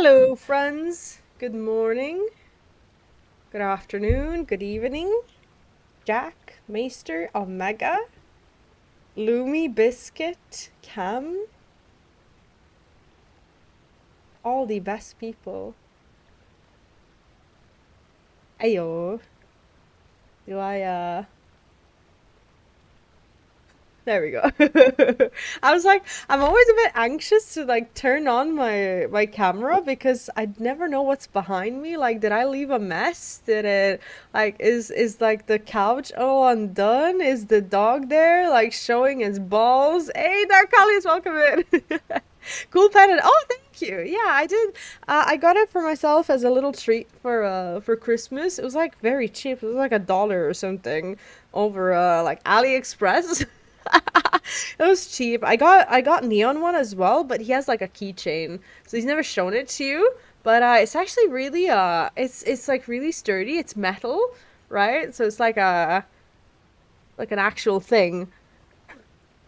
Hello, friends. Good morning, good afternoon, good evening. Jack, Maester, Omega, Lumi, Biscuit, Cam, all the best people. Ayo. Do I, There we go. I was like, I'm always a bit anxious to like turn on my camera because I never know what's behind me. Like, did I leave a mess? Did it like is like the couch all undone? Is the dog there like showing his balls? Hey, Dark Callius, welcome in. Cool pendant. Oh, thank you. Yeah, I did. I got it for myself as a little treat for Christmas. It was like very cheap. It was like $1 or something over like AliExpress. It was cheap. I got Neon one as well, but he has like a keychain, so he's never shown it to you. But it's actually really it's like really sturdy. It's metal, right? So it's like an actual thing.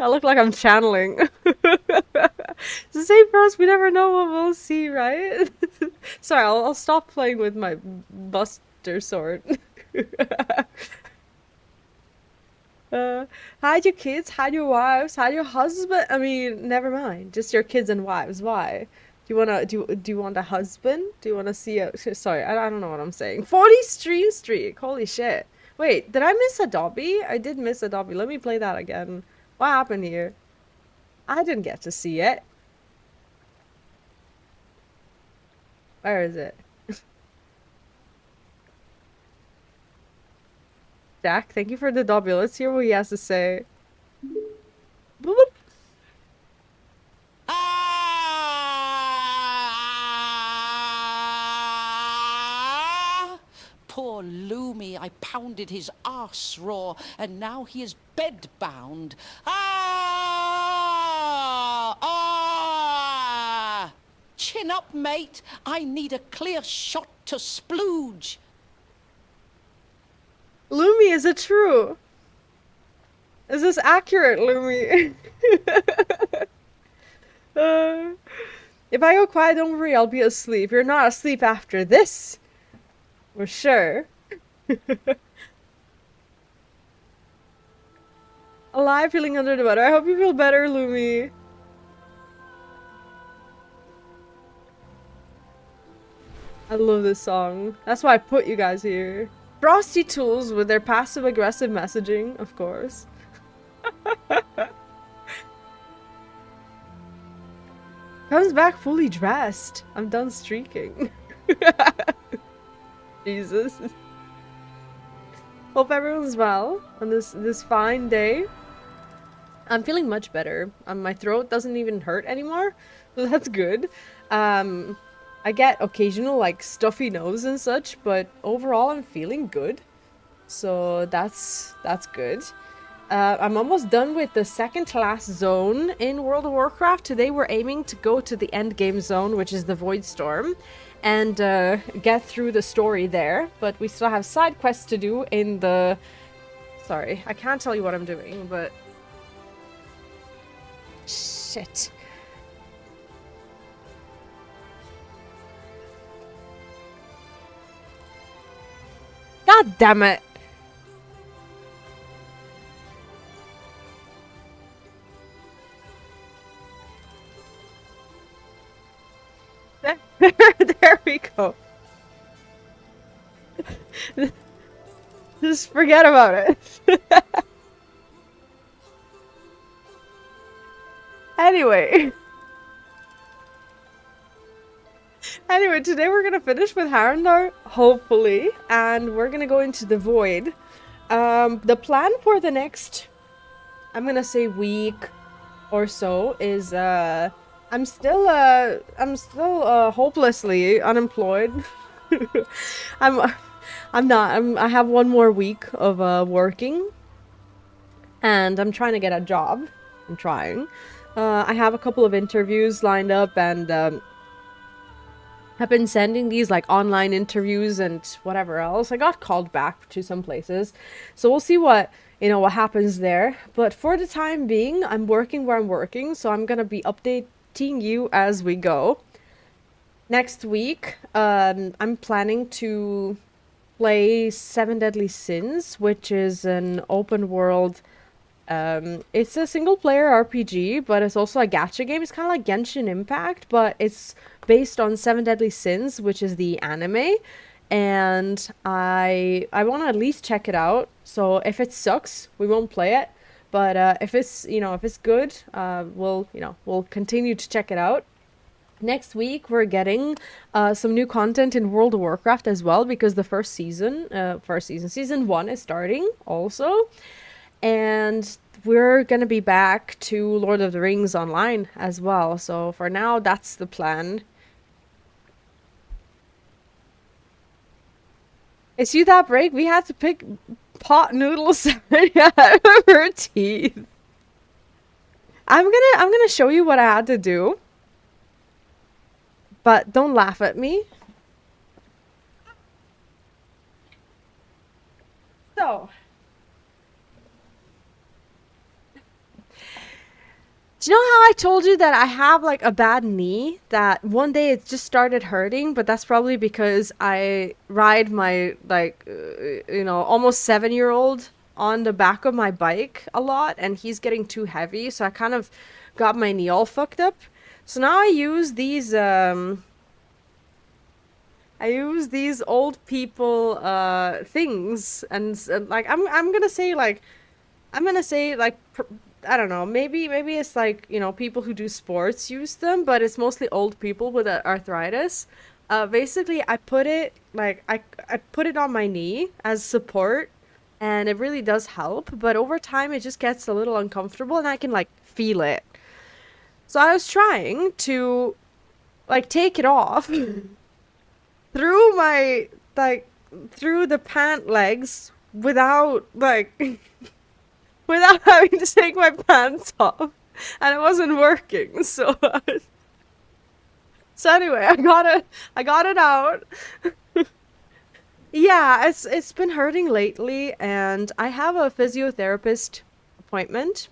I look like I'm channeling. It's the same for us. We never know what we'll see, right? Sorry, I'll stop playing with my Buster sword. Hide your kids, hide your wives, hide your husband. I mean, never mind. Just your kids and wives. Why? Do you want a husband? Do you want to see a sorry, I don't know what I'm saying. 40 stream streak. Holy shit. Wait, did I miss a Dobby? I did miss a Dobby. Let me play that again. What happened here? I didn't get to see it. Where is it? Jack, thank you for the Dobby. Let's hear what he has to say. Boop. Ah! Poor Lumi, I pounded his arse raw, and now he is bedbound. Ah! Ah! Chin up, mate. I need a clear shot to splooge. Lumi, is it true? Is this accurate, Lumi? If I go quiet, don't worry, I'll be asleep. You're not asleep after this. For sure. Alive, feeling under the weather. I hope you feel better, Lumi. I love this song. That's why I put you guys here. Frosty Tools with their passive-aggressive messaging, of course. Comes back fully dressed. I'm done streaking. Jesus. Hope everyone's well on this fine day. I'm feeling much better. My throat doesn't even hurt anymore, so that's good. I get occasional like stuffy nose and such, but overall I'm feeling good. So that's good. I'm almost done with the second class zone in World of Warcraft. Today we're aiming to go to the end game zone, which is the Voidstorm, and get through the story there. But we still have side quests to do in the... Sorry, I can't tell you what I'm doing, but... Shit. God damn it! There we go. Just forget about it. Anyway. Anyway, today we're gonna finish with Harandar, hopefully, and we're gonna go into the Void. The plan for the next, I'm gonna say week or so is, I'm still hopelessly unemployed. I'm not. I have one more week of working, and I'm trying to get a job. I'm trying. I have a couple of interviews lined up, and I've been sending these like online interviews and whatever else. I got called back to some places, so we'll see what what happens there. But for the time being, I'm working where I'm working, so I'm gonna be updating you as we go. Next week, I'm planning to play Seven Deadly Sins, which is an open world. It's a single player RPG, but it's also a gacha game. It's kind of like Genshin Impact, but it's based on Seven Deadly Sins, which is the anime. And I want to at least check it out. So if it sucks, we won't play it. But if it's if it's good, we'll continue to check it out. Next week, we're getting some new content in World of Warcraft as well, because the season 1 is starting also. And we're gonna be back to Lord of the Rings online as well. So for now, that's the plan. Is you that break? We had to pick pot noodles out of her teeth. I'm gonna show you what I had to do, but don't laugh at me. So, do you know how I told you that I have like a bad knee? That one day it just started hurting, but that's probably because I ride my almost 7-year-old on the back of my bike a lot, and he's getting too heavy, so I kind of got my knee all fucked up. So now I use these old people things, and like I'm gonna say I don't know, maybe it's like people who do sports use them, but it's mostly old people with arthritis. Basically, I put it on my knee as support, and it really does help. But over time, it just gets a little uncomfortable, and I can like feel it. So I was trying to like take it off through my like through the pant legs without without having to take my pants off, and it wasn't working. So so anyway, I got it out. Yeah, it's been hurting lately, and I have a physiotherapist appointment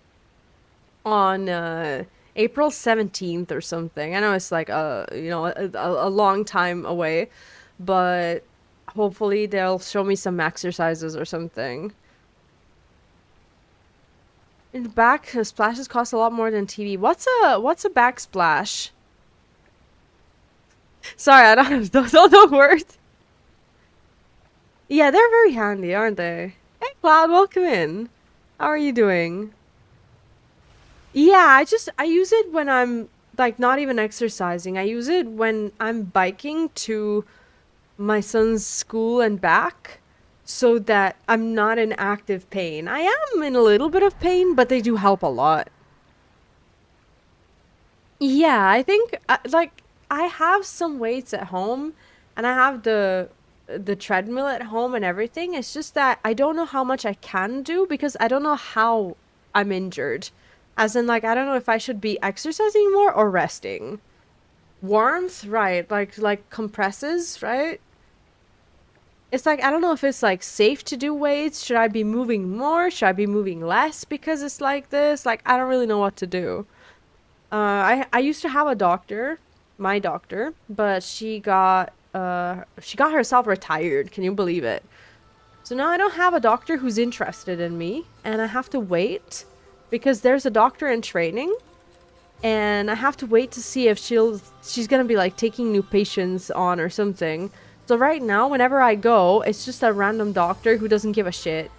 on April 17th or something. I know it's like a long time away, but hopefully they'll show me some exercises or something. In the back, splashes cost a lot more than TV. What's a backsplash? Sorry, I don't have the word. Yeah, they're very handy, aren't they? Hey, Cloud, welcome in. How are you doing? Yeah, I use it when I'm like not even exercising. I use it when I'm biking to my son's school and back, so that I'm not in active pain. I am in a little bit of pain, but they do help a lot. Yeah, I think I have some weights at home, and I have the treadmill at home and everything. It's just that I don't know how much I can do because I don't know how I'm injured. As in, like, I don't know if I should be exercising more or resting. Warmth, right? Like compresses, right? It's like I don't know if it's like safe to do weights. Should I be moving more? Should I be moving less because it's like this? Like I don't really know what to do. I used to have a doctor, my doctor, but she got herself retired. Can you believe it? So now I don't have a doctor who's interested in me, and I have to wait because there's a doctor in training, and I have to wait to see if she's gonna be like taking new patients on or something. So right now, whenever I go, it's just a random doctor who doesn't give a shit.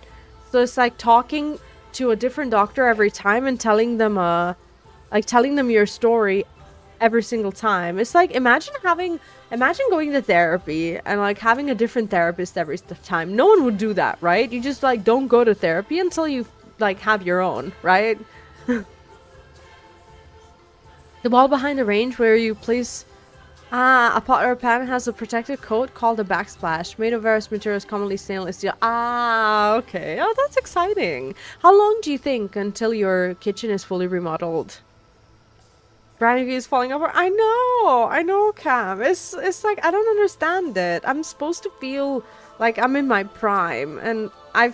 So it's like talking to a different doctor every time and telling them your story every single time. It's like imagine going to therapy and like having a different therapist every time. No one would do that, right? You just like don't go to therapy until you like have your own, right? The wall behind the range where you place a pot or a pan has a protective coat called a backsplash, made of various materials, commonly stainless steel. Ah, okay. Oh, that's exciting. How long do you think until your kitchen is fully remodeled? Granny view is falling over. I know, Cam. It's like I don't understand it. I'm supposed to feel like I'm in my prime, and I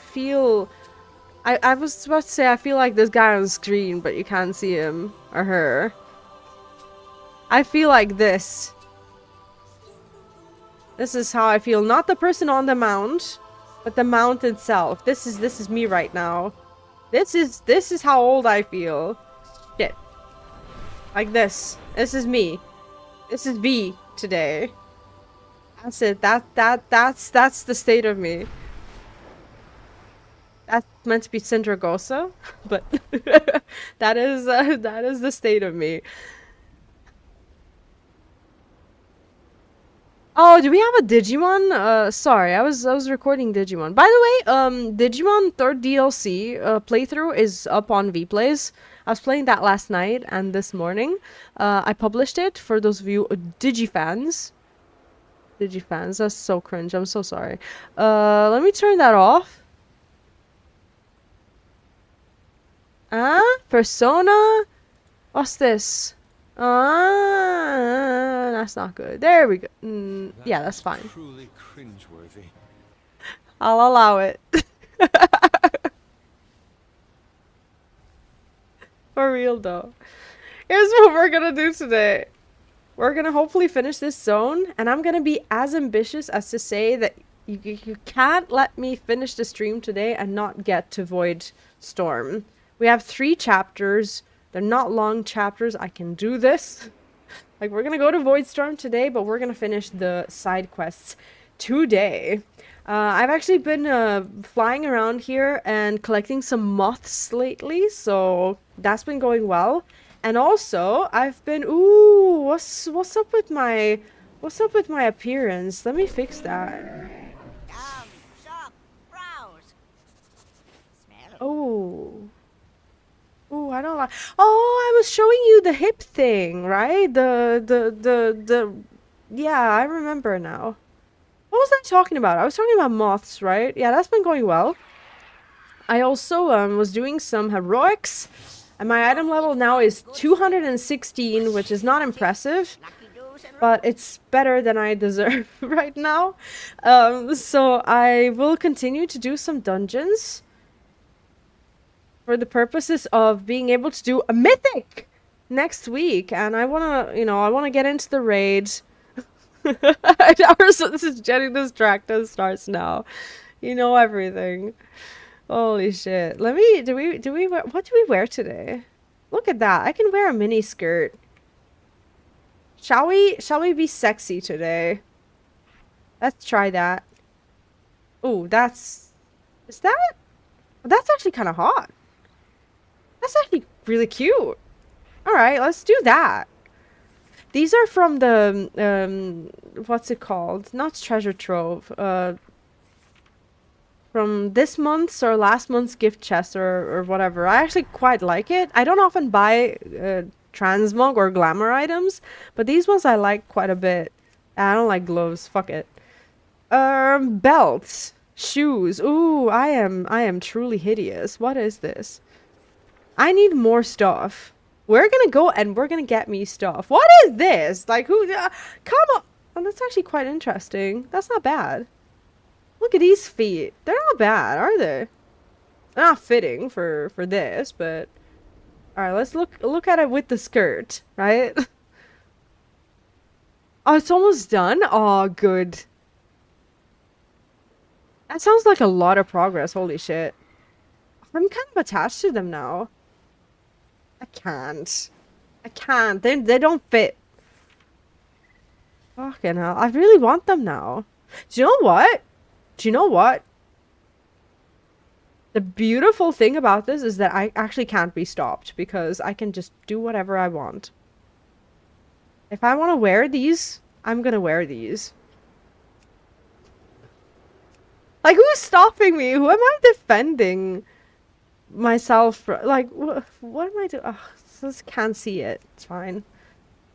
was about to say I feel like this guy on the screen, but you can't see him or her. I feel like this. This is how I feel. Not the person on the mount, but the mount itself. This is me right now. This is how old I feel. Shit. Like this. This is me. This is B today. That's it. That's the state of me. That's meant to be Sindragosa, but that is the state of me. Oh, do we have a Digimon? Sorry, I was recording Digimon. By the way, Digimon 3rd DLC playthrough is up on Vplays. I was playing that last night and this morning. I published it for those of you Digifans. Digifans, that's so cringe. I'm so sorry. Let me turn that off. Persona? What's this? That's not good. There we go. Yeah, that's fine. Truly cringeworthy. I'll allow it. For real though. Here's what we're gonna do today. We're gonna hopefully finish this zone, and I'm gonna be as ambitious as to say that you can't let me finish the stream today and not get to Voidstorm. We have 3 chapters. They're not long chapters. I can do this. Like, we're gonna go to Voidstorm today, but we're gonna finish the side quests today. I've actually been flying around here and collecting some moths lately, so that's been going well. And also, I've been what's up with my appearance? Let me fix that. Shop, browse. Smell. Oh. Oh, I don't like. Oh, I was showing you the hip thing, right? Yeah, I remember now. What was I talking about? I was talking about moths, right? Yeah, that's been going well. I also was doing some heroics, and my item level now is 216, which is not impressive, but it's better than I deserve right now. So I will continue to do some dungeons for the purposes of being able to do a mythic next week, and I wanna, I wanna get into the raids. This is getting distracted starts now. You know everything. Holy shit. Let me, what do we wear today? Look at that. I can wear a mini skirt. Shall we be sexy today? Let's try that. Ooh, that's actually kind of hot. That's actually really cute. Alright, let's do that. These are from the, what's it called? Not Treasure Trove. From this month's or last month's gift chest or whatever. I actually quite like it. I don't often buy transmog or glamour items, but these ones I like quite a bit. I don't like gloves. Fuck it. Belts. Shoes. Ooh, I am truly hideous. What is this? I need more stuff. We're gonna go and we're gonna get me stuff. What is this? Like, who? Come on. Oh, that's actually quite interesting. That's not bad. Look at these feet. They're not bad, are they? They're not fitting for this, but... Alright, let's look at it with the skirt, right? Oh, it's almost done? Oh, good. That sounds like a lot of progress. Holy shit. I'm kind of attached to them now. I can't. They don't fit. Fucking hell. I really want them now. Do you know what? The beautiful thing about this is that I actually can't be stopped because I can just do whatever I want. If I want to wear these, I'm gonna wear these. Like, who's stopping me? Who am I defending myself from? Like, what am I doing? Oh, just can't see it. It's fine.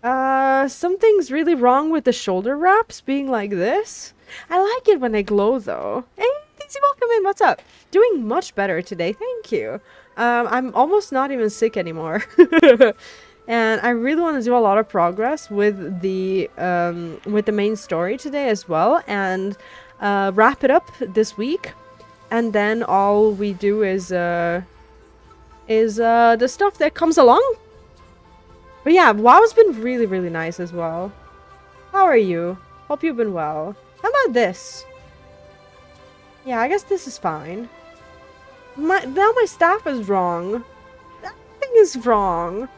Something's really wrong with the shoulder wraps being like this. I like it when they glow, though. Hey, Daisy, welcome in. What's up? Doing much better today. Thank you. I'm almost not even sick anymore. And I really want to do a lot of progress with the main story today as well, and wrap it up this week. And then all we do is the stuff that comes along. But yeah, WoW's been really, really nice as well. How are you? Hope you've been well. How about this? Yeah, I guess this is fine. Now my staff is wrong. Everything is wrong.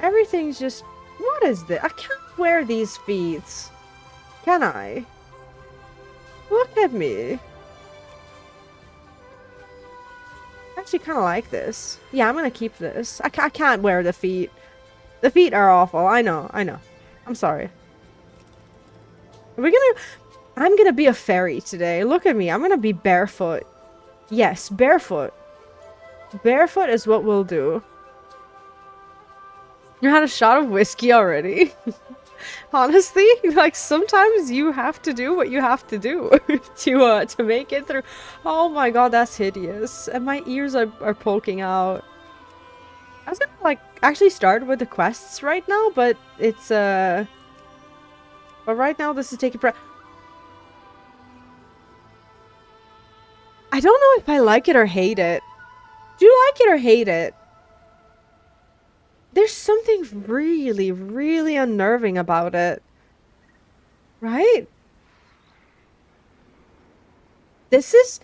Everything's just... What is this? I can't wear these feet. Can I? Look at me. I actually kind of like this. Yeah, I'm gonna keep this. I can't wear the feet. The feet are awful. I know. I'm sorry. I'm gonna be a fairy today. Look at me. I'm gonna be barefoot. Yes, barefoot. Barefoot is what we'll do. You had a shot of whiskey already? Honestly, like, sometimes you have to do what you have to do to make it through. Oh my god, that's hideous. And my ears are poking out. I was gonna, like, actually start with the quests right now, but it's, But right now, this is taking I don't know if I like it or hate it. Do you like it or hate it? There's something really, really unnerving about it. Right? This is...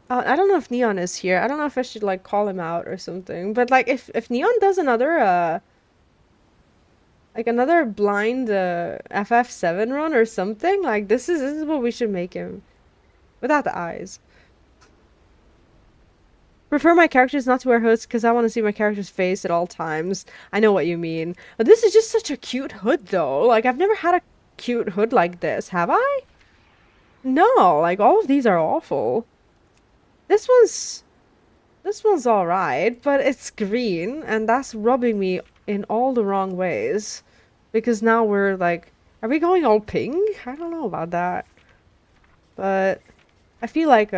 I don't know if Neon is here. I don't know if I should, like, call him out or something. But, like, if Neon does another, like, another blind, FF7 run or something, like, this is what we should make him. Without the eyes. Prefer my characters not to wear hoods because I want to see my character's face at all times. I know what you mean. But this is just such a cute hood, though. Like, I've never had a cute hood like this, have I? No, like, all of these are awful. This one's alright, but it's green, and that's rubbing me in all the wrong ways. Because now we're, like... Are we going all pink? I don't know about that. But... I feel like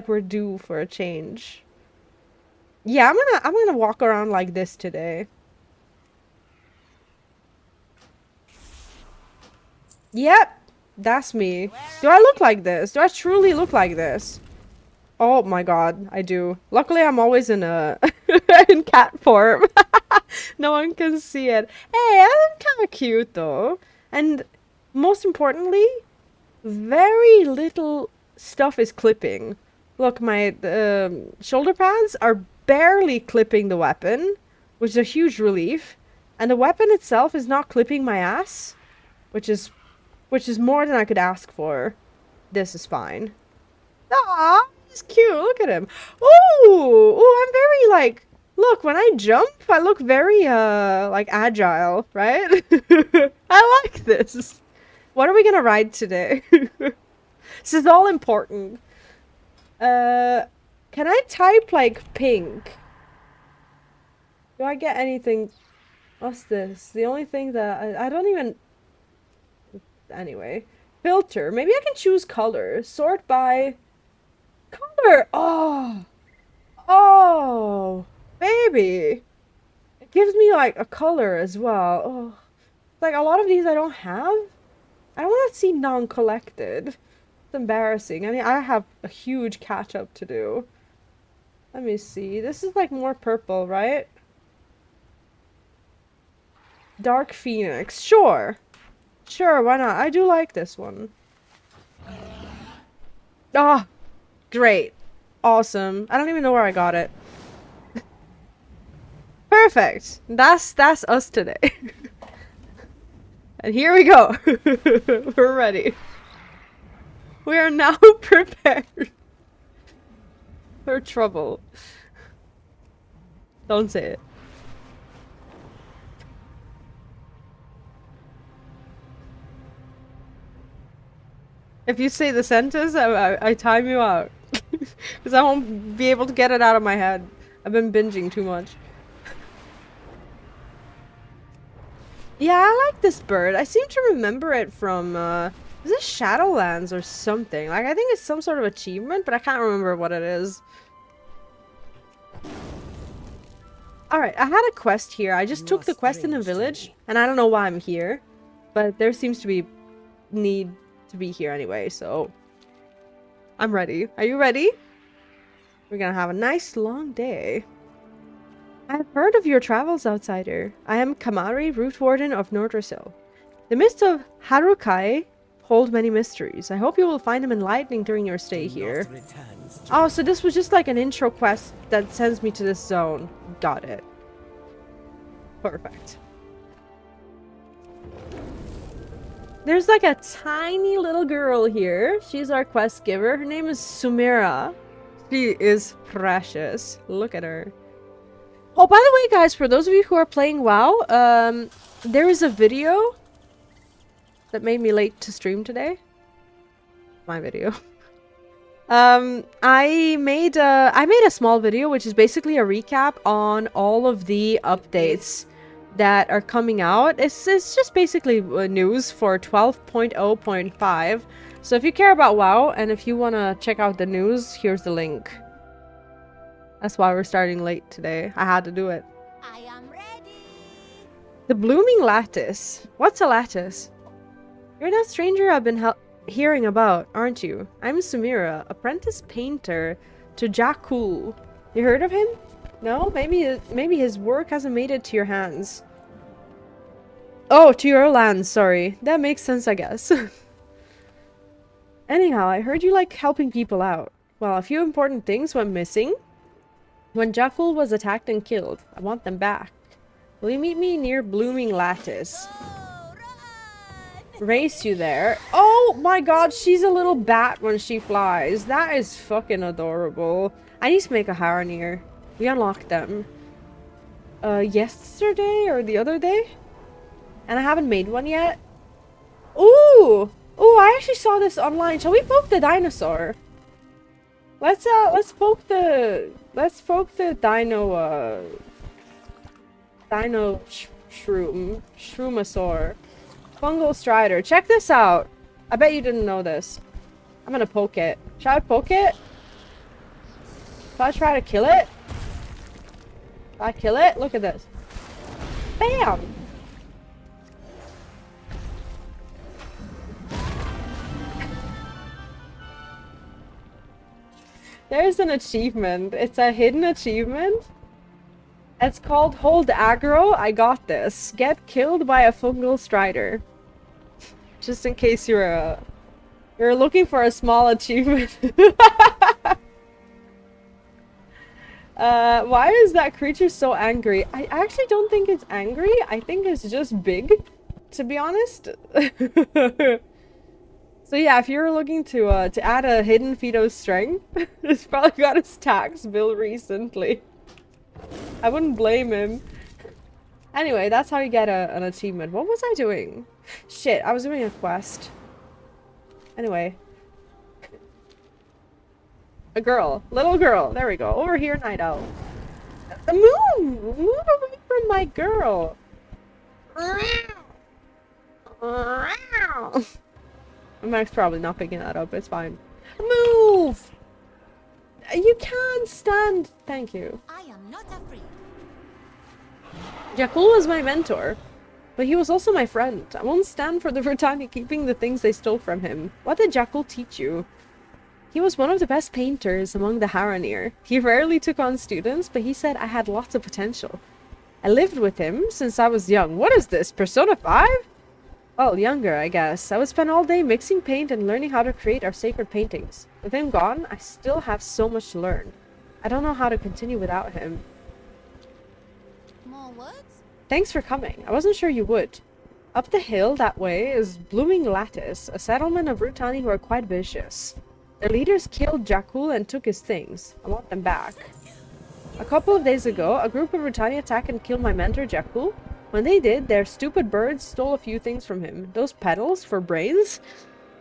we're due for a change. Yeah, I'm gonna walk around like this today. Yep, that's me. Do I look like this? Do I truly look like this? Oh my god, I do. Luckily, I'm always in in cat form. No one can see it. Hey, I'm kind of cute though, and most importantly, very little stuff is clipping. Look, my shoulder pads are barely clipping the weapon, which is a huge relief. And the weapon itself is not clipping my ass, which is more than I could ask for. This is fine. Ah, he's cute. Look at him. Ooh, I'm very, like, look, when I jump, I look very like agile, right? I like this. What are we gonna ride today? This is all important. Can I type, like, pink? Do I get anything? What's this? The only thing that I don't even... Anyway. Filter. Maybe I can choose color. Sort by... Color! Oh! Oh! Baby! It gives me, like, a color as well. Oh. Like, a lot of these I don't have. I don't want to see non-collected. It's embarrassing. I mean, I have a huge catch-up to do. Let me see. This is, like, more purple, right? Dark Phoenix. Sure. Sure, why not? I do like this one. Ah! Oh, great. Awesome. I don't even know where I got it. Perfect. That's us today. And here we go. We're ready. We are now prepared for trouble. Don't say it. If you say the sentence, I time you out. Because I won't be able to get it out of my head. I've been binging too much. Yeah, I like this bird. I seem to remember it from, is it Shadowlands or something? Like, I think it's some sort of achievement, but I can't remember what it is. Alright, I had a quest here. I just took the quest in the village, and I don't know why I'm here. But there seems to be need to be here anyway, so... I'm ready. Are you ready? We're gonna have a nice long day. I have heard of your travels, outsider. I am Kamari, Root Warden of Nordrasil. The mists of Harukai hold many mysteries. I hope you will find them enlightening during your stay here. Oh, so this was just like an intro quest that sends me to this zone. Got it. Perfect. There's like a tiny little girl here. She's our quest giver. Her name is Samira. She is precious. Look at her. Oh, by the way, guys, for those of you who are playing WoW, there is a video that made me late to stream today. My video. I made a small video, which is basically a recap on all of the updates that are coming out. It's just basically news for 12.0.5. So if you care about WoW and if you want to check out the news, here's the link. That's why we're starting late today. I had to do it. I am ready. The blooming lattice. What's a lattice? You're that stranger I've been hearing about, aren't you? I'm Samira, apprentice painter to Jakul. You heard of him? No? Maybe his work hasn't made it to your hands. Oh, to your lands, sorry. That makes sense, I guess. Anyhow, I heard you like helping people out. Well, a few important things went missing. When Jakul was attacked and killed, I want them back. Will you meet me near Blooming Lattice? Oh, run! Race you there. Oh my god, she's a little bat when she flies. That is fucking adorable. I need to make a Harandar. We unlocked them. Yesterday or the other day? And I haven't made one yet. Ooh! Ooh, I actually saw this online. Shall we poke the dinosaur? Let's poke the dino shroomasaur. Fungal strider. Check this out. I bet you didn't know this. I'm gonna poke it. Shall I poke it? Shall I try to kill it? Shall I kill it? Look at this. Bam! There's an achievement. It's a hidden achievement. It's called Hold Aggro. I got this. Get killed by a fungal strider. Just in case you're looking for a small achievement. Why is that creature so angry? I actually don't think it's angry. I think it's just big, to be honest. So yeah, if you're looking to add a hidden feat of strength, it's probably got his tax bill recently. I wouldn't blame him. Anyway, that's how you get an achievement. What was I doing? Shit, I was doing a quest. Anyway. A girl. Little girl. There we go. Over here, Night Owl. Move! Move away from my girl! Mark's probably not picking that up. It's fine. Move! You can't stand. Thank you. I am not afraid. Jakul was my mentor, but he was also my friend. I won't stand for the Vertani keeping the things they stole from him. What did Jakul teach you? He was one of the best painters among the Harandar. He rarely took on students, but he said I had lots of potential. I lived with him since I was young. What is this, Persona 5? Well, younger, I guess. I would spend all day mixing paint and learning how to create our sacred paintings. With him gone, I still have so much to learn. I don't know how to continue without him. More words? Thanks for coming. I wasn't sure you would. Up the hill that way is Blooming Lattice, a settlement of Rutani who are quite vicious. Their leaders killed Jakul and took his things. I want them back. A couple of days ago, a group of Rutani attacked and killed my mentor Jakul. When they did, their stupid birds stole a few things from him. Those petals for brains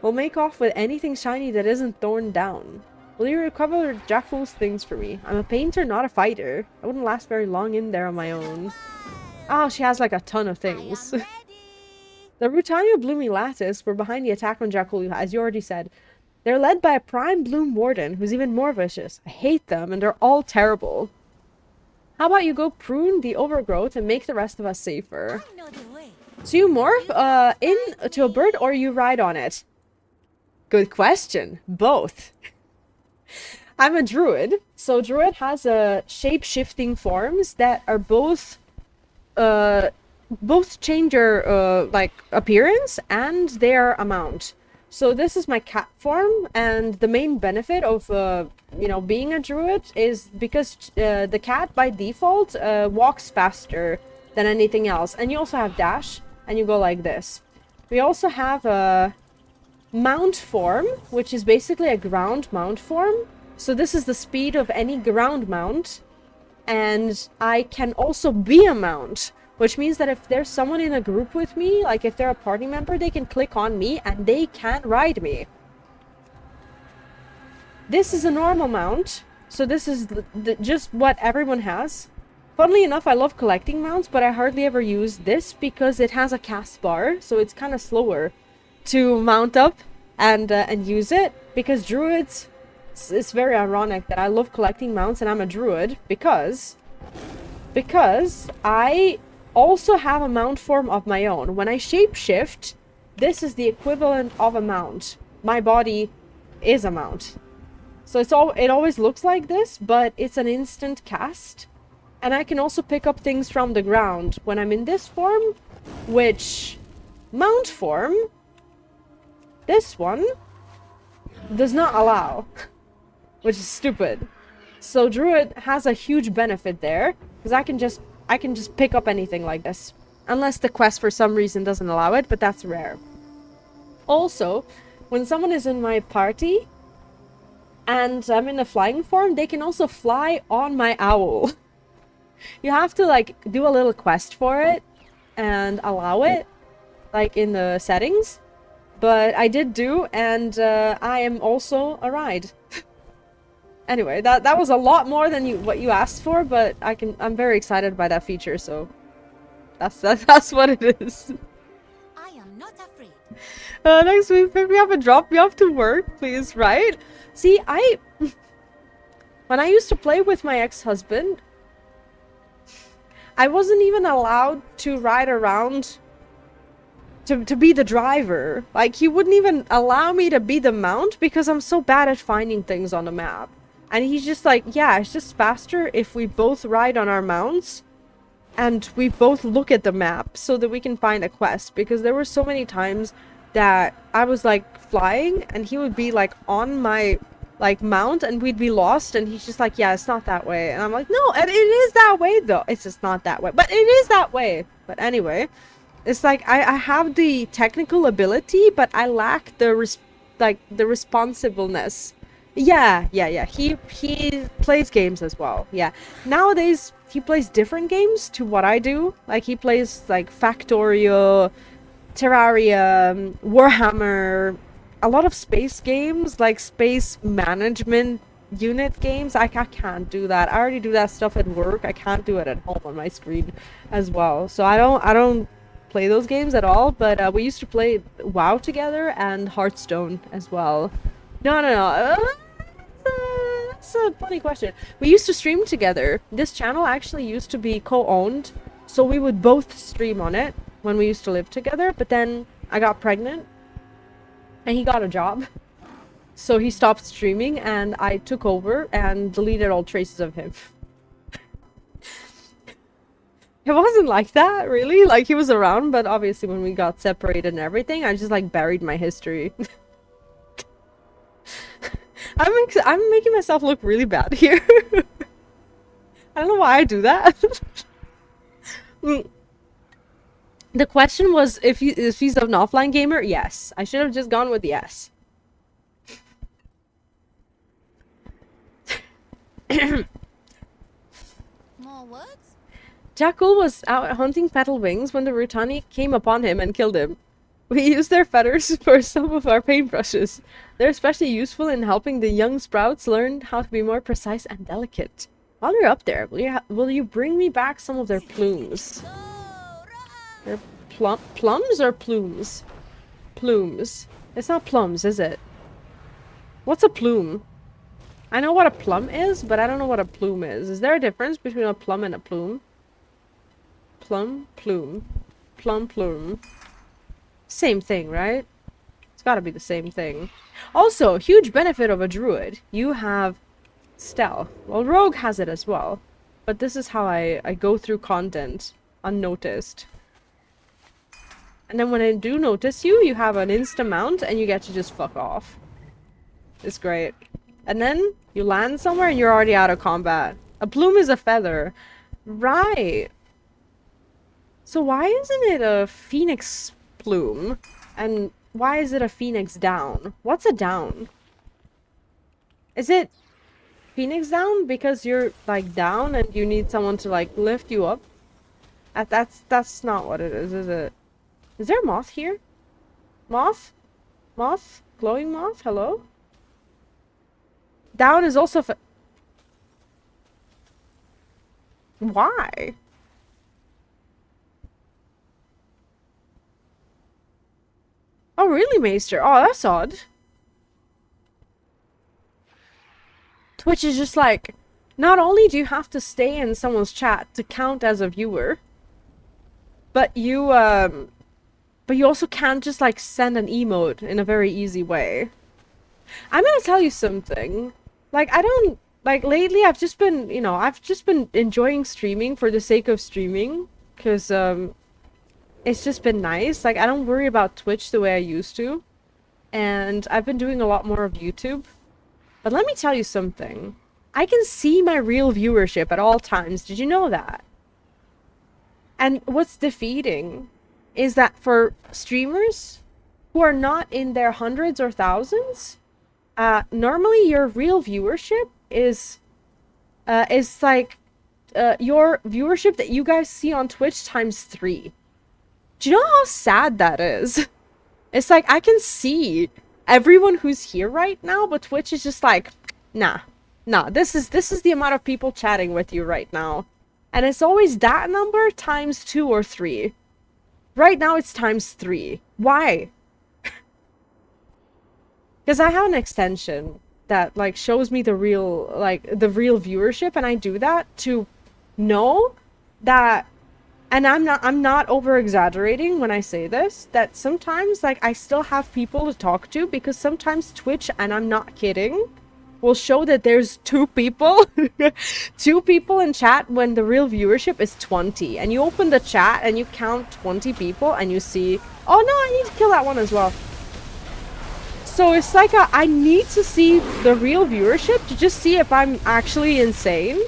will make off with anything shiny that isn't thorn down. Will you recover Jakul's things for me? I'm a painter, not a fighter. I wouldn't last very long in there on my own. Oh, she has like a ton of things. The Rutani of Blooming Lattice were behind the attack on Jakul, as you already said. They're led by a prime bloom warden who's even more vicious. I hate them, and they're all terrible. How about you go prune the overgrowth and make the rest of us safer? I know the way. So you morph into a bird or you ride on it? Good question. Both. I'm a druid. So druid has shape-shifting forms that are both both change their like appearance and their amount. So this is my cat form, and the main benefit of you know, being a druid is because the cat by default walks faster than anything else, and you also have dash, and you go like this. We also have a mount form, which is basically a ground mount form. So this is the speed of any ground mount, and I can also be a mount, which means that if there's someone in a group with me, like if they're a party member, they can click on me and they can ride me. This is a normal mount, so this is just what everyone has. Funnily enough, I love collecting mounts, but I hardly ever use this because it has a cast bar, so it's kind of slower to mount up and use it. Because druids, it's very ironic that I love collecting mounts and I'm a druid because I also have a mount form of my own. When I shapeshift, this is the equivalent of a mount. My body is a mount. So it always looks like this, but it's an instant cast. And I can also pick up things from the ground when I'm in this form, which mount form, this one, does not allow, which is stupid. So druid has a huge benefit there, because I can just pick up anything like this. Unless the quest for some reason doesn't allow it, but that's rare. Also, when someone is in my party and I'm in a flying form, they can also fly on my owl. You have to like do a little quest for it and allow it, like in the settings. But I did do, and I am also a ride. Anyway, that was a lot more than what you asked for, but I'm very excited by that feature, so that's what it is. I am not afraid. Next week, pick me up and drop me off to work, please, right? See, when I used to play with my ex-husband, I wasn't even allowed to ride around to be the driver. Like, he wouldn't even allow me to be the mount because I'm so bad at finding things on the map. And he's just like, yeah, it's just faster if we both ride on our mounts and we both look at the map so that we can find a quest. Because there were so many times that I was like flying and he would be like on my like mount and we'd be lost, and he's just like, yeah, it's not that way. And I'm like, no, and it is that way though. It's just not that way, but it is that way. But anyway, it's like I have the technical ability, but I lack the responsibleness. Yeah. He plays games as well. Yeah. Nowadays he plays different games to what I do. Like he plays like Factorio, Terraria, Warhammer, a lot of space games, like space management unit games. I can't do that. I already do that stuff at work. I can't do it at home on my screen as well. So I don't play those games at all, but we used to play WoW together and Hearthstone as well. No. That's a funny question. We used to stream together. This channel actually used to be co-owned, so we would both stream on it when we used to live together, but then I got pregnant and he got a job. So he stopped streaming and I took over and deleted all traces of him. It wasn't like that, really. Like, he was around, but obviously when we got separated and everything, I just, like, buried my history. I'm making myself look really bad here. I don't know why I do that. The question was if he's an offline gamer. Yes. I should have just gone with yes. More words? Jackal was out hunting petal wings when the Rutani came upon him and killed him. We used their feathers for some of our paintbrushes. They're especially useful in helping the young sprouts learn how to be more precise and delicate. While you're up there, will you bring me back some of their plumes? They're plums or plumes? Plumes. It's not plums, is it? What's a plume? I know what a plum is, but I don't know what a plume is. Is there a difference between a plum and a plume? Plum, plume. Plum, plume. Same thing, right? It's gotta be the same thing. Also, huge benefit of a druid. You have stealth. Well, rogue has it as well. But this is how I go through content unnoticed. And then when I do notice you, you have an insta mount and you get to just fuck off. It's great. And then you land somewhere and you're already out of combat. A plume is a feather. Right. So why isn't it a phoenix plume? And why is it a phoenix down? What's a down? Is it phoenix down because you're like down and you need someone to like lift you up? That's not what it is it? Is there a moth here? Moth? Moth? Glowing moth? Hello? Down is also Why? Oh, really, Maester? Oh, that's odd. Twitch is just like, not only do you have to stay in someone's chat to count as a viewer, but you also can't just like send an emote in a very easy way. I'm gonna tell you something. Like, I don't, like, lately I've just been, you know, I've just been enjoying streaming for the sake of streaming, because, it's just been nice. Like, I don't worry about Twitch the way I used to, and I've been doing a lot more of YouTube. But let me tell you something. I can see my real viewership at all times. Did you know that? And what's defeating is that for streamers who are not in their hundreds or thousands, normally your real viewership is like your viewership that you guys see on Twitch times 3. Do you know how sad that is? It's like I can see everyone who's here right now, but Twitch is just like, nah, this is the amount of people chatting with you right now. And it's always that number times 2 or 3. Right now it's times 3. Why? Because I have an extension that like shows me the real viewership, and I do that to know that, and I'm not over exaggerating when I say this, that sometimes like I still have people to talk to, because sometimes Twitch, and I'm not kidding, will show that there's 2 people in chat when the real viewership is 20, and you open the chat and you count 20 people and you see, oh no, I need to kill that one as well. So it's like I need to see the real viewership to just see if I'm actually insane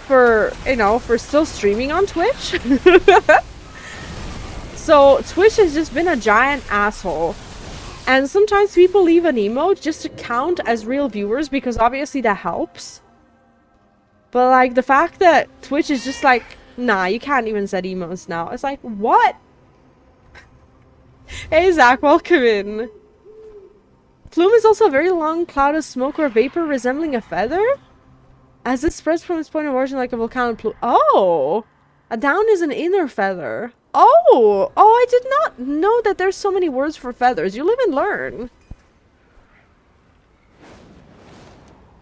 for, you know, for still streaming on Twitch. So Twitch has just been a giant asshole. And sometimes people leave an emote just to count as real viewers, because obviously that helps. But like the fact that Twitch is just like, nah, you can't even set emotes now. It's like, what? Hey Zach, welcome in. Plume is also a very long cloud of smoke or vapor resembling a feather, as it spreads from its point of origin like a volcano plume. Oh! A down is an inner feather. Oh! Oh, I did not know that there's so many words for feathers. You live and learn.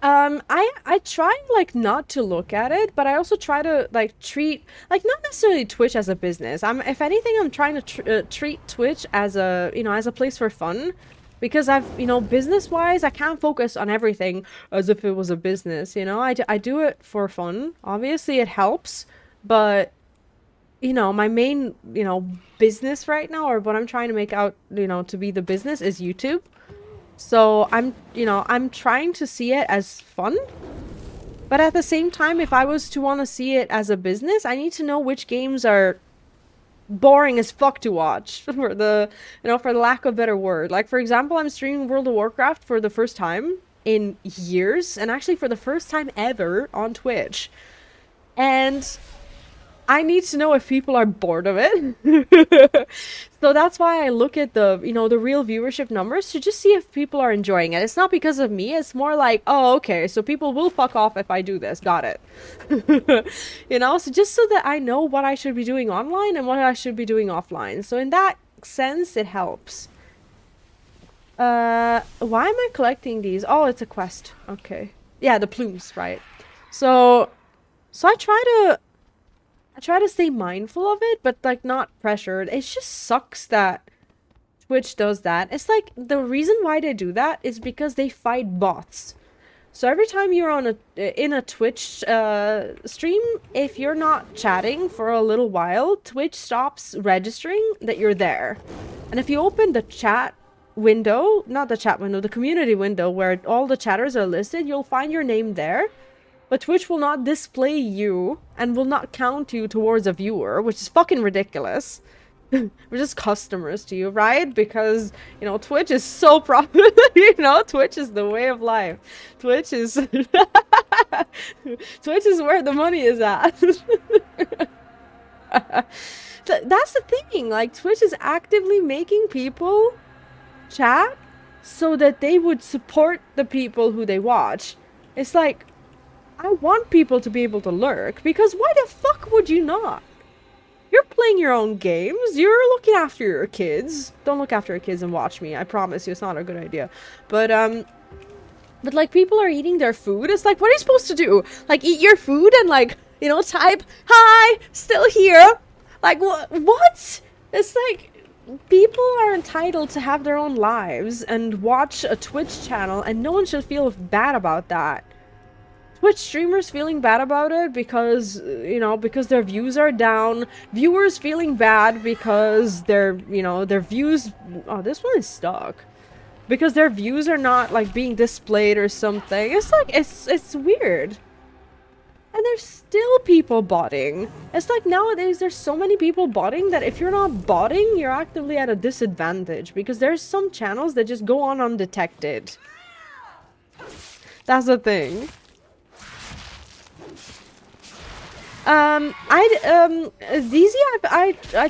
I try, like, not to look at it, but I also try to, like, treat, like, not necessarily Twitch as a business. If anything, I'm trying to treat Twitch as a, you know, as a place for fun. Because I've, you know, business-wise, I can't focus on everything as if it was a business, you know? I do it for fun. Obviously, it helps. But, you know, my main, you know, business right now, or what I'm trying to make out, you know, to be the business is YouTube. So I'm, you know, I'm trying to see it as fun. But at the same time, if I was to want to see it as a business, I need to know which games are boring as fuck to watch, for the, you know, for the lack of a better word. Like, for example, I'm streaming World of Warcraft for the first time in years, and actually for the first time ever on Twitch. And I need to know if people are bored of it. So that's why I look at the, you know, the real viewership numbers to just see if people are enjoying it. It's not because of me, it's more like, oh, okay, so people will fuck off if I do this. Got it. You know, so just so that I know what I should be doing online and what I should be doing offline. So in that sense, it helps. Why am I collecting these? Oh, it's a quest. Okay. Yeah, the plumes, right. So I try to stay mindful of it, but like not pressured. It just sucks that Twitch does that. It's like the reason why they do that is because they fight bots. So every time you're on in a Twitch stream, if you're not chatting for a little while, Twitch stops registering that you're there. And if you open the chat window, not the chat window, the community window where all the chatters are listed, you'll find your name there. But Twitch will not display you and will not count you towards a viewer, which is fucking ridiculous. We're just customers to you, right? Because, you know, Twitch is so profitable. You know, Twitch is the way of life. Twitch is... Twitch is where the money is at. That's the thing. Like, Twitch is actively making people chat so that they would support the people who they watch. It's like, I want people to be able to lurk, because why the fuck would you not? You're playing your own games. You're looking after your kids. Don't look after your kids and watch me. I promise you, it's not a good idea. But like, people are eating their food. It's like, what are you supposed to do? Like, eat your food and, like, you know, type, "Hi, still here." Like, what? It's like, people are entitled to have their own lives and watch a Twitch channel, and no one should feel bad about that. Twitch streamers feeling bad about it because, you know, because their views are down. Viewers feeling bad because their, you know, their views... Oh, this one is stuck. Because their views are not, like, being displayed or something. It's like, it's weird. And there's still people botting. It's like, nowadays there's so many people botting that if you're not botting, you're actively at a disadvantage. Because there's some channels that just go on undetected. That's the thing. I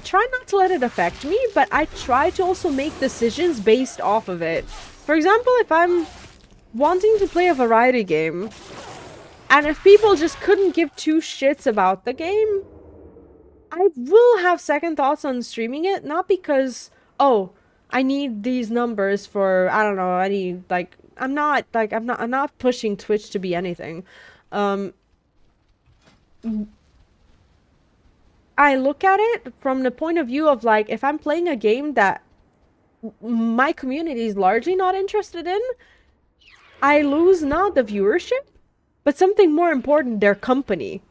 try not to let it affect me, but I try to also make decisions based off of it. For example, if I'm wanting to play a variety game, and if people just couldn't give two shits about the game, I will have second thoughts on streaming it, not because, oh, I need these numbers for, I don't know, I need, like, I'm not pushing Twitch to be anything. I look at it from the point of view of, like, if I'm playing a game that my community is largely not interested in, I lose not the viewership, but something more important, their company,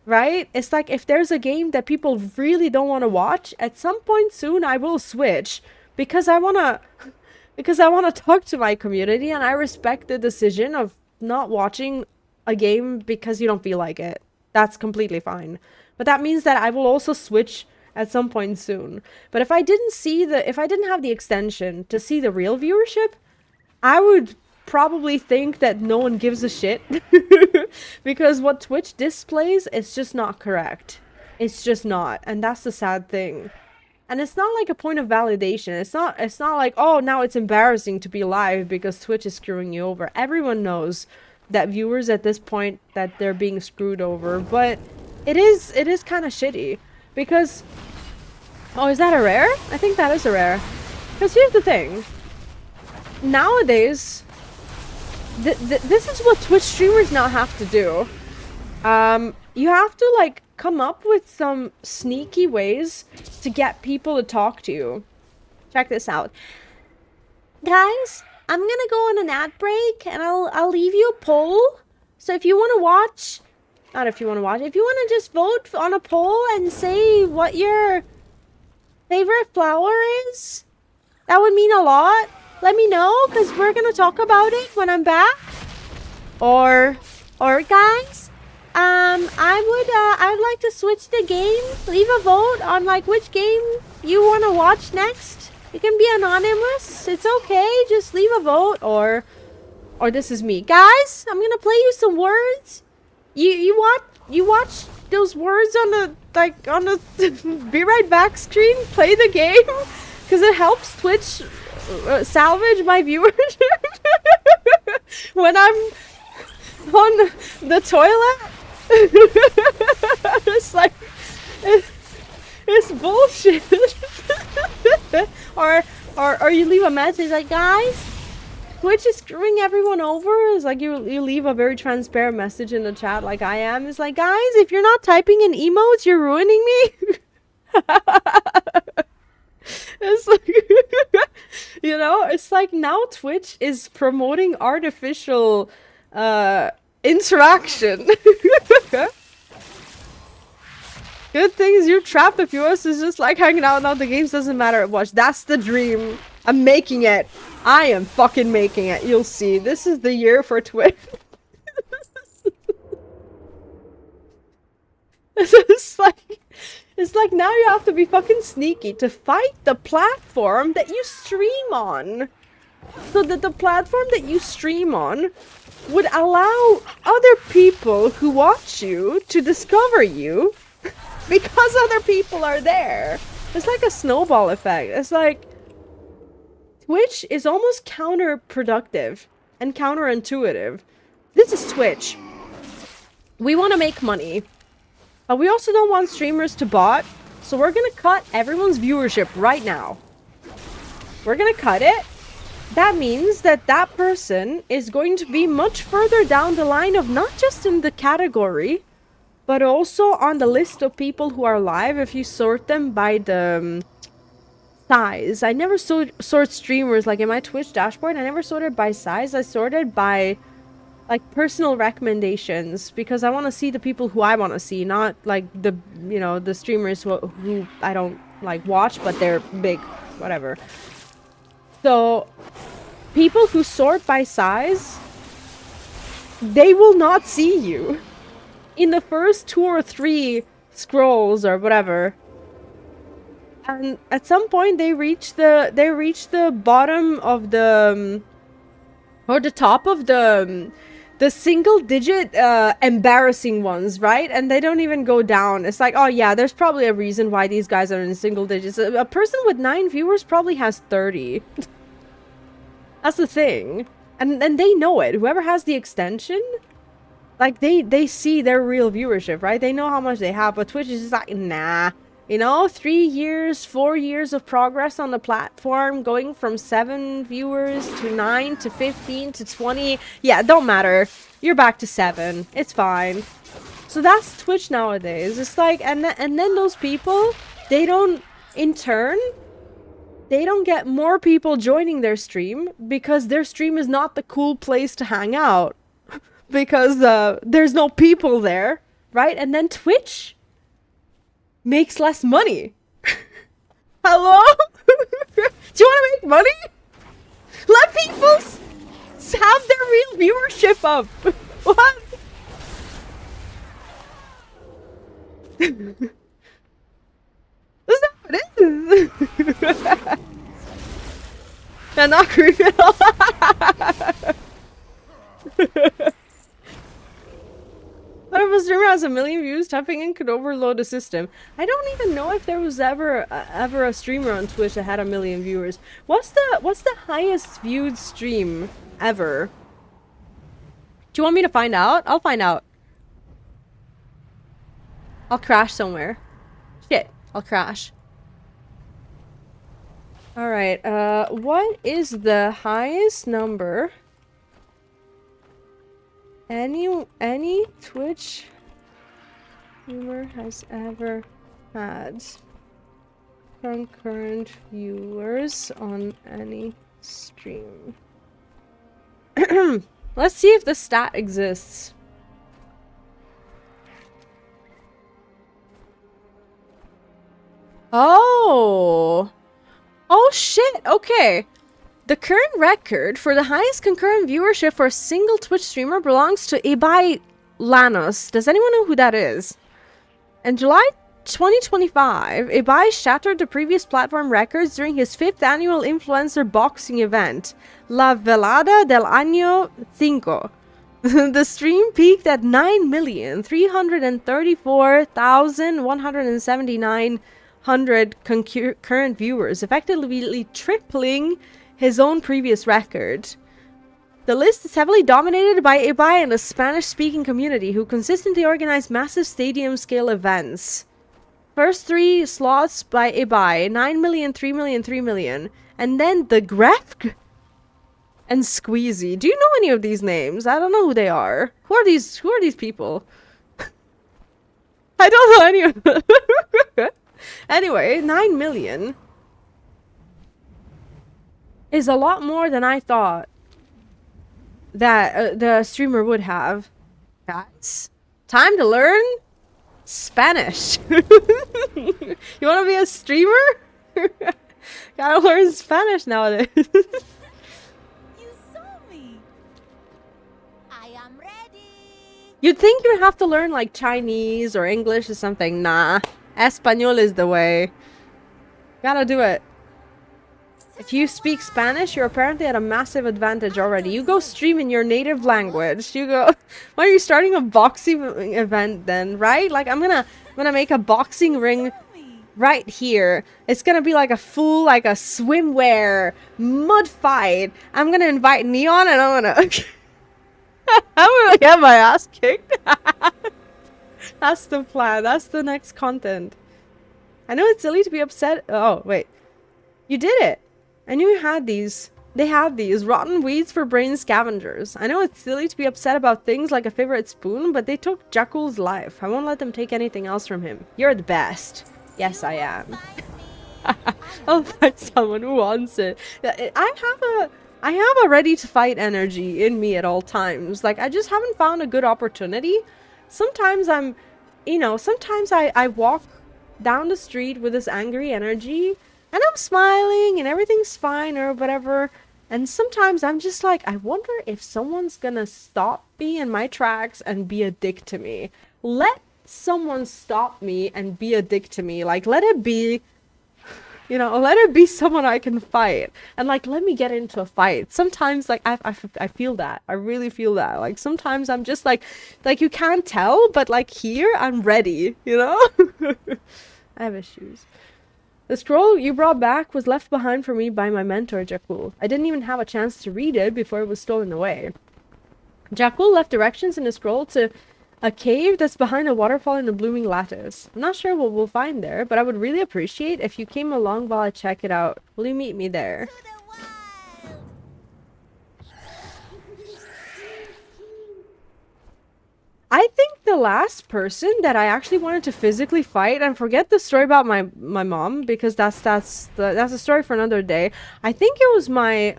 right? It's like, if there's a game that people really don't want to watch, at some point soon I will switch, because I want to talk to my community, and I respect the decision of not watching a game because you don't feel like it. That's completely fine. But that means that I will also switch at some point soon. But if I didn't have the extension to see the real viewership, I would probably think that no one gives a shit. Because what Twitch displays is just not correct. It's just not. And that's the sad thing. And it's not like a point of validation. It's not like, oh, now it's embarrassing to be live because Twitch is screwing you over. Everyone knows that viewers at this point, that they're being screwed over. But it is kind of shitty. Because... Oh, is that a rare? I think that is a rare. Because here's the thing. Nowadays... this is what Twitch streamers now have to do. You have to, like, come up with some sneaky ways to get people to talk to you. Check this out. Guys, I'm gonna go on an ad break, and I'll leave you a poll. So if you want to watch... Not if you want to watch. If you want to just vote on a poll and say what your favorite flower is, that would mean a lot. Let me know, because we're going to talk about it when I'm back. Or guys, I'd like to switch the game. Leave a vote on, like, which game you want to watch next. You can be anonymous. It's okay. Just leave a vote. Or this is me. Guys, I'm going to play you some words. You watch those words on the be right back screen. Play the game because it helps Twitch salvage my viewership when I'm on the toilet. It's like it's bullshit. or you leave a message like, guys, Twitch is screwing everyone over. It's like you leave a very transparent message in the chat like I am. It's like, guys, if you're not typing in emotes, you're ruining me. It's like, you know, it's like now Twitch is promoting artificial interaction. Good thing is you're trapped if yours is just like hanging out now. The games doesn't matter much. That's the dream. I'm making it. I am fucking making it. You'll see. This is the year for Twitch. It's like now you have to be fucking sneaky to fight the platform that you stream on. So that the platform that you stream on would allow other people who watch you to discover you because other people are there. It's like a snowball effect. It's like Twitch is almost counterproductive and counterintuitive. This is Twitch. We want to make money. But we also don't want streamers to bot. So we're gonna cut everyone's viewership right now. We're gonna cut it. That means that that person is going to be much further down the line of not just in the category, but also on the list of people who are live if you sort them by the size. I never sort streamers like in my Twitch dashboard. I never sorted by size. I sorted by like personal recommendations because I want to see the people who I want to see, not like the, you know, the streamers who I don't like watch, but they're big, whatever. So people who sort by size, they will not see you in the first 2 or 3 scrolls or whatever. And at some point they reach the bottom of the or the top of the single digit embarrassing ones, right? And they don't even go down. It's like, oh yeah, there's probably a reason why these guys are in single digits. A person with 9 viewers probably has 30. That's the thing. And they know it. Whoever has the extension, like they see their real viewership, right? They know how much they have, but Twitch is just like, nah. You know, 3 years, 4 years of progress on the platform, going from 7 viewers to 9 to 15 to 20. Yeah, don't matter. You're back to 7. It's fine. So that's Twitch nowadays. It's like, and then those people, they don't, in turn, they don't get more people joining their stream because their stream is not the cool place to hang out. Because there's no people there, right? And then Twitch makes less money. Hello? Do you want to make money? Let people have their real viewership up. What? That's not what it is. I'm not creepy at all. What if a streamer has 1 million views? Tapping in could overload the system. I don't even know if there was ever a streamer on Twitch that had 1 million viewers. What's the highest viewed stream ever? Do you want me to find out? I'll find out. I'll crash somewhere. Shit, I'll crash. Alright, what is the highest number any Twitch viewer has ever had concurrent viewers on any stream? Let's see if the stat exists. Oh shit, okay. The current record for the highest concurrent viewership for a single Twitch streamer belongs to Ibai Lanos. Does anyone know who that is? In July 2025, Ibai shattered the previous platform records during his 5th annual influencer boxing event, La Velada del Año 5. The stream peaked at 9,334,179 concurrent viewers, effectively tripling his own previous record. The list is heavily dominated by Ibai and the Spanish-speaking community, who consistently organize massive stadium-scale events. First 3 slots by Ibai, 9 million, 3 million, 3 million. And then the Grefg and Squeezy. Do you know any of these names? I don't know who they are. Who are these people? I don't know any of them. Anyway, 9 million is a lot more than I thought. that the streamer would have. Guys, time to learn Spanish. You want to be a streamer? Gotta learn Spanish nowadays. You saw me. I am ready. You'd think you'd have to learn like Chinese or English or something. Nah, Espanol is the way. Gotta do it. If you speak Spanish, you're apparently at a massive advantage already. You go stream in your native language. You go. Why are you starting a boxing event then, right? Like I'm gonna make a boxing ring right here. It's gonna be like a full, like a swimwear mud fight. I'm gonna invite Neon and I'm gonna get my ass kicked. That's the plan. That's the next content. I know it's silly to be upset. Oh, wait. You did it. I knew you had these. They have these. Rotten weeds for brain scavengers. I know it's silly to be upset about things like a favorite spoon, but they took Jakul's life. I won't let them take anything else from him. You're the best. Yes, I am. I'll find someone who wants it. I have a ready to fight energy in me at all times. Like, I just haven't found a good opportunity. Sometimes sometimes I walk down the street with this angry energy and I'm smiling and everything's fine or whatever. And sometimes I'm just like, I wonder if someone's gonna stop me in my tracks and be a dick to me. Let someone stop me and be a dick to me. Like, let it be, let it be someone I can fight. And like, let me get into a fight. Sometimes like, I feel that. I really feel that. Like, sometimes I'm just like you can't tell, but like here, I'm ready, I have issues. The scroll you brought back was left behind for me by my mentor, Jakul. I didn't even have a chance to read it before it was stolen away. Jakul left directions in the scroll to a cave that's behind a waterfall in a blooming lattice. I'm not sure what we'll find there, but I would really appreciate if you came along while I check it out. Will you meet me there? To the wild. I think the last person that I actually wanted to physically fight, and forget the story about my mom, because that's a story for another day. I think it was my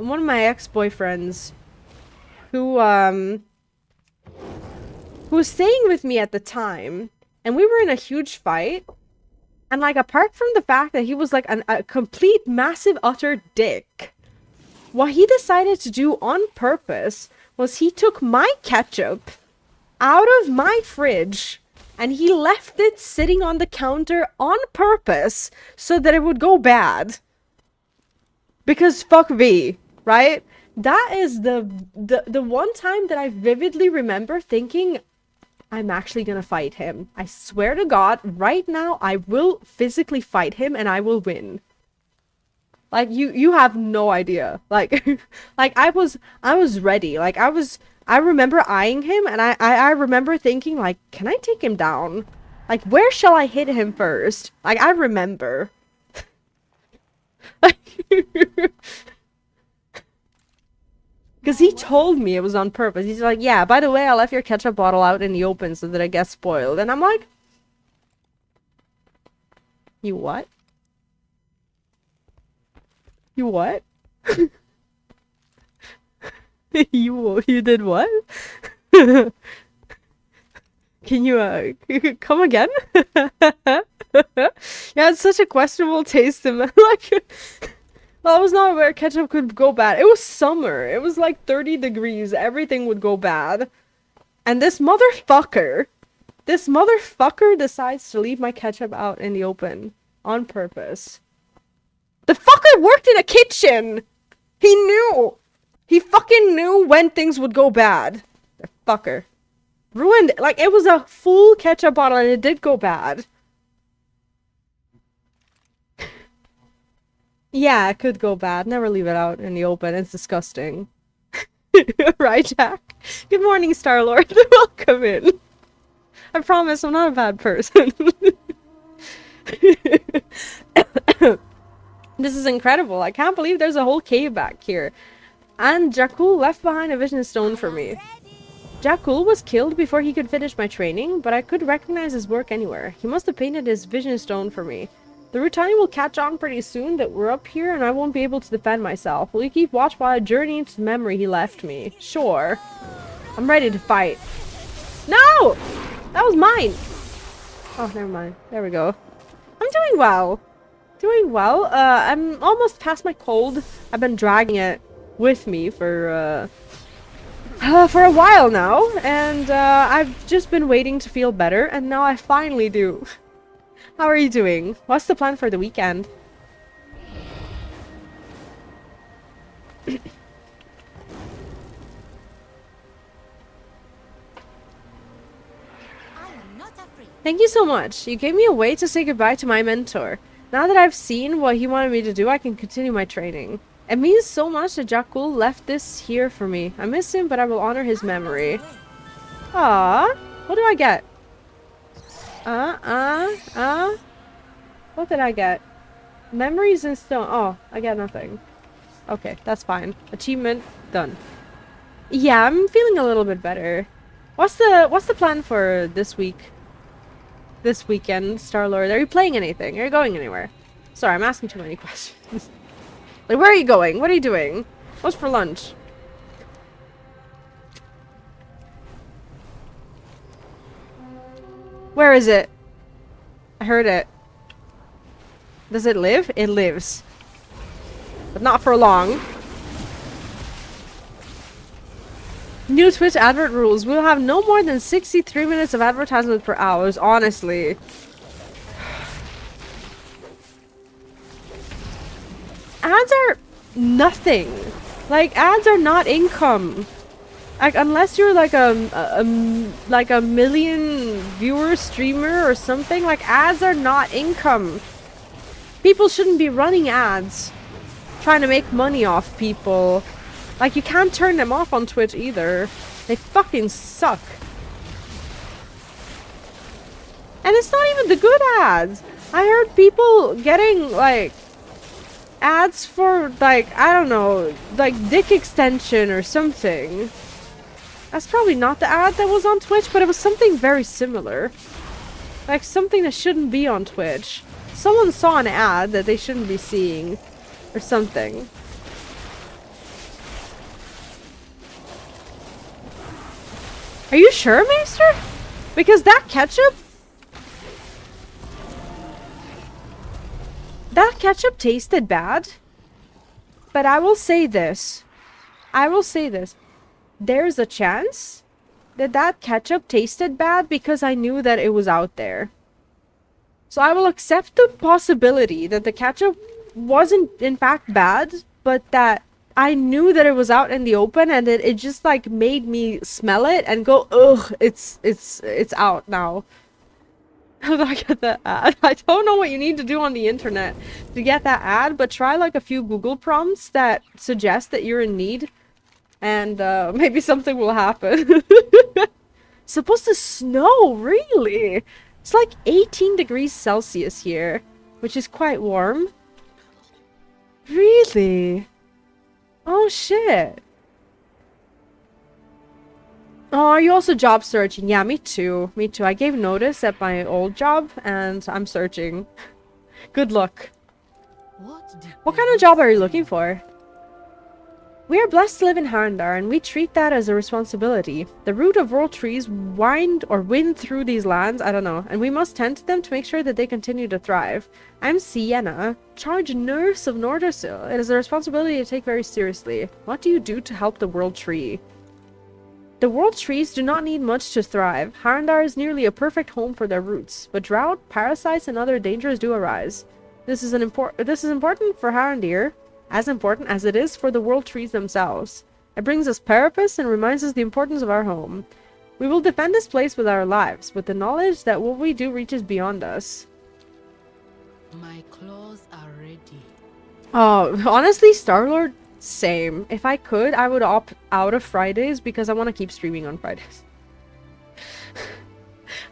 one of my ex-boyfriends who was staying with me at the time, and we were in a huge fight. And like, apart from the fact that he was like a complete massive utter dick, what he decided to do on purpose was he took my ketchup out of my fridge and he left it sitting on the counter on purpose so that it would go bad. Because fuck me, right? That is the one time that I vividly remember thinking, I'm actually gonna fight him. I swear to God, right now I will physically fight him and I will win. Like, you have no idea. Like, like I was ready. Like, I remember eyeing him and I remember thinking, like, can I take him down? Like, where shall I hit him first? Like, I remember. Because he told me it was on purpose. He's like, yeah, by the way, I left your ketchup bottle out in the open so that it gets spoiled. And I'm like, you what? You what? You did what? Can you come again? Yeah, it's such a questionable taste in like. Well, I was not aware ketchup could go bad. It was summer. It was like 30 degrees. Everything would go bad. And this motherfucker decides to leave my ketchup out in the open on purpose. The fucker worked in a kitchen. He knew. He fucking knew when things would go bad. The fucker. Ruined. Like, it was a full ketchup bottle and it did go bad. Yeah, it could go bad. Never leave it out in the open. It's disgusting. Right, Jack? Good morning, Star-Lord. Welcome in. I promise I'm not a bad person. This is incredible. I can't believe there's a whole cave back here. And Jakul left behind a vision stone for me. Jakul was killed before he could finish my training, but I could recognize his work anywhere. He must have painted his vision stone for me. The Rutani will catch on pretty soon that we're up here and I won't be able to defend myself. Will you keep watch while I journey into the memory he left me? Sure. I'm ready to fight. No! That was mine! Oh, never mind. There we go. I'm doing well. Doing well. I'm almost past my cold. I've been dragging it with me for a while now, and I've just been waiting to feel better, and now I finally do. How are you doing? What's the plan for the weekend? I am not afraid. Thank you so much. You gave me a way to say goodbye to my mentor. Now that I've seen what he wanted me to do, I can continue my training. It means so much that Jakul left this here for me. I miss him, but I will honor his memory. Ah, what do I get? What did I get? Memories in stone. Oh, I get nothing. Okay, that's fine. Achievement done. Yeah, I'm feeling a little bit better. What's the plan for this week? This weekend, Star-Lord? Are you playing anything? Are you going anywhere? Sorry, I'm asking too many questions. Like, where are you going? What are you doing? What's for lunch? Where is it? I heard it. Does it live? It lives. But not for long. New Twitch advert rules. We'll have no more than 63 minutes of advertisement per hour, honestly. Ads are nothing. Like, ads are not income. Like, unless you're like a million viewer streamer or something, like, ads are not income. People shouldn't be running ads trying to make money off people. Like, you can't turn them off on Twitch either. They fucking suck. And it's not even the good ads. I heard people getting, like, ads for, like, I don't know, like dick extension or something. That's probably not the ad that was on Twitch, but it was something very similar. Like, something that shouldn't be on Twitch. Someone saw an ad that they shouldn't be seeing. Or something. Are you sure, Maester? Because that ketchup... That ketchup tasted bad. But I will say this. There's a chance that that ketchup tasted bad because I knew that it was out there. So I will accept the possibility that the ketchup wasn't in fact bad, but that I knew that it was out in the open and that it just like made me smell it and go, ugh, it's out now. How do I get that ad? I don't know what you need to do on the internet to get that ad, but try like a few Google prompts that suggest that you're in need. And maybe something will happen. Supposed to snow, really? It's like 18 degrees Celsius here, which is quite warm. Really? Oh shit. Oh, are you also job searching? Yeah, me too. Me too. I gave notice at my old job and I'm searching. Good luck. What kind of job are you looking for? We are blessed to live in Harandar, and we treat that as a responsibility. The root of world trees wind through these lands, I don't know, and we must tend to them to make sure that they continue to thrive. I'm Sienna, charge nurse of Nordersil. It is a responsibility to take very seriously. What do you do to help the world tree? The world trees do not need much to thrive. Harandar is nearly a perfect home for their roots, but drought, parasites, and other dangers do arise. This is important for Harandir, as important as it is for the world trees themselves. It brings us purpose and reminds us the importance of our home. We will defend this place with our lives, with the knowledge that what we do reaches beyond us. My claws are ready. Oh, honestly, Star-Lord, same. If I could, I would opt out of Fridays because I want to keep streaming on Fridays.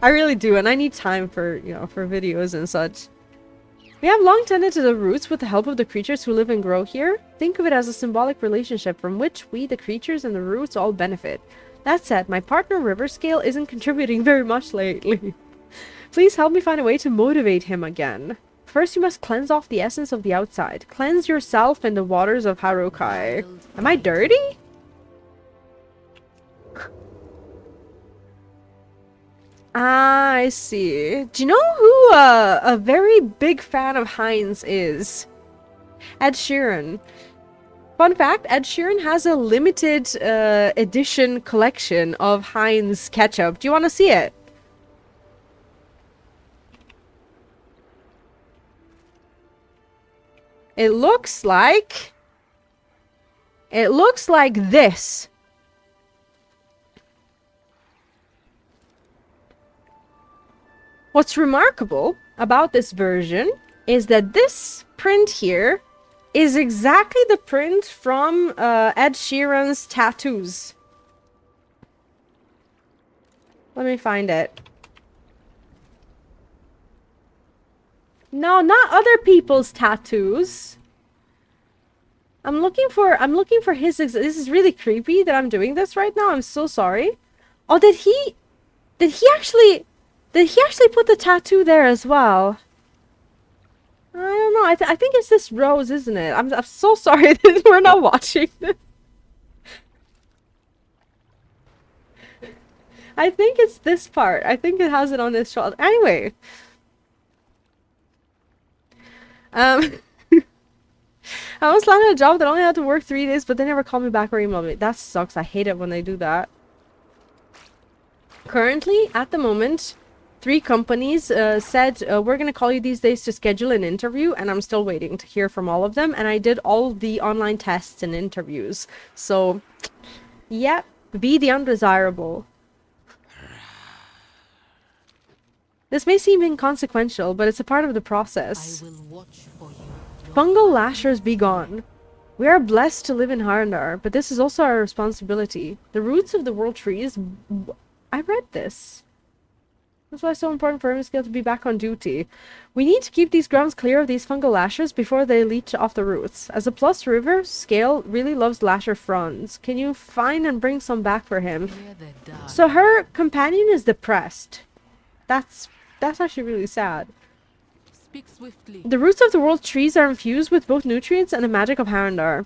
I really do, and I need time for, you know, for videos and such. We have long tended to the roots with the help of the creatures who live and grow here. Think of it as a symbolic relationship from which we, the creatures, and the roots all benefit. That said, my partner Riverscale isn't contributing very much lately. Please help me find a way to motivate him again. First, you must cleanse off the essence of the outside. Cleanse yourself in the waters of Harukai. Am I dirty? Ah, I see. Do you know who a very big fan of Heinz is? Ed Sheeran. Fun fact, Ed Sheeran has a limited edition collection of Heinz ketchup. Do you want to see it? It looks like this. What's remarkable about this version is that this print here is exactly the print from Ed Sheeran's tattoos. Let me find it. No, not other people's tattoos. I'm looking for his this is really creepy that I'm doing this right now. I'm so sorry. Oh, did he actually put the tattoo there as well? I don't know. I think it's this rose, isn't it? I'm so sorry that we're not watching this. I think it's this part. I think it has it on his shoulder. Anyway. I was landed a job that only had to work 3 days, but they never called me back or emailed me. That sucks. I hate it when they do that. Currently, at the moment, 3 companies said, we're going to call you these days to schedule an interview, and I'm still waiting to hear from all of them. And I did all the online tests and interviews. So, yeah, be the undesirable. This may seem inconsequential, but it's a part of the process. I will watch for you. Fungal lashers be gone. We are blessed to live in Harandar, but this is also our responsibility. The roots of the world trees... I read this. That's why it's so important for Scale to be back on duty. We need to keep these grounds clear of these fungal lashers before they leach off the roots. As a plus river, Scale really loves lasher fronds. Can you find and bring some back for him? So her companion is depressed. That's actually really sad. Speak swiftly. The roots of the world trees are infused with both nutrients and the magic of Harandar.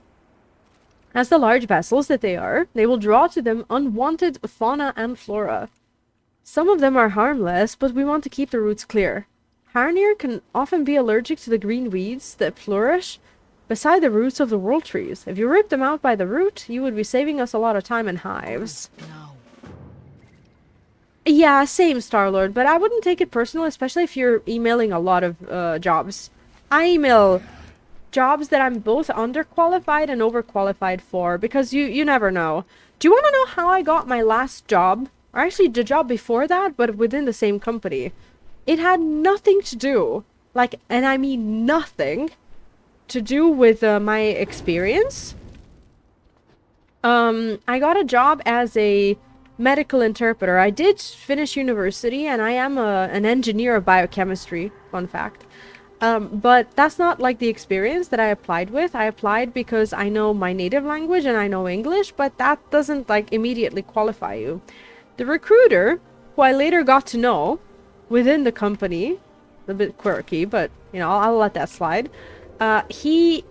As the large vessels that they are, they will draw to them unwanted fauna and flora. Some of them are harmless, but we want to keep the roots clear. Harnir can often be allergic to the green weeds that flourish beside the roots of the world trees. If you rip them out by the root, you would be saving us a lot of time and hives. Now. Yeah, same, Star-Lord, but I wouldn't take it personal, especially if you're emailing a lot of jobs. I email jobs that I'm both underqualified and overqualified for, because you never know. Do you want to know how I got my last job? Or actually, the job before that, but within the same company. It had nothing to do, like, and I mean nothing, to do with my experience. I got a job as a medical interpreter. I did finish university, and I am an engineer of biochemistry, fun fact. But that's not like the experience that I applied with. I applied because I know my native language and I know English, but that doesn't like immediately qualify you. The recruiter, who I later got to know within the company, a bit quirky, but you know, I'll let that slide. He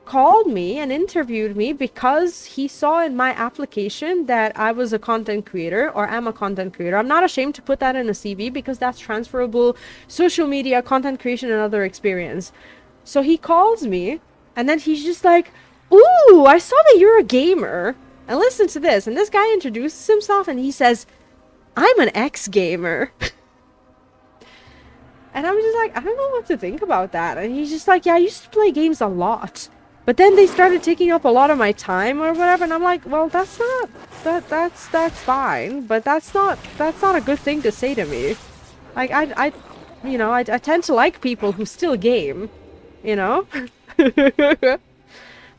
called me and interviewed me because he saw in my application that I was a content creator, or am a content creator. I'm not ashamed to put that in a CV because that's transferable social media, content creation, and other experience. So he calls me, and then he's just like, "Ooh, I saw that you're a gamer. And listen to this." And this guy introduces himself, and he says, "I'm an ex-gamer." And I'm just like, I don't know what to think about that. And he's just like, "Yeah, I used to play games a lot. But then they started taking up a lot of my time or whatever," and I'm like, well, that's fine, but that's not a good thing to say to me. Like, I tend to like people who still game, you know?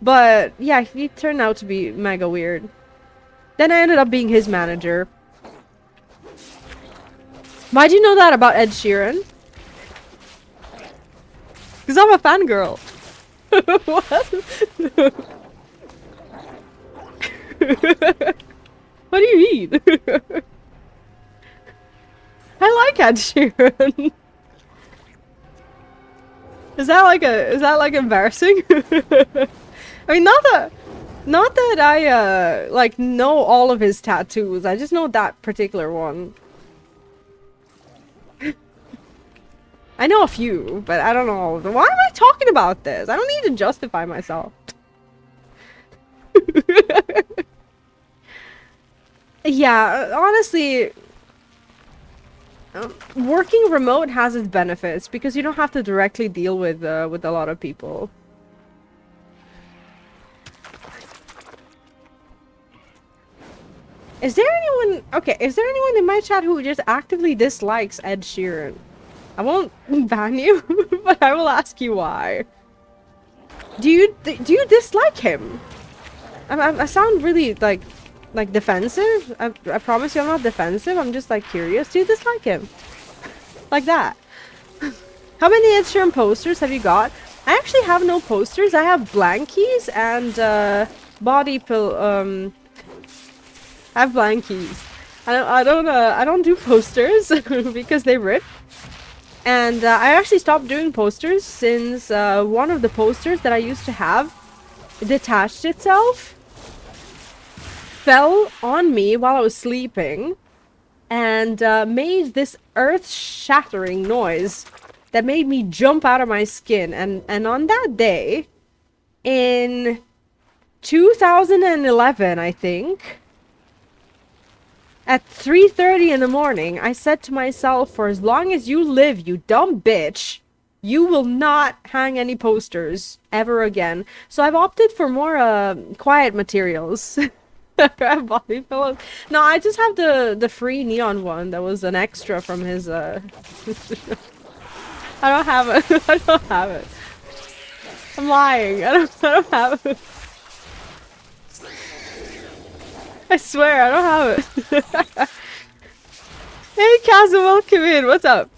But yeah, he turned out to be mega weird. Then I ended up being his manager. Why'd you know that about Ed Sheeran? Because I'm a fangirl. What? What do you mean? I like Ed Sheeran. Is that like embarrassing? I mean, not that I like know all of his tattoos. I just know that particular one. I know a few, but I don't know all of them. Why am I talking about this? I don't need to justify myself. Yeah, honestly, working remote has its benefits because you don't have to directly deal with a lot of people. Is there anyone? Okay, is there anyone in my chat who just actively dislikes Ed Sheeran? I won't ban you, but I will ask you why. Do you dislike him? I sound really like defensive. I promise you I'm not defensive. I'm just like curious. Do you dislike him? Like that. How many Ed Sheeran posters have you got? I actually have no posters. I have blankies and body pill. I have blankies. I don't do posters because they rip. And I actually stopped doing posters since one of the posters that I used to have detached itself, fell on me while I was sleeping, and made this earth-shattering noise that made me jump out of my skin. And on that day, in 2011, I think, at 3:30 in the morning, I said to myself, for as long as you live, you dumb bitch, you will not hang any posters ever again. So I've opted for more quiet materials. Body pillows. No, I just have the free neon one that was an extra from his I don't have it. I don't have it. I'm lying. I don't have it. I swear, I don't have it. Hey, Kazum, welcome in. What's up?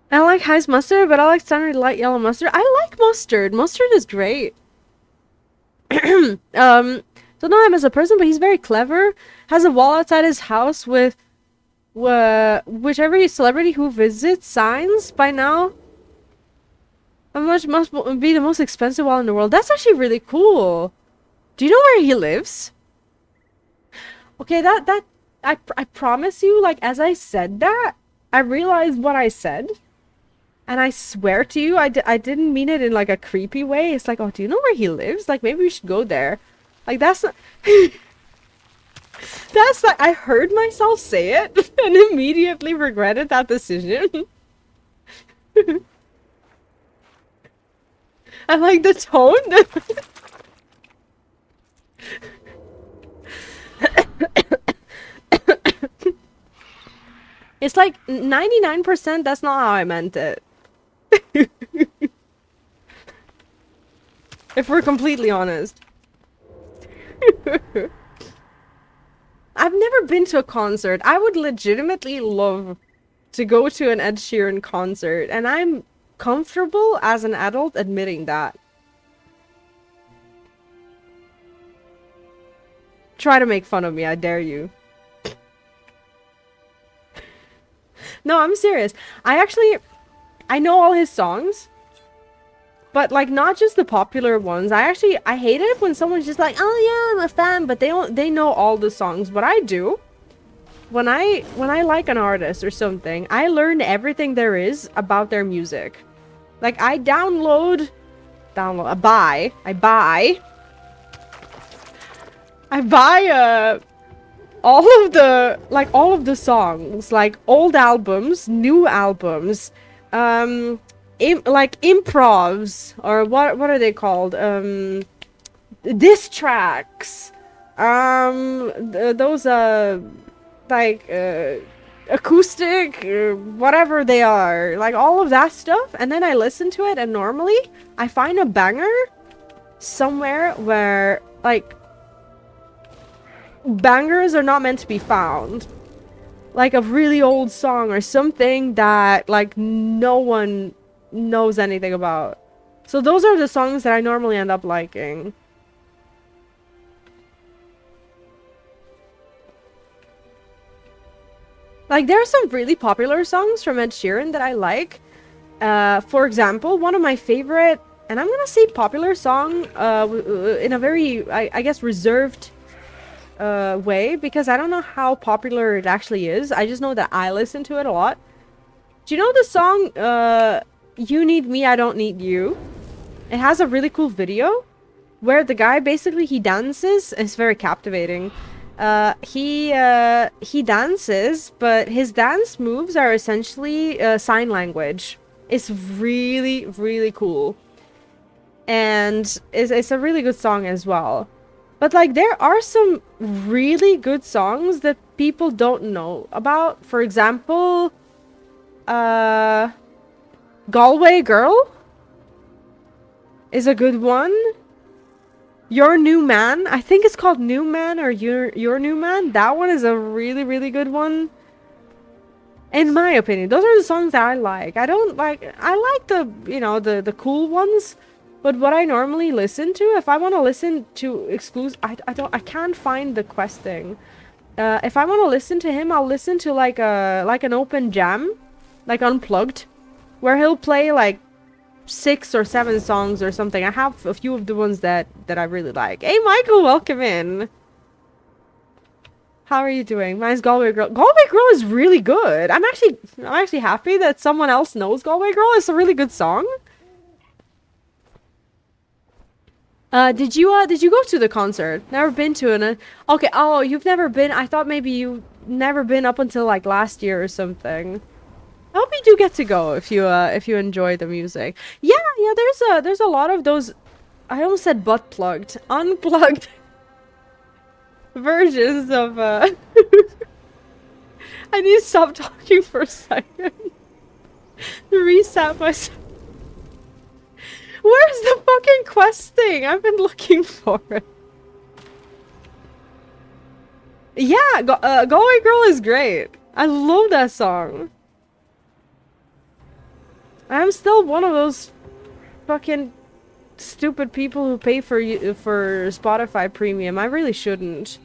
I don't like High's mustard, but I like standard light yellow mustard. I like mustard. Mustard is great. Don't know him as a person, but he's very clever. Has a wall outside his house with whichever celebrity who visits signs by now. How much must be the most expensive wall in the world? That's actually really cool. Do you know where he lives? Okay, I promise you, like, as I said that, I realized what I said. And I swear to you, I didn't mean it in, like, a creepy way. It's like, oh, do you know where he lives? Like, maybe we should go there. Like, that's not... that's like, I heard myself say it and immediately regretted that decision. I like the tone. It's like 99% that's not how I meant it. If we're completely honest. I've never been to a concert. I would legitimately love to go to an Ed Sheeran concert, and I'm comfortable as an adult admitting that. Try to make fun of me, I dare you. No, I'm serious. I know all his songs. But, like, not just the popular ones. I hate it when someone's just like, oh yeah, I'm a fan, but they know all the songs. What I do, when I like an artist or something, I learn everything there is about their music. Like, I buy all of the songs, like old albums, new albums, like improvs, or what are they called? Diss tracks, those like acoustic, whatever they are, like all of that stuff, and then I listen to it, and normally I find a banger somewhere where, like, bangers are not meant to be found. Like a really old song or something that, like, no one knows anything about. So those are the songs that I normally end up liking. Like, there are some really popular songs from Ed Sheeran that I like. For example, one of my favorite, and I'm gonna say popular song in a very, I guess, reserved way, because I don't know how popular it actually is. I just know that I listen to it a lot. Do you know the song, You Need Me, I Don't Need You? It has a really cool video where the guy basically, he dances. It's very captivating. He dances, but his dance moves are essentially sign language. It's really, really cool. And it's a really good song as well. But like, there are some really good songs that people don't know about. For example, Galway Girl is a good one. Your New Man, I think it's called New Man or Your New Man. That one is a really, really good one. In my opinion, those are the songs that I like. I like the, you know, the cool ones. But what I normally listen to, if I want to listen to exclusive, I can't find the quest thing. If I want to listen to him, I'll listen to like an open jam, like Unplugged, where he'll play like 6 or 7 songs or something. I have a few of the ones that I really like. Hey Michael, welcome in. How are you doing? Mine's Galway Girl. Galway Girl is really good. I'm actually happy that someone else knows Galway Girl. It's a really good song. Did you go to the concert? Never been to an okay, oh, you've never been. I thought maybe you never been up until like last year or something. I hope you do get to go if you enjoy the music. Yeah, there's a lot of those, I almost said butt plugged, unplugged versions of I need to stop talking for a second. Reset myself. Where's the fucking quest thing? I've been looking for it. Yeah, Galway Girl is great. I love that song. I'm still one of those fucking stupid people who pay for Spotify Premium. I really shouldn't.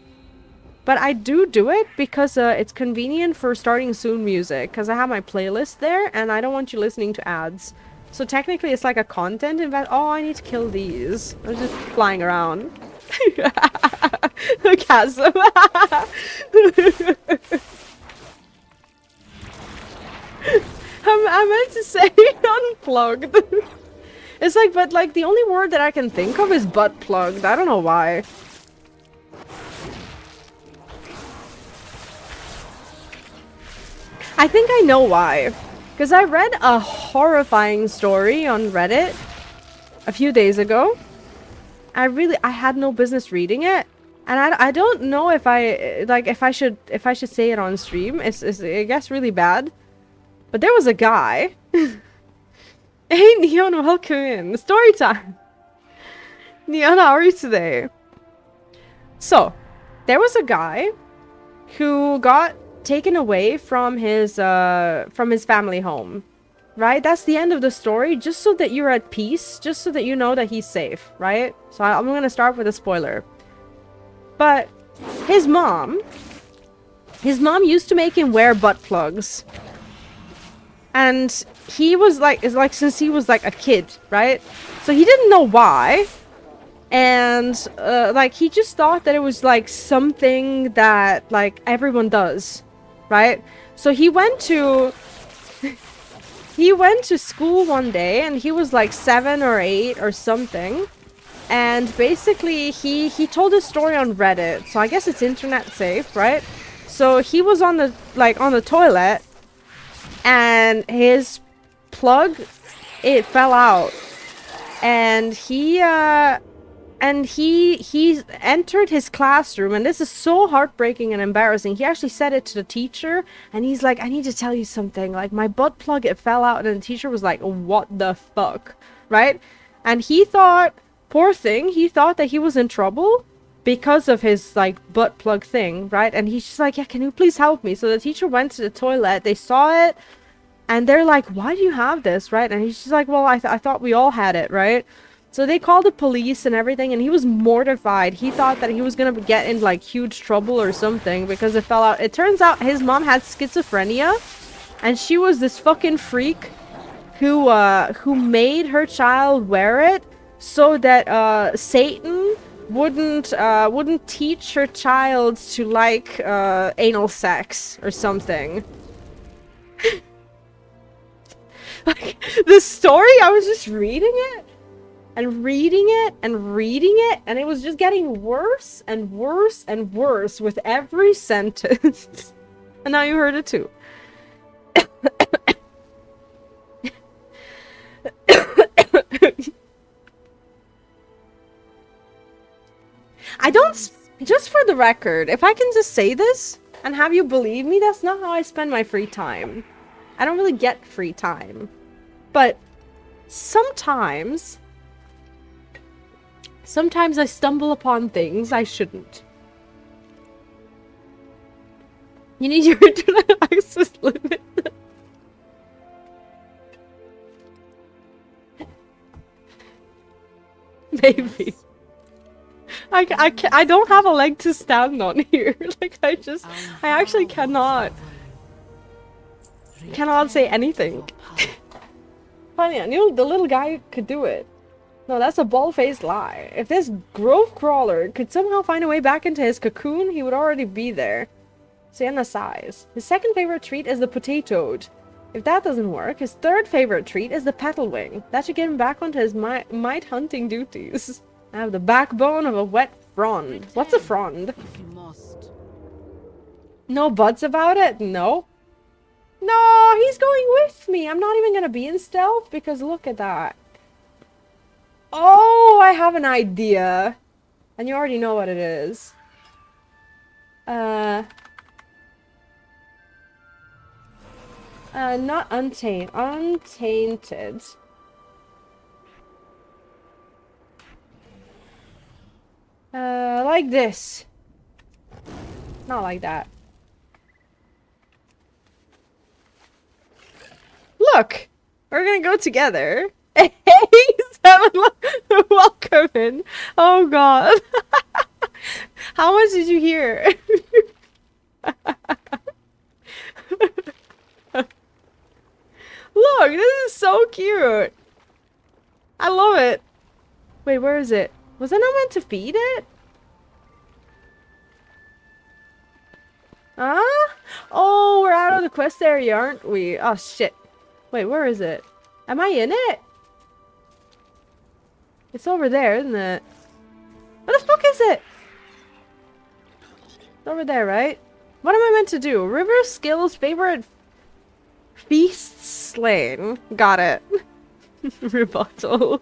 But I do it because it's convenient for starting soon music. Because I have my playlist there and I don't want you listening to ads. So technically it's like a content invest. Oh, I need to kill these. I'm just flying around. Chasm. I meant to say unplugged. It's like, but like the only word that I can think of is butt plugged. I don't know why. I think I know why. Because I read a horrifying story on Reddit a few days ago. I had no business reading it. And I don't know if I should say it on stream. It's I guess really bad. But there was a guy. Hey Neon, welcome in. Story time. Neon, how are you today? So, there was a guy who got taken away from his family home. Right? That's the end of the story, just so that you're at peace, just so that you know that he's safe, right? So I'm gonna start with a spoiler. But his mom used to make him wear butt plugs. And he was like, since he was like a kid, right? So he didn't know why. And like he just thought that it was like something that like everyone does, right? So he went to school one day and he was like 7 or 8 or something. And basically he told his story on Reddit. So I guess it's internet safe, right? So he was on the toilet and his plug, it fell out. And he entered his classroom, and this is so heartbreaking and embarrassing. He actually said it to the teacher, and he's like, I need to tell you something. Like, my butt plug, it fell out. And the teacher was like, what the fuck? Right? And he thought, poor thing, he thought that he was in trouble because of his, like, butt plug thing, right? And he's just like, yeah, can you please help me? So the teacher went to the toilet, they saw it, and they're like, why do you have this, right? And he's just like, well, I thought we all had it, right? So they called the police and everything, and he was mortified. He thought that he was gonna get in like huge trouble or something because it fell out. It turns out his mom had schizophrenia, and she was this fucking freak who made her child wear it so that Satan wouldn't teach her child to like anal sex or something. Like, the story, I was just reading it and reading it and reading it, and it was just getting worse and worse and worse with every sentence. And now you heard it too. I don't, just for the record, if I can just say this and have you believe me, that's not how I spend my free time. I don't really get free time. But sometimes I stumble upon things I shouldn't. You need your internet access limit. Maybe. I don't have a leg to stand on here. Like, I actually cannot say anything. Funny, I knew the little guy could do it. No, that's a bald-faced lie. If this grove crawler could somehow find a way back into his cocoon, he would already be there. Sienna sighs. His second favorite treat is the potatoed. If that doesn't work, his third favorite treat is the petalwing. That should get him back onto his mite hunting duties. I have the backbone of a wet frond. What's a frond? If you must. No buts about it? No. No, he's going with me. I'm not even gonna be in stealth because look at that. Oh, I have an idea. And you already know what it is. Not untainted. Untainted. Like this. Not like that. Look! We're gonna go together. Hey, welcome in. Oh god. How much did you hear? Look, this is so cute. I love it. Wait, where is it? Was I not meant to feed it? Huh? Oh, we're out of the quest area, aren't we? Oh, shit. Wait, where is it? Am I in it? It's over there, isn't it? What the fuck is it? It's over there, right? What am I meant to do? River skills favorite feast slain. Got it. Rebuttal.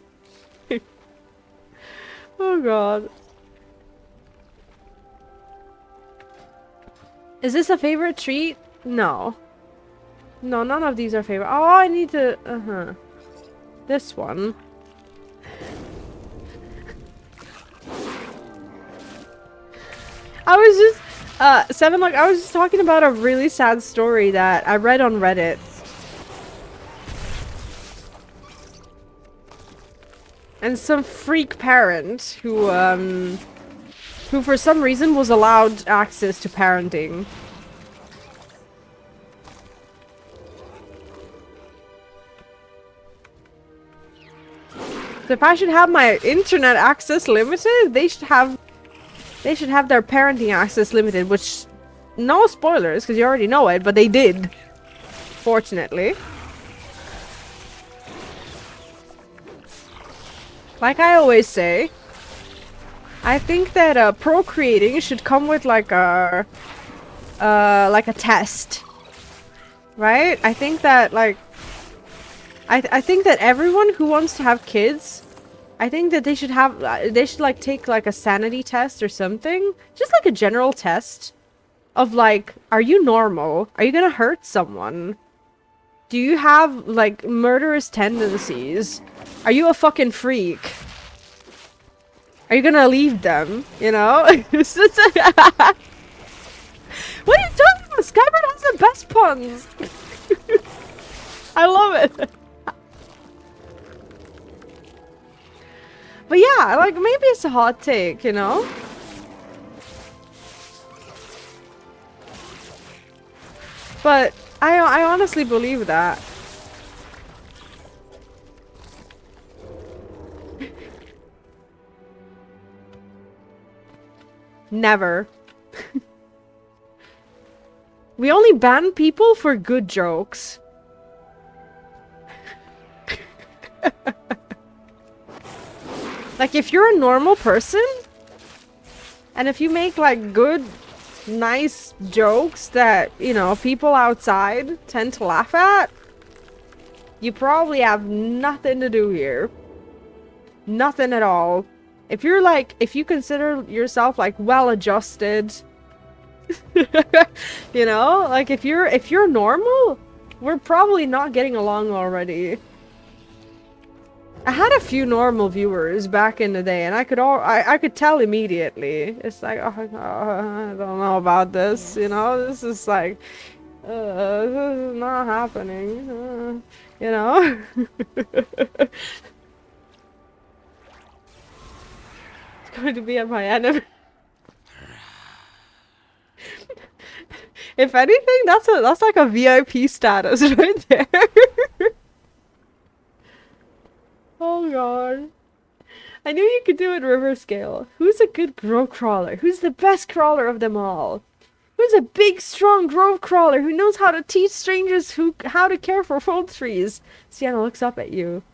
Oh god. Is this a favorite treat? No. No, none of these are favorite. Oh, I need to... This one. I was just... Seven, like, I was just talking about a really sad story that I read on Reddit. And some freak parent who for some reason was allowed access to parenting. So if I should have my internet access limited, they should have their parenting access limited, which, no spoilers, because you already know it, but they did. Fortunately. Like I always say, I think that procreating should come with like a test, right? I think that like I think that everyone who wants to have kids, I think that they should like take like a sanity test or something, just like a general test of like, are you normal? Are you gonna hurt someone? Do you have like murderous tendencies? Are you a fucking freak? Are you gonna leave them? You know? What are you talking about? Skybird has the best puns! I love it! But yeah, like maybe it's a hot take, you know? But I honestly believe that. Never. We only ban people for good jokes. Like if you're a normal person and if you make like good, nice jokes that, you know, people outside tend to laugh at, you probably have nothing to do here. Nothing at all. If you're like, if you consider yourself like well-adjusted, you know, like if you're normal, we're probably not getting along already. I had a few normal viewers back in the day, and I could tell immediately. It's like, oh, I don't know about this, you know. This is like, this is not happening, you know. It's going to be at my enemy. If anything, that's like a VIP status right there. Oh god. I knew you could do it river scale. Who's a good grove crawler? Who's the best crawler of them all? Who's a big, strong grove crawler who knows how to teach strangers how to care for fruit trees? Sienna looks up at you.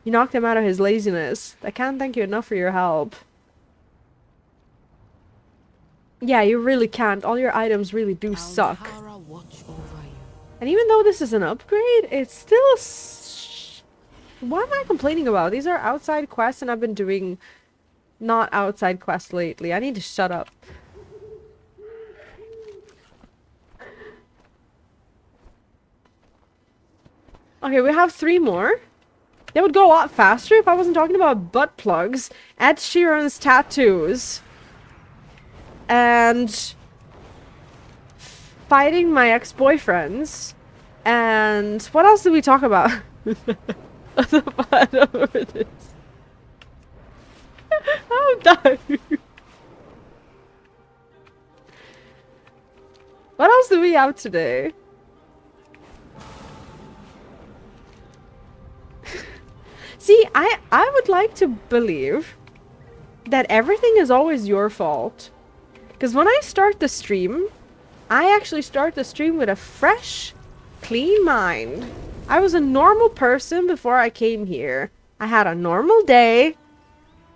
You knocked him out of his laziness. I can't thank you enough for your help. Yeah, you really can't. All your items really do suck. Watch over you. And even though this is an upgrade, it's still... What am I complaining about? These are outside quests and I've been doing not outside quests lately. I need to shut up. Okay, we have 3 more. They would go a lot faster if I wasn't talking about butt plugs, Ed Sheeran's tattoos, and fighting my ex-boyfriends, and what else did we talk about? I'm done. What else do we have today? See, I would like to believe that everything is always your fault. Because when I start the stream, I actually start the stream with a fresh, clean mind. I was a normal person before I came here. I had a normal day.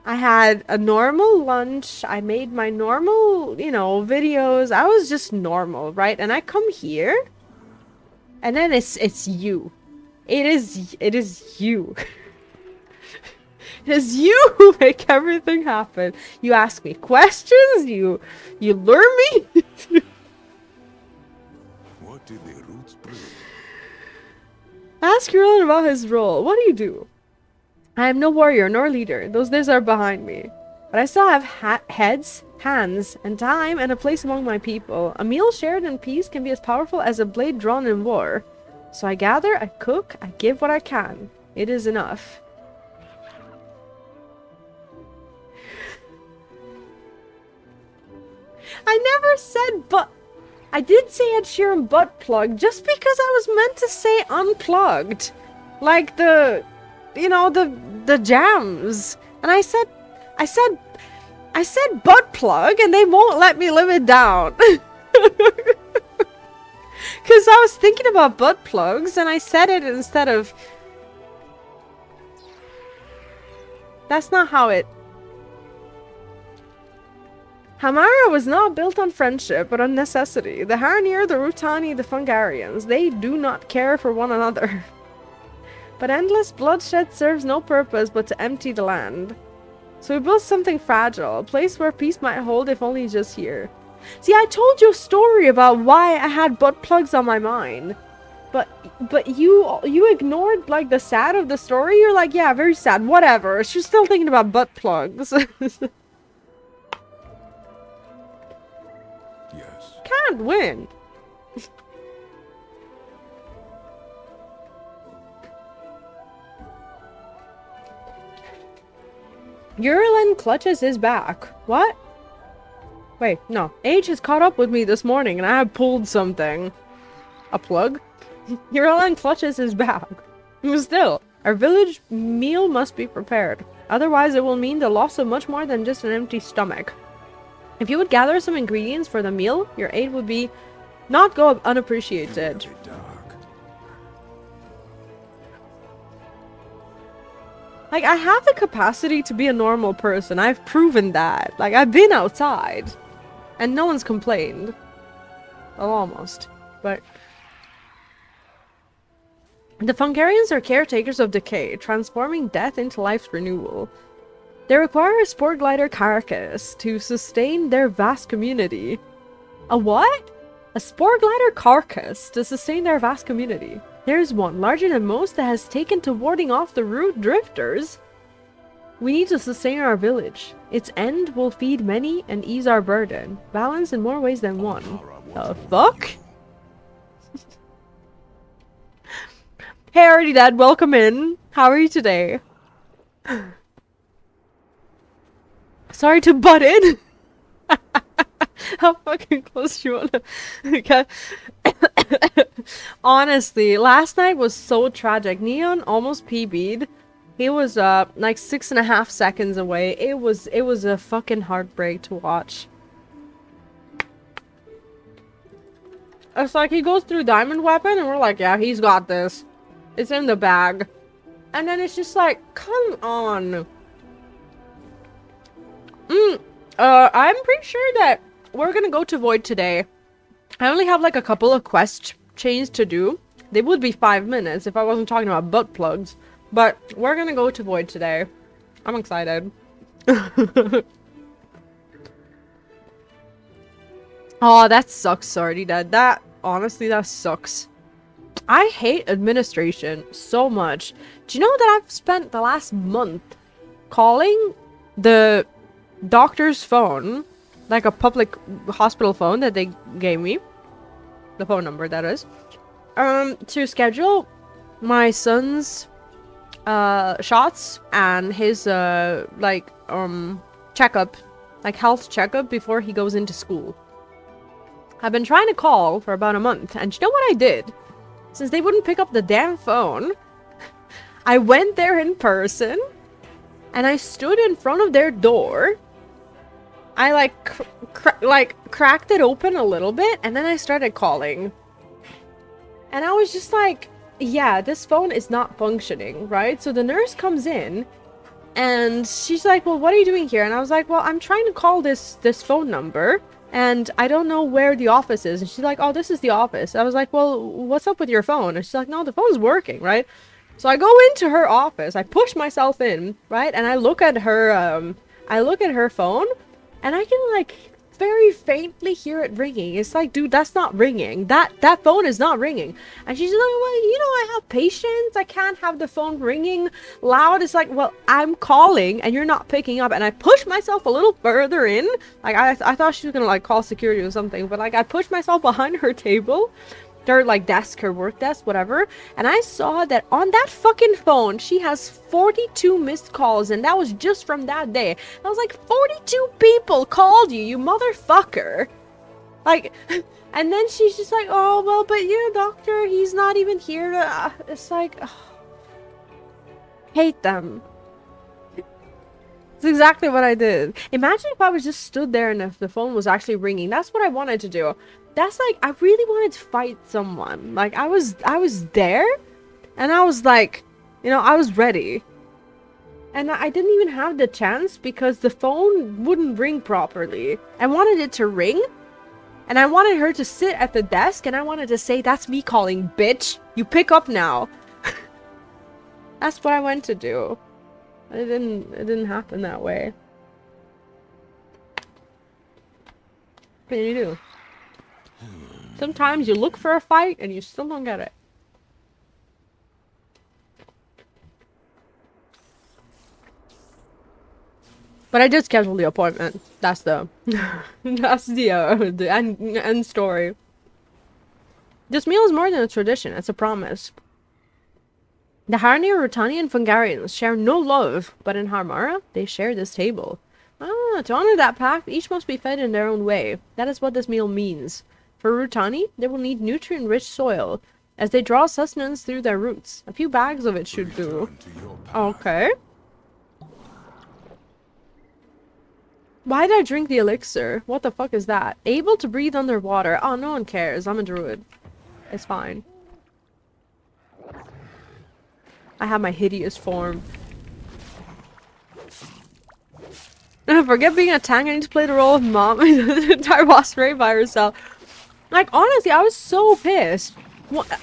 I had a normal lunch. I made my normal, you know, videos. I was just normal, right? And I come here, and then it's you. It is you. It is you who make everything happen. You ask me questions. You lure me. What did the roots bring? Ask Huron about his role. What do you do? I am no warrior nor leader. Those days are behind me. But I still have heads, hands, and time, and a place among my people. A meal shared in peace can be as powerful as a blade drawn in war. So I gather, I cook, I give what I can. It is enough. I never said but... I did say Ed Sheeran butt plug just because I was meant to say unplugged. Like the... You know, the jams. And I said butt plug and they won't let me live it down. Because I was thinking about butt plugs and I said it instead of... That's not how it... Hamara was not built on friendship, but on necessity. The Harandar, the Rutani, the Fungarians, they do not care for one another. But endless bloodshed serves no purpose but to empty the land. So we built something fragile, a place where peace might hold if only just here. See, I told you a story about why I had butt plugs on my mind. But you ignored, like, the sad of the story. You're like, yeah, very sad, whatever. She's still thinking about butt plugs. Yes. Can't win. Urlan Clutches is back. What? Wait, no. Age has caught up with me this morning and I have pulled something. A plug? Urlan Clutches is back. Still, our village meal must be prepared. Otherwise, it will mean the loss of much more than just an empty stomach. If you would gather some ingredients for the meal, your aid would be not go unappreciated. Very dark. Like, I have the capacity to be a normal person. I've proven that. Like, I've been outside. And no one's complained. Well, almost. But... the Fungarians are caretakers of decay, transforming death into life's renewal. They require a spore glider carcass to sustain their vast community. A what? A spore glider carcass to sustain their vast community. There's one, larger than most, that has taken to warding off the root drifters. We need to sustain our village. Its end will feed many and ease our burden. Balance in more ways than one. The fuck? Hey, already dead. Welcome in. How are you today? Sorry to butt in. How fucking close do you wanna okay. Honestly, last night was so tragic. Neon almost PB'd. He was like 6.5 seconds away. It was a fucking heartbreak to watch. It's like he goes through Diamond Weapon and we're like, yeah, he's got this. It's in the bag. And then it's just like, come on. I'm pretty sure that we're gonna go to Void today. I only have like a couple of quest chains to do. They would be 5 minutes if I wasn't talking about butt plugs. But we're gonna go to Void today. I'm excited. Oh, that sucks, already dead. That, honestly, that sucks. I hate administration so much. Do you know that I've spent the last month calling the doctor's phone, like a public hospital phone that they gave me, the phone number that is, to schedule my son's shots and his checkup, like health checkup before he goes into school. I've been trying to call for about a month, and you know what I did? Since they wouldn't pick up the damn phone, I went there in person, and I stood in front of their door. I cracked it open a little bit, and then I started calling. And I was just like, yeah, this phone is not functioning, right? So the nurse comes in, and she's like, well, what are you doing here? And I was like, well, I'm trying to call this phone number, and I don't know where the office is. And she's like, oh, this is the office. I was like, well, what's up with your phone? And she's like, no, the phone's working, right? So I go into her office, I push myself in, right? And I look at her phone, and I can like very faintly hear it ringing. It's like, dude, that's not ringing. That phone is not ringing. And she's like, well, you know, I have patience. I can't have the phone ringing loud. It's like, well, I'm calling and you're not picking up. And I pushed myself a little further in. Like, I thought she was gonna like call security or something, but like I pushed myself behind her table, her like desk, her work desk, whatever, and I saw that on that fucking phone she has 42 missed calls, and that was just from that day. I was like, 42 people called you motherfucker. Like, and then she's just like, oh well, but you know, doctor, he's not even here to it's like, hate them. It's exactly what I did. Imagine if I was just stood there and if the phone was actually ringing. That's what I wanted to do. That's like, I really wanted to fight someone. Like, I was there, and I was like, you know, I was ready. And I didn't even have the chance because the phone wouldn't ring properly. I wanted it to ring, and I wanted her to sit at the desk, and I wanted to say, that's me calling, bitch. You pick up now. That's what I went to do. It didn't happen that way. What can you do? Sometimes you look for a fight and you still don't get it. But I did schedule the appointment. That's the that's the end story. This meal is more than a tradition, it's a promise. The Harandar, Rutani, and Fungarians share no love, but in Harmara, they share this table. Ah, to honor that pact, each must be fed in their own way. That is what this meal means. For Rutani, they will need nutrient-rich soil, as they draw sustenance through their roots. A few bags of it should do. Return to your path. Okay. Why did I drink the elixir? What the fuck is that? Able to breathe underwater. Oh, no one cares. I'm a druid. It's fine. I have my hideous form. Forget being a tank. I need to play the role of mom. The entire boss raid by herself. Like, honestly, I was so pissed.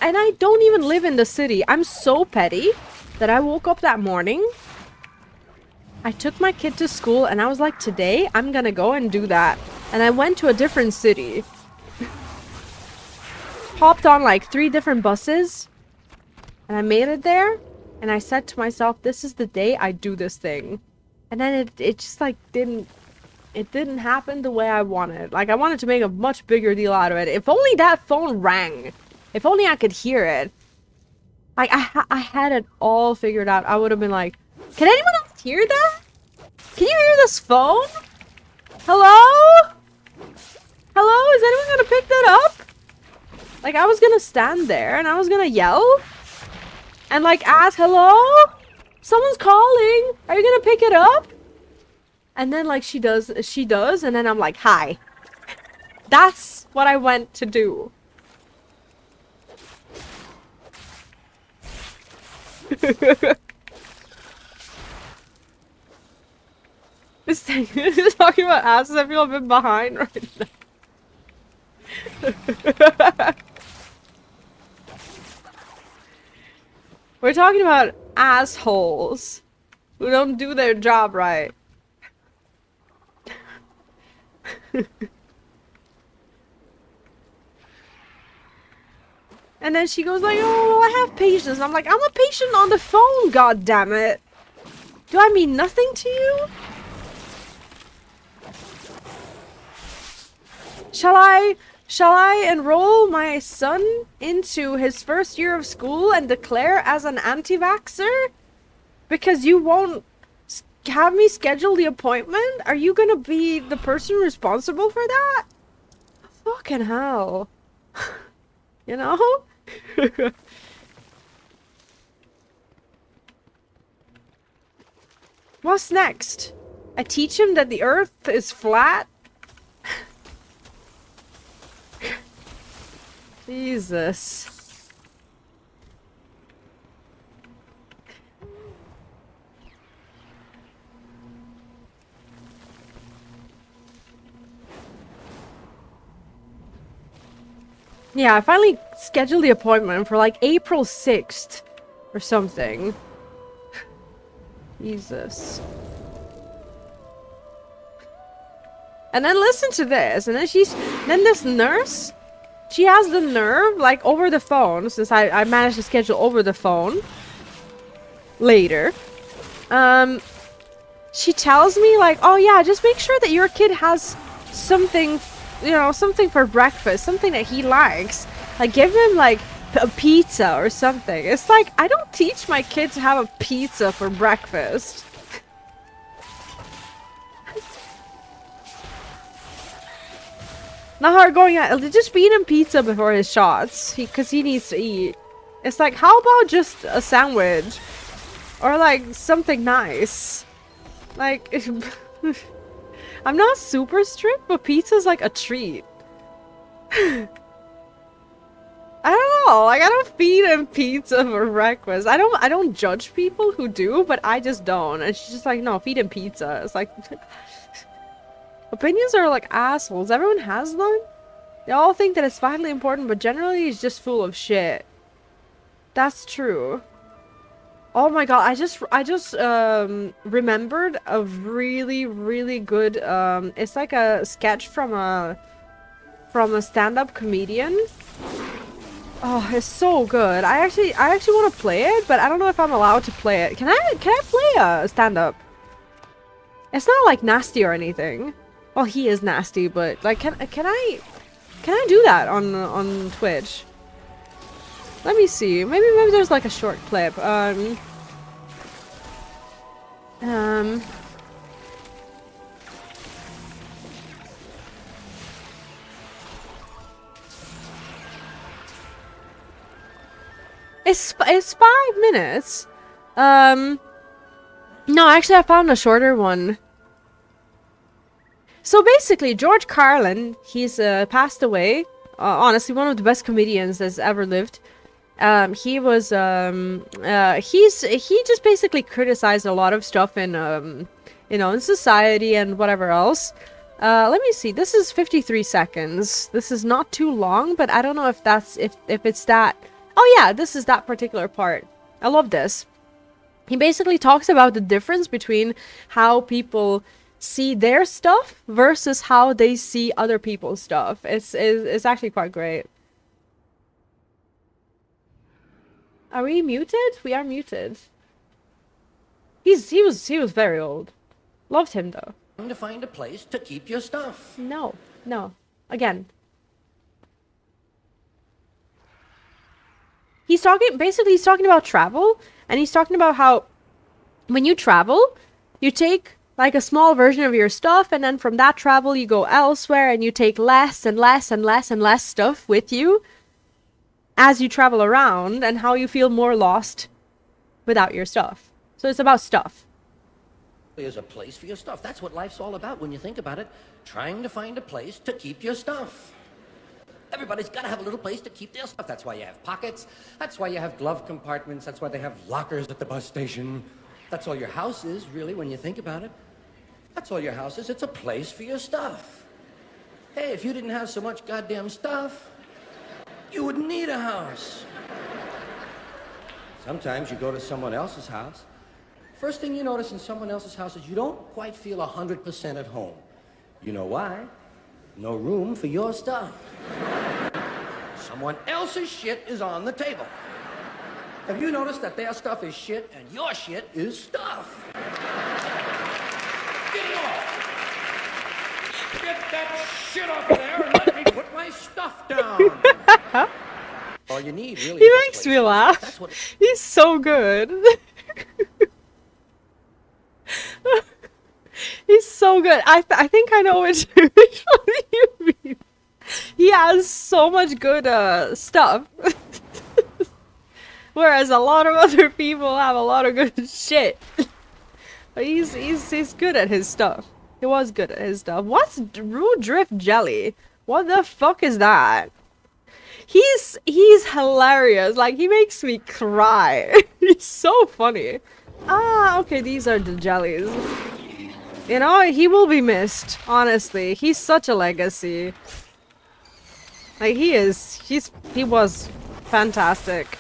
And I don't even live in the city. I'm so petty that I woke up that morning. I took my kid to school and I was like, today I'm gonna go and do that. And I went to a different city. Hopped on like 3 different buses. And I made it there. And I said to myself, this is the day I do this thing. And then it just like didn't happen the way I wanted. Like I wanted to make a much bigger deal out of it. If only that phone rang. If only I could hear it. Like I had it all figured out. I would have been like, can anyone else hear that? Can you hear this phone? Hello? Hello? Is anyone gonna pick that up? Like I was gonna stand there and I was gonna yell. And like ask, hello? Someone's calling. Are you gonna pick it up? And then like she does, and then I'm like, hi. That's what I went to do. This thing is talking about asses. I feel a bit behind right now. We're talking about assholes who don't do their job right. And then she goes like, oh, I have patience. And I'm like, I'm a patient on the phone, god damn it. Do I mean nothing to you? Shall I enroll my son into his first year of school and declare as an anti-vaxxer? Because you won't have me schedule the appointment? Are you gonna be the person responsible for that? Fucking hell. You know? What's next? I teach him that the earth is flat? Jesus. Yeah, I finally scheduled the appointment for like April 6th or something. Jesus. And then listen to this, and then this nurse, she has the nerve, like over the phone, since I managed to schedule over the phone later. She tells me like, oh yeah, just make sure that your kid has something, you know, something for breakfast, something that he likes. Like give him like a pizza or something. It's like, I don't teach my kid to have a pizza for breakfast. Not hard going at, just feed him pizza before his shots, because he needs to eat. It's like, how about just a sandwich? Or like something nice. Like, I'm not super strict, but pizza's like a treat. I don't know, like I don't feed him pizza for breakfast. I don't judge people who do, but I just don't. And she's just like, no, feed him pizza. It's like opinions are like assholes. Everyone has them. They all think that it's vitally important, but generally it's just full of shit. That's true. Oh my god, I just remembered a really good it's like a sketch from a stand-up comedian. Oh, it's so good. I actually want to play it, but I don't know if I'm allowed to play it. Can I play a stand-up? It's not like nasty or anything. Well, he is nasty, but like can I do that on Twitch? Let me see. Maybe there's like a short clip. It's 5 minutes. No, actually I found a shorter one. So basically, George Carlin, he's passed away. Honestly, one of the best comedians that's ever lived. He just basically criticized a lot of stuff in in society and whatever else. Let me see. This is 53 seconds. This is not too long, but I don't know if that's if it's that. Oh yeah, this is that particular part. I love this. He basically talks about the difference between how people see their stuff versus how they see other people's stuff. It's actually quite great. Are we muted? We are muted. He was very old. Loved him though. To find a place to keep your stuff. No. Again. He's talking about travel, and he's talking about how when you travel, you take like a small version of your stuff, and then from that travel you go elsewhere and you take less and less and less and less stuff with you as you travel around, and how you feel more lost without your stuff. So it's about stuff. There's a place for your stuff. That's what life's all about when you think about it. Trying to find a place to keep your stuff. Everybody's got to have a little place to keep their stuff. That's why you have pockets. That's why you have glove compartments. That's why they have lockers at the bus station. That's all your house is, really, when you think about it. That's all your house is. It's a place for your stuff. Hey, if you didn't have so much goddamn stuff, you wouldn't need a house. Sometimes you go to someone else's house. First thing you notice in someone else's house is you don't quite feel 100% at home. You know why? No room for your stuff. Someone else's shit is on the table. Have you noticed that their stuff is shit and your shit is stuff? Get it off! Get that shit off there and let me put my stuff down. All you need really He is a makes place. me laugh. That's what He's so good. He's so good. I think I know which one you mean. He has so much good stuff. Whereas a lot of other people have a lot of good shit. But he's good at his stuff. He was good at his stuff. What's Rude Drift Jelly? What the fuck is that? He's hilarious. Like, he makes me cry. He's so funny. Ah, okay, these are the jellies. You know, he will be missed, honestly. He's such a legacy. Like, he was fantastic.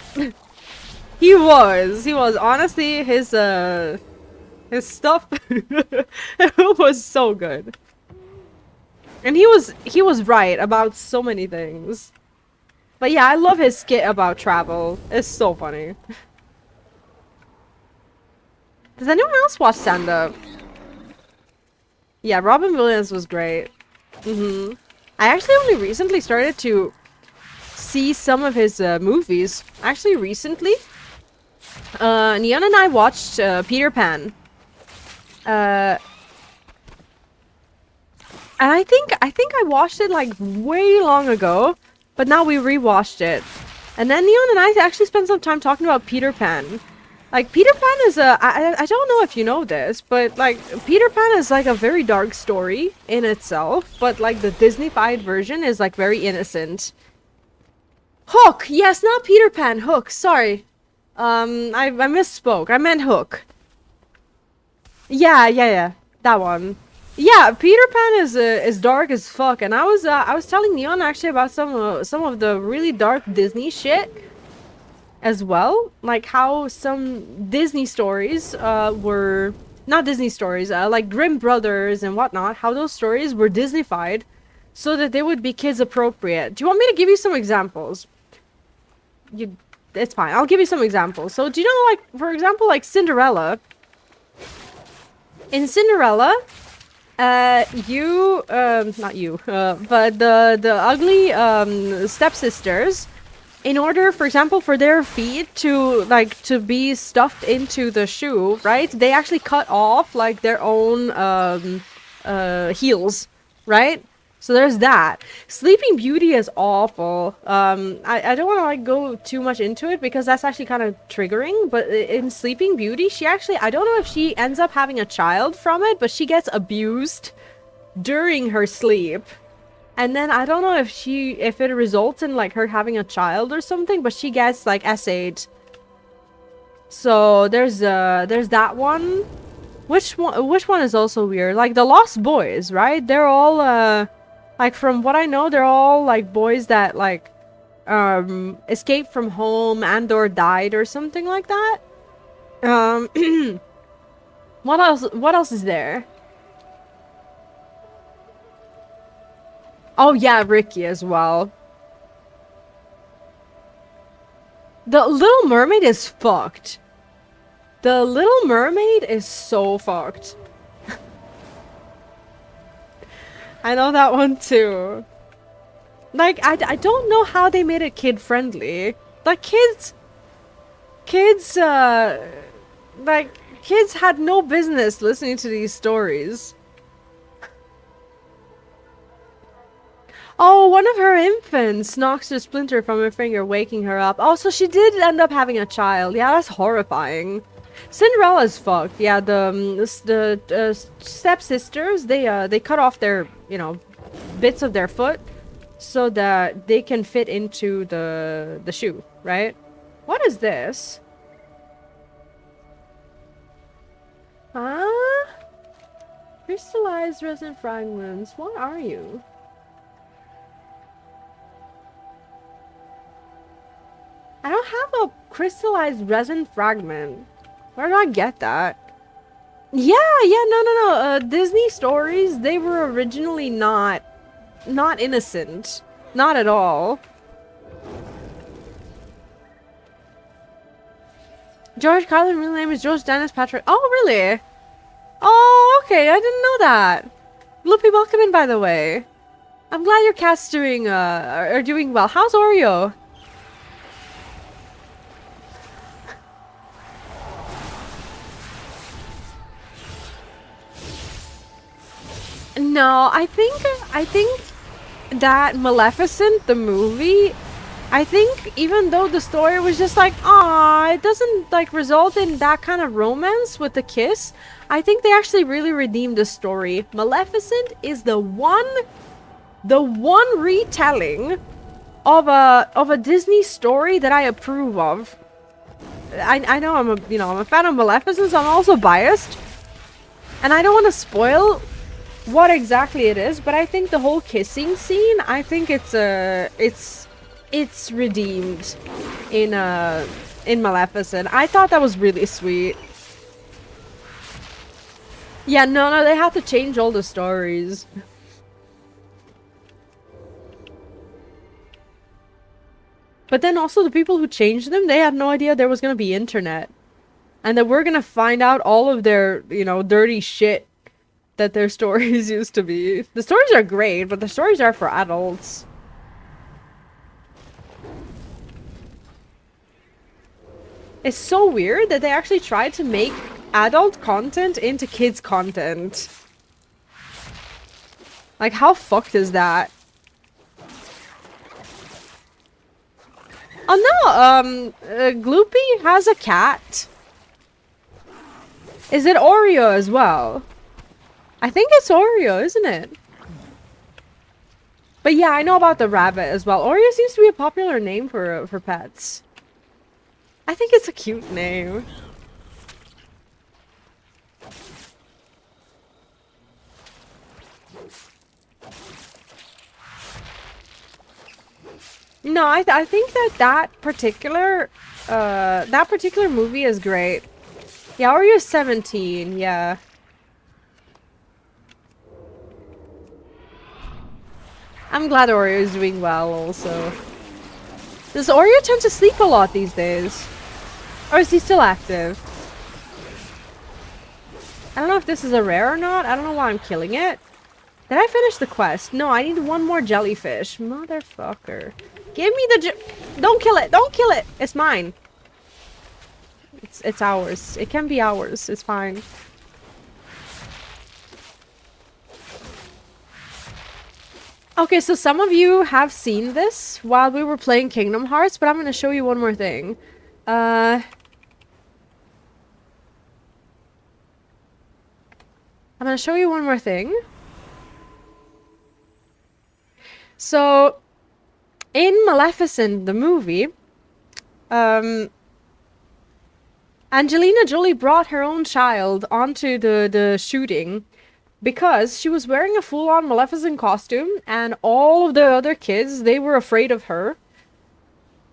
He was. Honestly, his stuff was so good. And he was right about so many things. But yeah, I love his skit about travel. It's so funny. Does anyone else watch stand-up? Yeah, Robin Williams was great. I actually only recently started to see some of his movies. Actually, recently. Neon and I watched Peter Pan. And I think I watched it like way long ago, but now we rewatched it. And then Neon and I actually spent some time talking about Peter Pan. Like, Peter Pan is I don't know if you know this, but like Peter Pan is like a very dark story in itself, but like the Disney-fied version is like very innocent. Hook! Yes, not Peter Pan, Hook, sorry. I misspoke. I meant Hook. Yeah, that one. Yeah, Peter Pan is dark as fuck, and I was telling Neon actually about some of the really dark Disney shit as well, like how some Disney stories were not Disney stories, like Grimm Brothers and whatnot, how those stories were Disney-fied so that they would be kids appropriate. Do you want me to give you some examples? It's fine. I'll give you some examples. So do you know, like, for example, like Cinderella? In Cinderella, not you, but the ugly stepsisters in order, for example, for their feet to like to be stuffed into the shoe, right? They actually cut off like their own heels, right? So there's that. Sleeping Beauty is awful. I don't want to like go too much into it because that's actually kind of triggering. But in Sleeping Beauty, she actually, I don't know if she ends up having a child from it, but she gets abused during her sleep. And then I don't know if it results in like her having a child or something, but she gets like S8. So there's that one. Which one is also weird? Like the Lost Boys, right? They're all like from what I know, they're all like boys that like escaped from home and or died or something like that. What else is there? Oh yeah, Ricky as well. The Little Mermaid is fucked. The Little Mermaid is so fucked. I know that one too. Like, I don't know how they made it kid-friendly. Like, kids, like, kids had no business listening to these stories. Oh, one of her infants knocks a splinter from her finger, waking her up. Oh, so she did end up having a child. Yeah, that's horrifying. Cinderella's fucked. Yeah, the stepsisters, they cut off their, you know, bits of their foot so that they can fit into the shoe, right? What is this? Huh? Crystallized resin fragments. What are you? I don't have a crystallized resin fragment. Where do I get that? Yeah, no. Disney stories, they were originally not innocent. Not at all. George Carlin, real name is George Dennis Patrick. Oh, really? Oh, okay, I didn't know that. Loopy, welcome in, by the way. I'm glad your cat's doing, are doing well. How's Oreo? No, I think that Maleficent, the movie, I think even though the story was just like, ah, it doesn't like result in that kind of romance with the kiss, I think they actually really redeemed the story. Maleficent is the one retelling of a Disney story that I approve of. I know I'm a fan of Maleficent, so I'm also biased. And I don't want to spoil what exactly it is, but I think the whole kissing scene, I think it's redeemed in Maleficent. I thought that was really sweet. Yeah, no, they have to change all the stories. But then also the people who changed them, they had no idea there was gonna be internet. And that we're gonna find out all of their, dirty shit that their stories used to be. The stories are great, but the stories are for adults. It's so weird that they actually tried to make adult content into kids content. Like, how fucked is that? Oh no, Gloopy has a cat. Is it Oreo as well? I think it's Oreo, isn't it? But yeah, I know about the rabbit as well. Oreo seems to be a popular name for pets. I think it's a cute name. No, I think that particular movie is great. Yeah, Oreo's 17, yeah. I'm glad Oreo is doing well also. Does Oreo tend to sleep a lot these days? Or is he still active? I don't know if this is a rare or not. I don't know why I'm killing it. Did I finish the quest? No, I need one more jellyfish. Motherfucker. Give me the don't kill it! Don't kill it! It's mine. It's ours. It can be ours. It's fine. Okay, so some of you have seen this while we were playing Kingdom Hearts, but I'm gonna show you one more thing. I'm gonna show you one more thing. So, in Maleficent, the movie, Angelina Jolie brought her own child onto the shooting because she was wearing a full-on Maleficent costume, and all of the other kids, they were afraid of her.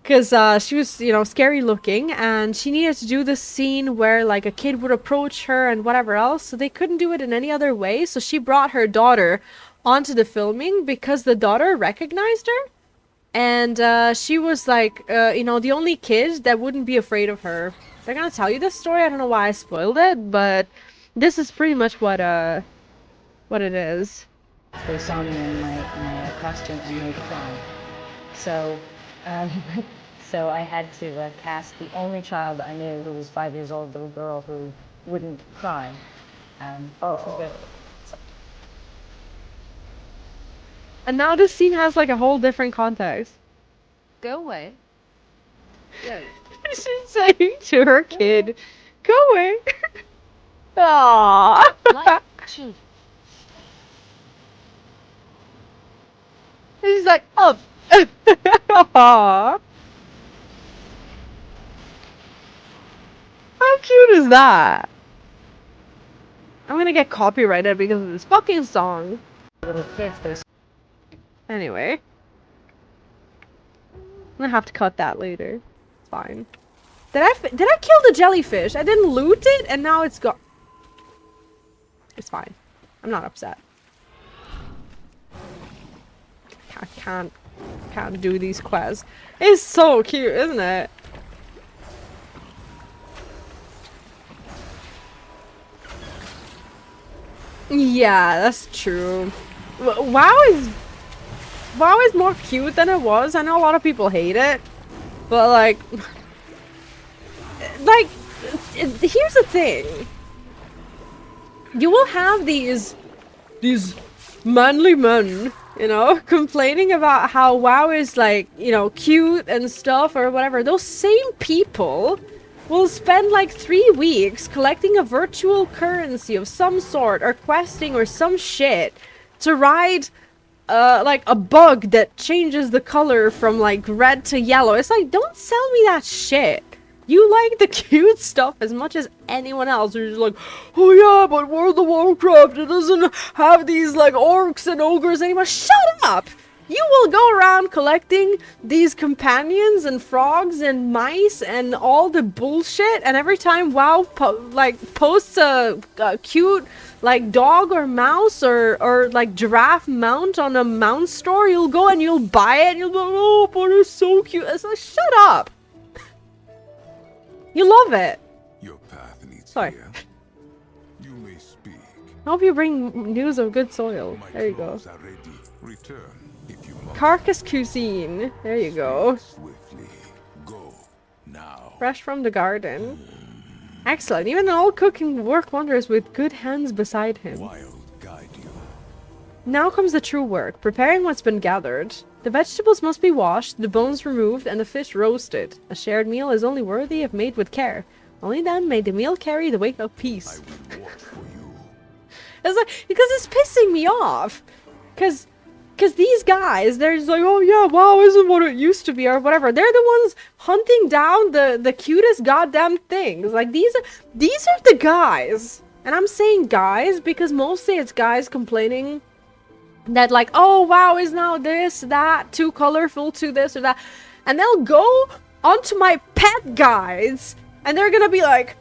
Because she was, you know, scary looking, and she needed to do this scene where, like, a kid would approach her and whatever else, so they couldn't do it in any other way, so she brought her daughter onto the filming because the daughter recognized her, and she was, like, you know, the only kid that wouldn't be afraid of her. They're gonna tell you this story, I don't know why I spoiled it, but this is pretty much what it is. They saw me in my costume and made cry. So, so I had to cast the only child I knew who was 5 years old, little girl who wouldn't cry. And now this scene has like a whole different context. Go away. Yeah. She's saying to her kid, "Go away." Aww. Like children. She's like, "Oh." Aww. How cute is that? I'm gonna get copyrighted because of this fucking song. Little kids, there's Anyway. I'm gonna have to cut that later. It's fine. Did I kill the jellyfish? I didn't loot it and now it's gone. It's fine. I'm not upset. I can't do these quests. It's so cute, isn't it? Yeah, that's true. WoW is more cute than it was. I know a lot of people hate it, but like here's the thing. You will have these manly men, you know, complaining about how WoW is like, you know, cute and stuff or whatever. Those same people will spend like 3 weeks collecting a virtual currency of some sort or questing or some shit to ride like a bug that changes the color from like red to yellow. It's like, don't sell me that shit. You like the cute stuff as much as anyone else. You're just like, oh yeah, but World of Warcraft, it doesn't have these like orcs and ogres anymore. Shut up! You will go around collecting these companions and frogs and mice and all the bullshit, and every time WoW posts a cute like dog or mouse or like giraffe mount on a mount store, you'll go and you'll buy it and you'll go, oh, but it's so cute. It's like, shut up! You love it. Your path leads Sorry. here. You may speak. I hope you bring news of good soil. My There you go. clothes are ready. Return if you must. Carcass cuisine. There you go. Swiftly. Go now. Fresh from the garden. Excellent. Even an old cook can work wonders with good hands beside him. Wild guide you. Now comes the true work, preparing what's been gathered. The vegetables must be washed, the bones removed, and the fish roasted. A shared meal is only worthy if made with care. Only then may the meal carry the weight of I peace. will watch for you. It's like, because it's pissing me off. Because these guys, they're just like, oh yeah, WoW isn't what it used to be or whatever. They're the ones hunting down the cutest goddamn things. Like, these are the guys. And I'm saying guys because mostly it's guys complaining that like, oh, WoW is now this, that, too colorful, too this or that. And they'll go onto my pet guides and they're gonna be like,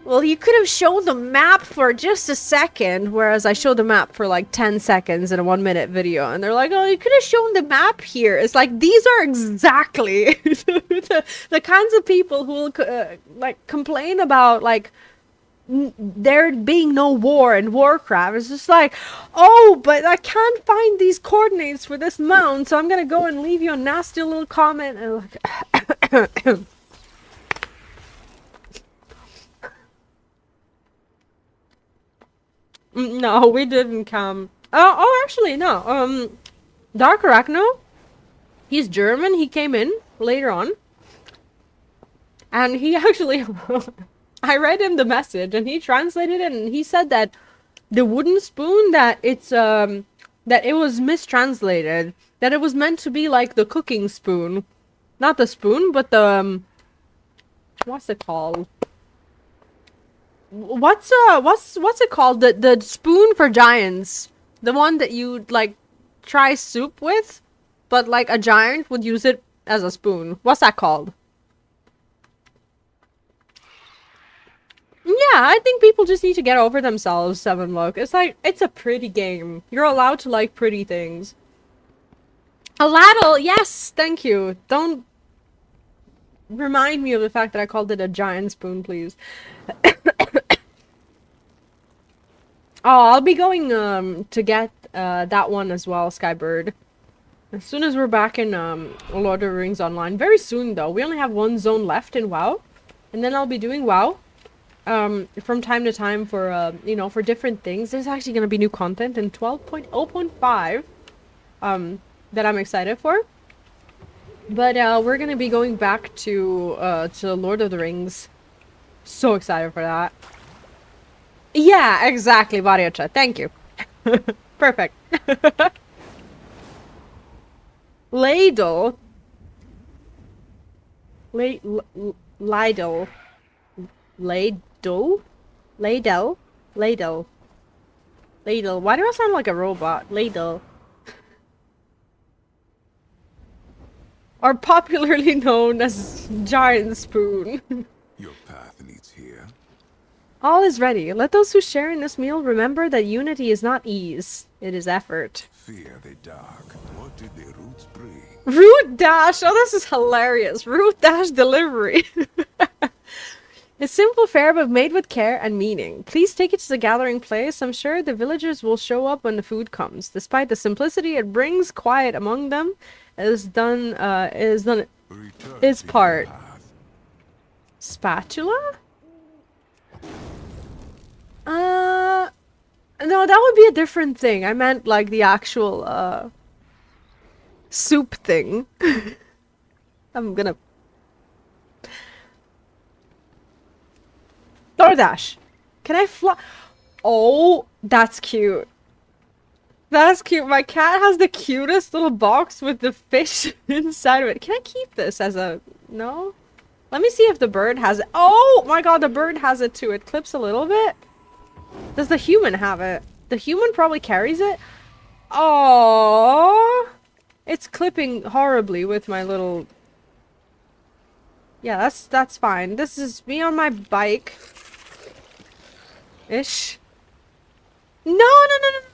well, you could have shown the map for just a second, whereas I showed the map for like 10 seconds in a 1-minute video. And they're like, oh, you could have shown the map here. It's like, these are exactly the kinds of people who will like complain about like there being no war in Warcraft. It's just like, oh, but I can't find these coordinates for this mount, so I'm gonna go and leave you a nasty little comment and like no, we didn't come. Oh, actually, no. Dark Arachno, he's German. He came in later on. And he actually... I read him the message, and he translated it, and he said that the wooden spoon, that it's, that it was mistranslated. That it was meant to be like the cooking spoon. Not the spoon, but the, what's it called? What's it called? The spoon for giants. The one that you like try soup with, but like a giant would use it as a spoon. What's that called? Yeah, I think people just need to get over themselves, Seven Look. It's like, it's a pretty game. You're allowed to like pretty things. A ladle, yes, thank you. Don't remind me of the fact that I called it a giant spoon, please. Oh, I'll be going to get that one as well, Skybird. As soon as we're back in Lord of the Rings Online. Very soon though. We only have one zone left in WoW. And then I'll be doing WoW from time to time for you know, for different things. There's actually gonna be new content in 12.0.5 that I'm excited for. But we're gonna be going back to Lord of the Rings. So excited for that. Yeah, exactly, Variocha. Thank you. Perfect. Ladle. Ladle. Ladle. Ladle. Ladle. Ladle. Ladle. Why do I sound like a robot? Ladle. Or popularly known as giant spoon. Your path leads here. All is ready. Let those who share in this meal remember that unity is not ease, it is effort. Fear the dark. What did the roots bring? Root dash! Oh, this is hilarious. Root dash delivery. A simple fare but made with care and meaning. Please take it to the gathering place. I'm sure the villagers will show up when the food comes. Despite the simplicity it brings, quiet among them is done Return its to part. your path. Spatula? No, that would be a different thing. I meant like the actual soup thing. I'm gonna DoorDash. Can I fly? Oh, that's cute. That's cute. My cat has the cutest little box with the fish inside of it. Can I keep this as a... No? Let me see if the bird has it. Oh my god, the bird has it too. It clips a little bit. Does the human have it? The human probably carries it. Oh, it's clipping horribly with my little... Yeah, that's fine. This is me on my bike. Ish. No.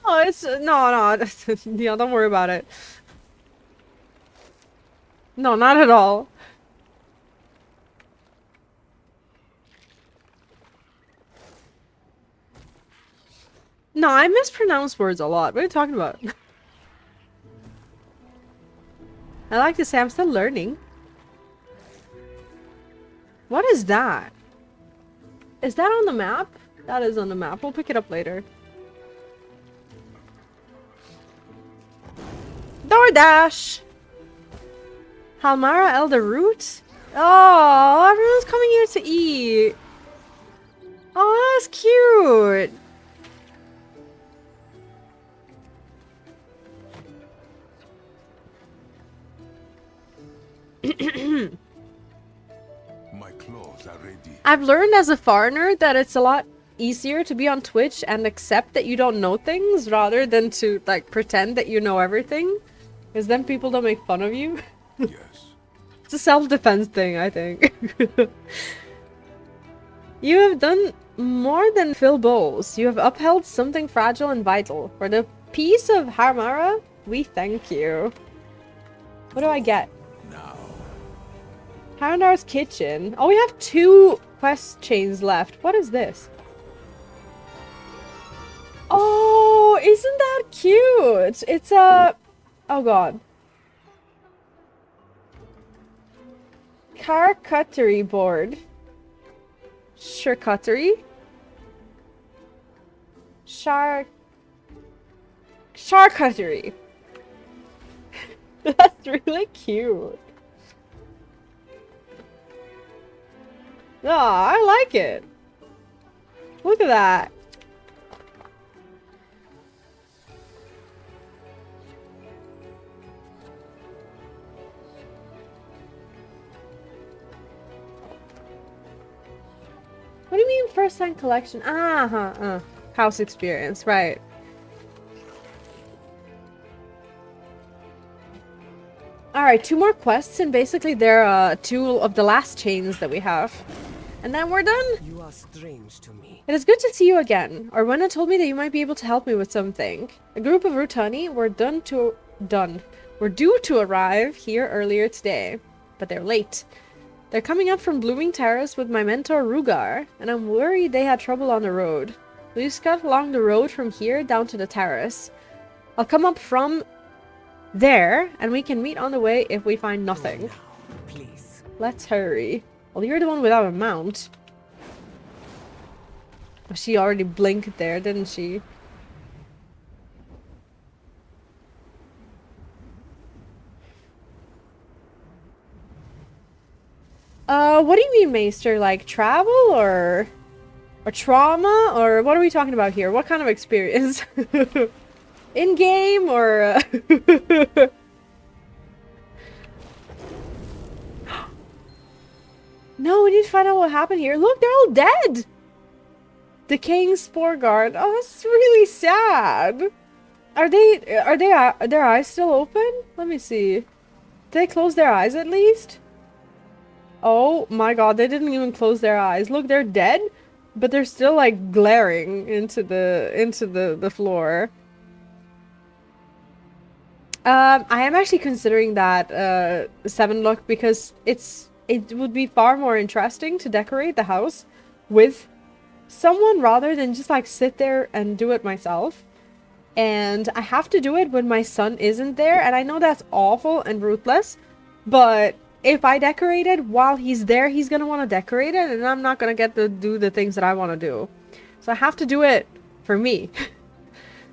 It's no. Yeah, don't worry about it. No, not at all. No, I mispronounce words a lot. What are you talking about? I like to say I'm still learning. What is that? Is that on the map? That is on the map. We'll pick it up later. DoorDash! Halmara Elder Root? Oh, everyone's coming here to eat. Oh, that's cute. My claws are ready. I've learned as a foreigner that it's a lot easier to be on Twitch and accept that you don't know things rather than to like pretend that you know everything, because then people don't make fun of you. Yes. It's a self-defense thing, I think. You have done more than fill bowls. You have upheld something fragile and vital. For the peace of Harmara, we thank you. What do I get? Now. Harandar's kitchen. Oh, we have 2 quest chains left. What is this? Oh, isn't that cute? It's a... Oh god. Charcuterie board. Charcuterie? Charcuterie. That's really cute. Oh, I like it. Look at that. What do you mean first time collection? House experience, right. Alright, 2 more quests, and basically they're 2 of the last chains that we have. And then we're done! You are strange to me. It is good to see you again. Orwena told me that you might be able to help me with something. A group of Rutani were due to arrive here earlier today, but they're late. They're coming up from Blooming Terrace with my mentor Rugar, and I'm worried they had trouble on the road. Will you scout along the road from here down to the terrace? I'll come up from there, and we can meet on the way if we find nothing. Go now, please. Let's hurry. Well, you're the one without a mount. Oh, she already blinked there, didn't she? What do you mean, Maester? Like travel or trauma, or what are we talking about here? What kind of experience? In game or No, we need to find out what happened here. Look, they're all dead. Decaying spore guard. Oh, that's really sad. Are their eyes still open? Let me see. Did they close their eyes at least? Oh my god, they didn't even close their eyes. Look, they're dead, but they're still like glaring into the floor. I am actually considering that 7 look because it would be far more interesting to decorate the house with someone rather than just like sit there and do it myself. And I have to do it when my son isn't there, and I know that's awful and ruthless, but if I decorate it while he's there, he's gonna want to decorate it, and I'm not gonna get to do the things that I want to do. So I have to do it for me.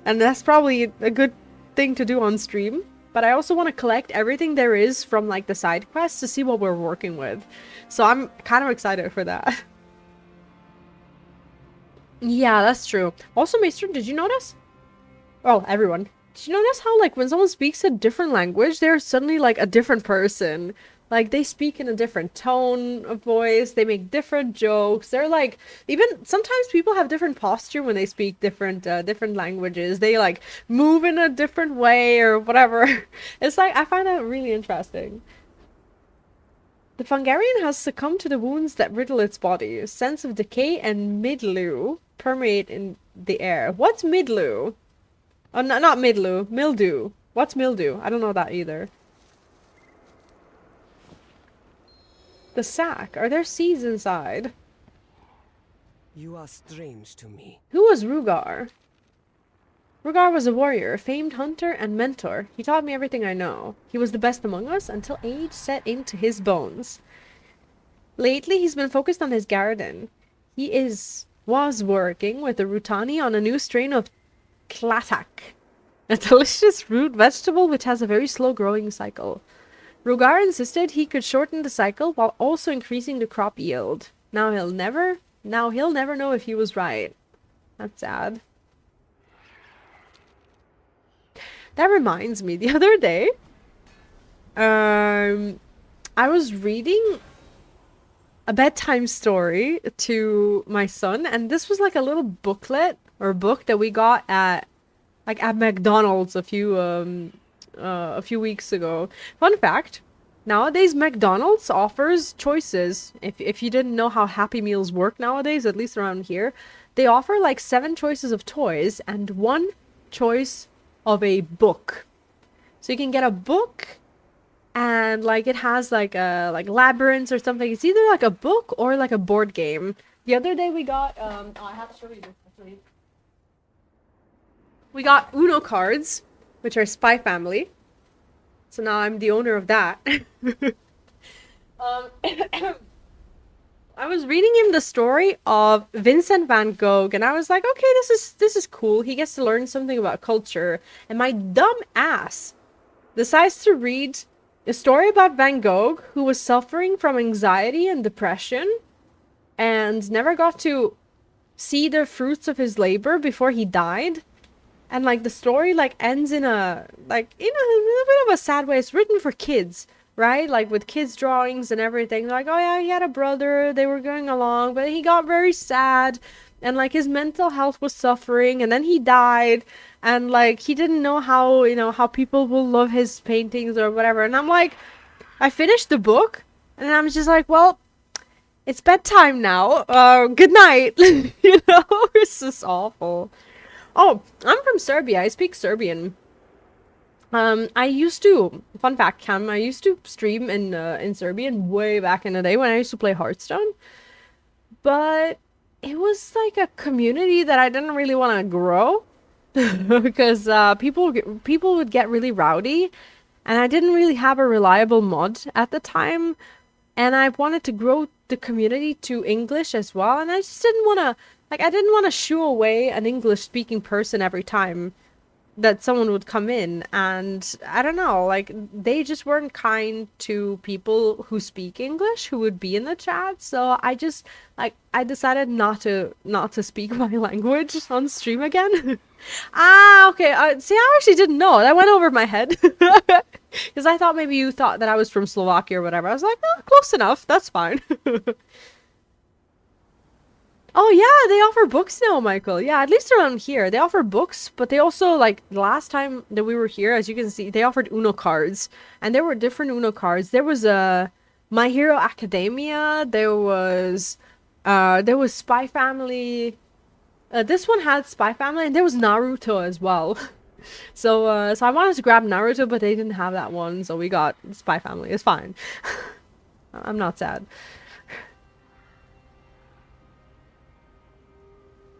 And that's probably a good thing to do on stream. But I also want to collect everything there is from like the side quests to see what we're working with. So I'm kind of excited for that. Yeah, that's true. Also, Maester, did you notice? Well, everyone. Did you notice how like when someone speaks a different language, they're suddenly like a different person? Like, they speak in a different tone of voice, they make different jokes, they're like, even, sometimes people have different posture when they speak different languages, they like, move in a different way or whatever. It's like, I find that really interesting. The Fungarian has succumbed to the wounds that riddle its body. A sense of decay and mildew permeate in the air. What's mildew? Oh, no, not mildew, mildew. What's mildew? I don't know that either. The sack. Are there seeds inside? You are strange to me. Who was Rugar? Rugar was a warrior, a famed hunter and mentor. He taught me everything I know. He was the best among us until age set into his bones. Lately, he's been focused on his garden. He was working with the Rutani on a new strain of Klatak, a delicious root vegetable which has a very slow growing cycle. Rugar insisted he could shorten the cycle while also increasing the crop yield. Now he'll never know if he was right. That's sad. That reminds me, the other day, I was reading a bedtime story to my son, and this was like a little booklet or book that we got at McDonald's a few weeks ago. Fun fact, nowadays McDonald's offers choices. If you didn't know how Happy Meals work nowadays, at least around here, they offer like 7 choices of toys and 1 choice of a book. So you can get a book and like it has like a labyrinths or something. It's either like a book or like a board game. The other day we got I have to show you this actually. We got Uno cards, which are Spy Family. So now I'm the owner of that. I was reading him the story of Vincent van Gogh, and I was like, okay, this is cool. He gets to learn something about culture. And my dumb ass decides to read a story about Van Gogh, who was suffering from anxiety and depression, and never got to see the fruits of his labor before he died. And like the story like ends in a bit of a sad way. It's written for kids, right? Like with kids' drawings and everything. Like, oh yeah, he had a brother, they were going along, but he got very sad, and like his mental health was suffering, and then he died, and like he didn't know how, how people will love his paintings or whatever. And I'm like, I finished the book, and I'm just like, well, it's bedtime now. Good night. It's just awful. Oh, I'm from Serbia. I speak Serbian. I used to, fun fact, Cam, I used to stream in Serbian way back in the day when I used to play Hearthstone. But it was like a community that I didn't really want to grow because people would get really rowdy, and I didn't really have a reliable mod at the time, and I wanted to grow the community to English as well, and I just didn't want to, I didn't want to shoo away an English-speaking person every time that someone would come in, and I don't know, they just weren't kind to people who speak English who would be in the chat. So I just I decided not to speak my language on stream again. Okay. See, I actually didn't know. That went over my head because I thought maybe you thought that I was from Slovakia or whatever. I was like, oh, close enough. That's fine. Oh yeah, they offer books now, Michael. Yeah, at least around here. They offer books, but they also, the last time that we were here, as you can see, they offered Uno cards. And there were different Uno cards. There was My Hero Academia, there was Spy Family. This one had Spy Family, and there was Naruto as well. So I wanted to grab Naruto, but they didn't have that one, so we got Spy Family. It's fine. I'm not sad.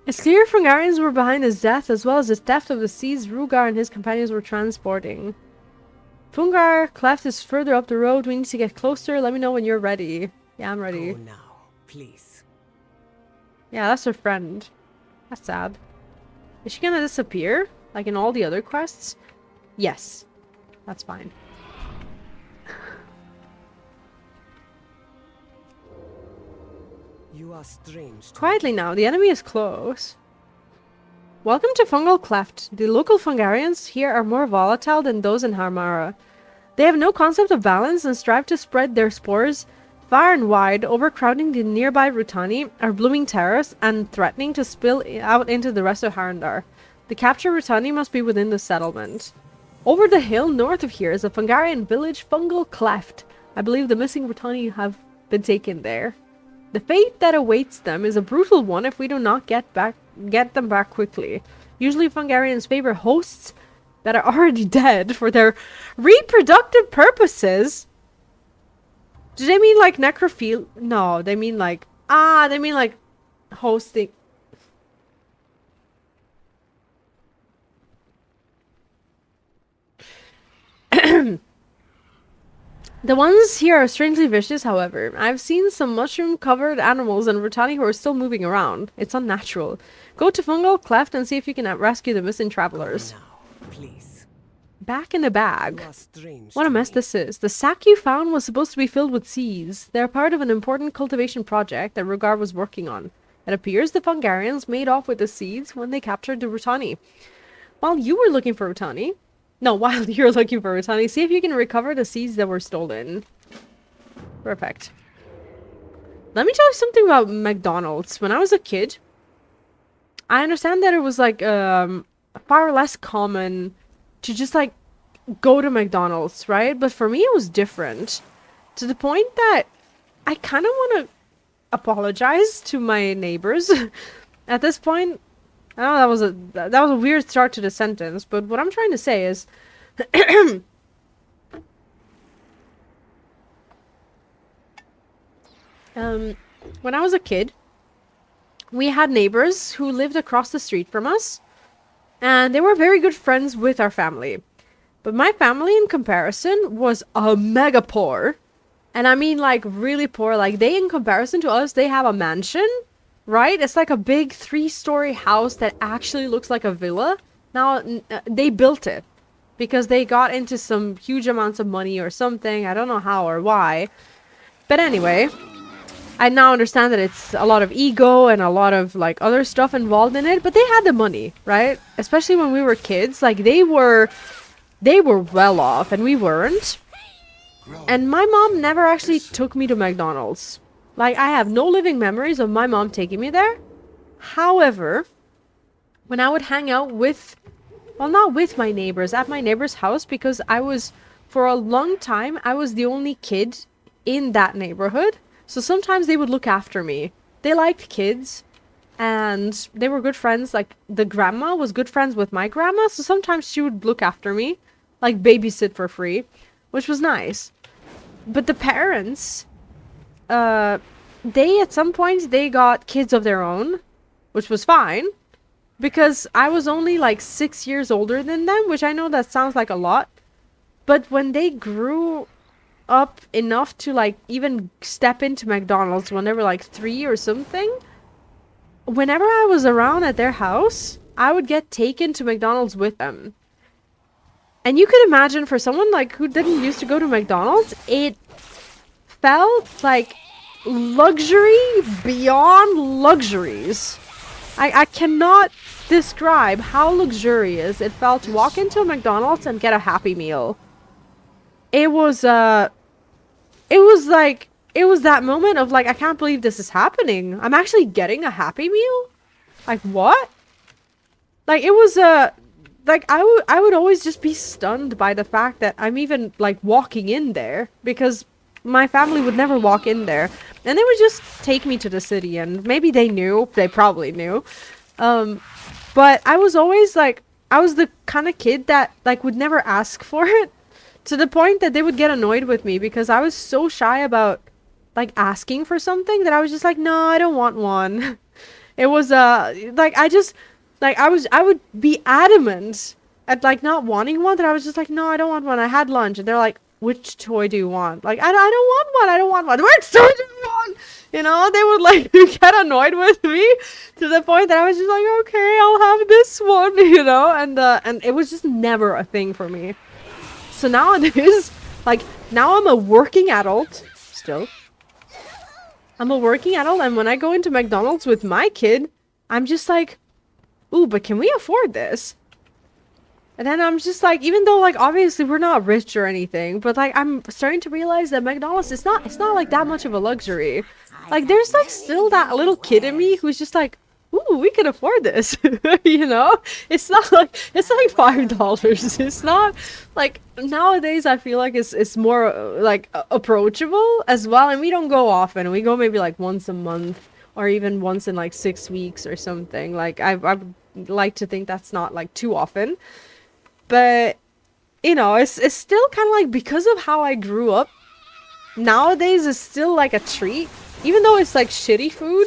It's clear Fungarians were behind his death, as well as the theft of the seeds Rugar and his companions were transporting. Fungar Cleft is further up the road. We need to get closer. Let me know when you're ready. Yeah, I'm ready. Go now, please. Yeah, that's her friend. That's sad. Is she gonna disappear? Like in all the other quests? Yes. That's fine. You are strange. Quietly now, the enemy is close. Welcome to Fungal Cleft. The local Fungarians here are more volatile than those in Harmara. They have no concept of balance and strive to spread their spores far and wide, overcrowding the nearby Rutani, are blooming terrace, and threatening to spill out into the rest of Harandar. The captured Rutani must be within the settlement. Over the hill north of here is a Fungarian village, Fungal Cleft. I believe the missing Rutani have been taken there. The fate that awaits them is a brutal one if we do not get them back quickly. Usually Fungarians favor hosts that are already dead for their reproductive purposes. Do they mean like necrophile? No, they mean like... they mean like hosting... The ones here are strangely vicious, however. I've seen some mushroom-covered animals and Rutani who are still moving around. It's unnatural. Go to Fungal Cleft and see if you can rescue the missing travelers. Now, please. Back in the bag. You are strange What a to mess me. this is. The sack you found was supposed to be filled with seeds. They're part of an important cultivation project that Rugar was working on. It appears the Fungarians made off with the seeds when they captured the Rutani. While you were looking for Rutani... No, while you're looking for Rutani, see if you can recover the seeds that were stolen. Perfect. Let me tell you something about McDonald's. When I was a kid, I understand that it was like far less common to just like go to McDonald's, right? But for me, it was different. To the point that I kind of want to apologize to my neighbors. At this point, I know that was a weird start to the sentence, but what I'm trying to say is when I was a kid, we had neighbors who lived across the street from us, And they were very good friends with our family. But my family, in comparison, was a mega poor. And I mean, like, really poor. Like, they, in comparison to us, they have a mansion, right? It's like a big 3-story house that actually looks like a villa. Now, they built it because they got into some huge amounts of money or something. I don't know how or why. But anyway, I now understand that it's a lot of ego and a lot of, like, other stuff involved in it. But they had the money, right? Especially when we were kids. Like, they were well off and we weren't. And my mom never actually took me to McDonald's. Like, I have no living memories of my mom taking me there. However, when I would hang out with, well, not with my neighbors, at my neighbor's house, because for a long time, I was the only kid in that neighborhood. So sometimes they would look after me. They liked kids, and they were good friends. Like, the grandma was good friends with my grandma, so sometimes she would look after me, like babysit for free, which was nice. But the parents, they, at some point, they got kids of their own, which was fine, because I was only like 6 years older than them, which I know that sounds like a lot. But when they grew up enough to, like, even step into McDonald's when they were like 3 or something, whenever I was around at their house, I would get taken to McDonald's with them. And you could imagine, for someone like who didn't used to go to McDonald's, it felt like luxury beyond luxuries. I cannot describe how luxurious it felt to walk into a McDonald's and get a Happy Meal. It was that moment of, like, I can't believe this is happening. I'm actually getting a Happy Meal? Like, what? Like, it was like, I would always just be stunned by the fact that I'm even, like, walking in there, because my family would never walk in there. And they would just take me to the city, and maybe they knew. They probably knew. But I was always, like, I was the kind of kid that, like, would never ask for it, to the point that they would get annoyed with me, because I was so shy about, like, asking for something that I was just like, no, I don't want one. It was, like, I would be adamant at, like, not wanting one, that I was just like, no, I don't want one. I had lunch, and they're like, which toy do you want? Like, I don't want one. I don't want one. Which toy do you want? You know, they would, like, get annoyed with me to the point that I was just like, okay, I'll have this one, you know? And it was just never a thing for me. So nowadays, like, now I'm a working adult, still. I'm a working adult, and when I go into McDonald's with my kid, I'm just like, ooh, but can we afford this? And then I'm just like, even though, like, obviously we're not rich or anything, but, like, I'm starting to realize that McDonald's is not like that much of a luxury. Like, there's, like, still that little kid in me who's just like, ooh, we can afford this. You know? It's not like $5. It's not like, nowadays I feel like it's more like approachable as well, and we don't go often. We go maybe like once a month, or even once in like 6 weeks or something. Like, I would like to think that's not like too often. But, you know, it's still kind of like, because of how I grew up, nowadays it's still like a treat. Even though it's like shitty food,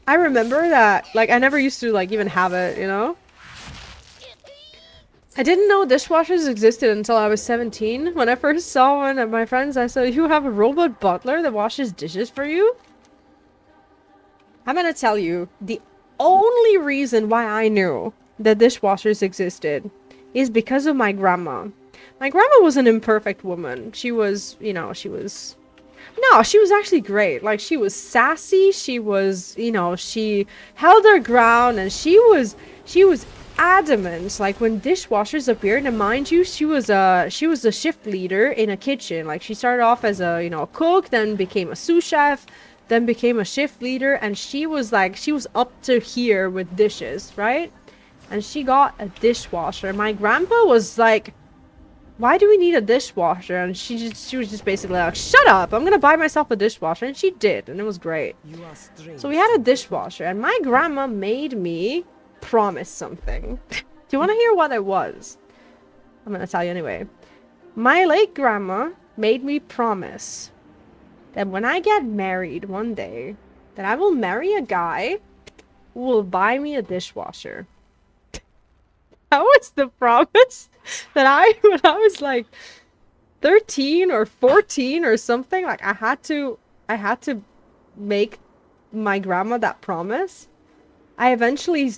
I remember that, like, I never used to, like, even have it, you know? I didn't know dishwashers existed until I was 17. When I first saw one at my friends, I said, you have a robot butler that washes dishes for you? I'm gonna tell you, the only reason why I knew that dishwashers existed is because of my grandma. My grandma was an imperfect woman. She was, you know, she was actually great. Like, she was sassy, she was, you know, she held her ground, and she was adamant, like, when dishwashers appeared. And mind you, she was a shift leader in a kitchen. Like, she started off as a, you know, cook, then became a sous chef, then became a shift leader, and she was up to here with dishes, right? And she got a dishwasher. My grandpa was like, why do we need a dishwasher? And she was just basically like, shut up, I'm gonna buy myself a dishwasher. And she did, and it was great. So we had a dishwasher, and my grandma made me promise something. Do you want to hear what it was? I'm gonna tell you anyway. My late grandma made me promise that when I get married one day, that I will marry a guy who will buy me a dishwasher. was the promise that when I was like 13 or 14 or something, like I had to make my grandma that promise. I eventually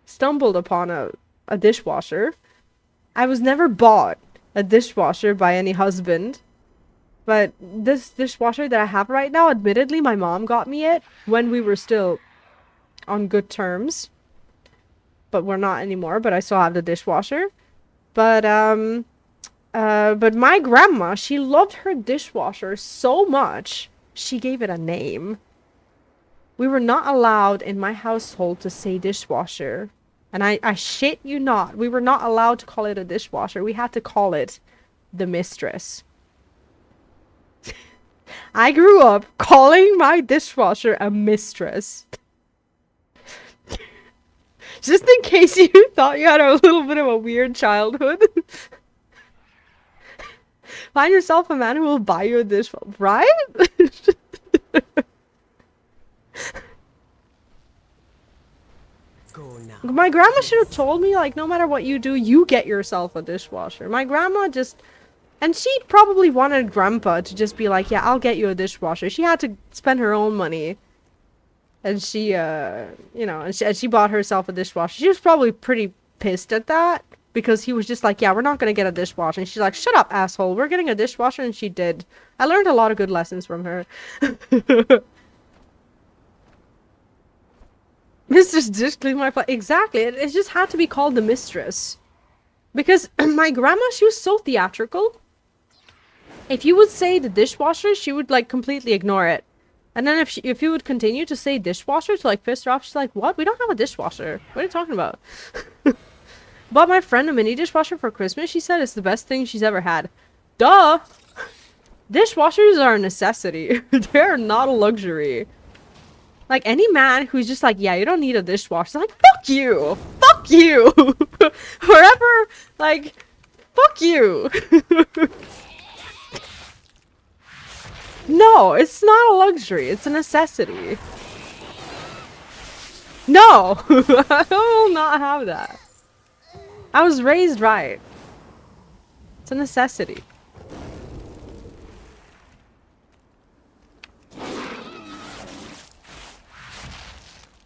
stumbled upon a dishwasher. I was never bought a dishwasher by any husband. But this dishwasher that I have right now, admittedly, my mom got me it when we were still on good terms. But we're not anymore, but I still have the dishwasher. But my grandma, she loved her dishwasher so much, she gave it a name. We were not allowed in my household to say dishwasher. And I shit you not, we were not allowed to call it a dishwasher. We had to call it the mistress. I grew up calling my dishwasher a mistress. Just in case you thought you had a little bit of a weird childhood. Find yourself a man who will buy you a dishwasher, right? Go now. My grandma should have told me, like, no matter what you do, you get yourself a dishwasher. My grandma just... And she probably wanted grandpa to just be like, yeah, I'll get you a dishwasher. She had to spend her own money. And she, you know, and she bought herself a dishwasher. She was probably pretty pissed at that. Because he was just like, yeah, we're not going to get a dishwasher. And she's like, shut up, asshole. We're getting a dishwasher. And she did. I learned a lot of good lessons from her. Mistress Dish clean my plate. Exactly. It just had to be called the mistress. Because my grandma, she was so theatrical. If you would say the dishwasher, she would, like, completely ignore it. And then if you would continue to say dishwasher to, like, piss her off, she's like, what? We don't have a dishwasher. What are you talking about? Bought my friend a mini dishwasher for Christmas. She said it's the best thing she's ever had. Duh! Dishwashers are a necessity. They're not a luxury. Like, any man who's just like, yeah, you don't need a dishwasher, like, fuck you! Fuck you! Forever, like, fuck you! No, it's not a luxury. It's a necessity. No! I will not have that. I was raised right. It's a necessity.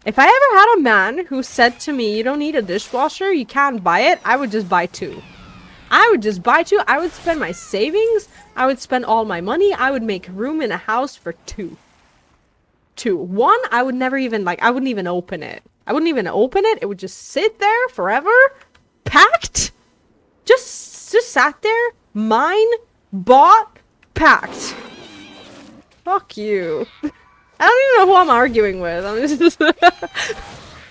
If I ever had a man who said to me, you don't need a dishwasher, you can't buy it, I would just buy two. I would just buy two. I would spend my savings. I would spend all my money. I would make room in a house for two. One, I would never even, like, I wouldn't even open it. I wouldn't even open it. It would just sit there forever. Packed. Just sat there. Mine. Bought. Packed. Fuck you. I don't even know who I'm arguing with.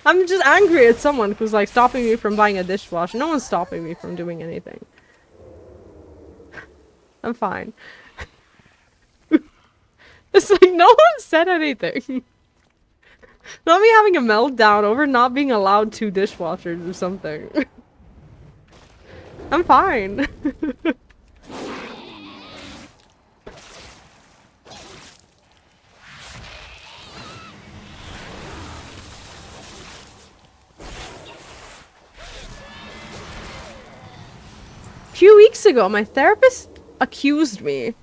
I'm just angry at someone who's like stopping me from buying a dishwasher. No one's stopping me from doing anything. I'm fine. It's like no one said anything. Not me having a meltdown over not being allowed 2 dishwashers or something. I'm fine. Few weeks ago, my therapist accused me,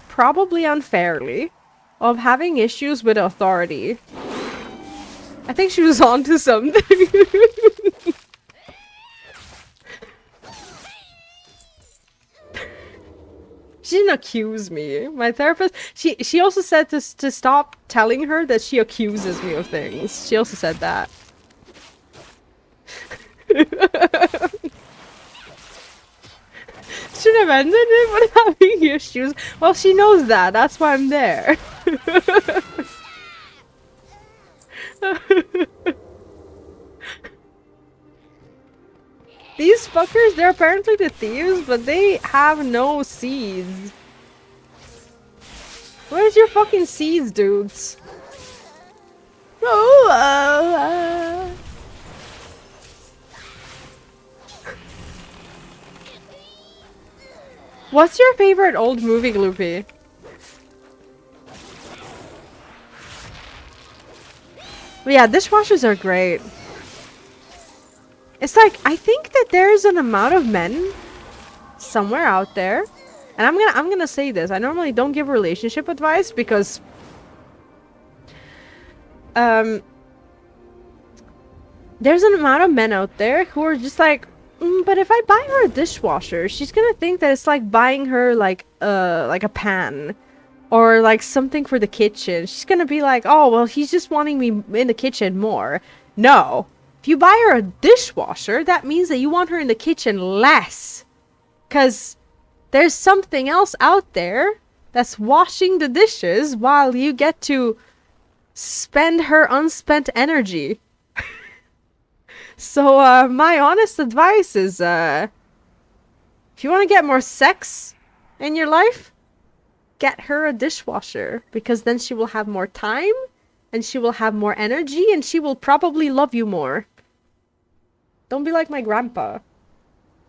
probably unfairly, of having issues with authority. I think she was onto something. She didn't accuse me. My therapist, she also said to stop telling her that she accuses me of things. She also said that. Should have ended it with having issues. Well, she knows that. That's why I'm there. These fuckers, they're apparently the thieves, but they have no seeds. Where's your fucking seeds, dudes? What's your favorite old movie, Gloopy? Yeah, dishwashers are great. It's like, I think that there's an amount of men somewhere out there, and I'm gonna say this. I normally don't give relationship advice because there's an amount of men out there who are just like, but if I buy her a dishwasher, she's gonna think that it's like buying her like a pan or like something for the kitchen. She's gonna be like, oh well, he's just wanting me in the kitchen more. No, if you buy her a dishwasher, that means that you want her in the kitchen less, because there's something else out there that's washing the dishes while you get to spend her unspent energy. So, my honest advice is, if you want to get more sex in your life, get her a dishwasher, because then she will have more time, and she will have more energy, and she will probably love you more. Don't be like my grandpa.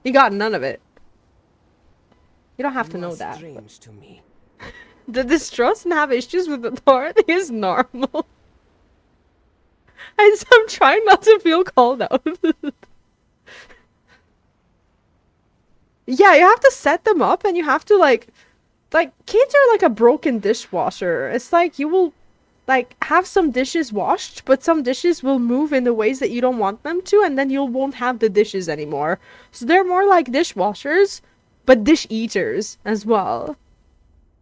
He got none of it. You don't have to know that. Strange to me. The distrust and have issues with authority is normal. I'm trying not to feel called out. Yeah, you have to set them up, and you have to like kids are like a broken dishwasher. It's like you will like have some dishes washed, but some dishes will move in the ways that you don't want them to, and then you won't have the dishes anymore. So they're more like dishwashers, but dish eaters as well.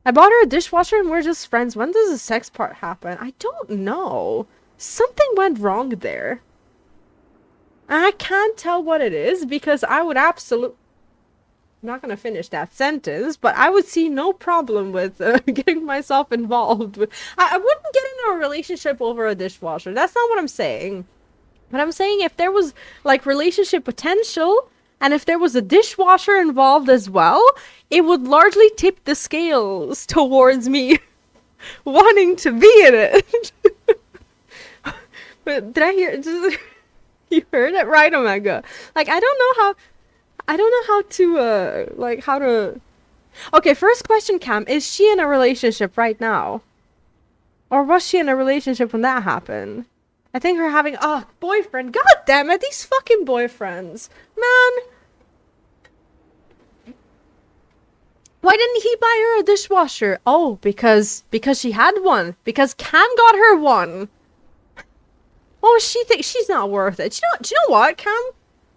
I bought her a dishwasher and we're just friends. When does the sex part happen? I don't know. Something went wrong there. And I can't tell what it is, because I would absolutely... I'm not going to finish that sentence, but I would see no problem with getting myself involved. I wouldn't get into a relationship over a dishwasher. That's not what I'm saying. But I'm saying if there was, like, relationship potential, and if there was a dishwasher involved as well, it would largely tip the scales towards me wanting to be in it. But did I hear... You heard it right, Omega. Like, I don't know how to... Okay, first question, Cam. Is she in a relationship right now? Or was she in a relationship when that happened? I think her having... Oh, boyfriend. God damn it, these fucking boyfriends. Man. Why didn't he buy her a dishwasher? Oh, because she had one. Because Cam got her one. Oh, she thinks she's not worth it. Do you know what, Cam?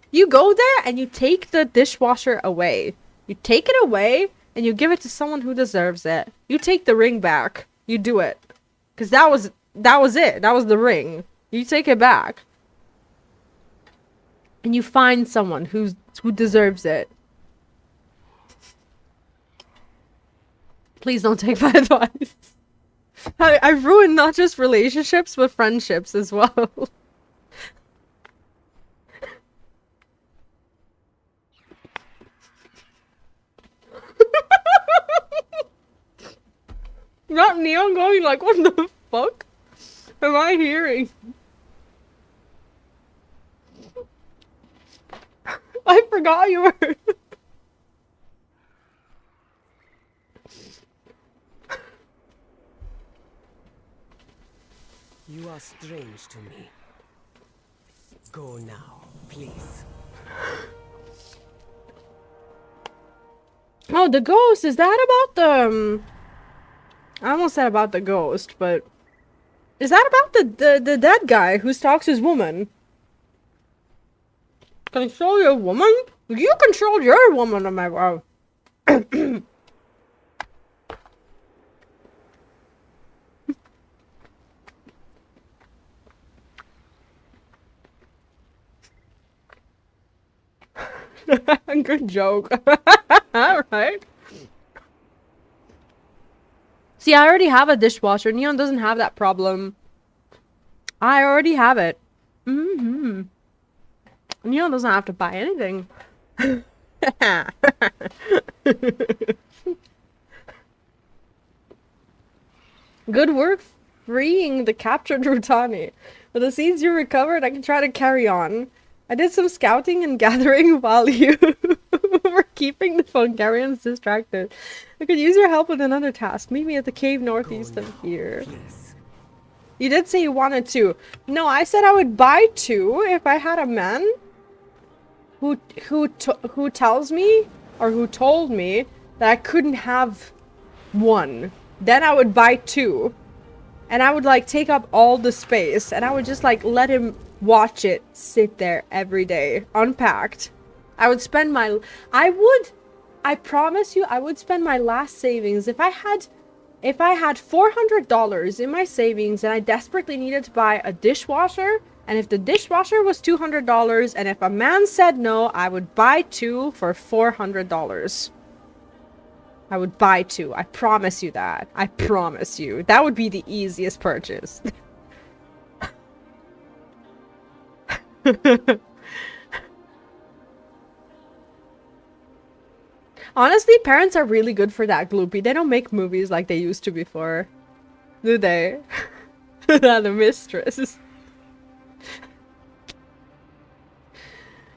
You go there and you take the dishwasher away. You take it away and you give it to someone who deserves it. You take the ring back. You do it. Because that was it. That was the ring. You take it back. And you find someone who deserves it. Please don't take my advice. I've ruined not just relationships, but friendships as well. Not Neon going like, what the fuck am I hearing? I forgot you were... You are strange to me. Go now, please. Oh, the ghost. Is that about the... I almost said about the ghost, but... Is that about the dead guy who stalks his woman? Control your woman? You controlled your woman, am I wrong? Good joke. Alright. See, I already have a dishwasher. Neon doesn't have that problem. I already have it. Mm-hmm. Neon doesn't have to buy anything. Good work freeing the captured Rutani. With the seeds you recovered, I can try to carry on. I did some scouting and gathering while you were keeping the Fungarians distracted. I could use your help with another task. Meet me at the cave northeast of here. Please. You did say you wanted to. No, I said I would buy two if I had a man. who tells me or who told me that I couldn't have one. Then I would buy two. And I would like take up all the space and I would just like let him watch it sit there every day unpacked. I would spend my I promise you I would spend my last savings if I had $400 in my savings and I desperately needed to buy a dishwasher, and if the dishwasher was $200 and if a man said no, I would buy two for $400. I would buy two. I promise you that. I promise you. That would be the easiest purchase. Honestly, parents are really good for that, Gloopy. They don't make movies like they used to before. Do they? The mistress.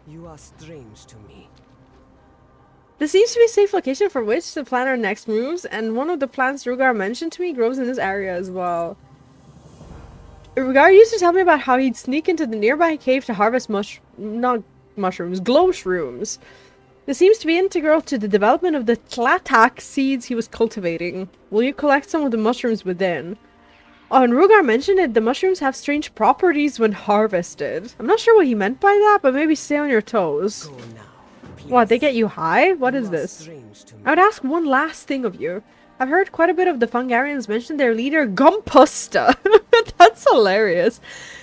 You are strange to me. This seems to be a safe location for which to plan our next moves, and one of the plants Rugar mentioned to me grows in this area as well. Rugar used to tell me about how he'd sneak into the nearby cave to harvest glow shrooms. This seems to be integral to the development of the tlatak seeds he was cultivating. Will you collect some of the mushrooms within? Oh, and Rugar mentioned it, the mushrooms have strange properties when harvested. I'm not sure what he meant by that, but maybe stay on your toes. Go now. What, they get you high? What is this? I would ask one last thing of you. I've heard quite a bit of the Fungarians mention their leader, Gumpusta. That's hilarious.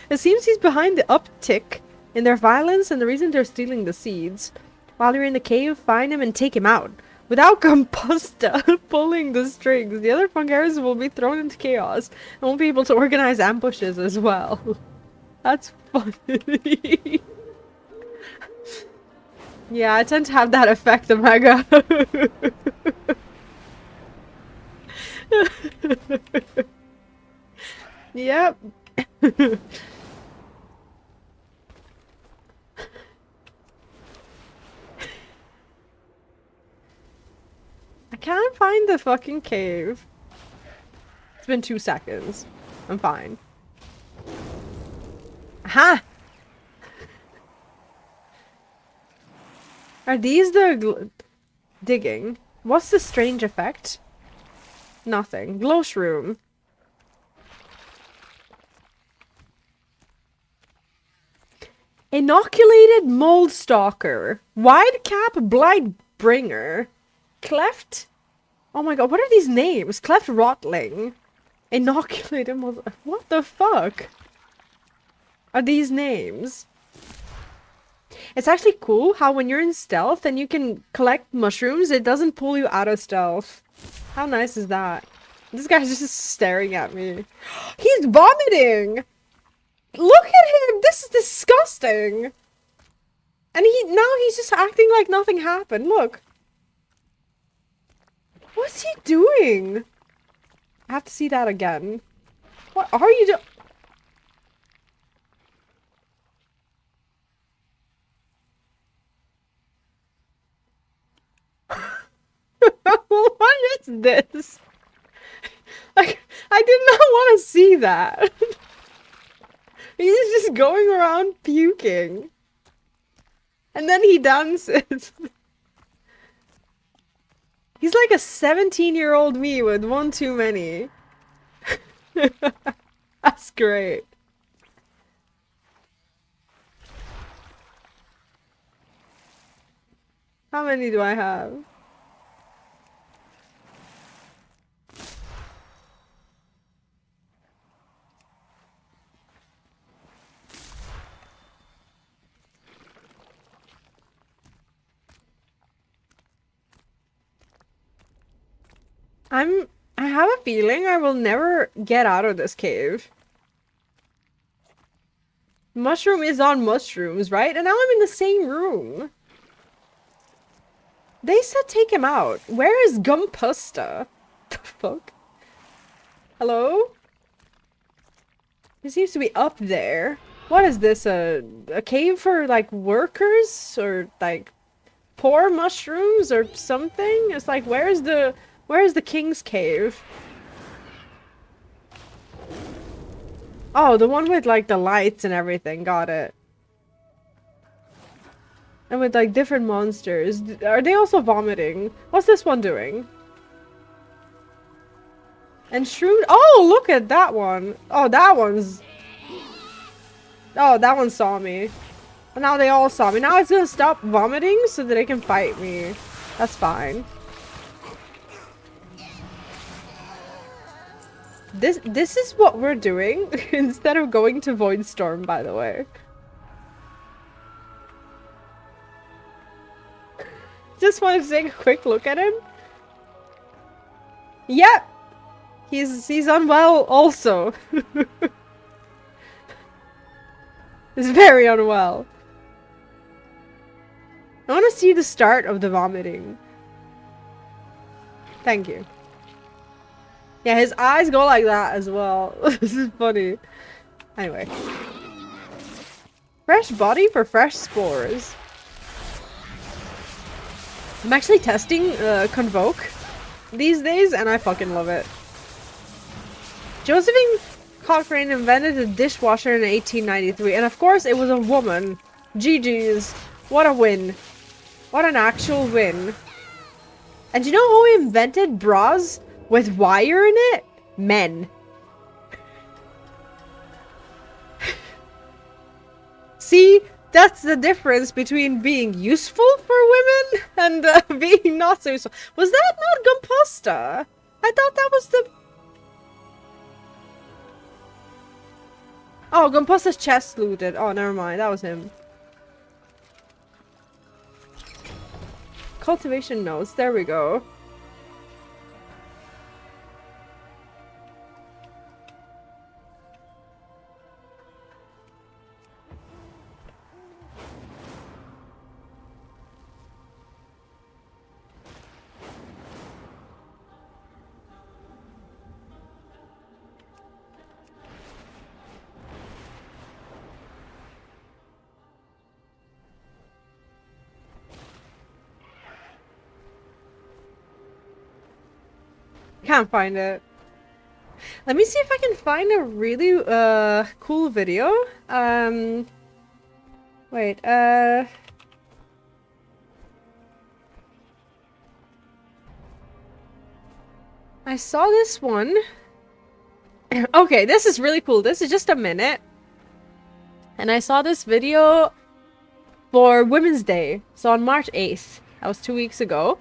It seems he's behind the uptick in their violence and the reason they're stealing the seeds. While you're in the cave, find him and take him out. Without Gumpusta pulling the strings, the other Fungarians will be thrown into chaos and won't be able to organize ambushes as well. That's funny. Yeah, I tend to have that effect, Omega. Yep. I can't find the fucking cave. It's been 2 seconds. I'm fine. Aha! Are these the digging? What's the strange effect? Nothing. Glow shroom. Inoculated mold stalker. Wide cap blight bringer. Cleft. Oh my god, what are these names? Cleft rotling. Inoculated mold. What the fuck are these names? It's actually cool how when you're in stealth and you can collect mushrooms, it doesn't pull you out of stealth. How nice is that? This guy's just staring at me. He's vomiting! Look at him! This is disgusting! And now he's just acting like nothing happened. Look. What's he doing? I have to see that again. What are you doing? What is this? Like, I did not want to see that. He's just going around puking. And then he dances. He's like a 17-year-old me with one too many. That's great. How many do I have? I have a feeling I will never get out of this cave. Mushroom is on mushrooms, right? And now I'm in the same room. They said take him out. Where is Gumpusta? The fuck? Hello? He seems to be up there. What is this? A cave for like workers? Or like poor mushrooms or something? It's like where's the king's cave? Oh, the one with like the lights and everything. Got it. And with like different monsters. Are they also vomiting? What's this one doing? And shrewd. Oh, look at that one. Oh, that one's. Oh, that one saw me. And now they all saw me. Now it's gonna stop vomiting so that it can fight me. That's fine. This is what we're doing instead of going to Voidstorm, by the way. Just wanted to take a quick look at him. Yep. He's unwell also. He's very unwell. I want to see the start of the vomiting. Thank you. Yeah, his eyes go like that as well. This is funny. Anyway. Fresh body for fresh spores. I'm actually testing Convoke these days and I fucking love it. Josephine Cochrane invented a dishwasher in 1893 and of course it was a woman. GG's. What a win. What an actual win. And you know who invented bras with wire in it? Men. See? That's the difference between being useful for women and being not so useful. Was that not Gumposta? I thought that was the... Oh, Gumposta's chest looted. Oh, never mind. That was him. Cultivation notes. There we go. Can't find it. Let me see if I can find a really cool video. Wait, I saw this one. Okay, this is really cool. This is just a minute. And I saw this video for Women's Day. So on March 8th. That was 2 weeks ago.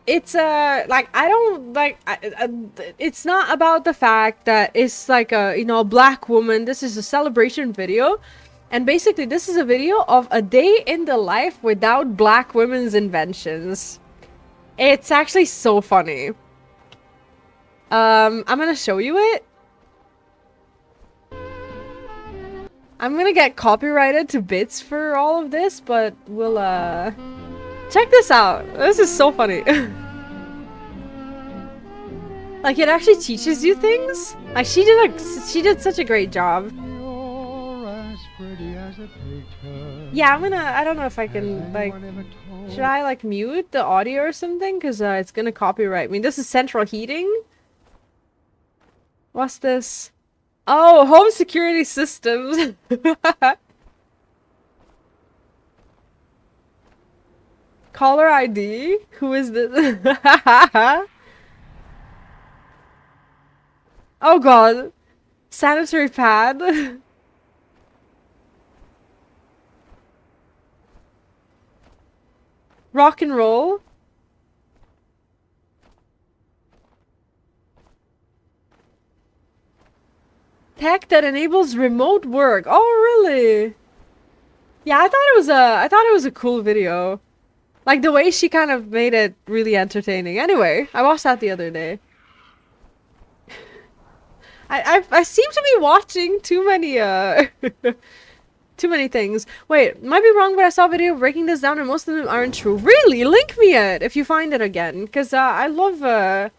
It's like I don't like it's not about the fact that it's like a, you know, black woman. This is a celebration video, and basically this is a video of a day in the life without black women's inventions. It's actually so funny. I'm gonna show you it. I'm gonna get copyrighted to bits for all of this, but we'll check this out. This is so funny. Like, it actually teaches you things. Like, she did such a great job. Yeah, I don't know if I can, like, should I, like, mute the audio or something? Because it's gonna copyright me. This is central heating. What's this? Oh, home security systems. Caller ID? Who is this? Oh god. Sanitary pad. Rock and roll. Tech that enables remote work. Oh really? Yeah, I thought it was a cool video. Like the way she kind of made it really entertaining. Anyway, I watched that the other day. I seem to be watching too many too many things. Wait, might be wrong, but I saw a video breaking this down and most of them aren't true. Really? Link me it if you find it again, because I love the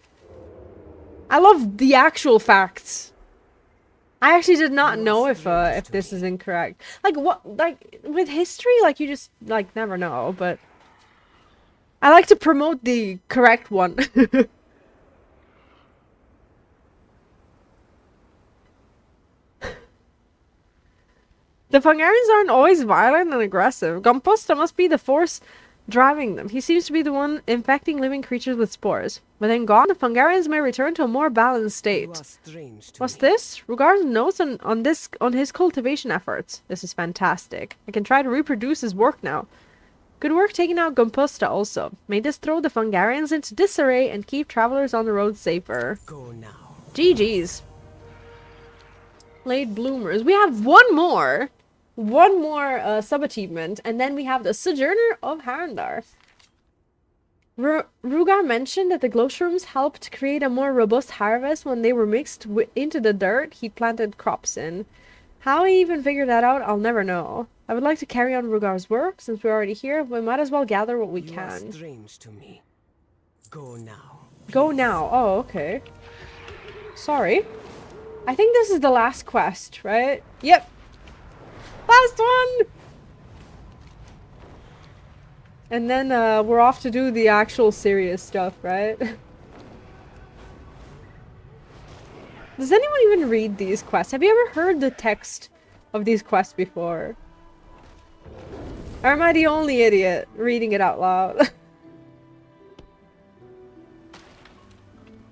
actual facts. I actually did not know if this is incorrect. Like what, like with history, like you just like never know, but I like to promote the correct one. The Fungarians aren't always violent and aggressive. Gomposta must be the force driving them. He seems to be the one infecting living creatures with spores. When then gone, the Fungarians may return to a more balanced You are state. strange to What's me. this? Rugar's notes on his cultivation efforts. This is fantastic. I can try to reproduce his work now. Good work taking out Gomposta also. May this throw the Fungarians into disarray and keep travelers on the road safer. Go now. GG's. Late bloomers. We have one more sub-achievement, and then we have the Sojourner of Harandar. Rugar mentioned that the glowshrooms helped create a more robust harvest when they were mixed into the dirt he planted crops in. How he even figured that out, I'll never know. I would like to carry on Rugar's work. Since we're already here, we might as well gather what we You are can. strange to me. Go now. Go now. Oh, okay. Sorry. I think this is the last quest, right? Yep. Last one! And then we're off to do the actual serious stuff, right? Does anyone even read these quests? Have you ever heard the text of these quests before? Or am I the only idiot reading it out loud?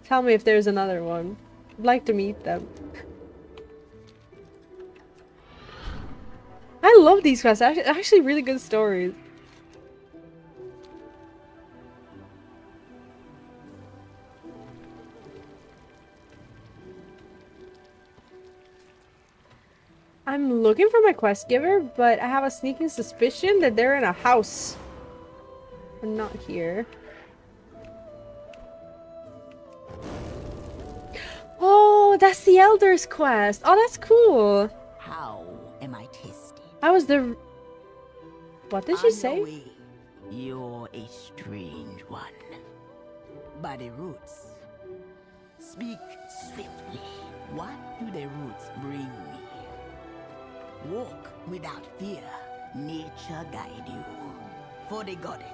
Tell me if there's another one. I'd like to meet them. I love these quests. Actually really good stories. I'm looking for my quest giver, but I have a sneaking suspicion that they're in a house. And not here. Oh, that's the Elder's quest. Oh, that's cool. How am I tested? I was the... What did she say? Way, you're a strange one. By the roots. Speak swiftly. What do the roots bring me? Walk without fear. Nature guide you. For the goddess.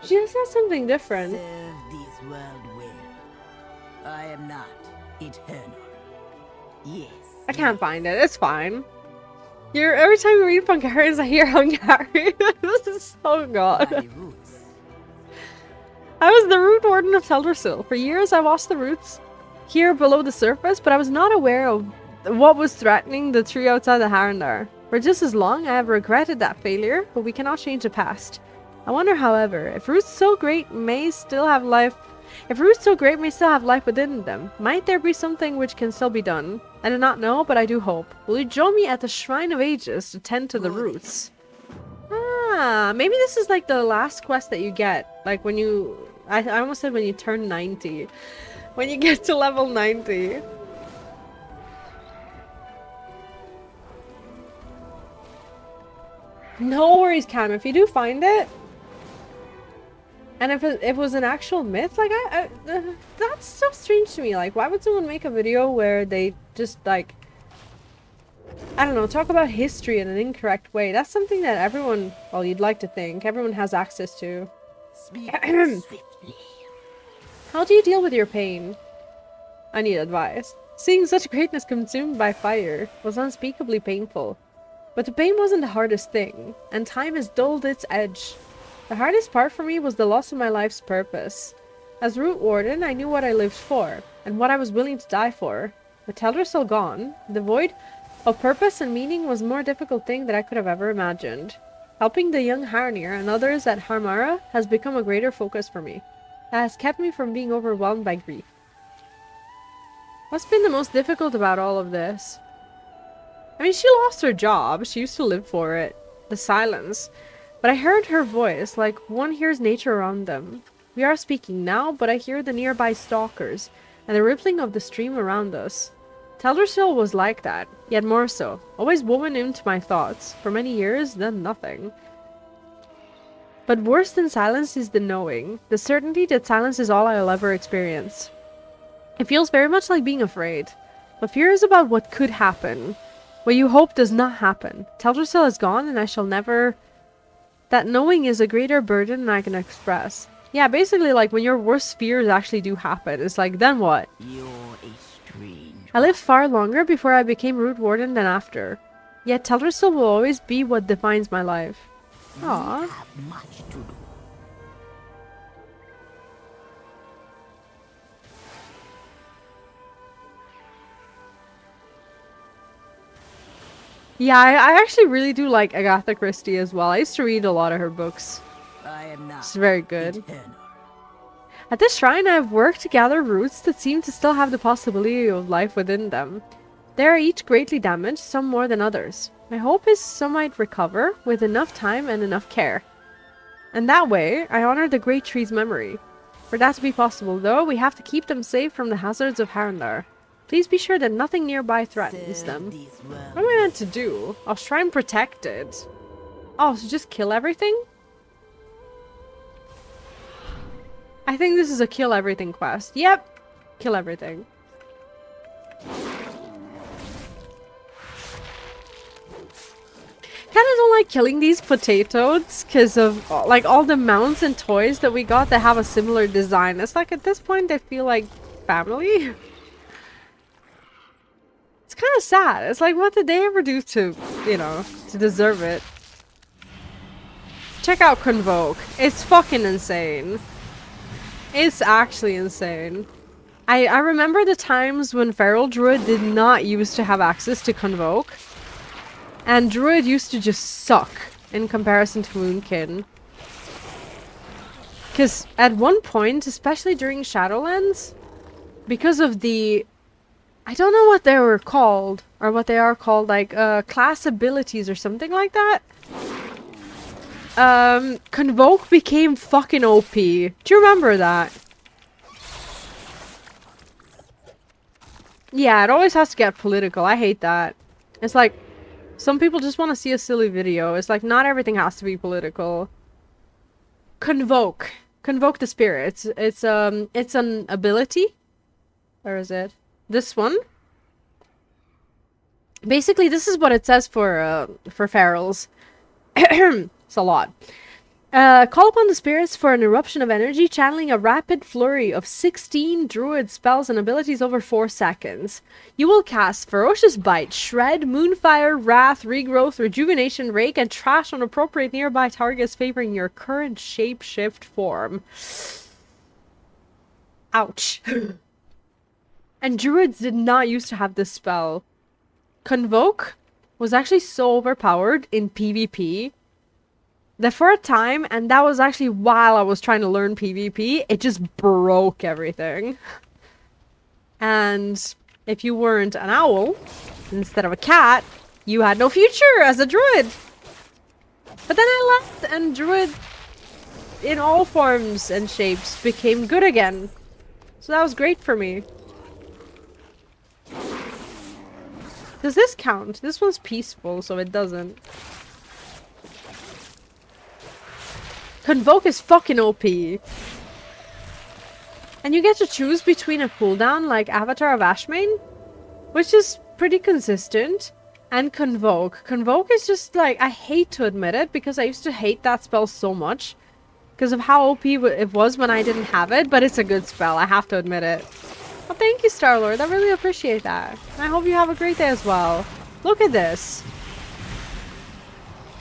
She just has something different. Serve this world well. I am not eternal. Yes. I can't find it. It's fine. Every time you read Fungarians, I hear Hungarian. This is so god. By the roots. I was the root warden of Teldrassil. For years, I watched the roots here below the surface, but I was not aware of what was threatening the tree outside the Harandar. For just as long, I have regretted that failure, but we cannot change the past. I wonder, however, if roots so great may still have life. If roots so great may still have life within them, might there be something which can still be done? I do not know, but I do hope. Will you join me at the Shrine of Ages to tend to the roots? Ah, maybe this is like the last quest that you get. Like when you... I almost said when you turn 90. When you get to level 90. No worries, Cam. If you do find it, and if it was an actual myth, like that's so strange to me. Like, why would someone make a video where they just like, I don't know, talk about history in an incorrect way? That's something that everyone, well, you'd like to think everyone has access to. Speak swiftly. How do you deal with your pain? I need advice. Seeing such greatness consumed by fire was unspeakably painful. But the pain wasn't the hardest thing, and time has dulled its edge. The hardest part for me was the loss of my life's purpose. As Root Warden, I knew what I lived for, and what I was willing to die for. With Teldrassil gone, the void of purpose and meaning was a more difficult thing than I could have ever imagined. Helping the young Harnir and others at Harmara has become a greater focus for me. That has kept me from being overwhelmed by grief. What's been the most difficult about all of this? I mean, she lost her job. She used to live for it. The silence. But I heard her voice, like one hears nature around them. We are speaking now, but I hear the nearby stalkers, and the rippling of the stream around us. Teldrassil was like that, yet more so. Always woven into my thoughts. For many years, then nothing. But worse than silence is the knowing. The certainty that silence is all I'll ever experience. It feels very much like being afraid. But fear is about what could happen. What you hope does not happen. Teldrassil is gone, and I shall never... That knowing is a greater burden than I can express. Yeah, basically, like, when your worst fears actually do happen, it's like, then what? You're a strange. I lived far longer before I became Root Warden than after. Yet Teldrassil will always be what defines my life. Aww. We have much to do. Yeah, I actually really do like Agatha Christie as well. I used to read a lot of her books. I am not It's very good. eternal. At this shrine, I have worked to gather roots that seem to still have the possibility of life within them. They are each greatly damaged, some more than others. My hope is some might recover with enough time and enough care. And that way, I honor the great tree's memory. For that to be possible, though, we have to keep them safe from the hazards of Harandar. Please be sure that nothing nearby threatens them. What am I meant to do? I'll shrine protected. Oh, so just kill everything? I think this is a kill everything quest. Yep. Kill everything. Kinda don't like killing these potatoes because of like all the mounts and toys that we got that have a similar design. It's like at this point they feel like family. It's kind of sad. It's like, what did they ever do to, you know, to deserve it? Check out Convoke. It's fucking insane. It's actually insane. I remember the times when Feral Druid did not used to have access to Convoke. And Druid used to just suck in comparison to Moonkin. Because at one point, especially during Shadowlands, because of the... I don't know what they were called, or what they are called, like, class abilities or something like that. Convoke became fucking OP. Do you remember that? Yeah, it always has to get political. I hate that. It's like, some people just want to see a silly video. It's like, not everything has to be political. Convoke. Convoke the spirits. It's an ability. Where is it? This one. Basically, this is what it says for ferals. It's a lot. Call upon the spirits for an eruption of energy, channeling a rapid flurry of 16 druid spells and abilities over 4 seconds. You will cast Ferocious Bite, Shred, Moonfire, Wrath, Regrowth, Rejuvenation, Rake, and Trash on appropriate nearby targets favoring your current shapeshift form. Ouch. And druids did not used to have this spell. Convoke was actually so overpowered in PvP that for a time, and that was actually while I was trying to learn PvP, it just broke everything. And if you weren't an owl instead of a cat, you had no future as a druid. But then I left, and druid in all forms and shapes became good again. So that was great for me. Does this count? This one's peaceful, so it doesn't. Convoke is fucking OP. And you get to choose between a cooldown like Avatar of Ashmain, which is pretty consistent, and Convoke. Convoke is just like, I hate to admit it because I used to hate that spell so much because of how OP it was when I didn't have it, but it's a good spell, I have to admit it. Well, thank you, Starlord. I really appreciate that. I hope you have a great day as well. Look at this.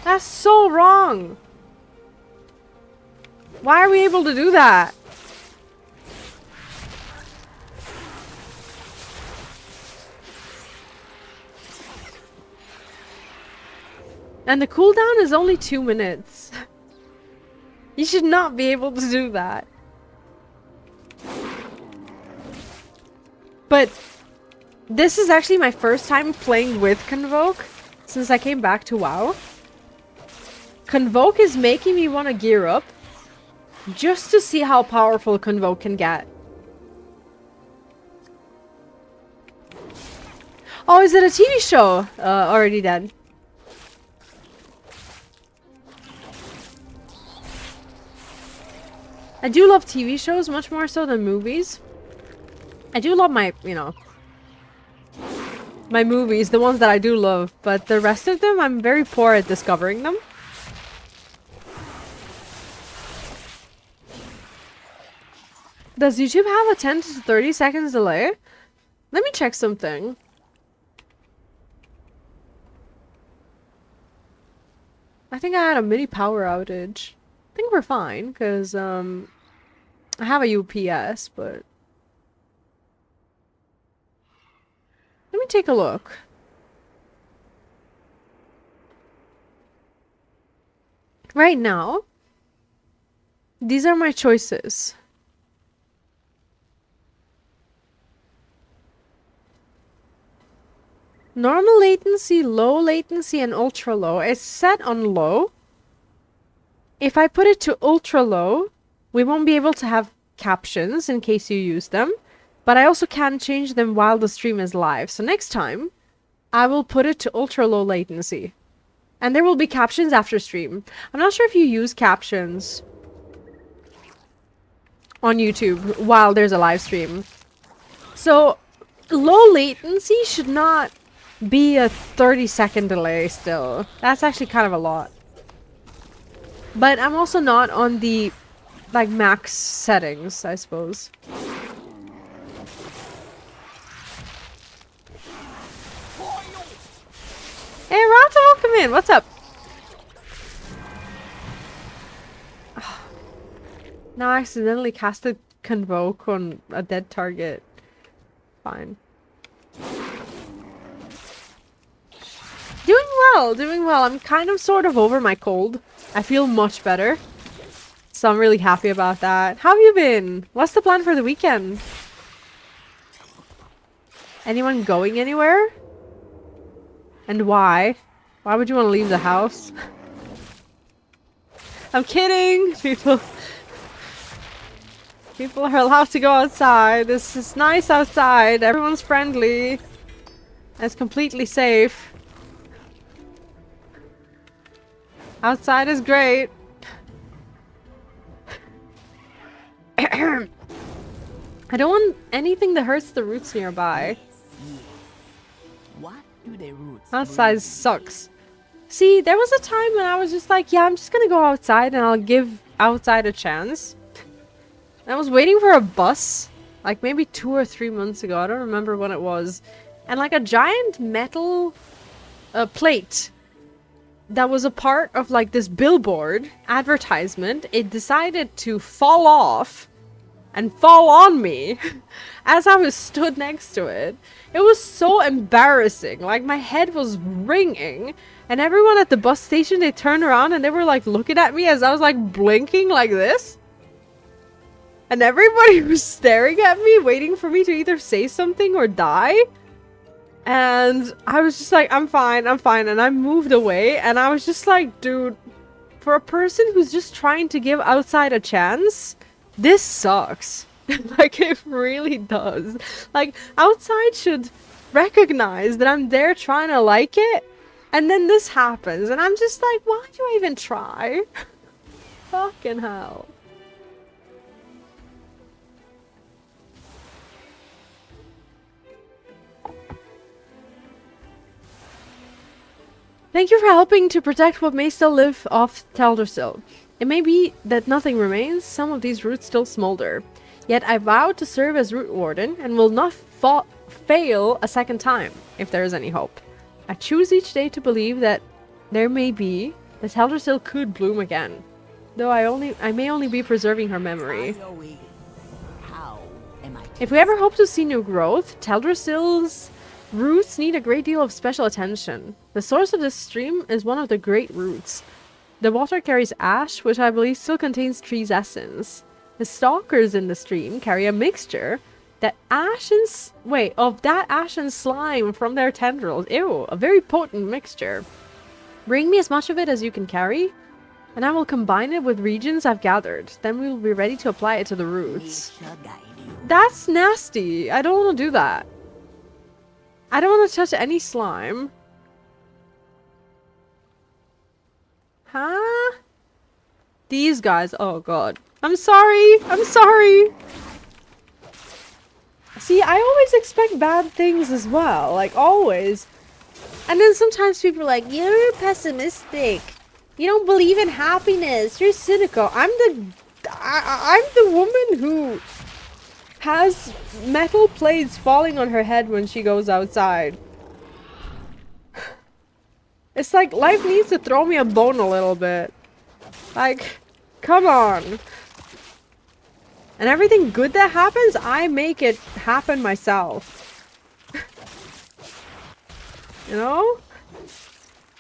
That's so wrong. Why are we able to do that? And the cooldown is only 2 minutes. You should not be able to do that. But this is actually my first time playing with Convoke since I came back to WoW. Convoke is making me want to gear up just to see how powerful Convoke can get. Oh, is it a TV show? Already dead. I do love TV shows much more so than movies. I do love my, you know, my movies, the ones that I do love, but the rest of them, I'm very poor at discovering them. Does YouTube have a 10 to 30 seconds delay? Let me check something. I think I had a mini power outage. I think we're fine, because, I have a UPS, but... Let me take a look. Right now, these are my choices. Normal latency, low latency, and ultra low. It's set on low. If I put it to ultra low, we won't be able to have captions in case you use them. But I also can change them while the stream is live. So next time, I will put it to ultra low latency. And there will be captions after stream. I'm not sure if you use captions on YouTube while there's a live stream. So, low latency should not be a 30-second delay still. That's actually kind of a lot. But I'm also not on the, like, max settings, I suppose. Hey, Rata, welcome in. What's up? Now I accidentally casted Convoke on a dead target. Fine. Doing well, doing well. I'm kind of sort of over my cold. I feel much better. So I'm really happy about that. How have you been? What's the plan for the weekend? Anyone going anywhere? And why? Why would you want to leave the house? I'm kidding! People are allowed to go outside. This is nice outside. Everyone's friendly. It's completely safe. Outside is great. I don't want anything that hurts the roots nearby. What do the roots Outside sucks. See, there was a time when I was just like, yeah, I'm just gonna go outside and I'll give outside a chance. I was waiting for a bus, like maybe 2 or 3 months ago. I don't remember when it was. And like a giant metal plate that was a part of like this billboard advertisement, it decided to fall off and fall on me as I was stood next to it. It was so embarrassing. Like my head was ringing and everyone at the bus station, they turned around and they were like looking at me as I was like blinking like this. And everybody was staring at me, waiting for me to either say something or die. And I was just like, I'm fine, I'm fine. And I moved away and I was just like, dude, for a person who's just trying to give outside a chance, this sucks. Like, it really does. Like, outside should recognize that I'm there trying to like it. And then this happens. And I'm just like, why do I even try? Fucking hell. Thank you for helping to protect what may still live off Teldrassil. It may be that nothing remains, some of these roots still smolder. Yet I vowed to serve as root warden and will not fail a second time, if there is any hope. I choose each day to believe that there may be, that Teldrassil could bloom again. Though I may only be preserving her memory. How am I? If we ever hope to see new growth, Teldrassil's roots need a great deal of special attention. The source of this stream is one of the great roots. The water carries ash, which I believe still contains tree's essence. The stalkers in the stream carry a mixture that of that ash and slime from their tendrils. Ew, a very potent mixture. Bring me as much of it as you can carry, and I will combine it with regions I've gathered. Then we will be ready to apply it to the roots. That's nasty. I don't want to do that. I don't want to touch any slime. Huh? These guys. Oh god. I'm sorry. I'm sorry. See, I always expect bad things as well. Like, always. And then sometimes people are like, you're pessimistic. You don't believe in happiness. You're cynical. I'm the woman who has metal plates falling on her head when she goes outside. It's like life needs to throw me a bone a little bit. Like, come on. And everything good that happens, I make it happen myself. You know?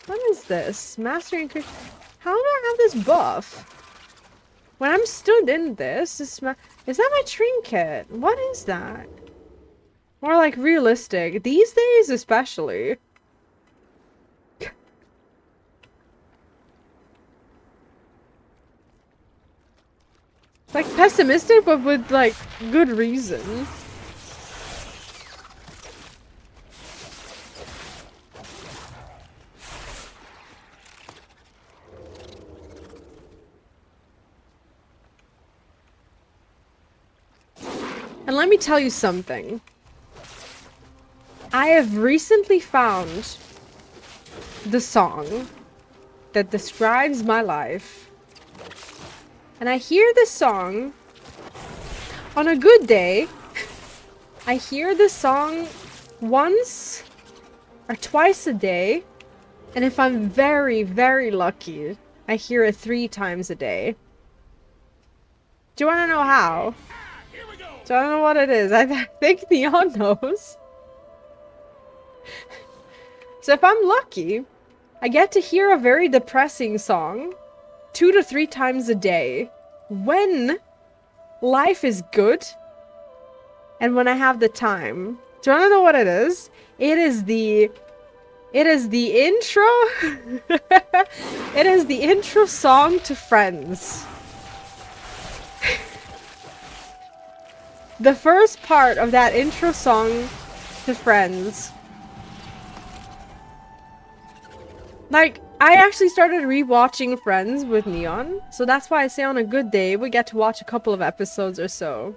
What is this? Mastery increase. How do I have this buff? When I'm stood in this, is that my trinket? What is that? More like realistic. These days especially. Like pessimistic, but with like good reason. And let me tell you something. I have recently found the song that describes my life. And I hear this song on a good day. I hear this song once or twice a day. And if I'm very, very lucky, I hear it 3 times a day. Do you want to know how? So I don't know what it is. I think Neon knows. So if I'm lucky, I get to hear a very depressing song 2 to 3 times a day when life is good and when I have the time. Do you want to know what it is? It is the intro. It is the intro song to Friends. The first part of that intro song to Friends. Like, I actually started rewatching Friends with Neon, so that's why I say on a good day we get to watch a couple of episodes or so.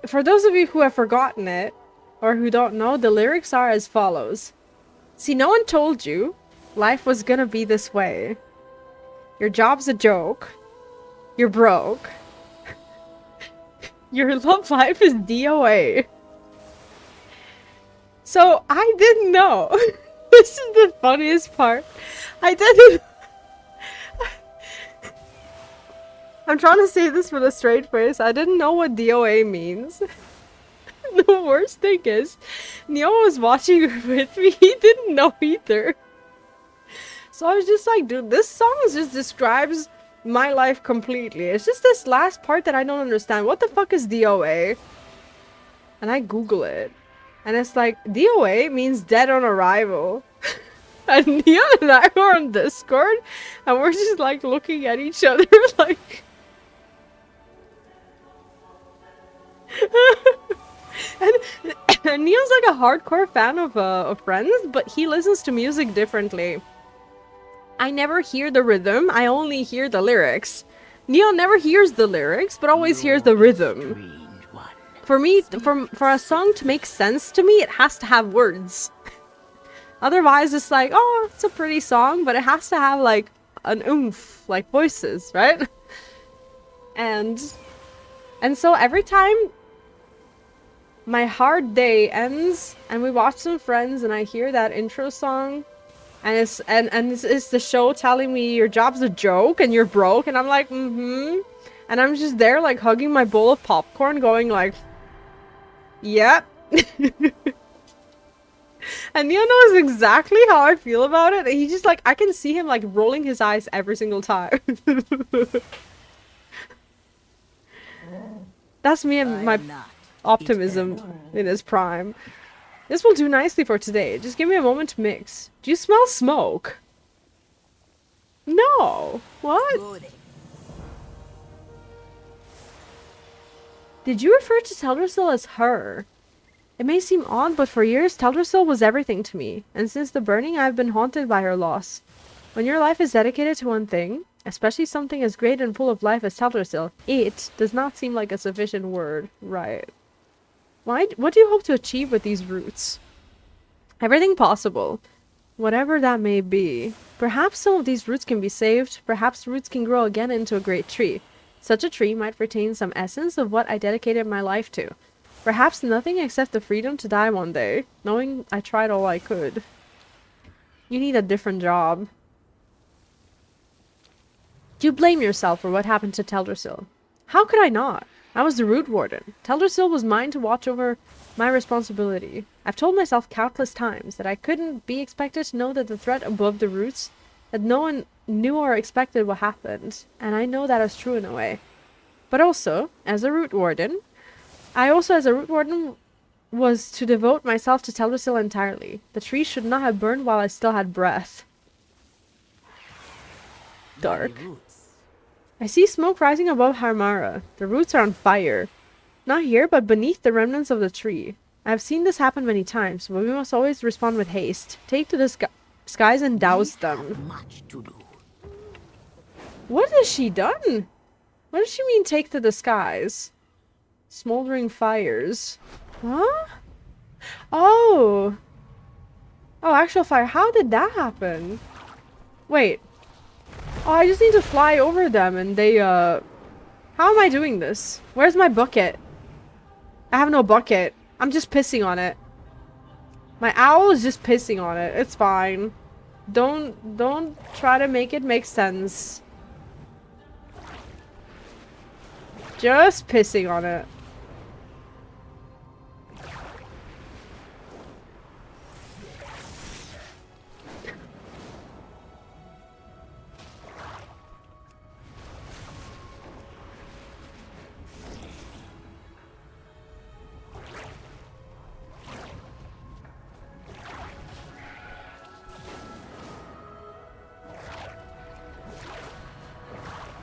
For those of you who have forgotten it, or who don't know, the lyrics are as follows. See, no one told you life was gonna be this way. Your job's a joke. You're broke. Your love life is DOA. So, I didn't know. This is the funniest part. I didn't... I'm trying to say this with a straight face. I didn't know what DOA means. The worst thing is, Neo was watching with me. He didn't know either. So I was just like, dude, this song just describes my life completely. It's just this last part that I don't understand. What the fuck is DOA? And I Google it. And it's like, DOA means dead on arrival. And Neon and I were on Discord. And we're just like looking at each other like... and Neon's like a hardcore fan of Friends, but he listens to music differently. I never hear the rhythm, I only hear the lyrics. Neon never hears the lyrics, but always hears the rhythm. For me, for a song to make sense to me, it has to have words. Otherwise, it's like, oh, it's a pretty song, but it has to have like an oomph, like voices, right? And so every time my hard day ends and we watch some Friends and I hear that intro song and it's the show telling me your job's a joke and you're broke and I'm like, and I'm just there like hugging my bowl of popcorn going like, yep. And Neil knows exactly how I feel about it. And he just like, I can see him like rolling his eyes every single time. That's me and my optimism in his prime. This will do nicely for today. Just give me a moment to mix. Do you smell smoke? No. What? Did you refer to Teldrassil as her? It may seem odd, but for years Teldrassil was everything to me, and since the burning I've been haunted by her loss. When your life is dedicated to one thing, especially something as great and full of life as Teldrassil, it does not seem like a sufficient word, right? What do you hope to achieve with these roots? Everything possible. Whatever that may be. Perhaps some of these roots can be saved, perhaps roots can grow again into a great tree. Such a tree might retain some essence of what I dedicated my life to. Perhaps nothing except the freedom to die one day, knowing I tried all I could. You need a different job. You blame yourself for what happened to Teldrassil. How could I not? I was the root warden. Teldrassil was mine to watch over, my responsibility. I've told myself countless times that I couldn't be expected to know that the threat above the roots, that no one knew or expected what happened, and I know that is true in a way. But also, as a root warden, was to devote myself to Teldrassil entirely. The tree should not have burned while I still had breath. Dark. I see smoke rising above Harmara. The roots are on fire. Not here, but beneath the remnants of the tree. I have seen this happen many times, but we must always respond with haste. Take to the skies and douse them. Much to do. What has she done? What does she mean, take to the skies? Smoldering fires. Huh? Oh! Oh, actual fire. How did that happen? Wait. Oh, I just need to fly over them and they, How am I doing this? Where's my bucket? I have no bucket. I'm just pissing on it. My owl is just pissing on it. It's fine. Don't try to make it make sense. Just pissing on it.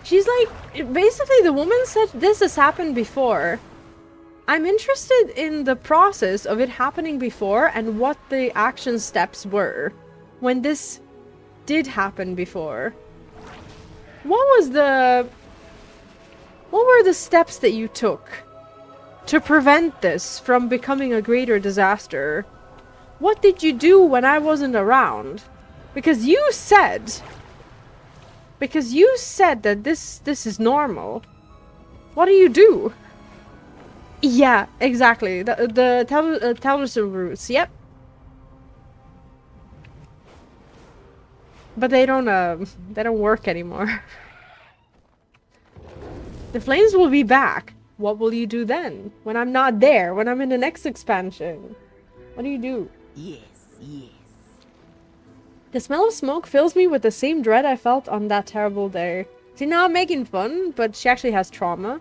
She's like, basically the woman said this has happened before. I'm interested in the process of it happening before and what the action steps were when this did happen before. What were the steps that you took to prevent this from becoming a greater disaster? What did you do when I wasn't around? Because you said that this is normal. What do you do? Yeah, exactly. The Teldrassil roots. Yep. But they don't work anymore. The flames will be back. What will you do then? When I'm not there? When I'm in the next expansion? What do you do? Yes, yes. The smell of smoke fills me with the same dread I felt on that terrible day. See, now I'm making fun, but she actually has trauma.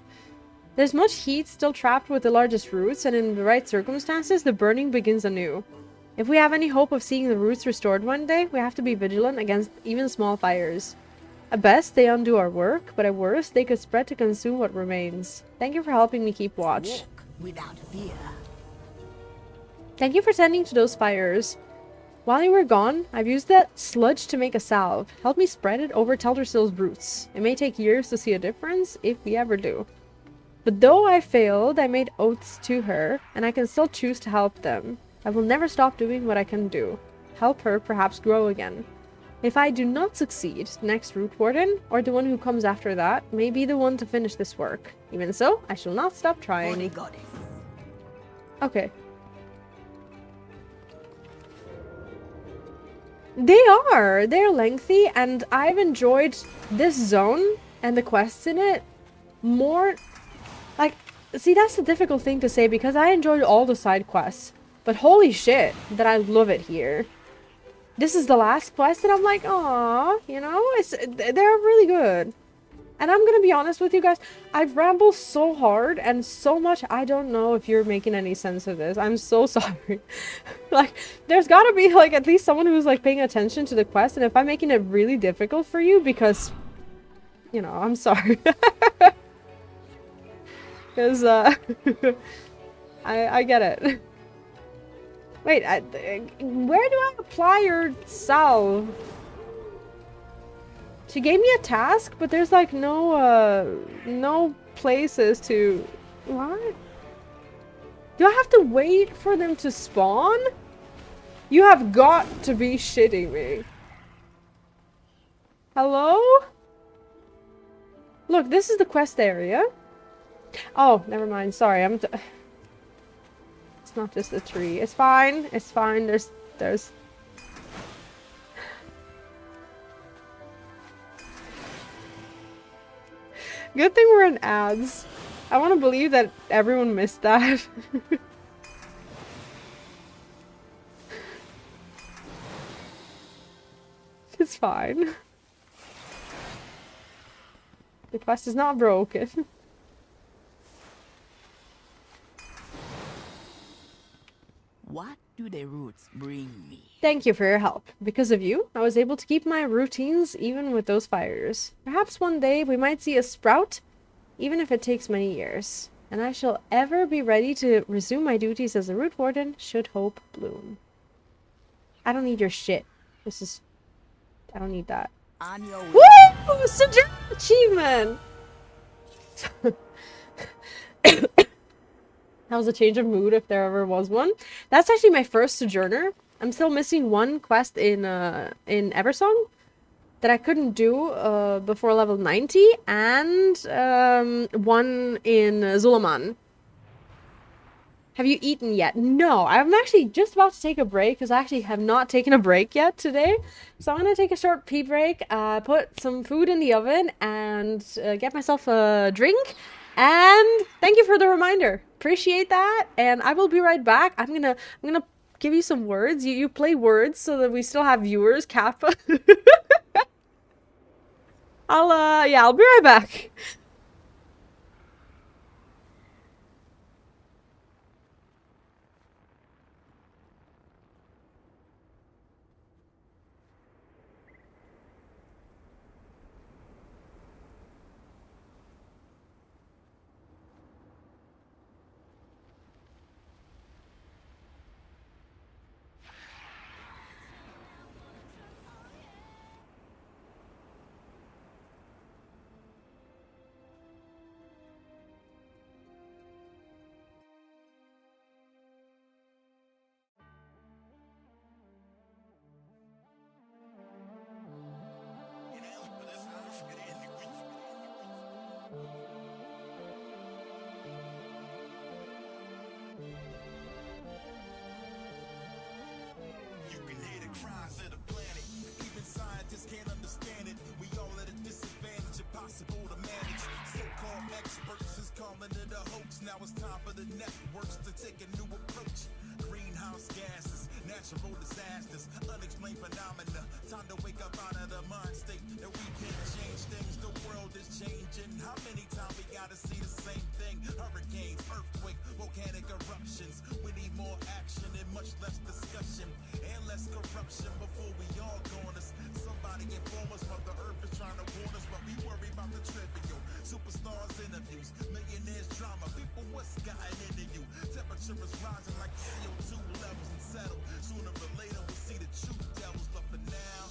There's much heat still trapped with the largest roots, and in the right circumstances, the burning begins anew. If we have any hope of seeing the roots restored one day, we have to be vigilant against even small fires. At best, they undo our work, but at worst, they could spread to consume what remains. Thank you for helping me keep watch. Walk without fear. Thank you for tending to those fires. While you were gone, I've used that sludge to make a salve. Help me spread it over Teldrassil's roots. It may take years to see a difference, if we ever do. But though I failed, I made oaths to her, and I can still choose to help them. I will never stop doing what I can do. Help her perhaps grow again. If I do not succeed, the next root warden, or the one who comes after that, may be the one to finish this work. Even so, I shall not stop trying. Holy goddess. Okay. They're lengthy, and I've enjoyed this zone and the quests in it more. Like, see, that's the difficult thing to say because I enjoyed all the side quests, but holy shit that I love it here. This is the last quest and I'm like, aw, you know, they're really good. And I'm gonna be honest with you guys, I've rambled so hard and so much, I don't know if you're making any sense of this. I'm so sorry. Like, there's gotta be, like, at least someone who's, like, paying attention to the quest, and if I'm making it really difficult for you, because, you know, I'm sorry. Because, I get it. Wait, where do I apply your salve? She gave me a task, but there's like no places to... What? Do I have to wait for them to spawn? You have got to be shitting me. Hello? Look, this is the quest area. Oh, never mind. Sorry, it's not just a tree. It's fine. It's fine. There's... Good thing we're in ads. I want to believe that everyone missed that. It's fine. The quest is not broken. What do the roots bring me? Thank you for your help. Because of you, I was able to keep my routines even with those fires. Perhaps one day we might see a sprout, even if it takes many years. And I shall ever be ready to resume my duties as a root warden should hope bloom. I don't need your shit. This is... I don't need that. On your way. Woo! Sojourner achievement! That was a change of mood if there ever was one. That's actually my first Sojourner. I'm still missing one quest in Eversong that I couldn't do before level 90, and one in Zulaman. Have you eaten yet? No, I'm actually just about to take a break because I actually have not taken a break yet today. So I'm going to take a short pee break, put some food in the oven, and get myself a drink. And thank you for the reminder. Appreciate that. And I will be right back. I'm gonna give you some words. You play words so that we still have viewers, Kappa. I'll be right back. Now it's time for the networks to take a new approach. Greenhouse gases, natural disasters, unexplained phenomena. Time to wake up out of the mind state that we can't change things. The world is changing. How many times we gotta see the same thing? Hurricanes, earthquake, volcanic eruptions. We need more action and much less discussion and less corruption before we all go on us. Somebody inform us what the earth is trying to warn us, but we worry about the trivial. Superstars interviews, millionaires drama. People, what's gotten into you? Temperature is rising like CO2 levels and settle. Sooner or later we'll see the true devils, but for now,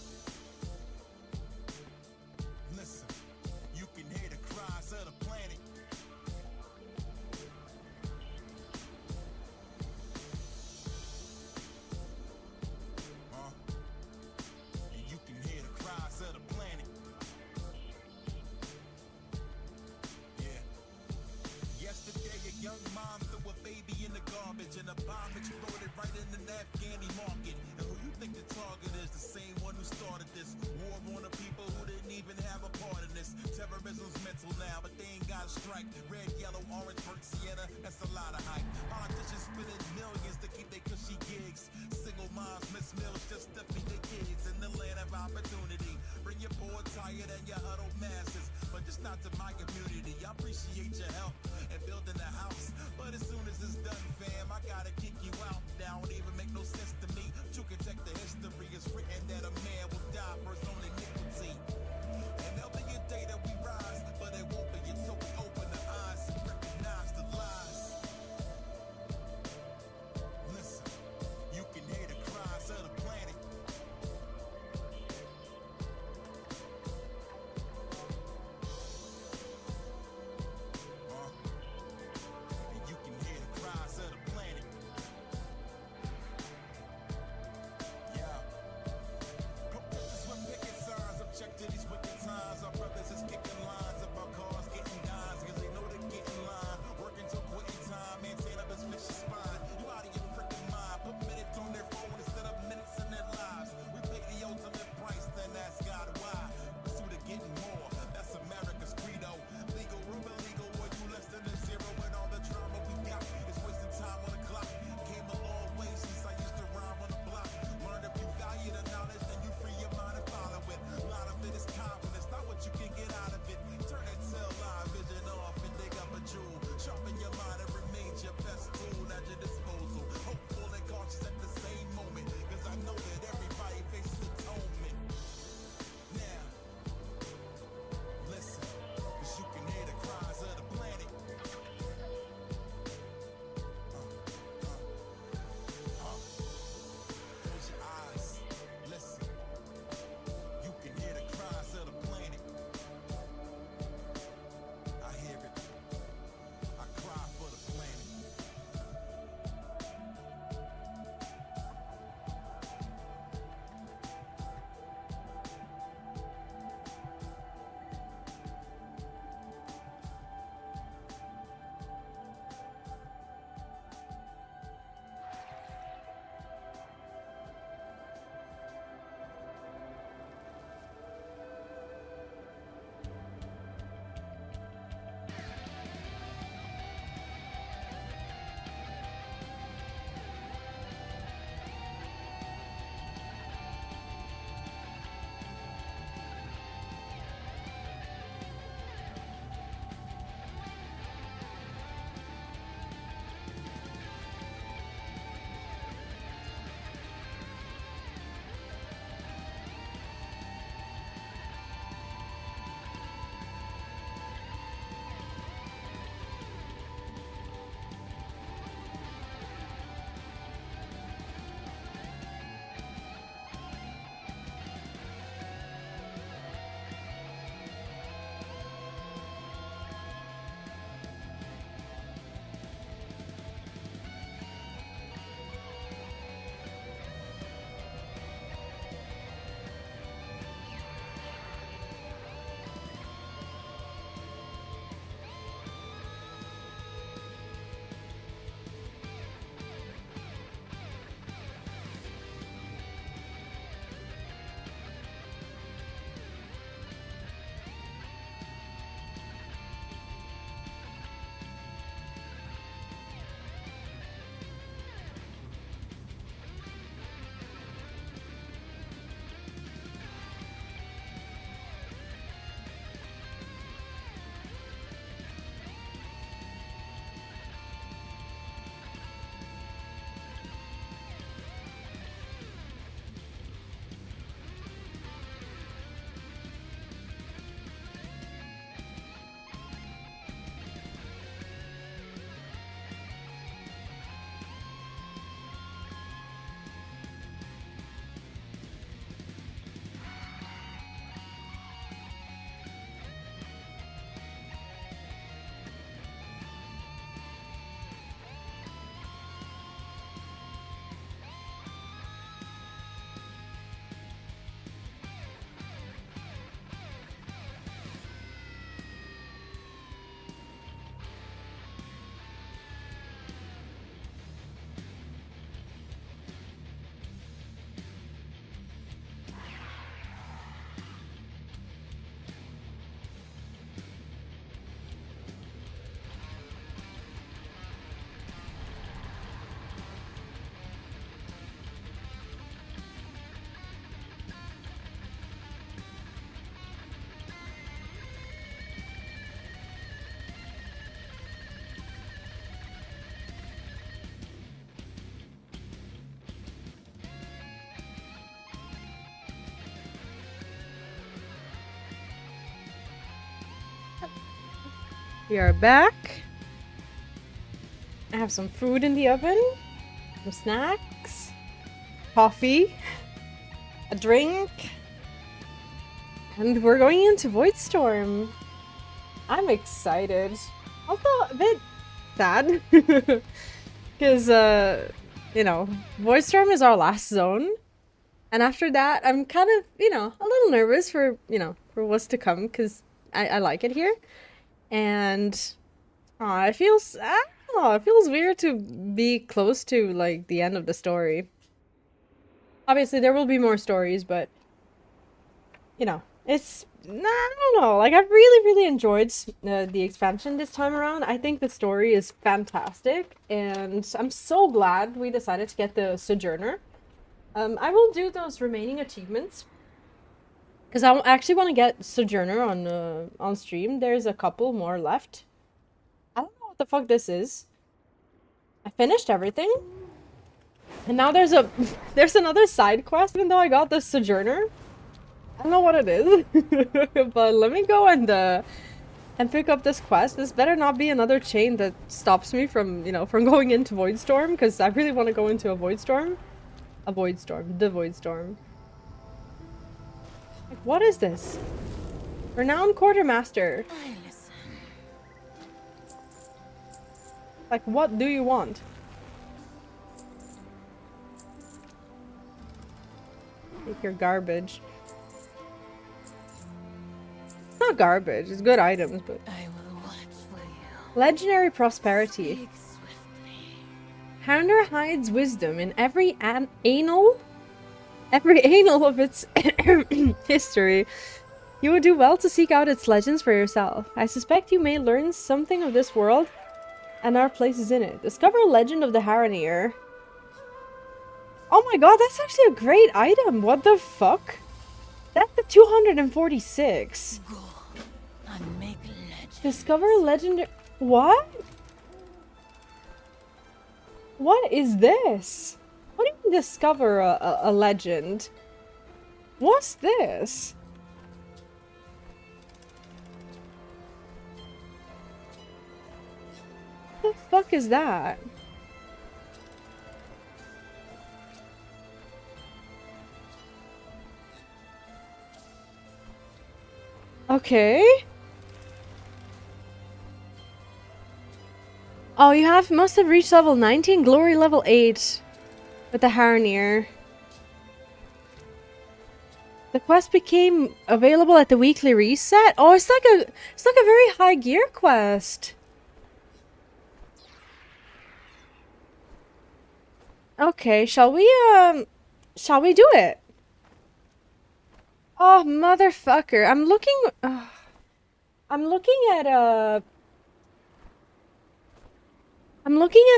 We are back. I have some food in the oven, some snacks, coffee, a drink, and we're going into Voidstorm. I'm excited. Also a bit sad because you know, Voidstorm is our last zone, and after that I'm kind of, you know, a little nervous for, you know, for what's to come because I like it here. And it feels, I don't know, it feels weird to be close to like the end of the story. Obviously there will be more stories, but you know, it's, I don't know, like I've really enjoyed the expansion this time around. I think the story is fantastic, and I'm so glad we decided to get the Sojourner. I will do those remaining achievements because I actually want to get Sojourner on stream. There's a couple more left. I don't know what the fuck this is. I finished everything, and now there's another side quest. Even though I got the Sojourner, I don't know what it is, but let me go and pick up this quest. This better not be another chain that stops me from, you know, from going into Voidstorm, because I really want to go into a Voidstorm. The Voidstorm. Like, what is this? Renowned Quartermaster. Like, what do you want? Take your garbage. It's not garbage, it's good items, but... I will watch for you. Legendary Prosperity. Harandar hides wisdom in every anal of its history. You would do well to seek out its legends for yourself. I suspect you may learn something of this world and our places in it. Discover a legend of the Harandar. Oh my god, that's actually a great item. What the fuck? That's the 246. Go and make legend. Discover a legendary... What? What is this? What do you mean discover a legend? What's this? What the fuck is that? Okay. Oh, you must have reached level 19, glory level 8 with the Harandar. The quest became available at the weekly reset. Oh, it's like a very high gear quest. Okay, shall we do it? Oh, motherfucker. I'm looking at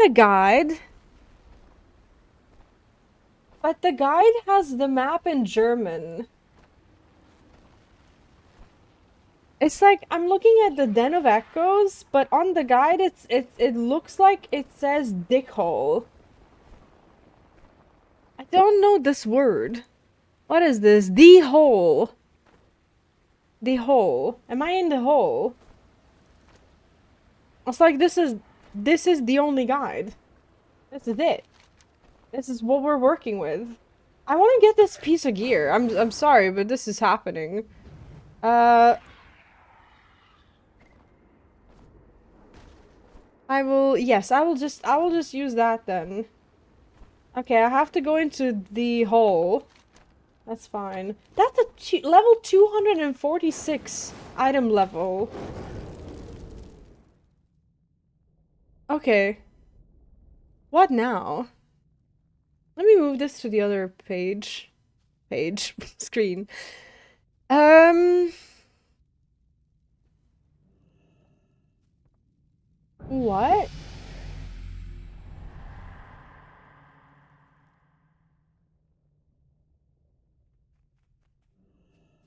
a guide. But the guide has the map in German. It's like I'm looking at the Den of Echoes, but on the guide it looks like it says dickhole. I don't know this word. What is this? The hole. The hole. Am I in the hole? It's like this is the only guide. This is it. This is what we're working with. I want to get this piece of gear. I'm sorry, but this is happening. I will just use that then. Okay, I have to go into the hole. That's fine. That's a level 246 item level. Okay. What now? Let me move this to the other page. Screen. What?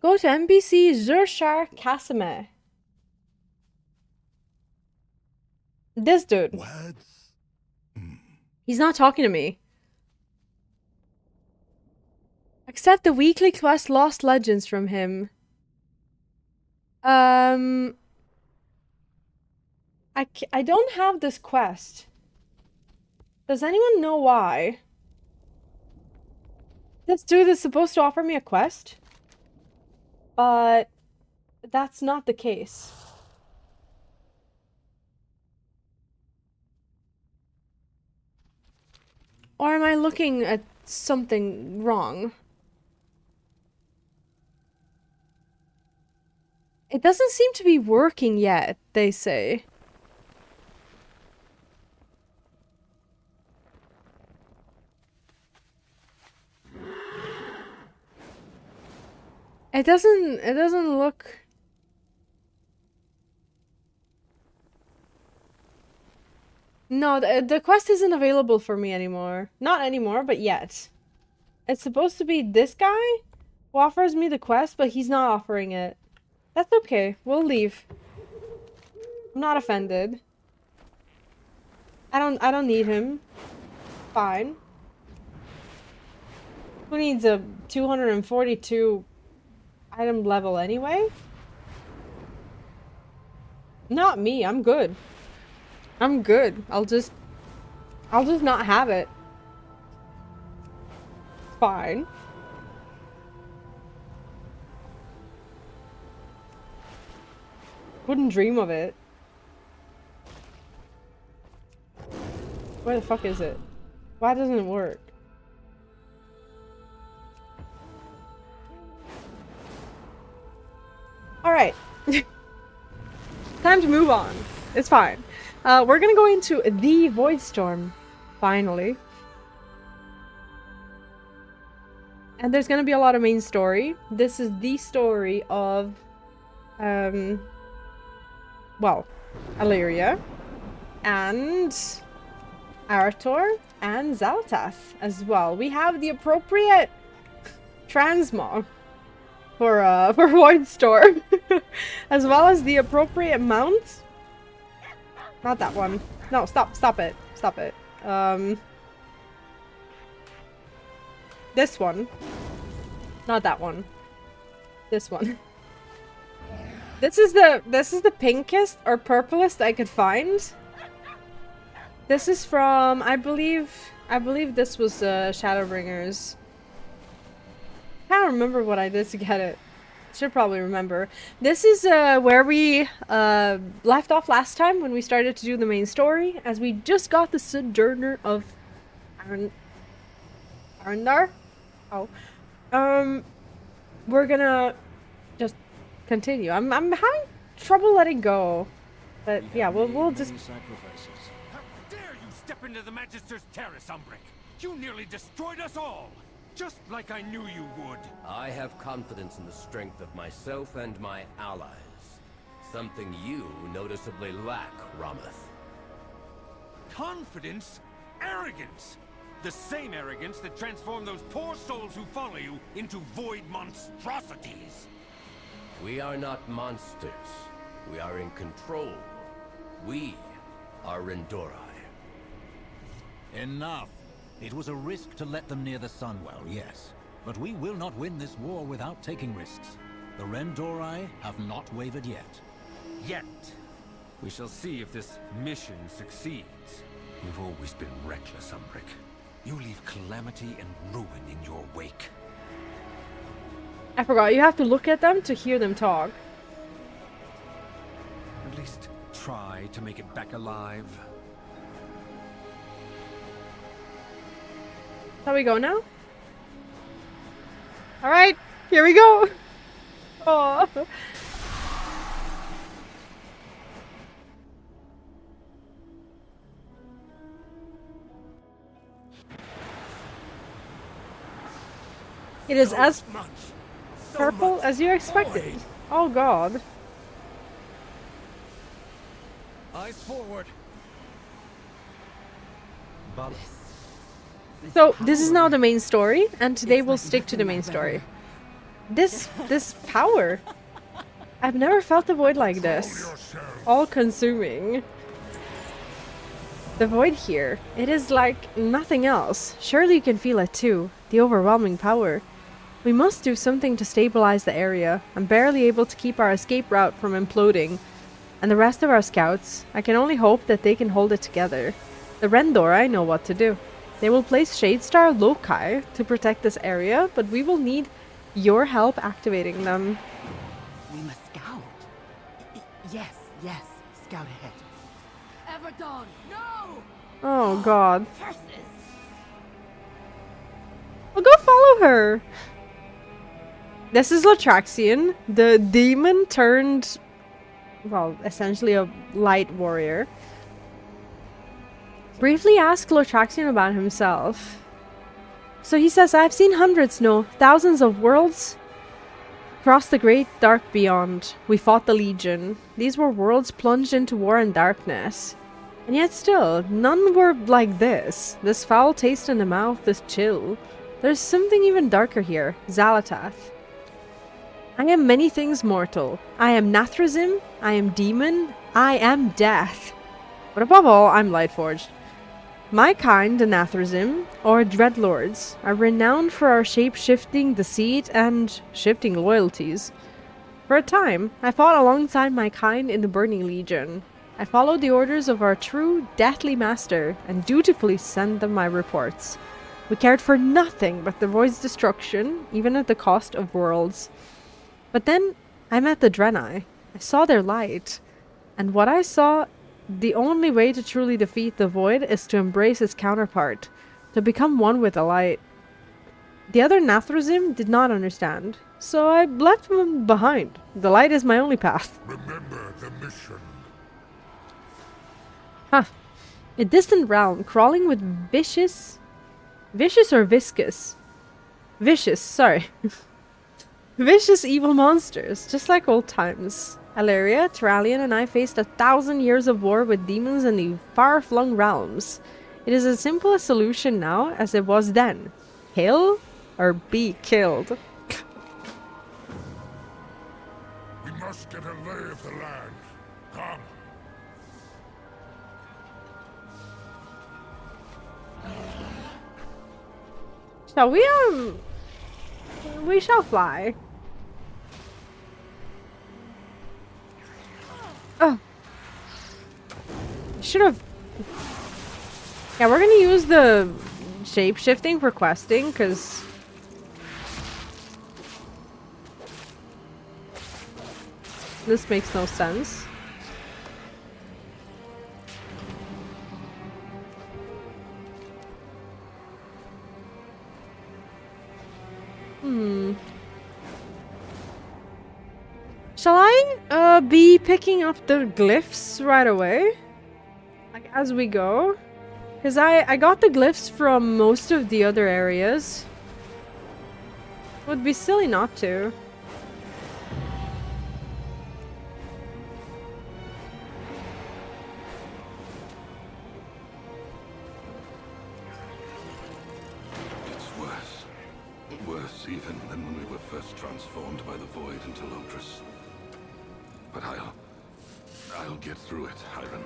Go to NPC Zurshar Kasame. This dude. What? He's not talking to me. Accept the weekly quest Lost Legends from him. I don't have this quest. Does anyone know why? This dude is supposed to offer me a quest, but that's not the case. Or am I looking at something wrong? It doesn't seem to be working yet, they say. It doesn't look... No, the quest isn't available for me anymore. Not anymore, but yet. It's supposed to be this guy who offers me the quest, but he's not offering it. That's okay. We'll leave. I'm not offended. I don't need him. Fine. Who needs a 242 item level anyway? Not me. I'm good. I'm good. I'll just not have it. Fine. Wouldn't dream of it. Where the fuck is it? Why doesn't it work? Alright. Time to move on. It's fine. We're gonna go into the Voidstorm, finally. And there's gonna be a lot of main story. This is the story of, well, Alleria, and Arator, and Zaltath as well. We have the appropriate transmog for Voidstorm, as well as the appropriate mount. Not that one. No, stop it. Stop it. This one. Not that one. This one. This is the pinkest or purplest I could find. This is from, I believe this was Shadowbringers. I can't remember what I did to get it. Should probably remember. This is where we left off last time when we started to do the main story, as we just got the Sojourner of Harandar. Oh, we're gonna just continue. I'm having trouble letting go, but yeah, we'll just. How dare you step into the Magister's terrace, Umbric! You nearly destroyed us all! Just like I knew you would. I have confidence in the strength of myself and my allies. Something you noticeably lack, Ramath. Confidence? Arrogance! The same arrogance that transformed those poor souls who follow you into void monstrosities! We are not monsters. We are in control. We are Rendorai. Enough! It was a risk to let them near the Sunwell, yes. But we will not win this war without taking risks. The Rendorai have not wavered yet. Yet. We shall see if this mission succeeds. You've always been reckless, Umbric. You leave calamity and ruin in your wake. I forgot, you have to look at them to hear them talk. At least try to make it back alive. How we go now? Alright, here we go! Oh. It is as purple as you expected. Oh god. Eyes forward. So, this is now the main story, and today we'll stick to the main story. This power. I've never felt the void like this. All-consuming. The void here. It is like nothing else. Surely you can feel it too. The overwhelming power. We must do something to stabilize the area. I'm barely able to keep our escape route from imploding. And the rest of our scouts, I can only hope that they can hold it together. The Rendori know what to do. They will place Shadestar loci to protect this area, but we will need your help activating them. We must scout. Yes, yes. Scout ahead. Everdawn, no! Oh god. Well, go follow her. This is Latraxian, the demon turned, well, essentially a light warrior. Briefly ask Latraxian about himself. So he says, I've seen hundreds, no, thousands of worlds across the great dark beyond. We fought the Legion. These were worlds plunged into war and darkness. And yet still, none were like this. This foul taste in the mouth, this chill. There's something even darker here, Xalatath. I am many things mortal. I am Nathrazim, I am demon, I am death. But above all, I'm Lightforged. My kind, the Nathrazim, or Dreadlords, are renowned for our shape-shifting deceit and shifting loyalties. For a time, I fought alongside my kind in the Burning Legion. I followed the orders of our true, deathly master, and dutifully sent them my reports. We cared for nothing but the Void's destruction, even at the cost of worlds. But then, I met the Draenei. I saw their light. And what I saw, the only way to truly defeat the Void is to embrace its counterpart, to become one with the light. The other Nathrazim did not understand, so I left them behind. The light is my only path. Remember the mission. Huh. A distant realm crawling with vicious or viscous? Vicious, sorry. Vicious evil monsters, just like old times. Alleria, Terralion, and I faced 1,000 years of war with demons in the far-flung realms. It is as simple a solution now as it was then. Kill or be killed. We must get a lay of the land. Come. Shall we, we shall fly. Oh. Should have. Yeah, we're gonna use the shape-shifting for questing, because this makes no sense. Shall I be picking up the glyphs right away? Like as we go? Because I got the glyphs from most of the other areas. Would be silly not to. It's worse. Worse even than when we were first transformed by the Void into Lodris. But I'll get through it, Hiram.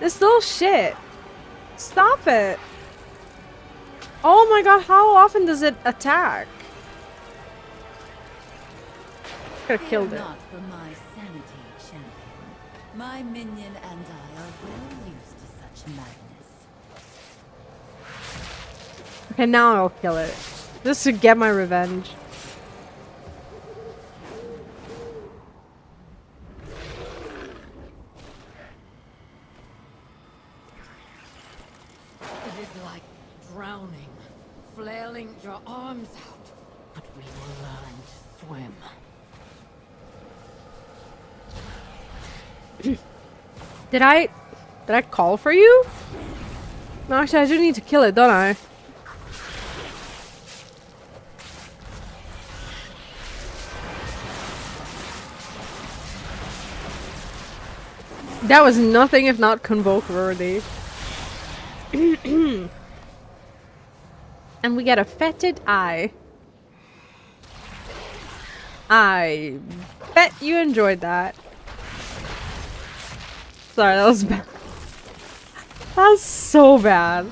This little shit. Stop it. Oh my god, how often does it attack? Could have killed it. Not for my sanity, champion. My minion and I are well used to such madness. Okay, now I'll kill it. Just to get my revenge. It is like drowning, flailing your arms out. But we will learn to swim. Did I call for you? No, actually I do need to kill it, don't I? That was nothing if not convoke worthy. And we get a fetid eye. I bet you enjoyed that. Sorry, that was bad. That was so bad.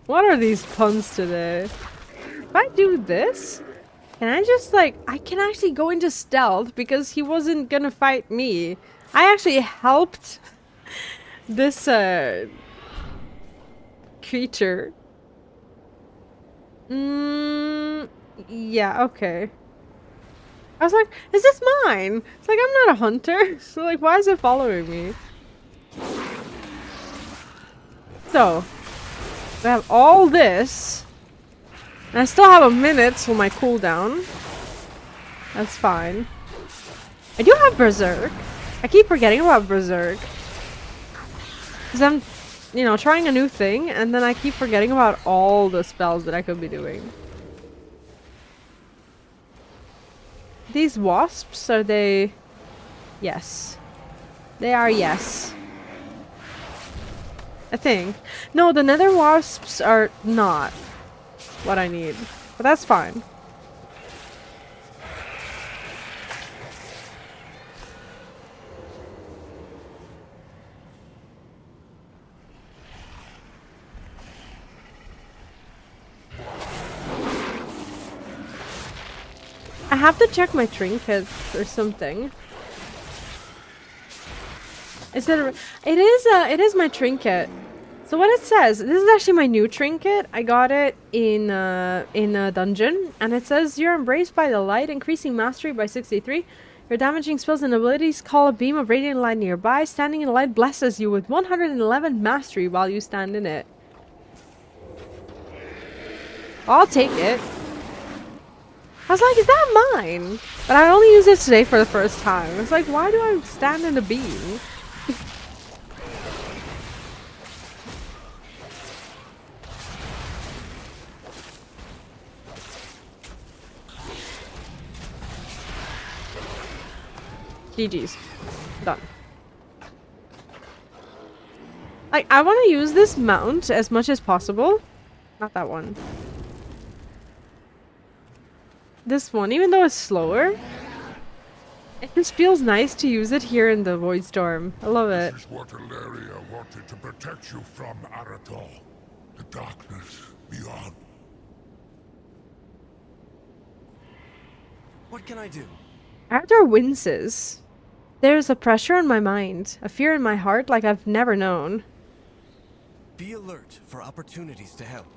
What are these puns today? If I do this, can I just like... I can actually go into stealth because he wasn't gonna fight me. I actually helped this creature. Yeah, okay. I was like, is this mine? It's like, I'm not a hunter. So like, why is it following me? So, I have all this. And I still have a minute till my cooldown. That's fine. I do have Berserk. I keep forgetting about Berserk. Because I'm, you know, trying a new thing, and then I keep forgetting about all the spells that I could be doing. These wasps, are they... Yes. They are yes. I think. No, the nether wasps are not what I need. But that's fine. I have to check my trinket or something. It is my trinket. So what it says, this is actually my new trinket. I got it in a dungeon, and it says you're embraced by the light, increasing mastery by 63. Your damaging spells and abilities call a beam of radiant light nearby. Standing in the light blesses you with 111 mastery while you stand in it. I'll take it. I was like, is that mine? But I only used it today for the first time. It's like, why do I stand in the beam? GG's. Done. Like, I want to use this mount as much as possible. Not that one. This one, even though it's slower, it just feels nice to use it here in the Voidstorm. I love it. This is what Alleria wanted to protect you from, Arator. The darkness beyond. What can I do? After winces, there's a pressure in my mind, a fear in my heart like I've never known. Be alert for opportunities to help.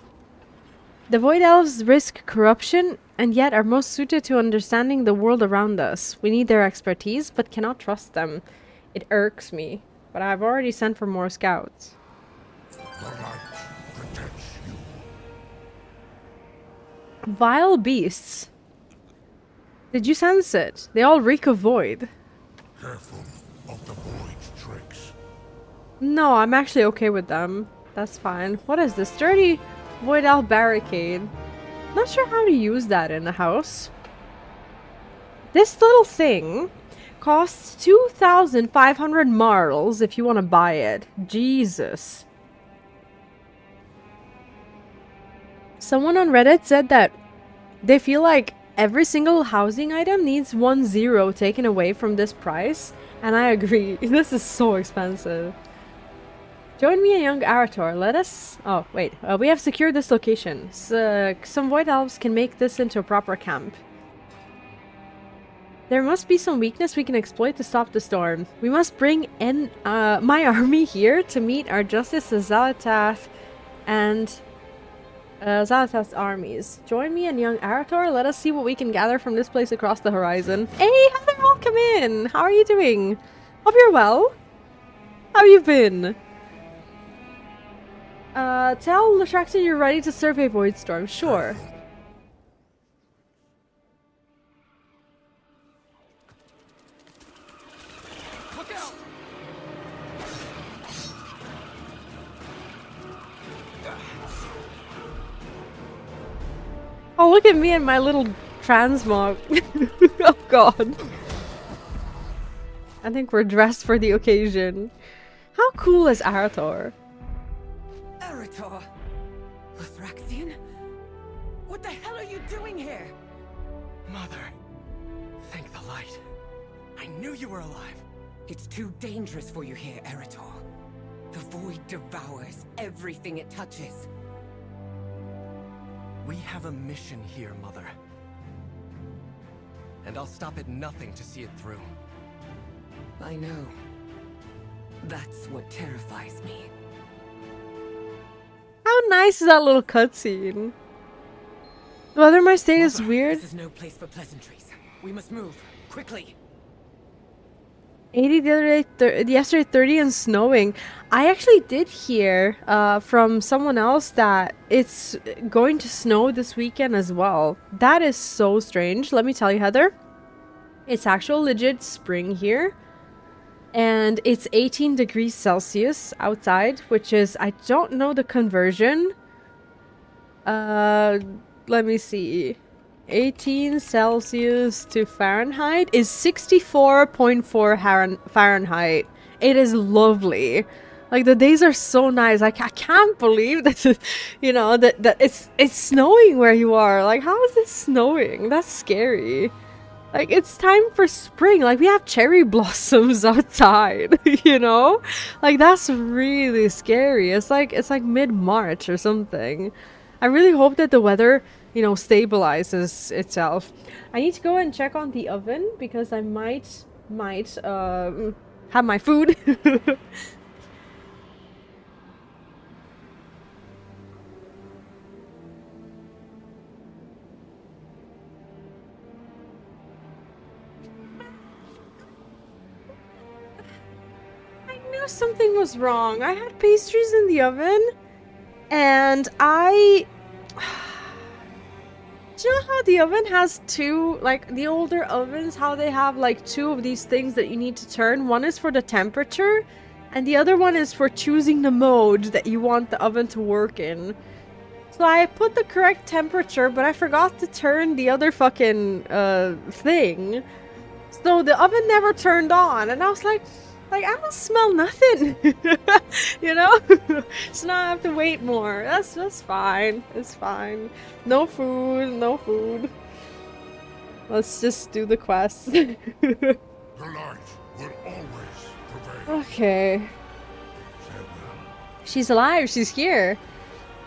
The Void Elves risk corruption, and yet are most suited to understanding the world around us. We need their expertise, but cannot trust them. It irks me, but I've already sent for more scouts. The light protects you. Vile beasts. Did you sense it? They all reek of void. Careful of the void's tricks. No, I'm actually okay with them. That's fine. What is this? Sturdy Void Elf barricade. Not sure how to use that in the house. This little thing costs 2,500 marls if you want to buy it. Jesus. Someone on Reddit said that they feel like every single housing item needs 1 0 taken away from this price. And I agree. This is so expensive. Join me and young Arator. Let us... Oh, wait. We have secured this location. Some Void Elves can make this into a proper camp. There must be some weakness we can exploit to stop the storm. We must bring in my army here to meet our Justice Zalatath and Zalatath's armies. Join me and young Arator. Let us see what we can gather from this place across the horizon. Hey, Heather, welcome in. How are you doing? Hope you're well. How have you been? Tell Latraxian you're ready to survey Voidstorm. Sure. Look out! Oh, look at me and my little transmog. Oh god. I think we're dressed for the occasion. How cool is Arator? Arator! Lathraxian? What the hell are you doing here? Mother, thank the light. I knew you were alive. It's too dangerous for you here, Arator. The void devours everything it touches. We have a mission here, Mother. And I'll stop at nothing to see it through. I know. That's what terrifies me. How nice is that little cutscene? The weather in my state is weird. This is no place for pleasantries. We must move quickly. 80 the other day, yesterday 30 and snowing. I actually did hear from someone else that it's going to snow this weekend as well. That is so strange. Let me tell you, Heather. It's actual legit spring here. And it's 18 degrees Celsius outside, which is, I don't know the conversion. Let me see. 18 Celsius to Fahrenheit is 64.4 Fahrenheit. It is lovely. Like, the days are so nice. Like, I can't believe that, you know, that it's snowing where you are. Like, how is it snowing? That's scary. Like, it's time for spring. Like, we have cherry blossoms outside, you know? Like, that's really scary. It's like mid-March or something. I really hope that the weather, you know, stabilizes itself. I need to go and check on the oven because I might have my food. Something was wrong. I had pastries in the oven and do you know how the oven has two, like the older ovens, how they have like two of these things that you need to turn? One is for the temperature and the other one is for choosing the mode that you want the oven to work in. So I put the correct temperature, but I forgot to turn the other fucking thing. So the oven never turned on and I was like, I don't smell nothing, you know? So now I have to wait more. That's fine. It's fine. No food, no food. Let's just do the quest. The light will always prevail. Okay. She's alive. She's here.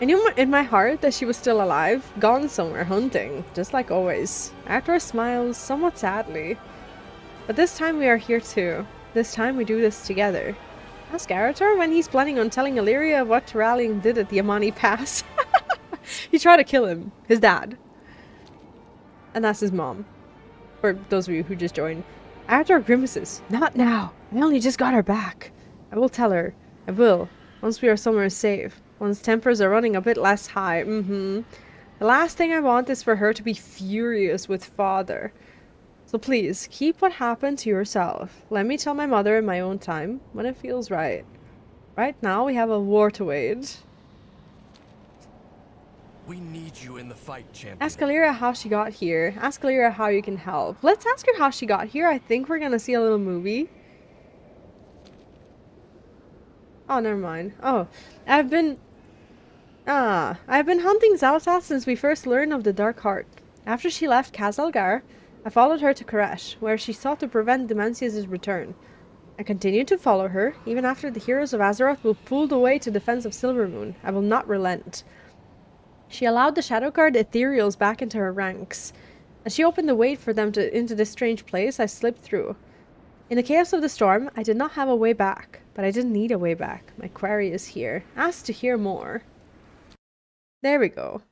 I knew in my heart that she was still alive, gone somewhere hunting, just like always. Actor smiles somewhat sadly. But this time we are here too. This time we do this together. Ask Arator when he's planning on telling Alleria what Terralion did at the Amani Pass. He tried to kill him. His dad. And that's his mom. For those of you who just joined. Arator grimaces. Not now. I only just got her back. I will tell her. I will. Once we are somewhere safe. Once tempers are running a bit less high. The last thing I want is for her to be furious with father. So please, keep what happened to yourself. Let me tell my mother in my own time, when it feels right. Right now, we have a war to wage. We need you in the fight, champion. Ask Alleria how she got here. Ask Alleria how you can help. Let's ask her how she got here. I think we're gonna see a little movie. Oh, never mind. Oh, I've been hunting Zalta since we first learned of the Dark Heart. After she left Kazalgar, I followed her to Koresh, where she sought to prevent Demencius' return. I continued to follow her, even after the heroes of Azeroth were pulled away to defense of Silvermoon. I will not relent. She allowed the Shadowguard Ethereals back into her ranks. As she opened the way for them into this strange place, I slipped through. In the chaos of the storm, I did not have a way back, but I didn't need a way back. My query is here. Ask to hear more. There we go.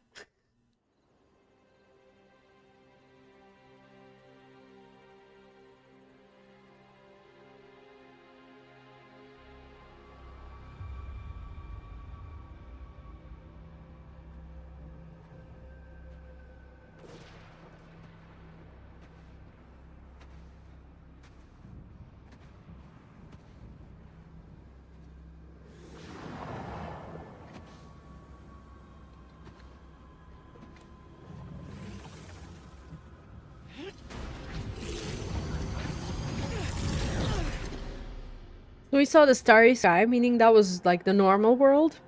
So we saw the starry sky, meaning that was like the normal world.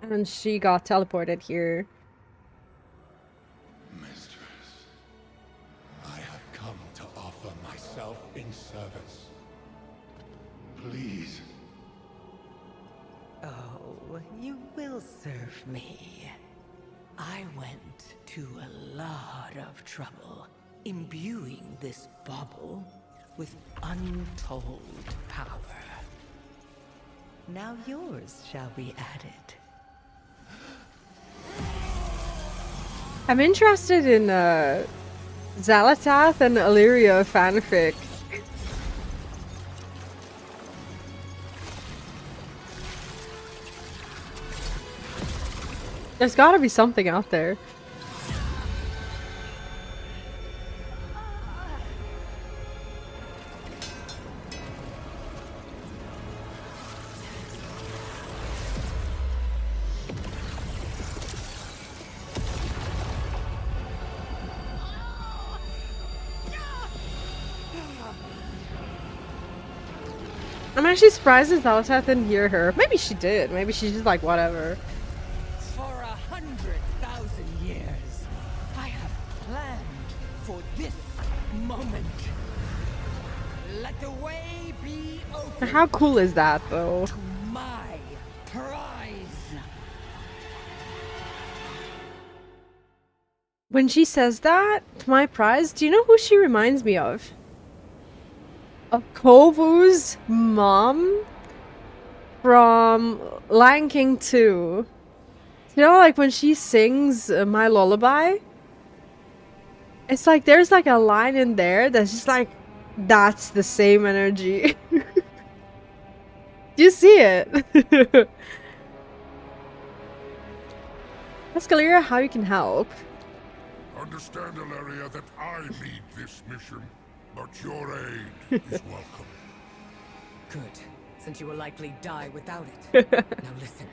And she got teleported here. Mistress, I have come to offer myself in service. Please. Oh, you will serve me. I went to a lot of trouble imbuing this bauble with untold power. Now yours shall be added. I'm interested in Xalatath and Alleria fanfic. There's gotta be something out there. I'm actually surprised that Xalatath didn't hear her. Maybe she did. Maybe she's just like, whatever. For 100,000 years, I have planned for this moment. Let the way be open. How cool is that, though? To my prize. When she says that, to my prize, do you know who she reminds me of? Of Kovu's mom from Lion King 2. You know, like when she sings My Lullaby? It's like there's like a line in there that's just like, that's the same energy. Do you see it? Ask Alleria how you can help. Understand, Alleria, that I lead this mission, but your aid is welcome. Good, since you will likely die without it. Now listen.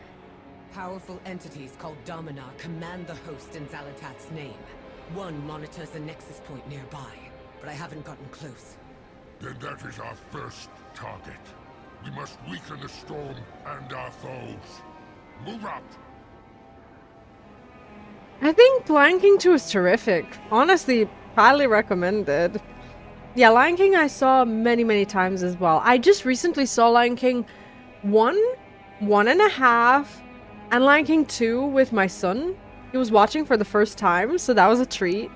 Powerful entities called Domina command the host in Xalatath's name. One monitors the nexus point nearby, but I haven't gotten close. Then that is our first target. We must weaken the storm and our foes. Move out! I think Lion King 2 is terrific. Honestly, highly recommended. Yeah, Lion King I saw many times as well. I just recently saw Lion King 1, 1.5, and Lion King 2 with my son. He was watching for the first time, so that was a treat.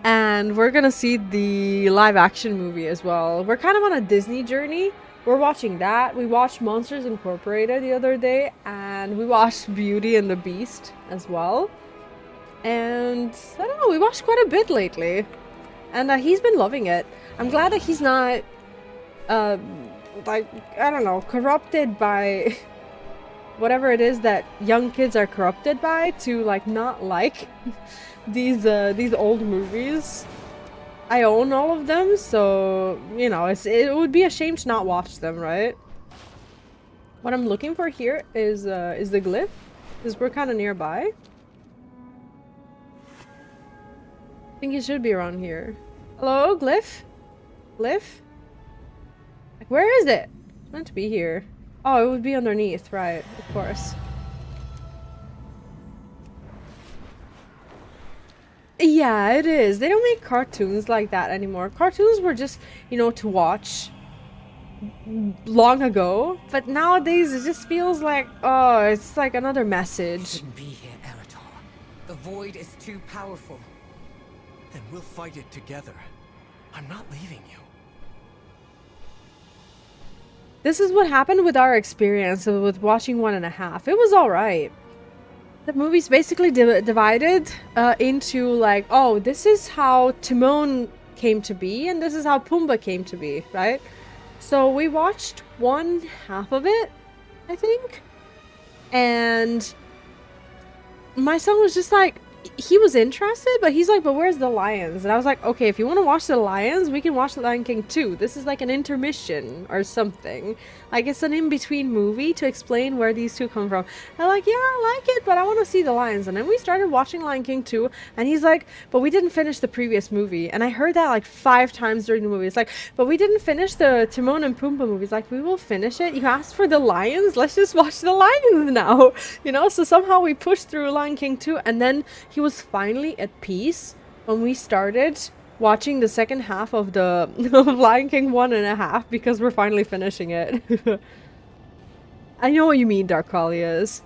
And we're gonna see the live action movie as well. We're kind of on a Disney journey. We're watching that. We watched Monsters Incorporated the other day, and we watched Beauty and the Beast as well. And I don't know, we watched quite a bit lately. And he's been loving it. I'm glad that he's not, like, I don't know, corrupted by whatever it is that young kids are corrupted by to, like, not like these old movies. I own all of them, so, you know, it would be a shame to not watch them, right? What I'm looking for here is the glyph, because we're kind of nearby. I think it should be around here. Hello, glyph? Glyph? Like, where is it? It's meant to be here. Oh, it would be underneath, right? Of course. Yeah, it is. They don't make cartoons like that anymore. Cartoons were just, you know, to watch long ago. But nowadays, it just feels like, oh, it's like another message. You shouldn't be here, Eritol. The void is too powerful. Then we'll fight it together. I'm not leaving you. This is what happened with our experience with watching 1.5. It was alright. The movie's basically divided into like, oh, this is how Timon came to be, and this is how Pumbaa came to be, right? So we watched 1/2 of it, I think. And my son was just like, he was interested, but he's like, but where's the lions? And I was like, okay, if you want to watch the lions, we can watch Lion King 2. This is like an intermission or something. Like, it's an in-between movie to explain where these two come from. I'm like, yeah, I like it, but I want to see the lions. And then we started watching Lion King 2, and he's like, but we didn't finish the previous movie. And I heard that like 5 times during the movie. It's like, but we didn't finish the Timon and Pumbaa movies. Like, we will finish it. You asked for the lions? Let's just watch the lions now. You know, so somehow we pushed through Lion King 2, and then he was finally at peace when we started watching the second half of the Lion King 1.5, because we're finally finishing it. I know what you mean, Dark Colias.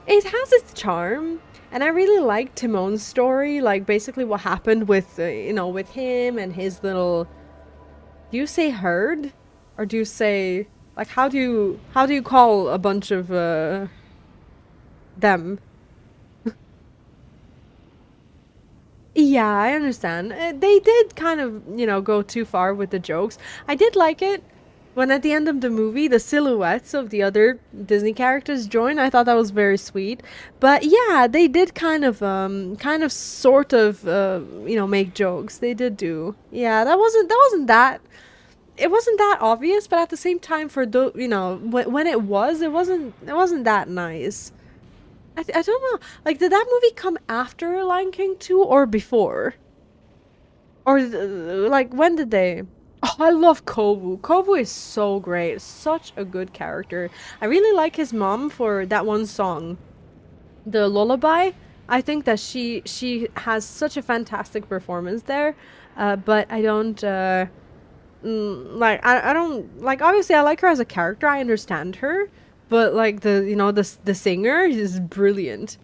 It has its charm, and I really like Timon's story, like basically what happened with, you know, with him and his little, do you say herd? Or do you say, like, how do you call a bunch of, them? Yeah, I understand. They did kind of, you know, go too far with the jokes. I did like it when at the end of the movie, the silhouettes of the other Disney characters join. I thought that was very sweet. But yeah, they did kind of sort of, you know, make jokes. They did do. Yeah, that wasn't that. It wasn't that obvious, but at the same time, for the, you know, when it wasn't that nice. I don't know. Like, did that movie come after Lion King 2 or before? Or, like, when did they? Oh, I love Kovu. Kovu is so great. Such a good character. I really like his mom for that one song. The Lullaby. I think that she has such a fantastic performance there. But I don't, like, I don't, like, obviously I like her as a character. I understand her. But, like, you know, the singer is brilliant.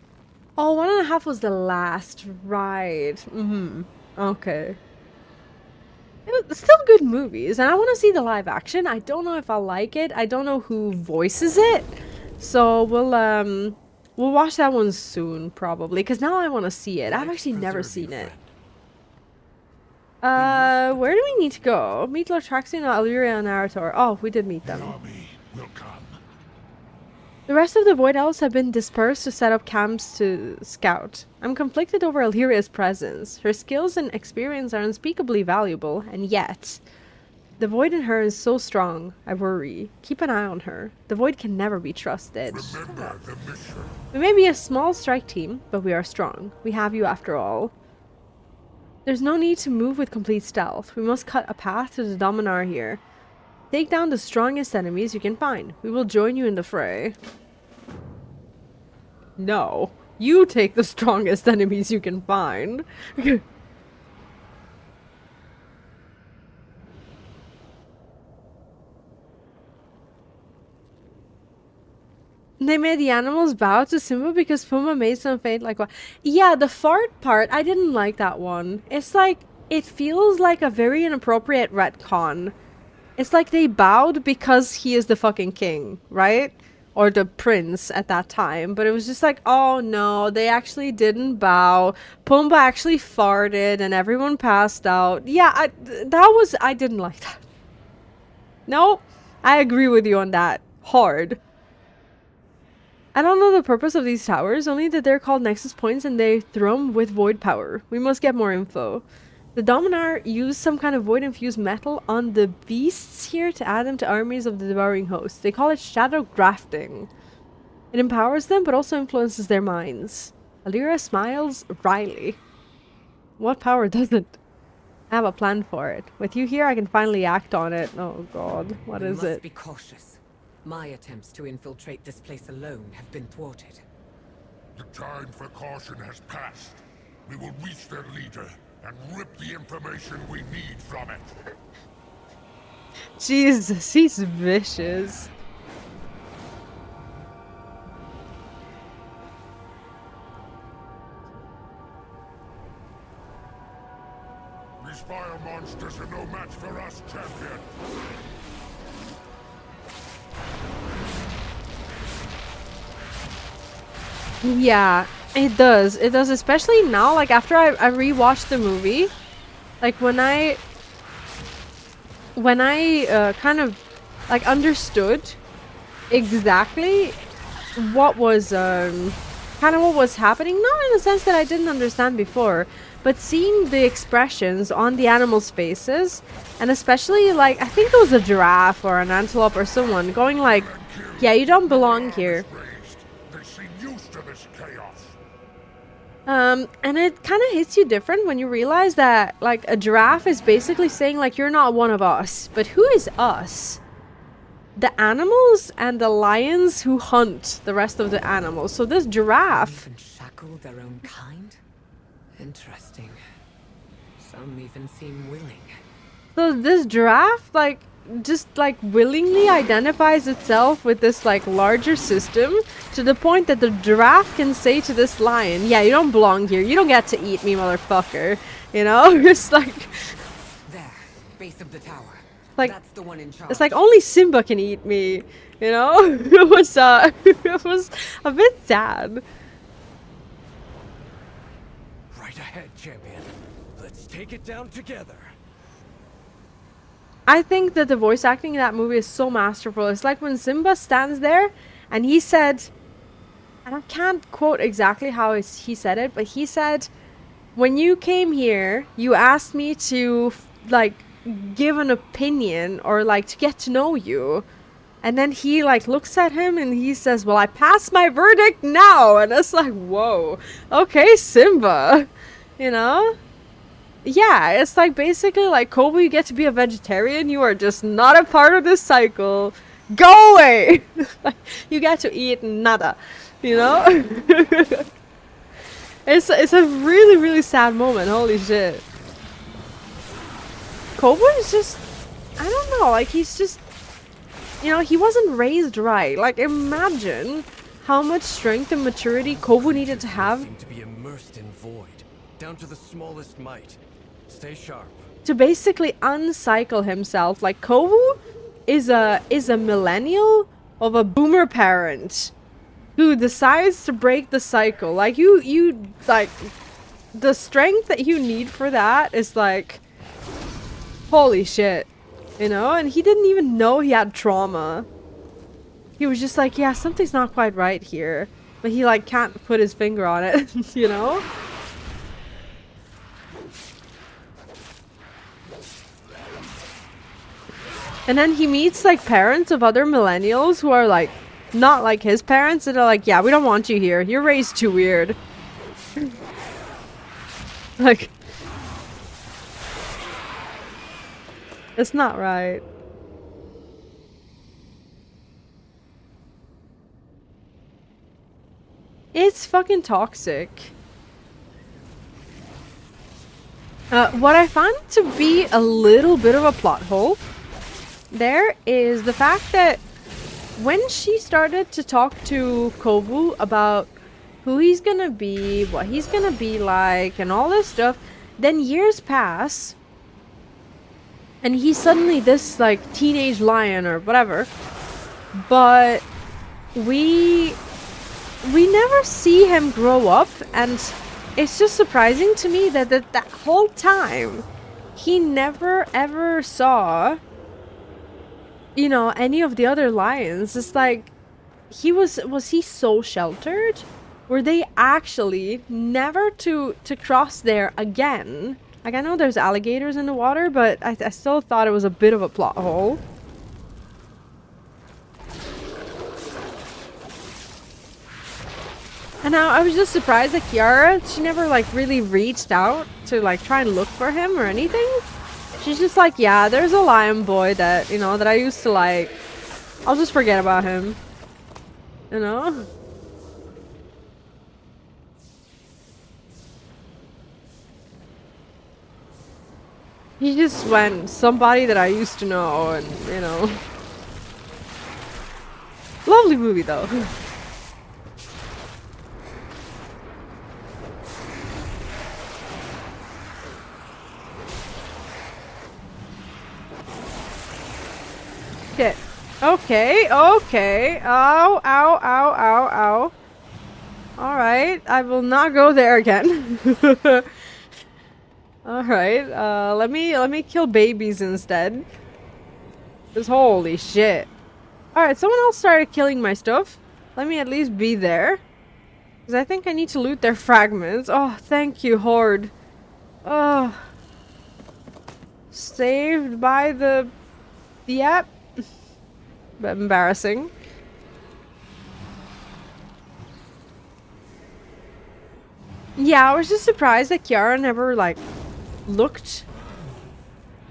Oh, 1.5 was the last. Right. Mm-hmm. Okay. Still good movies, and I want to see the live action. I don't know if I like it. I don't know who voices it. So we'll watch that one soon, probably. Because now I want to see it. I've actually never seen it. Where do we need to go? Meet Lord Traxian, Alleria, and Arator. Oh, we did meet them. The rest of the Void Elves have been dispersed to set up camps to scout. I'm conflicted over Alleria's presence. Her skills and experience are unspeakably valuable, and yet the Void in her is so strong, I worry. Keep an eye on her. The Void can never be trusted. We may be a small strike team, but we are strong. We have you after all. There's no need to move with complete stealth. We must cut a path to the Dominar here. Take down the strongest enemies you can find. We will join you in the fray. No. You take the strongest enemies you can find. They made the animals bow to Simba because Puma made some fate like what? Yeah, the fart part, I didn't like that one. It's like, it feels like a very inappropriate retcon. It's like they bowed because he is the fucking king, right? Or the prince at that time. But it was just like, oh no, they actually didn't bow. Pumbaa actually farted and everyone passed out. Yeah, I didn't like that. No, I agree with you on that. Hard. I don't know the purpose of these towers, only that they're called Nexus Points and they thrum with void power. We must get more info. The Dominar use some kind of void-infused metal on the beasts here to add them to armies of the devouring host. They call it shadow grafting. It empowers them, but also influences their minds. Alleria smiles wryly. What power doesn't? I have a plan for it. With you here, I can finally act on it. Oh god, what is it? We must be cautious. My attempts to infiltrate this place alone have been thwarted. The time for caution has passed. We will reach their leader and rip the information we need from it. Jesus, he's vicious. These fire monsters are no match for us, champion. Yeah, it does. It does, especially now, like, after I rewatched the movie. Like, when I kind of, like, understood exactly what was, kind of what was happening. Not in the sense that I didn't understand before, but seeing the expressions on the animals' faces, and especially, like, I think it was a giraffe or an antelope or someone going like, yeah, you don't belong here. And it kind of hits you different when you realize that, like, a giraffe is basically saying, like, you're not one of us. But who is us? The animals and the lions who hunt the rest of the animals. So this giraffe... Even shackle their own kind? Interesting. Some even seem willing. So this giraffe, like, just like willingly identifies itself with this like larger system to the point that the giraffe can say to this lion, yeah, you don't belong here. You don't get to eat me, motherfucker. You know? It's like... There, base of the tower. Like, that's the one in charge. It's like only Simba can eat me, you know? It was a bit sad. Right ahead, champion. Let's take it down together. I think that the voice acting in that movie is so masterful. It's like when Simba stands there and he said, and I can't quote exactly how he said it, but he said, when you came here, you asked me to like give an opinion or like to get to know you. And then he like looks at him and he says, well, I pass my verdict now. And it's like, whoa, okay, Simba, you know? Yeah, it's like basically like, Kobu, you get to be a vegetarian. You are just not a part of this cycle. Go away! You get to eat nada, you know? It's a really, really sad moment. Holy shit. Kobu is just, I don't know, like he's just, you know, he wasn't raised right. Like imagine how much strength and maturity Kobu needed to have To be immersed in void, down to the smallest mite. Stay sharp. to basically uncycle himself. Like Kobu is a millennial of a boomer parent who decides to break the cycle. Like you like the strength that you need for that is like holy shit, you know? And he didn't even know he had trauma. He was just like, yeah, something's not quite right here, but he like can't put his finger on it. You know? And then he meets like parents of other millennials who are like not like his parents, and they're like, yeah, we don't want you here. You're raised too weird. Like, it's not right. It's fucking toxic. What I found to be a little bit of a plot hole there is the fact that when she started to talk to Kobu about who he's gonna be, what he's gonna be like, and all this stuff, then years pass, and he's suddenly this, like, teenage lion or whatever, but we never see him grow up, and it's just surprising to me that that whole time, he never ever saw, you know, any of the other lions. It's like, was he so sheltered? Were they actually never to cross there again? Like, I know there's alligators in the water, but I still thought it was a bit of a plot hole. And I was just surprised that Kiara, she never like really reached out to like try and look for him or anything. She's just like, yeah, there's a lion boy that, you know, that I used to like. I'll just forget about him. You know? He just went, somebody that I used to know, and, you know. Lovely movie, though. Shit. Okay, okay. Ow, ow, ow, ow, ow. Alright, I will not go there again. Alright, let me kill babies instead. Cause holy shit. Alright, someone else started killing my stuff. Let me at least be there. Cause I think I need to loot their fragments. Oh, thank you, Horde. Oh. Saved by the app. But embarrassing. Yeah, I was just surprised that Kiara never like looked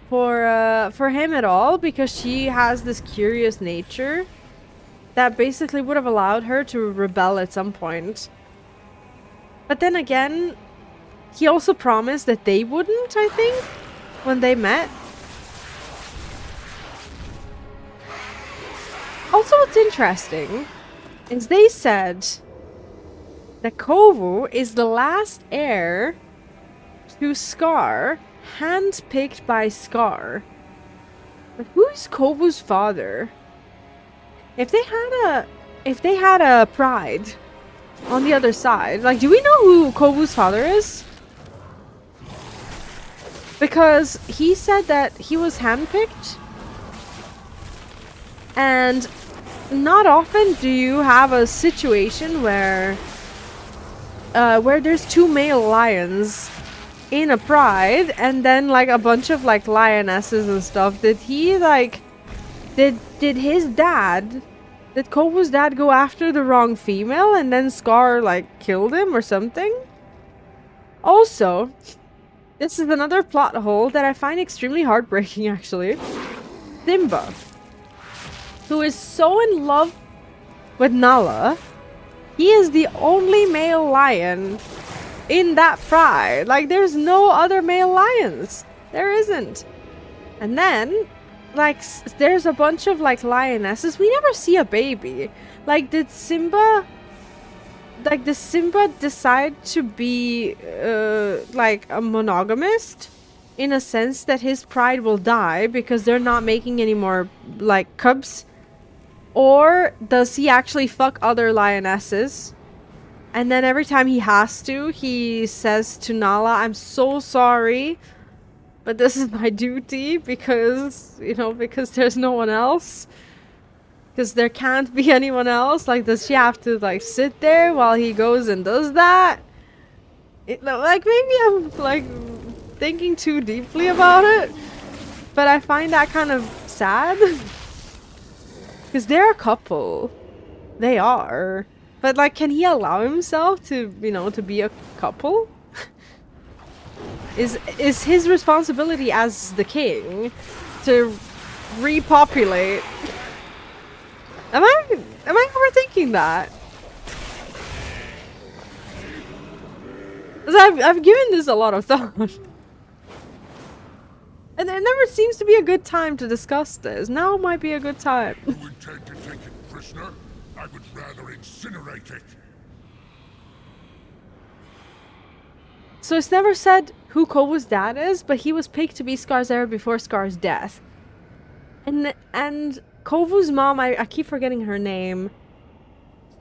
for him at all, because she has this curious nature that basically would have allowed her to rebel at some point. But then again, he also promised that they wouldn't, I think, when they met. Also, what's interesting is they said that Kovu is the last heir to Scar, handpicked by Scar. But who's Kovu's father? If they had a pride on the other side, like, do we know who Kovu's father is? Because he said that he was handpicked, and not often do you have a situation where there's two male lions in a pride, and then like a bunch of like lionesses and stuff. Did he like did his dad, did Kovu's dad go after the wrong female and then Scar like killed him or something? Also, this is another plot hole that I find extremely heartbreaking actually. Simba, who is so in love with Nala, he is the only male lion in that pride. Like, there's no other male lions. There isn't. And then, like, there's a bunch of, like, lionesses. We never see a baby. Like, did Simba decide to be, like, a monogamist? In a sense that his pride will die because they're not making any more, like, cubs? Or does he actually fuck other lionesses? And then every time he has to, he says to Nala, I'm so sorry, but this is my duty because, you know, because there's no one else. Because there can't be anyone else. Like, does she have to, like, sit there while he goes and does that? Like, maybe I'm, like, thinking too deeply about it. But I find that kind of sad. Because they're a couple. They are. But, like, can he allow himself to, you know, to be a couple? Is his responsibility as the king to repopulate? Am I overthinking that? 'Cause I've given this a lot of thought. And there never seems to be a good time to discuss this. Now might be a good time. You intend to take it prisoner? I would rather incinerate it. So it's never said who Kovu's dad is, but he was picked to be Scar's heir before Scar's death. And Kovu's mom, I keep forgetting her name.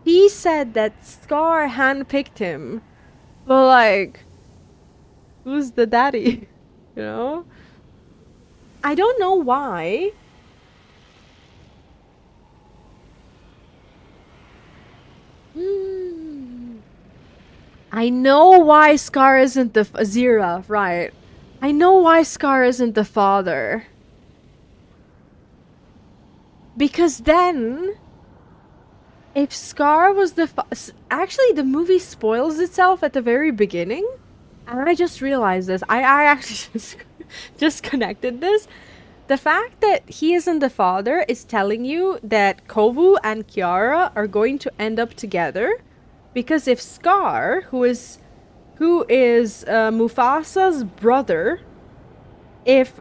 He said that Scar handpicked him. But like, who's the daddy? You know? I don't know why. I know why Scar isn't the Azira, right? I know why Scar isn't the father. Because then, if Scar was the actually the movie spoils itself at the very beginning, and I just realized this. I actually just connected this. The fact that he isn't the father is telling you that Kovu and Kiara are going to end up together. Because if Scar, who is Mufasa's brother, if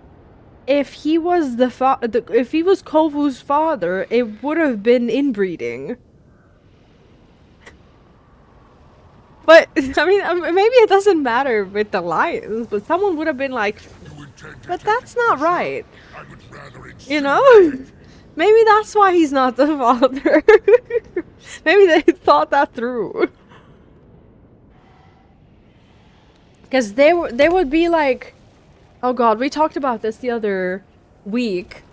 he was if he was Kovu's father, it would have been inbreeding. But I mean, maybe it doesn't matter with the lions, but someone would have been like, but that's not right. You know? Maybe that's why he's not the father. Maybe they thought that through. Because there would be like, oh god, we talked about this the other week.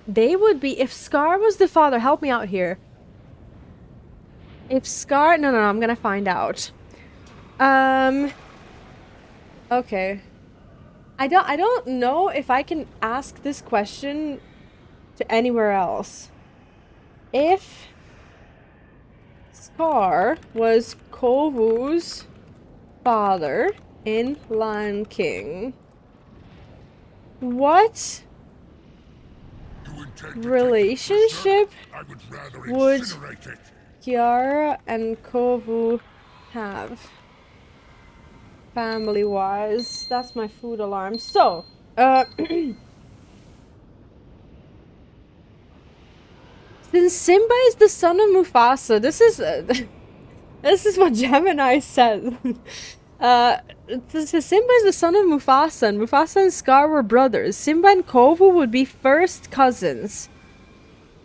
They would be, if Scar was the father, help me out here. If Scar, no, I'm gonna find out. Okay. I don't know if I can ask this question to anywhere else. If Scar was Kovu's father in Lion King, what relationship would Kiara and Kovu have? Family-wise. That's my food alarm. So, Since Simba is the son of Mufasa, this is what Gemini says. Simba is the son of Mufasa, and Mufasa and Scar were brothers. Simba and Kovu would be first cousins.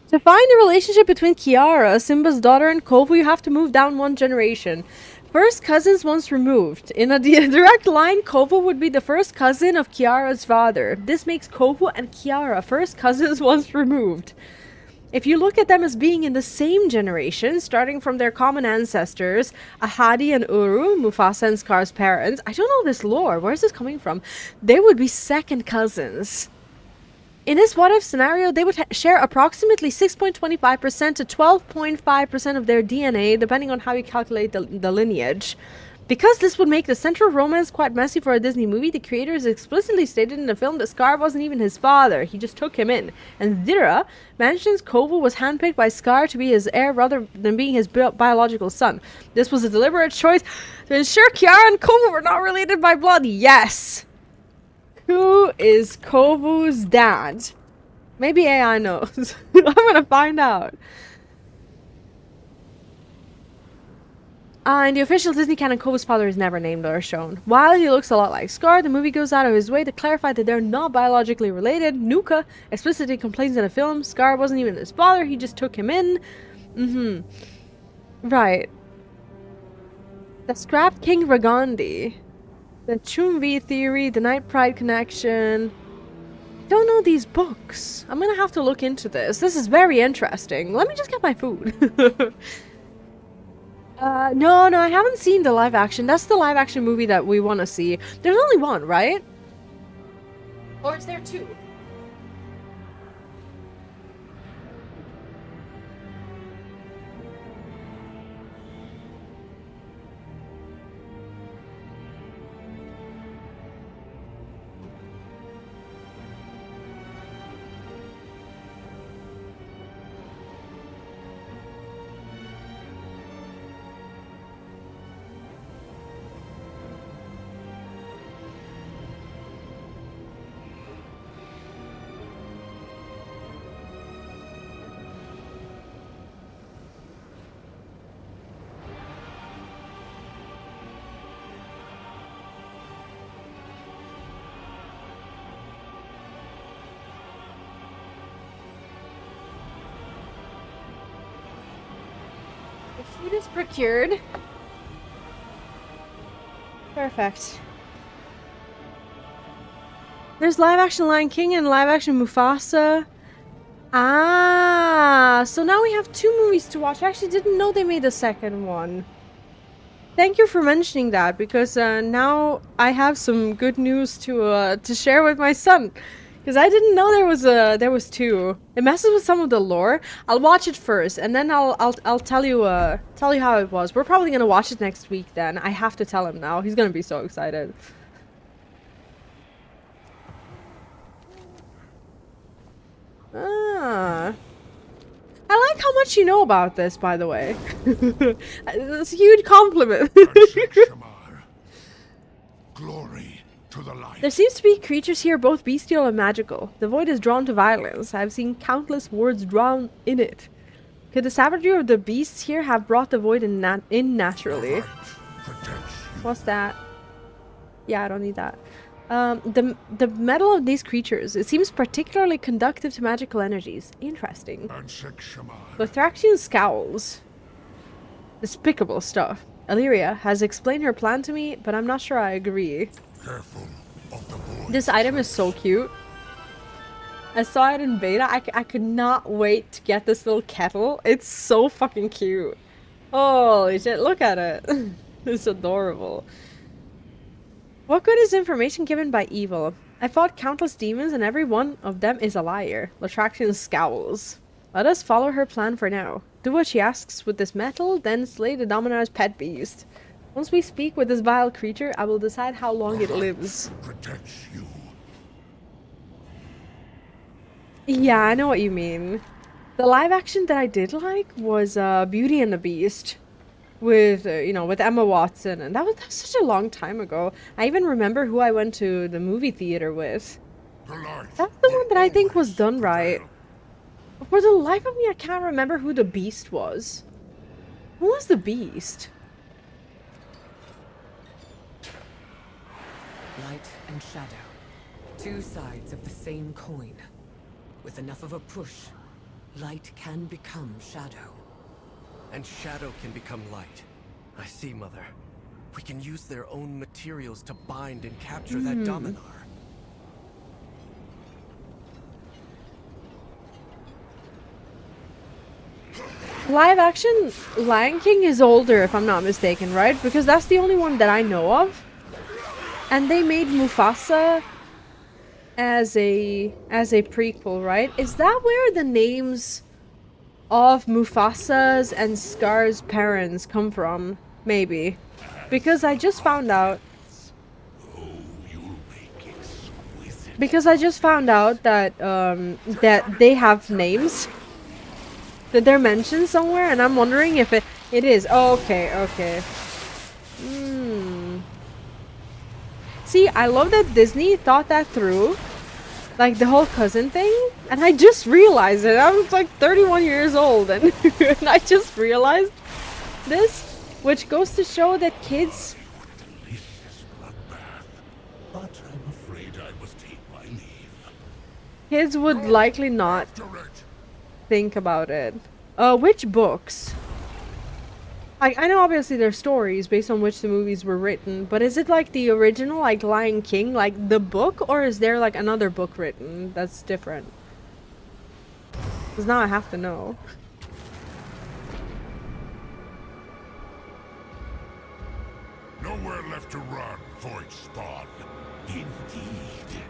To find a relationship between Kiara, Simba's daughter, and Kovu, you have to move down one generation. First cousins once removed. In a direct line, Kovu would be the first cousin of Kiara's father. This makes Kovu and Kiara first cousins once removed. If you look at them as being in the same generation, starting from their common ancestors, Ahadi and Uru, Mufasa and Scar's parents, I don't know this lore, where is this coming from? They would be second cousins. In this what-if scenario, they would share approximately 6.25% to 12.5% of their DNA, depending on how you calculate the lineage. Because this would make the central romance quite messy for a Disney movie, the creators explicitly stated in the film that Scar wasn't even his father, he just took him in. And Zira mentions Kovu was handpicked by Scar to be his heir rather than being his biological son. This was a deliberate choice to ensure Kiara and Kovu were not related by blood. Yes! Who is Kovu's dad? Maybe AI knows. I'm gonna find out. In the official Disney canon, Kovu's father is never named or shown. While he looks a lot like Scar, the movie goes out of his way to clarify that they're not biologically related. Nuka explicitly complains in the film, Scar wasn't even his father, he just took him in. Right. The Scrap King Ragandi. The Chumvi theory, the Night Pride connection. I don't know these books. I'm gonna have to look into this. This is very interesting. Let me just get my food. No, I haven't seen the live action. That's the live action movie that we want to see. There's only one, right? Or is there two? Food is procured. Perfect. There's live action Lion King and live action Mufasa. Ah, so now we have two movies to watch. I actually didn't know they made a second one. Thank you for mentioning that, because now I have some good news to share with my son. Because I didn't know there was two. It messes with some of the lore. I'll watch it first, and then I'll tell you how it was. We're probably gonna watch it next week. Then I have to tell him now. He's gonna be so excited. Ah, I like how much you know about this, by the way. It's a huge compliment. Glory. To the light. There seems to be creatures here both bestial and magical. The void is drawn to violence. I've seen countless words drawn in it. Could the savagery of the beasts here have brought the void in naturally? What's that? Yeah, I don't need that. The metal of these creatures, it seems particularly conductive to magical energies. Interesting. The Thraxian scowls. Despicable stuff. Alleria has explained her plan to me, but I'm not sure I agree. Careful of the void. This item is so cute. I saw it in beta. I could not wait to get this little kettle. It's so fucking cute. Holy shit, look at it. It's adorable. What good is information given by evil? I fought countless demons and every one of them is a liar. Latraxian scowls. Let us follow her plan for now. Do what she asks with this metal, then slay the Dominar's pet beast. Once we speak with this vile creature, I will decide how long it lives. Protects you. Yeah, I know what you mean. The live action that I did like was Beauty and the Beast. With, with Emma Watson. And that was such a long time ago. I even remember who I went to the movie theater with. That's the one that I think was done right. For the life of me, I can't remember who the beast was. Who was the beast? Light and shadow. Two sides of the same coin. With enough of a push, light can become shadow. And shadow can become light. I see, Mother. We can use their own materials to bind and capture that Dominar. Live action Lion King is older, if I'm not mistaken, right? Because that's the only one that I know of. And they made Mufasa as a prequel, right? Is that where the names of Mufasa's and Scar's parents come from? Maybe. Because I just found out that that they have names. That they're mentioned somewhere, and I'm wondering if it is. Oh, okay. See, I love that Disney thought that through. Like the whole cousin thing. And I just realized it. I was like 31 years old and, and I just realized this. Which goes to show that kids... But I'm afraid I must take my leave. Kids would likely not think about it. Which books? I know obviously they're stories based on which the movies were written, but is it like the original, like Lion King, like the book, or is there like another book written that's different? Because now I have to know. Nowhere left to run, Voidstorm. Indeed.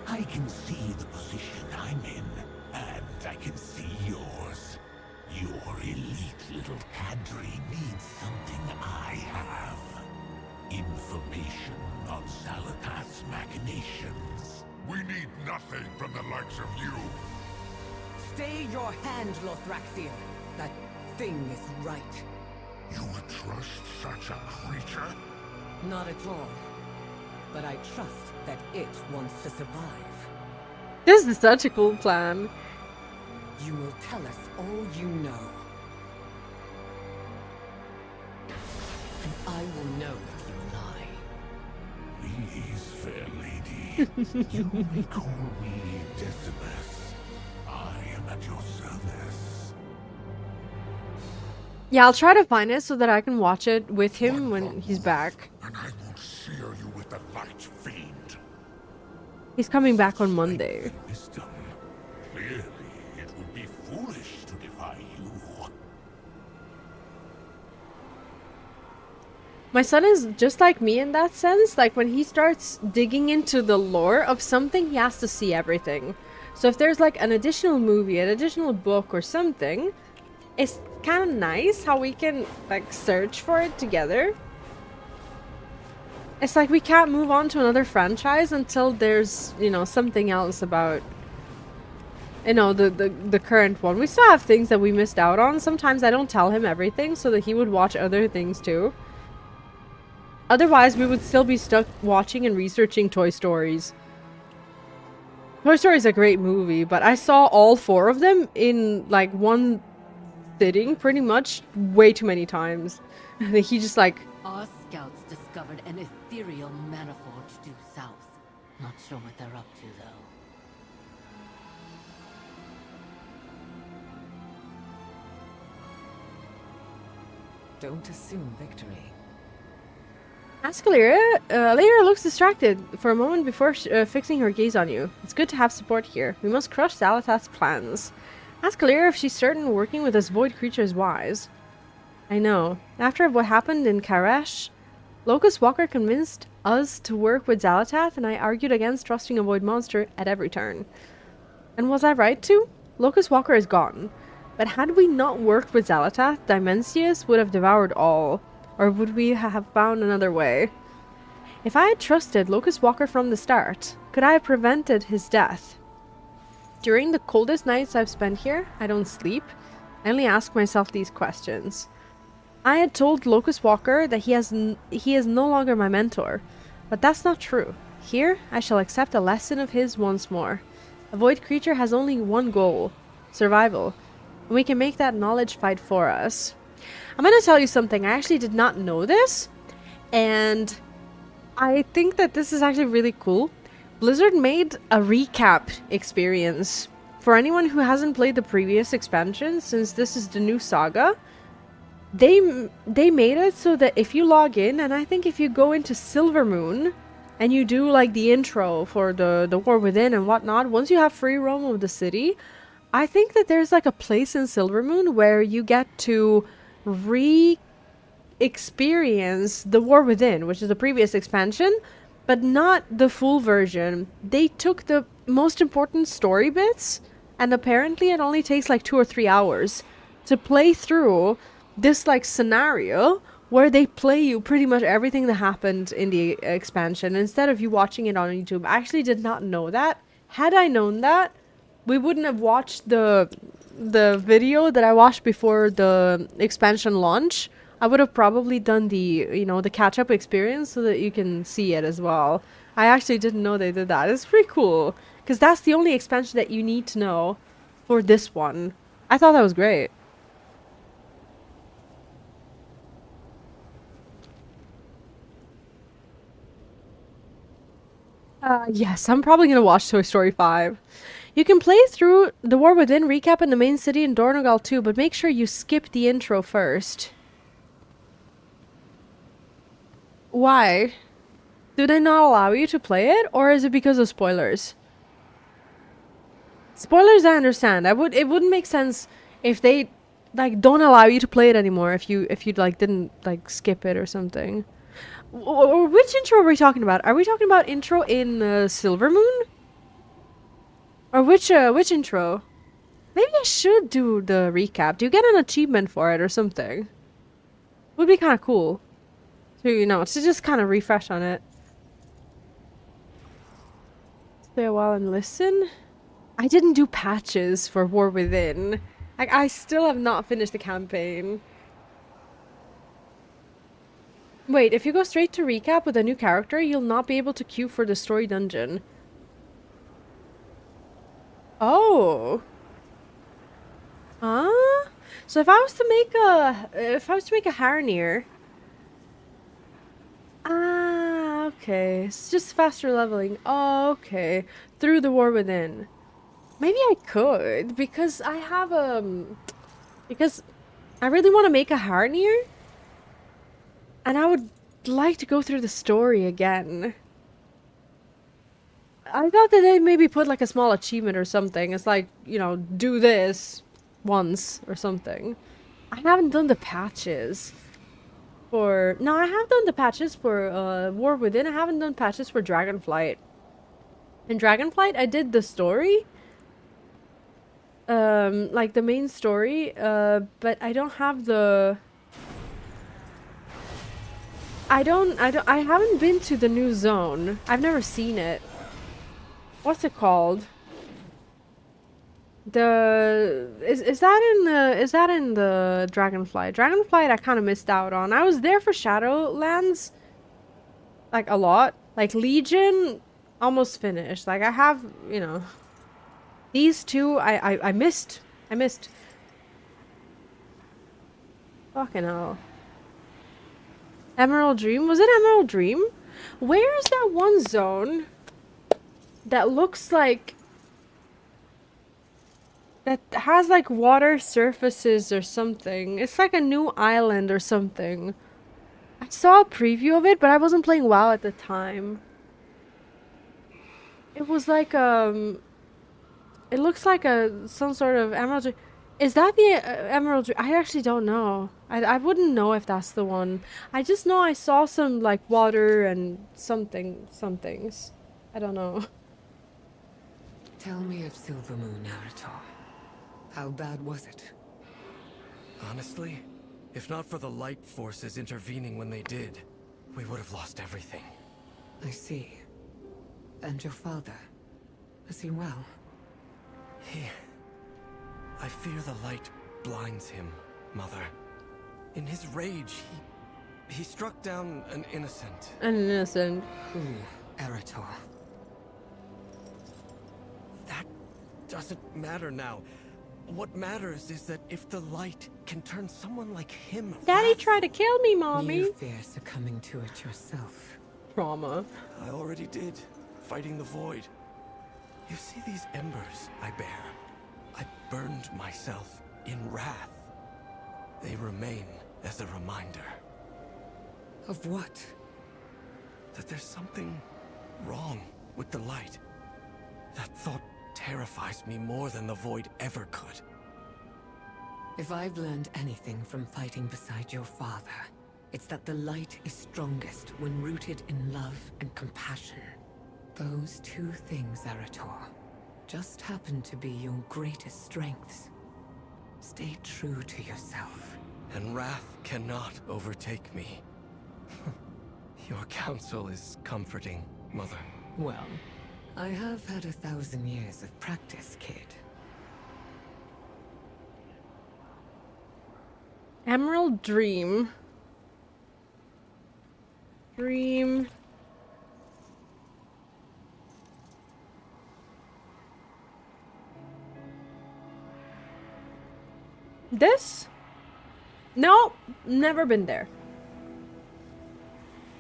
I can see the position I'm in, and I can see yours. Your elite little cadre needs something I have. Information on Zalatath's machinations. We need nothing from the likes of you. Stay your hand, Lothraxia. That thing is right. You would trust such a creature? Not at all. But I trust that it wants to survive. This is such a cool plan. You will tell us all you know. And I will know if you lie. Please, fair lady. You may call me Decimus. I am at your service. Yeah, I'll try to find it so that I can watch it with him when he's back. And I will sear you with the light fiend. He's coming back on Monday. Wisdom. Clearly, it would be foolish to defy you. My son is just like me in that sense. Like when he starts digging into the lore of something, he has to see everything. So if there's like an additional movie, an additional book or something, it's kind of nice how we can like search for it together. It's like we can't move on to another franchise until there's, you know, something else about, you know, the current one. We still have things that we missed out on. Sometimes I don't tell him everything so that he would watch other things too. Otherwise, we would still be stuck watching and researching Toy Stories. Toy Story is a great movie, but I saw all 4 of them in like one sitting pretty much way too many times. He just like... Our scouts discovered an ethereal manifold due south. Not sure what they're up to, though. Don't assume victory. Ask Alleria. Alleria looks distracted for a moment before fixing her gaze on you. It's good to have support here. We must crush Zalatath's plans. Ask Alleria if she's certain working with this void creature is wise. I know. After what happened in Karash, Locust Walker convinced us to work with Zalatath, and I argued against trusting a void monster at every turn. And was I right to? Locust Walker is gone. But had we not worked with Zalatath, Dimensius would have devoured all. Or would we have found another way? If I had trusted Locust Walker from the start, could I have prevented his death? During the coldest nights I've spent here, I don't sleep. I only ask myself these questions. I had told Locust Walker that he is no longer my mentor, but that's not true. Here, I shall accept a lesson of his once more. A void creature has only one goal: survival. We can make that knowledge fight for us. I'm gonna tell you something. I actually did not know this, and I think that this is actually really cool. Blizzard made a recap experience for anyone who hasn't played the previous expansion, since this is the new saga. They made it so that if you log in, and I think if you go into Silvermoon and you do like the intro for the War Within and whatnot, once you have free roam of the city, I think that there's like a place in Silvermoon where you get to re-experience the War Within, which is the previous expansion, but not the full version. They took the most important story bits, and apparently it only takes like 2 or 3 hours to play through this like scenario where they play you pretty much everything that happened in the expansion instead of you watching it on YouTube. I actually did not know that. Had I known that, we wouldn't have watched the video that I watched before the expansion launch. I would have probably done the, you know, the catch-up experience so that you can see it as well. I actually didn't know they did that. It's pretty cool, because that's the only expansion that you need to know for this one. I thought that was great. Yes, I'm probably gonna watch Toy Story 5. You can play through the War Within recap in the main city in Dornogal too, but make sure you skip the intro first. Why? Do they not allow you to play it, or is it because of spoilers? Spoilers, I understand. It wouldn't make sense if they like don't allow you to play it anymore if you like didn't like skip it or something. Which intro are we talking about? Are we talking about intro in Silvermoon? Or which intro? Maybe I should do the recap. Do you get an achievement for it or something? Would be kind of cool. To, you know, to just kind of refresh on it. Stay a while and listen. I didn't do patches for War Within. I still have not finished the campaign. Wait, if you go straight to recap with a new character, you'll not be able to queue for the story dungeon. Oh. Huh? So if I was to make a Harandar. Ah, okay. It's just faster leveling. Oh, okay. Through the War Within. Maybe I could, because I have because I really want to make a Harandar. And I would like to go through the story again. I thought that they maybe put like a small achievement or something. It's like, you know, do this once or something. I haven't done the patches for... No, I have done the patches for War Within. I haven't done patches for Dragonflight. In Dragonflight, I did the story. Like the main story. But I don't have the... I haven't been to the new zone. I've never seen it. What's it called? Is that in the Dragonflight? Dragonflight I kind of missed out on. I was there for Shadowlands like a lot. Like Legion almost finished. Like I have, you know, these two I missed. Fucking hell. Emerald Dream? Was it Emerald Dream? Where is that one zone that looks like... that has like water surfaces or something? It's like a new island or something. I saw a preview of it, but I wasn't playing WoW at the time. It was like, it looks like some sort of Emerald Dream. Is that the Emerald Dream? I actually don't know. I wouldn't know if that's the one. I just know I saw some like water and somethings. I don't know. Tell me of Silvermoon, Naruto. How bad was it? Honestly, if not for the light forces intervening when they did, we would have lost everything. I see. And your father? Is he well? I fear the light blinds him, Mother. In his rage, he struck down an innocent. An innocent. Who? Erator. That doesn't matter now. What matters is that if the light can turn someone like him... Daddy tried to kill me, Mommy. You fear succumbing to it yourself. Trauma. I already did, fighting the void. You see these embers I bear? I burned myself in wrath. They remain as a reminder. Of what? That there's something wrong with the light. That thought terrifies me more than the void ever could. If I've learned anything from fighting beside your father, it's that the light is strongest when rooted in love and compassion. Those two things, Zerator, just happen to be your greatest strengths. Stay true to yourself. And wrath cannot overtake me. Your counsel is comforting, Mother. Well, I have had 1,000 years of practice, kid. Emerald Dream. Dream. This? No, never been there.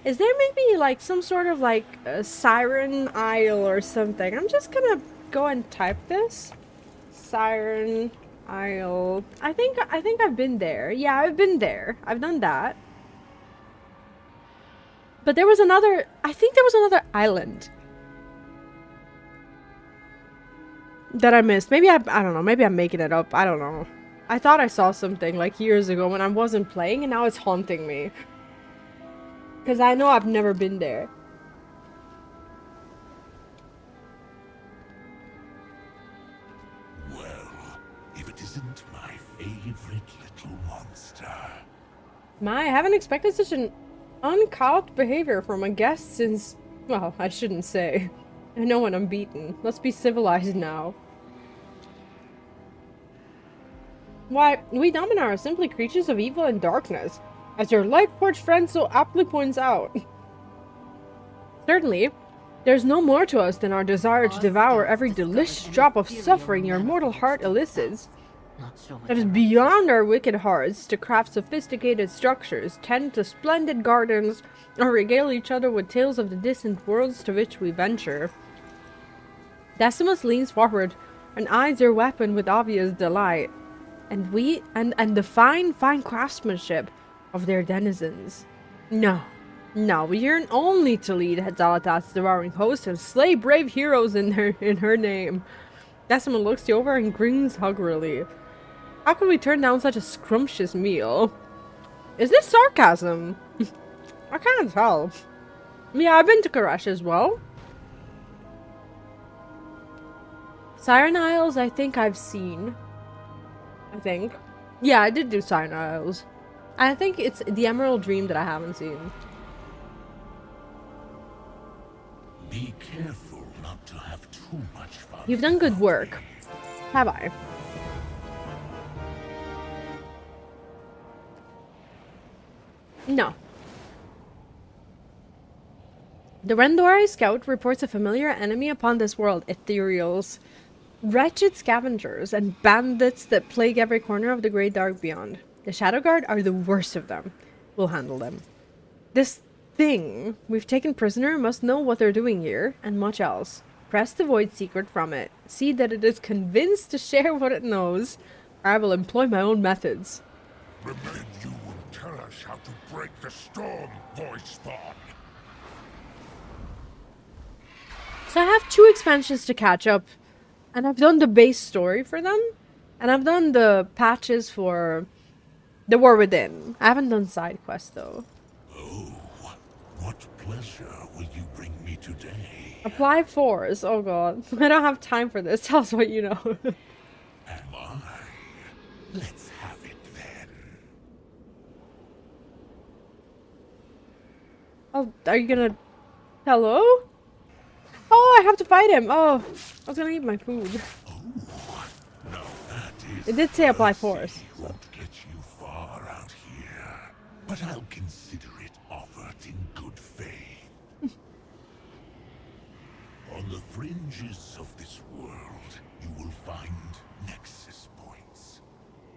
Is there maybe like some sort of like a Siren Isle or something? I'm just gonna go and type this. Siren Isle. I think I've been there. Yeah, I've been there. I've done that. But there was another, I think there was another island that I missed. Maybe I don't know, maybe I'm making it up. I don't know. I thought I saw something like years ago when I wasn't playing and now it's haunting me. Because I know I've never been there. Well, if it isn't my favorite little monster. I haven't expected such an uncouth behavior from a guest since... Well, I shouldn't say. I know when I'm beaten. Let's be civilized now. Why, we Dominar are simply creatures of evil and darkness, as your Lightforged friend so aptly points out. Certainly, there's no more to us than our desire to devour every delicious drop of suffering your mortal heart elicits. That is beyond our wicked hearts to craft sophisticated structures, tend to splendid gardens, or regale each other with tales of the distant worlds to which we venture. Decimus leans forward and eyes your weapon with obvious delight. And the fine craftsmanship of their denizens. No, we yearn only to lead Zalatat's devouring host and slay brave heroes in her name. Decima looks you over and grins hungrily. How could we turn down such a scrumptious meal? Is this sarcasm? I can't tell. Yeah, I've been to Karash as well. Siren Isles, I think I've seen. Yeah, I did do Siren Isles. I think it's the Emerald Dream that I haven't seen. Be careful not to have too much fun. You've done good work. Have I? No. The Rendori scout reports a familiar enemy upon this world, ethereals. Wretched scavengers and bandits that plague every corner of the great dark beyond. The Shadow Guard are the worst of them. We'll handle them. This thing we've taken prisoner must know what they're doing here, and much else. Press the Void secret from it. See that it is convinced to share what it knows, or I will employ my own methods. Remain, you will tell us how to break the storm, Voidstorm. So I have 2 expansions to catch up. And I've done the base story for them. And I've done the patches for the War Within. I haven't done side quests though. Oh, what pleasure will you bring me today? Apply force. Oh god. I don't have time for this. Tell us what you know. Am I? Let's have it then. Oh, are you gonna... Hello? Oh, I have to fight him. Oh, I was gonna eat my food. Now that is It did say apply force. won't get you far out here, but I'll consider it offered in good faith. On the fringes of this world, you will find nexus points.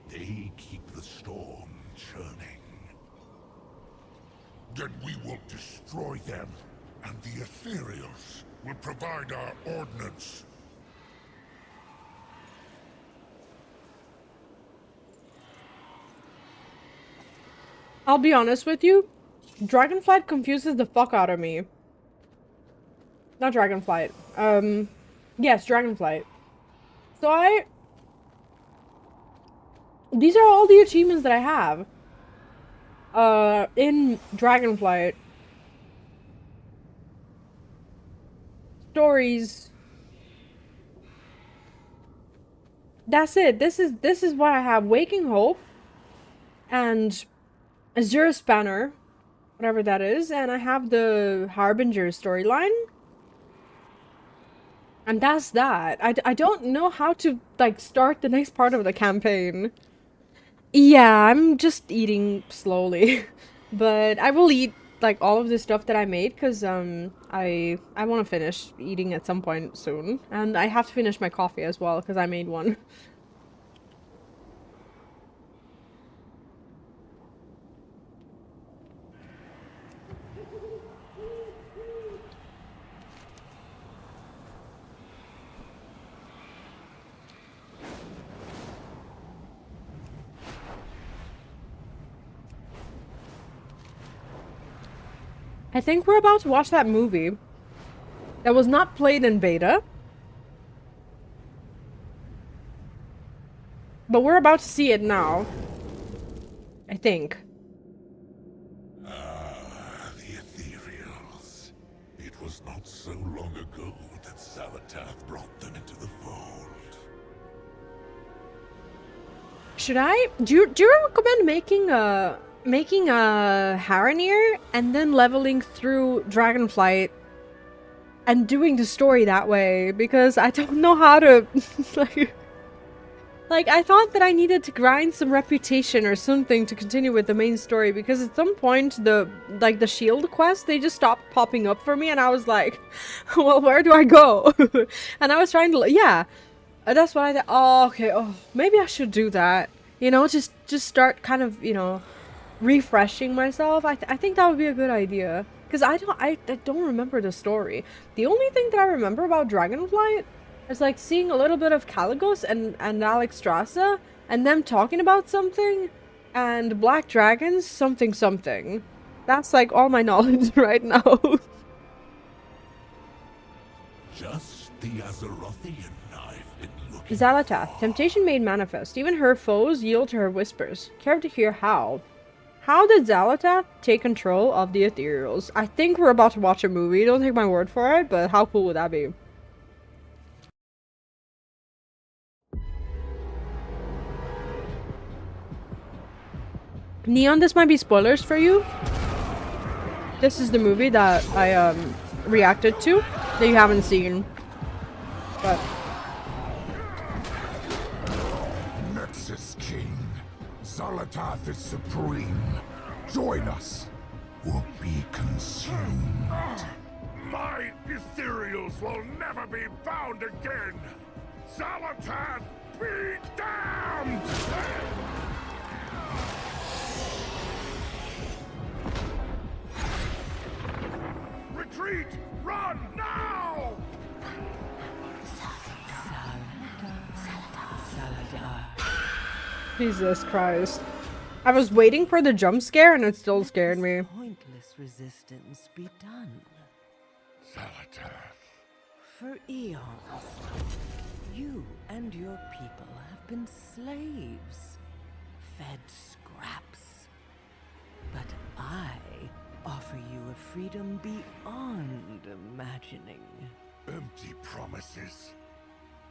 They keep the storm churning. Then we will destroy them, and the Ethereals will provide our ordnance. I'll be honest with you, Dragonflight confuses the fuck out of me. Not Dragonflight. Yes, Dragonflight. So these are all the achievements that I have. In Dragonflight. Stories. That's it. This is what I have. Waking Hope. And Azure Spanner. Whatever that is. And I have the Harbinger storyline. And that's that. I don't know how to, like, start the next part of the campaign. Yeah, I'm just eating slowly. But I will eat, like, all of the stuff that I made, because, I want to finish eating at some point soon. And I have to finish my coffee as well, because I made one. I think we're about to watch that movie that was not played in beta. But we're about to see it now. I think. Ah, the Ethereals. It was not so long ago that Zalatath brought them into the fold. Should I? Do you recommend making a Harandar and then leveling through Dragonflight and doing the story that way? Because I don't know how to like I thought that I needed to grind some reputation or something to continue with the main story, because at some point the shield quest, they just stopped popping up for me, and I was like, well, where do I go? And I was trying to, yeah, that's what I thought. Oh, okay. Oh, maybe I should do that, you know, just start kind of, you know, refreshing myself. I think that would be a good idea, because I don't remember the story. The only thing that I remember about Dragonflight is like seeing a little bit of Caligos and Alexstrasza and them talking about something, and Black Dragons something. That's like all my knowledge right now. Just the Azerothian I've been looking Zalatath, temptation made manifest. Even her foes yield to her whispers. Care to hear how? How did Zalatath take control of the Ethereals? I think we're about to watch a movie. Don't take my word for it, but how cool would that be? Neon, this might be spoilers for you. This is the movie that I reacted to that you haven't seen. But Nexus King. Zalatath is supreme. Join us. Or be consumed. My Ethereals will never be found again. Zalatath, be damned! Retreat! Run now! Jesus Christ. I was waiting for the jump scare and it still scared me. Pointless resistance be done. Zalatath. For eons, you and your people have been slaves, fed scraps. But I offer you a freedom beyond imagining. Empty promises.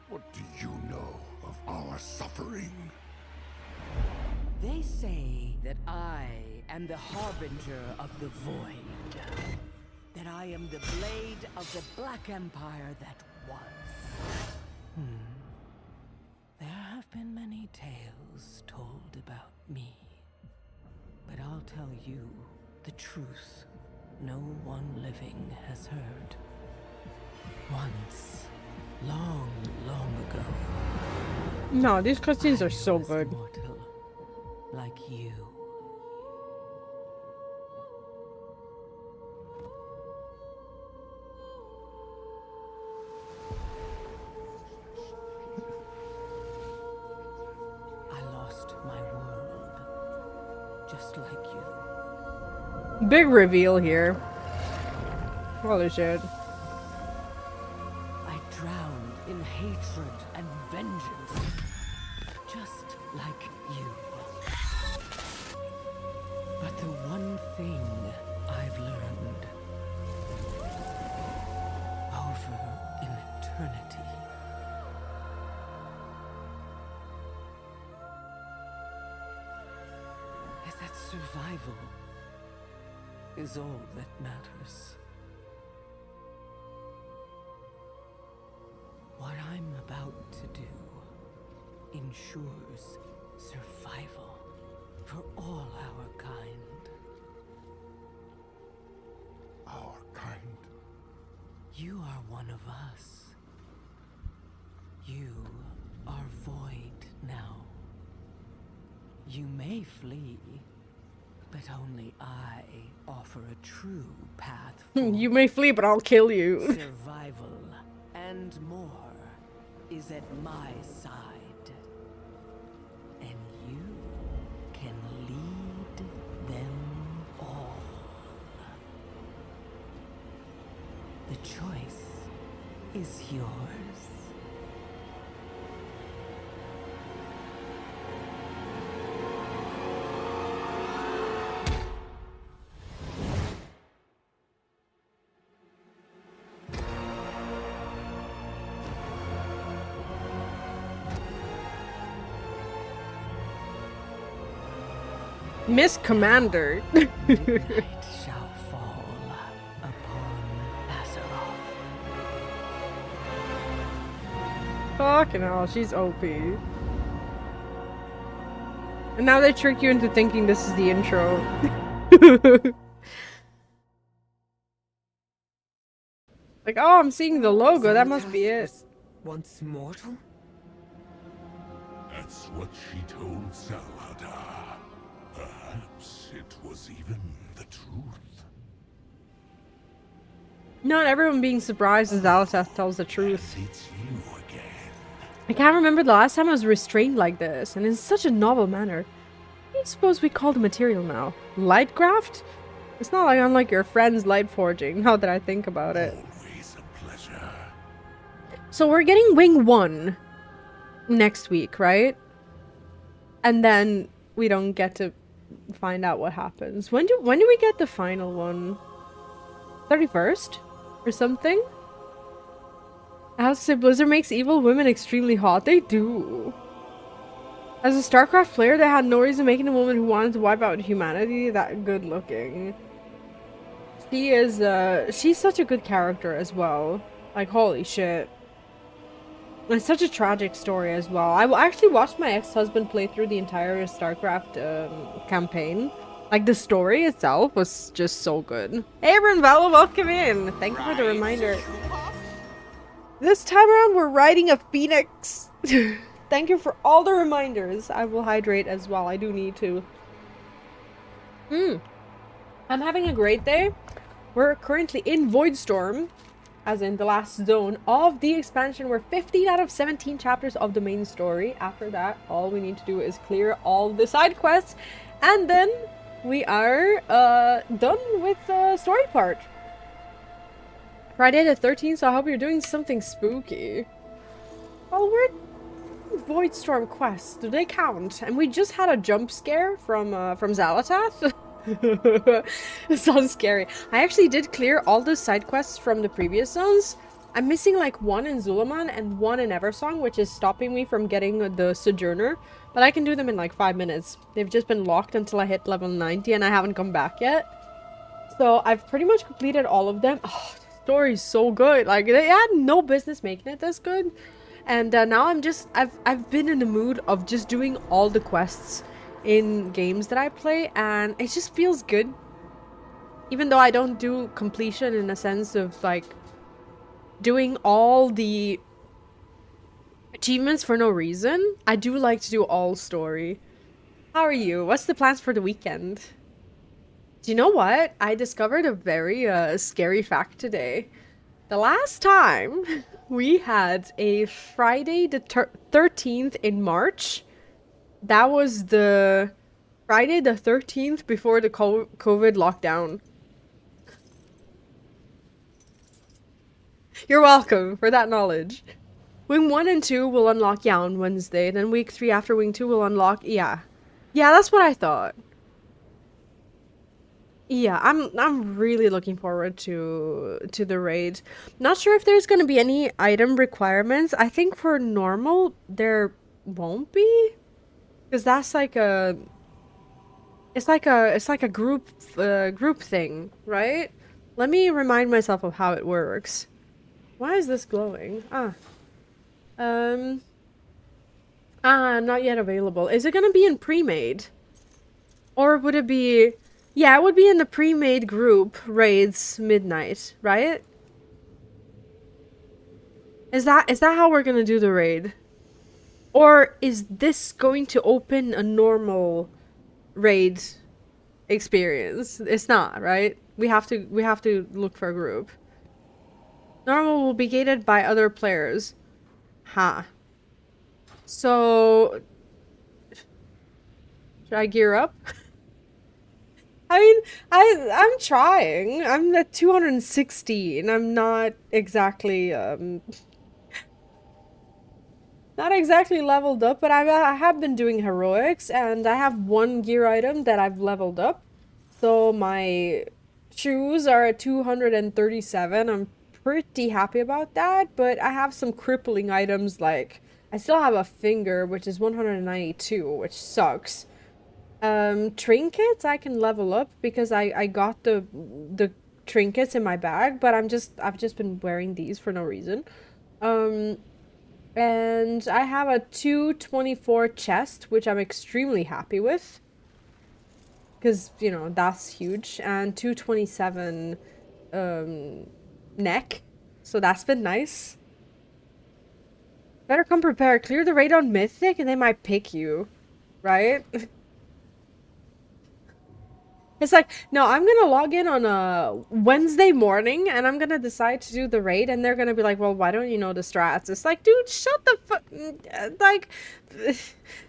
What do you know of our suffering? They say that I am the harbinger of the void. That I am the blade of the Black Empire that was. There have been many tales told about me. But I'll tell you the truth no one living has heard. Once, long ago. No, these cutscenes are so good. Mortal, like you. I lost my world, just like you. Big reveal here. Holy shit. I drowned in hatred and vengeance, just like you. But the one thing I've learned over in eternity is that survival is all that matters. What I'm about to do ensures survival for all our kind. Our kind? You are one of us. You are void now. You may flee, but only I offer a true path forward. You may flee, but I'll kill you. Survival and more is at my side. And you can lead them all. The choice is yours. Miss Commander. Midnight shall fall upon Azeroth. Fucking hell, she's OP. And now they trick you into thinking this is the intro. Like, oh, I'm seeing the logo, that must be it. Once mortal? That's what she told Salhadar. Perhaps it was even the truth. Not everyone being surprised as Zalatath tells the truth. It's you again. I can't remember the last time I was restrained like this, and in such a novel manner. What do you suppose we call the material now? Lightcraft? It's not like unlike your friend's light forging, now that I think about it. Always a pleasure. So we're getting Wing 1 next week, right? And then we don't get to find out what happens. When do we get the final one? 31st? Or something? I was to say Blizzard makes evil women extremely hot. They do. As a StarCraft player, they had no reason making a woman who wanted to wipe out humanity that good looking. She is, she's such a good character as well. Like, holy shit. It's such a tragic story as well. I actually watched my ex-husband play through the entire StarCraft campaign. Like, the story itself was just so good. Hey, Brunvallo, welcome in! Thank you for the reminder. This time around, we're riding a phoenix. Thank you for all the reminders. I will hydrate as well. I do need to. I'm having a great day. We're currently in Voidstorm, as in the last zone of the expansion. We're 15 out of 17 chapters of the main story. After that, all we need to do is clear all the side quests, and then we are done with the story part. Friday the 13th, so I hope you're doing something spooky. Oh, we're Voidstorm quests. Do they count? And we just had a jump scare from Zalatath. It sounds scary. I actually did clear all the side quests from the previous zones. I'm missing like one in Zulaman and one in Eversong, which is stopping me from getting the Sojourner. But I can do them in like 5 minutes. They've just been locked until I hit level 90 and I haven't come back yet. So I've pretty much completed all of them. Oh, the story's so good. Like, they had no business making it this good. And now I've been in the mood of just doing all the quests in games that I play, and it just feels good. Even though I don't do completion in a sense of like doing all the achievements for no reason, I do like to do all story. How are you? What's the plans for the weekend? Do you know what? I discovered a very scary fact today. The last time we had a Friday the 13th in March, that was the Friday the 13th before the COVID lockdown. You're welcome for that knowledge. Wing 1 and 2 will unlock, yeah, on Wednesday. Then week 3 after Wing 2 will unlock, yeah. Yeah, that's what I thought. Yeah, I'm really looking forward to the raid. Not sure if there's gonna be any item requirements. I think for normal there won't be, because that's like a it's like a group thing, right? Let me remind myself of how it works. Why is this glowing? Not yet available. Is it gonna be in pre-made, or would it be? Yeah, it would be in the pre-made group raids midnight, right? Is that how we're gonna do the raid? Or is this going to open a normal raid experience? It's not, right? We have to look for a group. Normal will be gated by other players. Huh. So should I gear up? I mean, I'm trying. I'm at 216. I'm not exactly leveled up, but I have been doing heroics, and I have one gear item that I've leveled up. So my shoes are at 237. I'm pretty happy about that, but I have some crippling items, like I still have a finger, which is 192, which sucks. Trinkets I can level up because I got the trinkets in my bag, but I've just been wearing these for no reason. And I have a 224 chest, which I'm extremely happy with, because, you know, that's huge, and 227 neck, so that's been nice. Better come prepared. Clear the raid on Mythic and they might pick you, right? It's like, no, I'm gonna log in on a Wednesday morning and I'm gonna decide to do the raid, and they're gonna be like, well, why don't you know the strats? It's like, dude, shut the fuck. Like,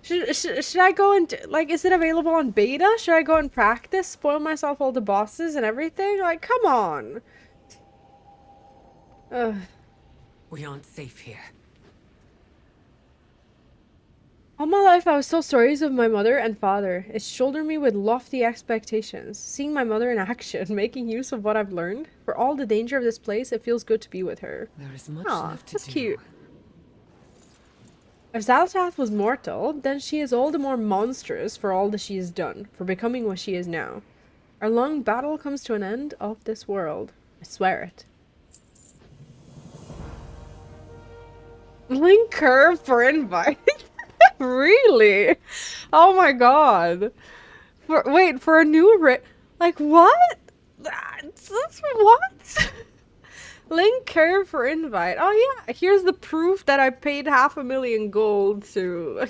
should I go and, like, is it available on beta? Should I go and practice, spoil myself all the bosses and everything? Like, come on. Ugh. We aren't safe here. All my life I was told stories of my mother and father. It shouldered me with lofty expectations. Seeing my mother in action, making use of what I've learned. For all the danger of this place, it feels good to be with her. There is much Aw, left to that's do. cute. If Xalatath was mortal, then she is all the more monstrous for all that she has done, for becoming what she is now. Our long battle comes to an end of this world. I swear it. Link curve for invite. Really? Oh my god. Wait, for a new like, what? What? Link curve for invite. Oh yeah, here's the proof that I paid 500,000 gold to.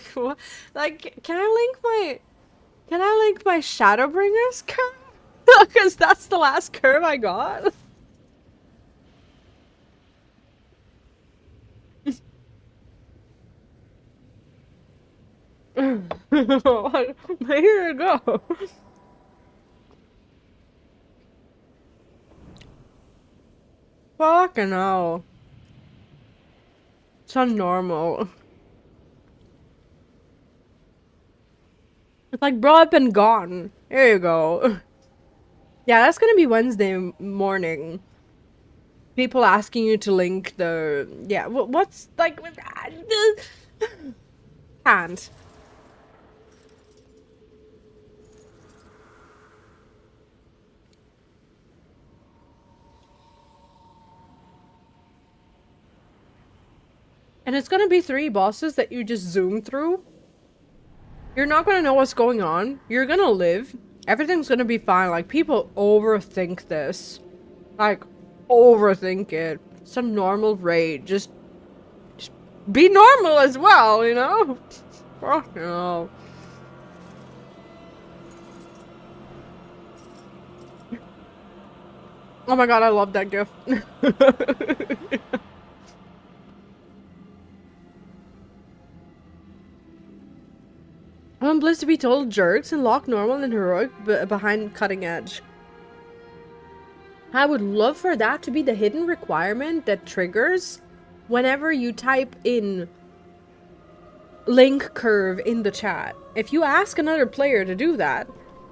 Like, can I link my Shadowbringers curve? Because that's the last curve I got. Here you go. Fucking hell. It's unnormal. It's like, bro, I've been gone. Here you go. Yeah, that's gonna be Wednesday morning. People asking you to link the... Yeah, what's, like... Can't. And it's gonna be 3 bosses that you just zoom through. You're not gonna know what's going on. You're gonna live. Everything's gonna be fine. Like, people overthink this. Like, overthink it. It's a normal raid. Just be normal as well, you know? Fuck no. Oh my god, I love that gif. I'm blessed to be told jerks and lock normal and heroic behind cutting edge. I would love for that to be the hidden requirement that triggers whenever you type in link curve in the chat. If you ask another player to do that,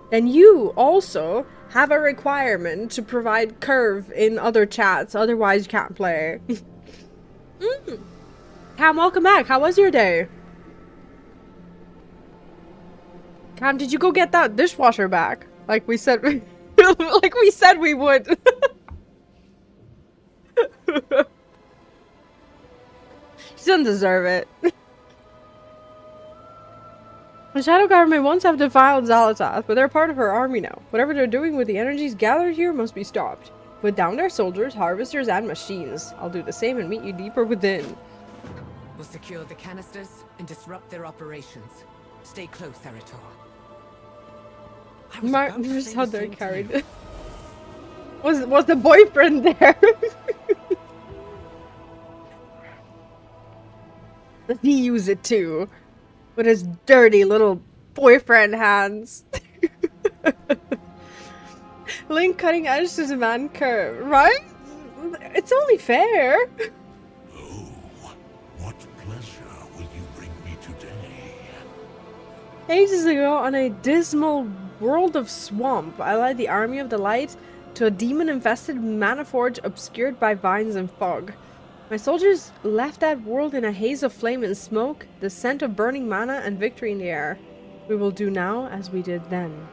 then you also have a requirement to provide curve in other chats, otherwise you can't play. Cam, welcome back. How was your day? Cam, did you go get that dishwasher back? Like we said, like we said we would. She doesn't deserve it. The Shadow Government once have defiled Xalatath, but they're part of her army now. Whatever they're doing with the energies gathered here must be stopped. Put down their soldiers, harvesters, and machines. I'll do the same and meet you deeper within. We'll secure the canisters and disrupt their operations. Stay close, Eritor. Here's how they're carried. Was the boyfriend there? Let me use it too. With his dirty little boyfriend hands. Link cutting edge to demand curve, right? It's only fair. Oh, what pleasure will you bring me today? Ages ago, on a dismal world of swamp, I led the army of the light to a demon-infested mana forge obscured by vines and fog. My soldiers left that world in a haze of flame and smoke, the scent of burning mana and victory in the air. We will do now as we did then.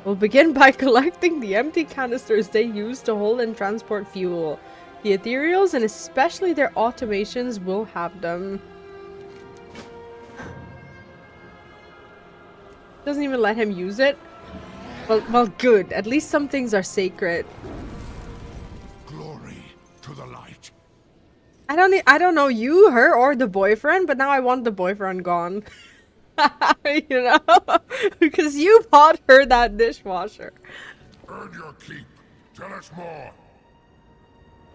We'll begin by collecting the empty canisters they use to hold and transport fuel. The ethereals and especially their automations will have them. Doesn't even let him use it. Well, good. At least some things are sacred. Glory to the light. I don't know you, her, or the boyfriend, but now I want the boyfriend gone. You know? Because you bought her that dishwasher. Earn your keep. Tell us more.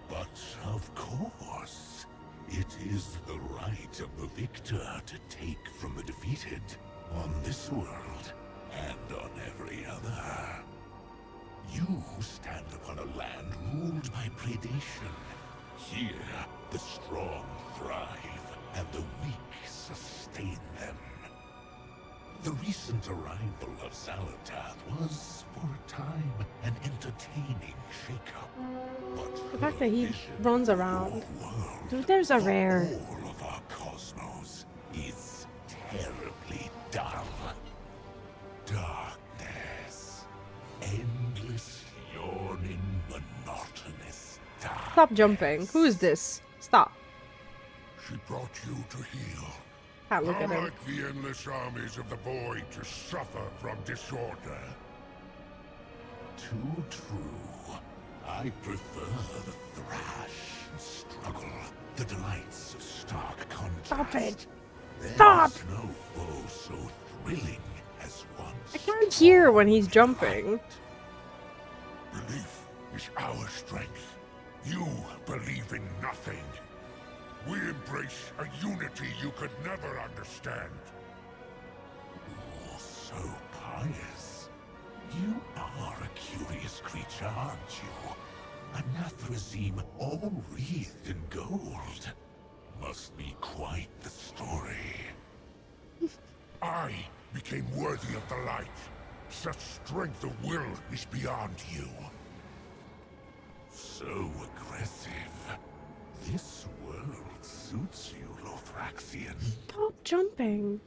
But of course, it is the right of the victor to take from the defeated on this world and on every other. You stand upon a land ruled by predation. Here, the strong thrive, and the weak sustain them. The recent arrival of Xalatath was, for a time, an entertaining shakeup. But the fact that he runs around. Dude, there's a rare. All of our cosmos is terribly dull. Darkness. Endless, yawning, monotonous darkness. Stop jumping. Who is this? Stop. She brought you to heal. Can't look at him. Unlike the endless armies of the void to suffer from disorder. Too true. I prefer the thrash and struggle, the delights of stark contrast. Stop it! There Stop! is no foe so thrilling as once. I can't hear when he's jumping. Belief is our strength. You believe in nothing. We embrace a unity you could never understand. Oh, so pious. You are a curious creature, aren't you? Anathrazim all wreathed in gold. Must be quite the story. I became worthy of the light. Such strength of will is beyond you. So aggressive. This world suits you, Lothraxian. Stop jumping.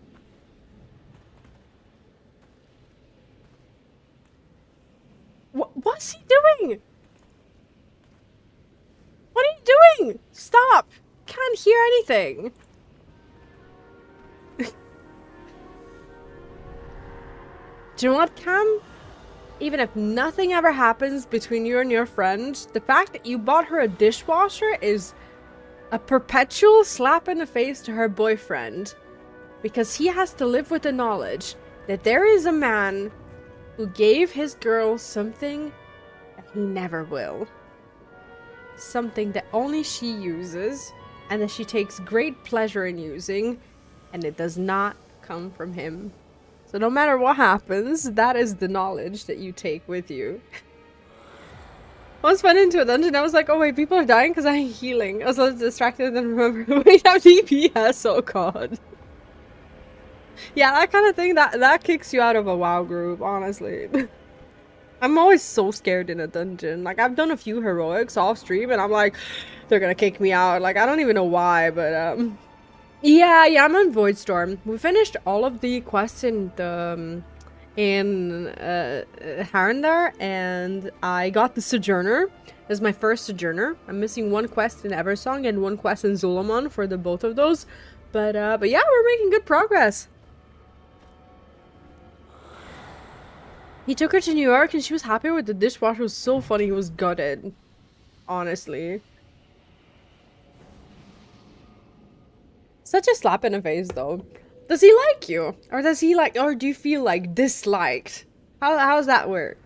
What's he doing? What are you doing? Stop! Can't hear anything. Do you know what, Cam? Even if nothing ever happens between you and your friend, the fact that you bought her a dishwasher is a perpetual slap in the face to her boyfriend. Because he has to live with the knowledge that there is a man who gave his girl something that he never will. something that only she uses and that she takes great pleasure in using, and it does not come from him. So no matter what happens, that is the knowledge that you take with you. Once went into a dungeon, I was like, oh wait, people are dying because I'm healing. I was a little distracted and remember, wait, I'm DPS, oh god. Yeah, that kind of thing, that kicks you out of a WoW group, honestly. I'm always so scared in a dungeon. Like, I've done a few heroics off stream and I'm like, they're gonna kick me out. Like, I don't even know why, but yeah, I'm on Voidstorm. We finished all of the quests in the Harandar, and I got the Sojourner. This is my first Sojourner. I'm missing one quest in Eversong and one quest in Zul'Aman for the both of those. But yeah, we're making good progress. He took her to New York and she was happy with the dishwasher. It was so funny. He was gutted. Honestly. Such a slap in the face, though. Does he like you? Or does he like, or do you feel like disliked? How's that work?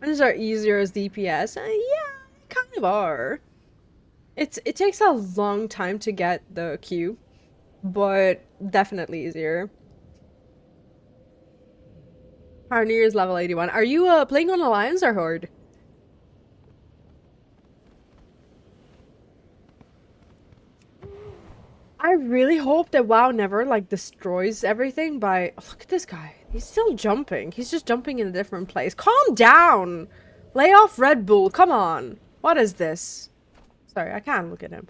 Ones are easier as DPS. Yeah, kind of are. It takes a long time to get the Q, but definitely easier. Harandar is level 81. Are you playing on Alliance or Horde? I really hope that WoW never like destroys everything by look at this guy. He's still jumping. He's just jumping in a different place. Calm down. Lay off Red Bull. Come on. What is this? Sorry, I can't look at him.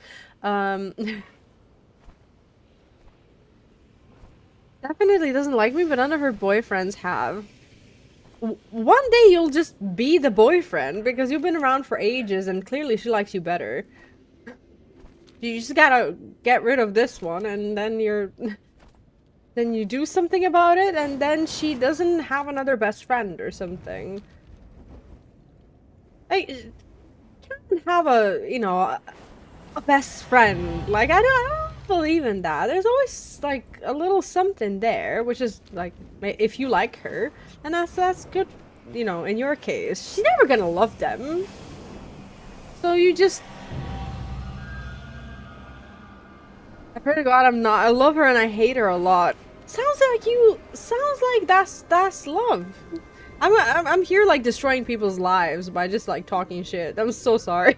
Definitely doesn't like me, but none of her boyfriends have. One day you'll just be the boyfriend because you've been around for ages and clearly she likes you better. You just gotta get rid of this one and then then you do something about it and then she doesn't have another best friend or something. Like, you can't have a best friend. Like, I don't believe in that. There's always like a little something there, which is like if you like her, and that's good, in your case. She's never gonna love them. So you just I pray to God I'm not. I love her and I hate her a lot. Sounds like that's love. I'm here like destroying people's lives by just like talking shit. I'm so sorry.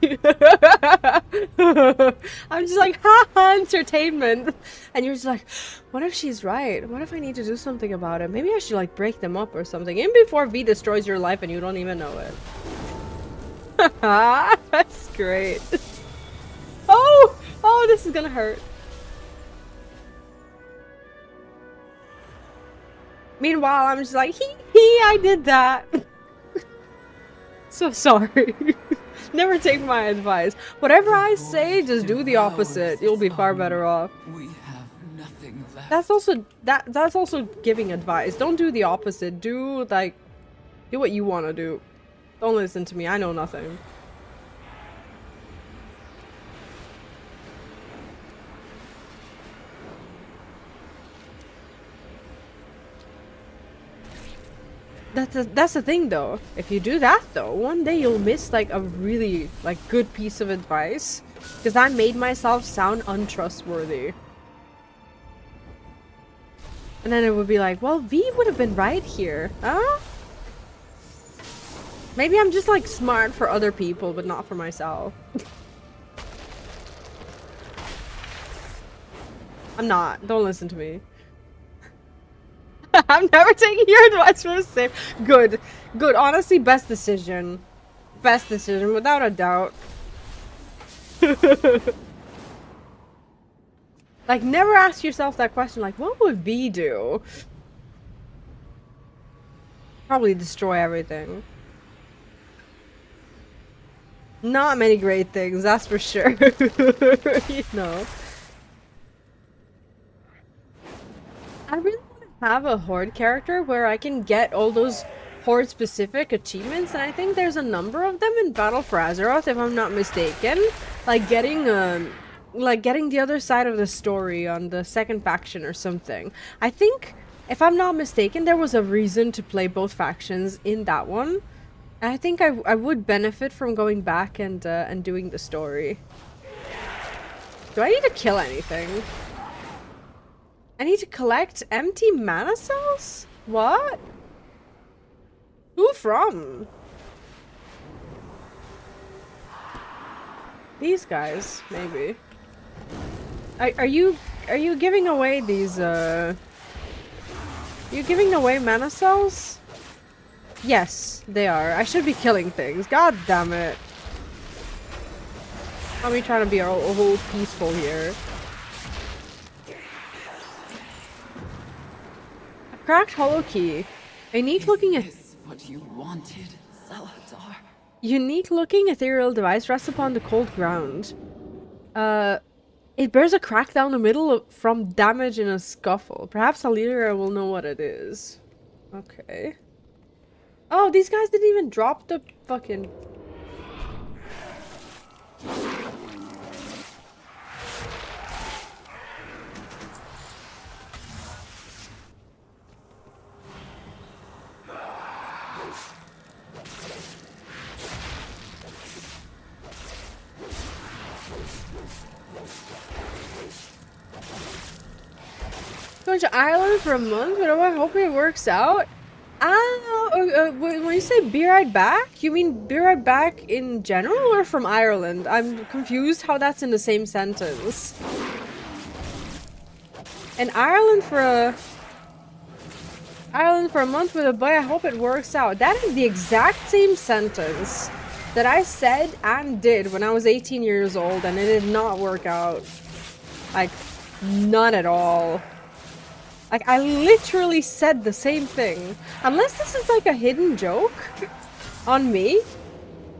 I'm just like haha entertainment. And you're just like, what if she's right? What if I need to do something about it? Maybe I should like break them up or something. Even before V destroys your life and you don't even know it. That's great. Oh, this is gonna hurt. Meanwhile, I'm just like, I did that. So sorry. Never take my advice. Whatever I say, just do the opposite. You'll be far better off. We have nothing left. That's also giving advice. Don't do the opposite. Do what you want to do. Don't listen to me. I know nothing. That's the thing though. If you do that though, one day you'll miss like a really good piece of advice because I made myself sound untrustworthy. And then it would be like, well, V would have been right here. Huh? Maybe I'm just like smart for other people, but not for myself. I'm not. Don't listen to me. I'm never taking your advice from a safe. Good. Honestly, best decision. Best decision, without a doubt. Like, never ask yourself that question. Like, what would V do? Probably destroy everything. Not many great things, that's for sure. I really have a Horde character where I can get all those Horde specific achievements, and I think there's a number of them in Battle for Azeroth if I'm not mistaken. Like getting the other side of the story on the second faction or something. I think, if I'm not mistaken, there was a reason to play both factions in that one. I think I would benefit from going back and doing the story. Do I need to kill anything? I need to collect empty mana cells? What? Who from? These guys, maybe. Are you giving away these you giving away mana cells? Yes, they are. I should be killing things. God damn it. Let me try to be a whole peaceful here. A cracked hollow key. Unique looking What you wanted, Saladar. Unique looking ethereal device rests upon the cold ground. It bears a crack down the middle from damage in a scuffle. Perhaps Alleria will know what it is. Okay. Oh, these guys didn't even drop the fucking... Going to Ireland for a month, but I hope it works out. When you say be right back, you mean be right back in general or from Ireland? I'm confused how that's in the same sentence. And Ireland for a month with a boy, I hope it works out. That is the exact same sentence that I said and did when I was 18 years old, and it did not work out. Like, none at all. Like, I literally said the same thing. Unless this is like a hidden joke on me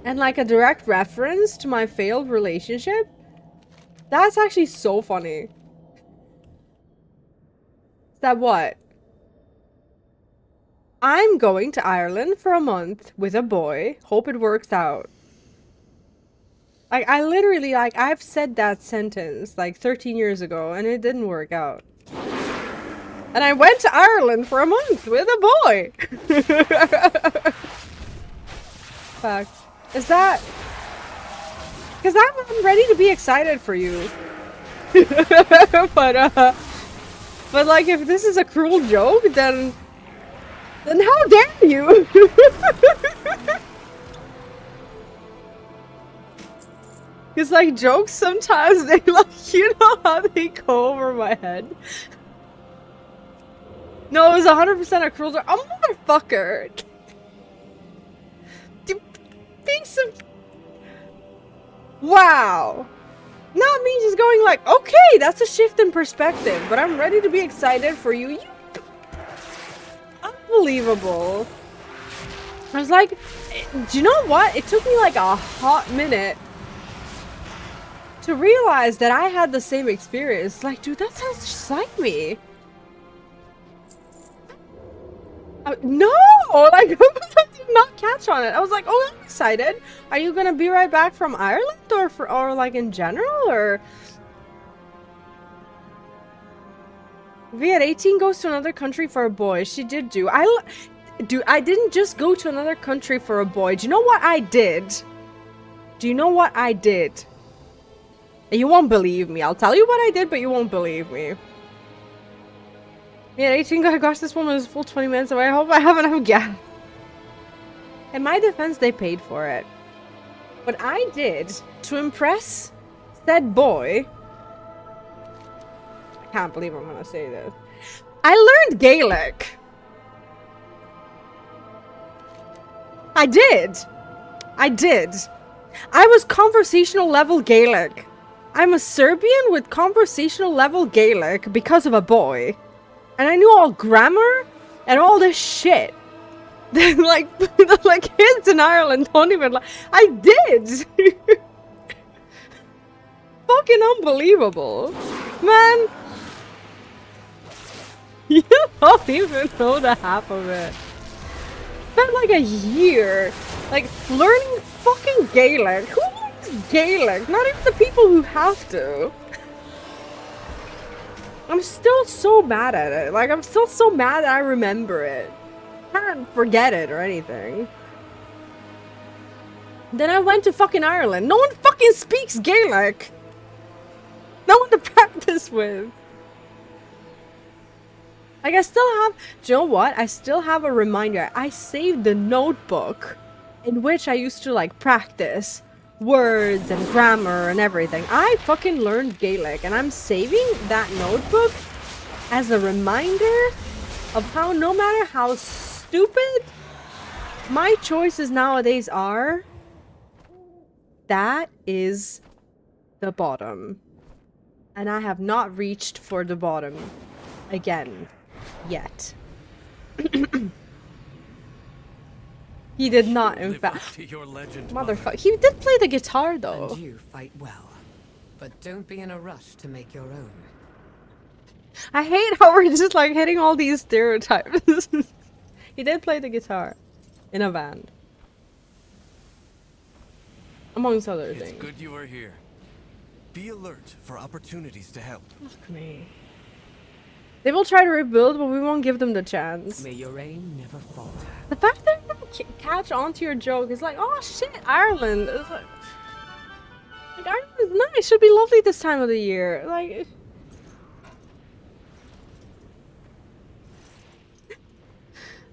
and like a direct reference to my failed relationship. That's actually so funny. That what? I'm going to Ireland for a month with a boy. Hope it works out. Like, I literally, like, I've said that sentence like 13 years ago and it didn't work out. And I went to Ireland for a month with a boy. Fuck. Is that... Because I'm ready to be excited for you. But like, if this is a cruel joke, then how dare you? Because like, jokes sometimes, they like, you know how they go over my head? No, it was 100% a cruel joke. Oh, motherfucker! Piece of... Wow! Not me just going like, okay, that's a shift in perspective, but I'm ready to be excited for you. You... Unbelievable. I was like, do you know what? It took me like a hot minute to realize that I had the same experience. Like, dude, that sounds just like me. No! Like, I did not catch on it. I was like, oh, I'm excited. Are you gonna be right back from Ireland or like in general, or... V at 18 goes to another country for a boy. She did do. Dude, I didn't just go to another country for a boy. Do you know what I did? Do you know what I did? You won't believe me. I'll tell you what I did, but you won't believe me. Yeah, 18 gosh, this woman is full 20 minutes away. I hope I have enough gas. In my defense, they paid for it. What I did to impress said boy... I can't believe I'm gonna say this. I learned Gaelic. I did. I was conversational level Gaelic. I'm a Serbian with conversational level Gaelic because of a boy. And I knew all grammar and all this shit. like kids in Ireland don't even like... I did! Fucking unbelievable. Man. You don't even know the half of it. Spent like a year, like, learning fucking Gaelic. Who learns Gaelic? Not even the people who have to. I'm still so mad at it. Like, I'm still so mad that I remember it. I can't forget it or anything. Then I went to fucking Ireland. No one fucking speaks Gaelic. No one to practice with. Like, I still have... Do you know what? I still have a reminder. I saved the notebook in which I used to, like, practice words and grammar and everything. I fucking learned Gaelic, and I'm saving that notebook as a reminder of how, no matter how stupid my choices nowadays are, that is the bottom. And I have not reached for the bottom again. Yet. He did not, in fact. Motherfucker. He did play the guitar, though. And you fight well. But don't be in a rush to make your own. I hate how we're just, like, hitting all these stereotypes. He did play the guitar. In a band. Amongst other things. It's good you are here. Be alert for opportunities to help. Fuck me. They will try to rebuild, but we won't give them the chance. May your aim never falter. The fact that they don't catch on to your joke is like, oh shit, Ireland. It's like Ireland is nice. Should be lovely this time of the year. Like,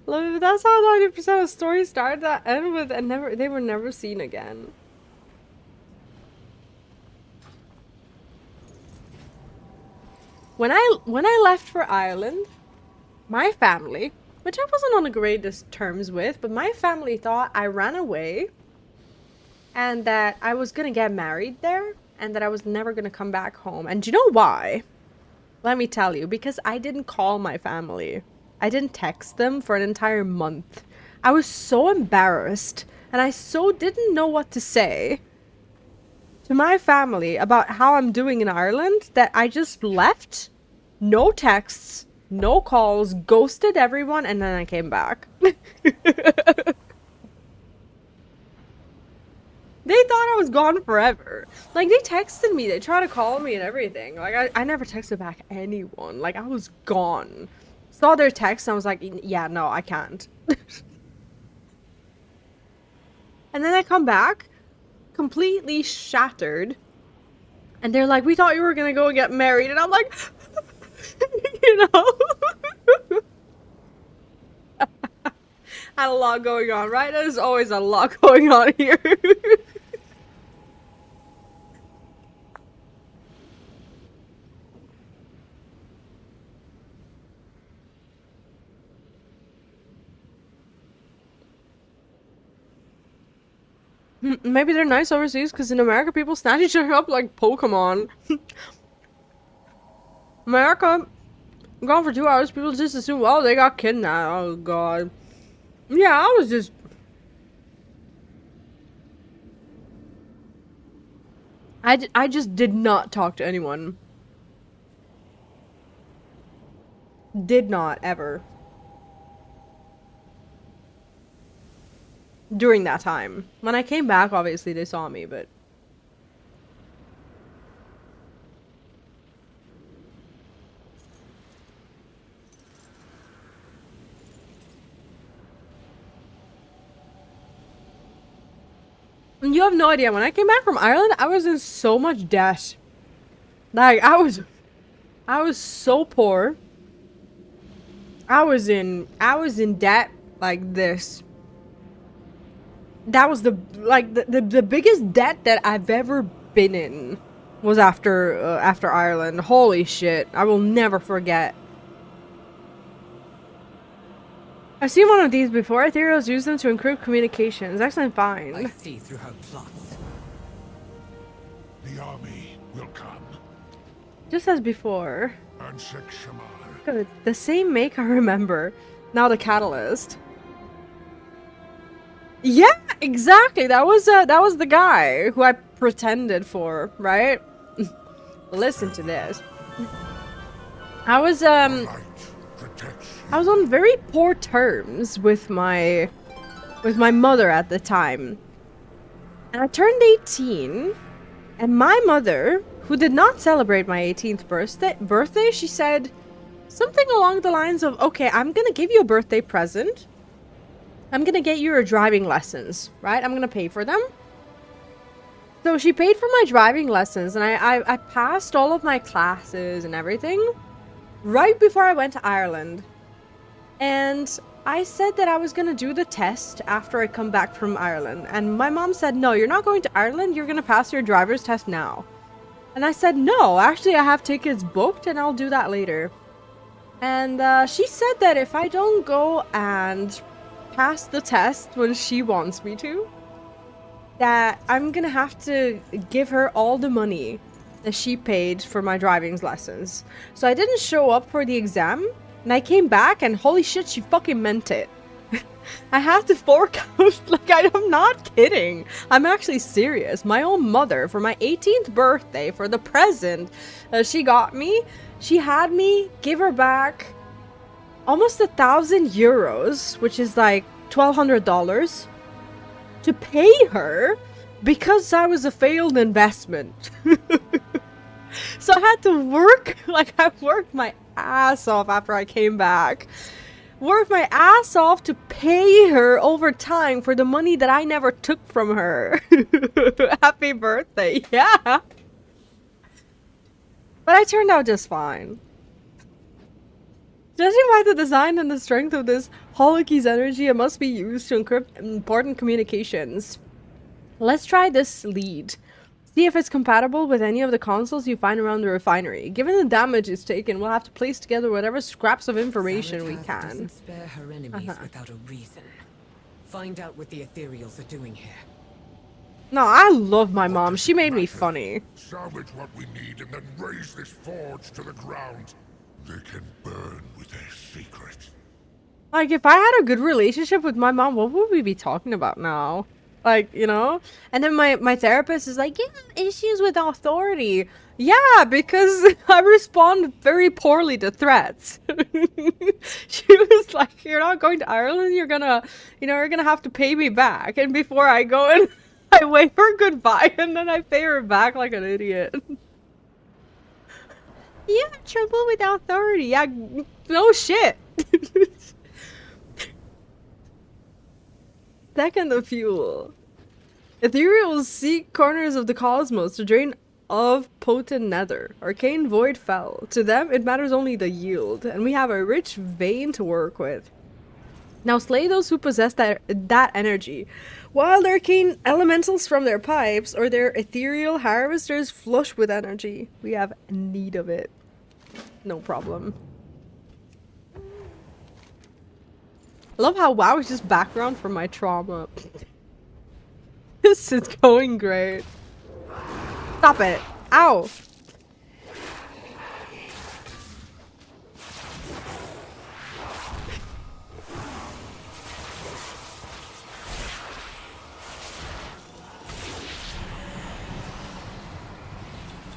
love it. That's how 90% of stories start, that end with, and they were never seen again. When I left for Ireland, my family, which I wasn't on the greatest terms with, but my family thought I ran away and that I was gonna get married there and that I was never gonna come back home. And do you know why? Let me tell you, because I didn't call my family. I didn't text them for an entire month. I was so embarrassed and I so didn't know what to say to my family about how I'm doing in Ireland that I just left. No texts, no calls, ghosted everyone, and then I came back. They thought I was gone forever. Like, they texted me, they tried to call me and everything. Like, I never texted back anyone. Like, I was gone. Saw their text and I was like, yeah, no, I can't. And then I come back, completely shattered. And they're like, we thought you were gonna go and get married. And I'm like, you know. Had a lot going on, right? There's always a lot going on here. Maybe they're nice overseas, because in America people snatch each other up like Pokemon. America, I'm gone for 2 hours, people just assume, oh, they got kidnapped. Oh, God. Yeah, I was just... I just did not talk to anyone. Did not, ever. During that time. When I came back, obviously they saw me, but... You have no idea. When I came back from Ireland, I was in so much debt. Like, I was so poor. I was in debt like this. That was the biggest debt that I've ever been in was after Ireland. Holy shit. I will never forget. I've seen one of these before. Ethereals use them to encrypt communications. Excellent find. I see through her plots. The army will come. Just as before. And six Shamar. Good. The same make I remember. Now the catalyst. Yeah, exactly. That was the guy who I pretended for, right? Listen to this. I was on very poor terms with my mother at the time. And I turned 18, and my mother, who did not celebrate my 18th birthday, she said something along the lines of, okay, I'm gonna give you a birthday present. I'm gonna get you your driving lessons, right? I'm gonna pay for them. So she paid for my driving lessons, and I passed all of my classes and everything right before I went to Ireland. And I said that I was gonna do the test after I come back from Ireland. And my mom said, no, you're not going to Ireland, you're gonna pass your driver's test now. And I said, no, actually I have tickets booked and I'll do that later. And she said that if I don't go and pass the test when she wants me to, that I'm gonna have to give her all the money that she paid for my driving lessons. So I didn't show up for the exam, and I came back and holy shit, she fucking meant it. I had to fork out, like, I'm not kidding. I'm actually serious. My own mother, for my 18th birthday, for the present she got me, she had me give her back almost €1,000, which is like $1,200, to pay her because I was a failed investment. So I had to work, like I worked my ass off after I came back. Worked my ass off to pay her over time for the money that I never took from her. Happy birthday, yeah. But I turned out just fine. Judging by the design and the strength of this Holokey's energy, it must be used to encrypt important communications. Let's try this lead. See if it's compatible with any of the consoles you find around the refinery. Given the damage it's taken, we'll have to place together whatever scraps of information we can. Doesn't spare her enemies without a reason. Find out what the ethereals are doing here. No, I love my mom. She made me funny. Salvage what we need and then raise this forge to the ground. They can burn with their secret. Like, if I had a good relationship with my mom, what would we be talking about now? Like, you know? And then my therapist is like, you have issues with authority. Yeah, because I respond very poorly to threats. She was like, you're not going to Ireland, you're gonna have to pay me back. And before I go and I wave her goodbye and then I pay her back like an idiot. You have trouble with authority. Yeah, no shit. Second the fuel. Ethereals seek corners of the cosmos to drain of potent nether. Arcane void fell. To them, it matters only the yield, and we have a rich vein to work with. Now slay those who possess that energy. Wild arcane elementals from their pipes or their ethereal harvesters flush with energy. We have need of it. No problem. I love how WoW is just background for my trauma. This is going great. Stop it. Ow.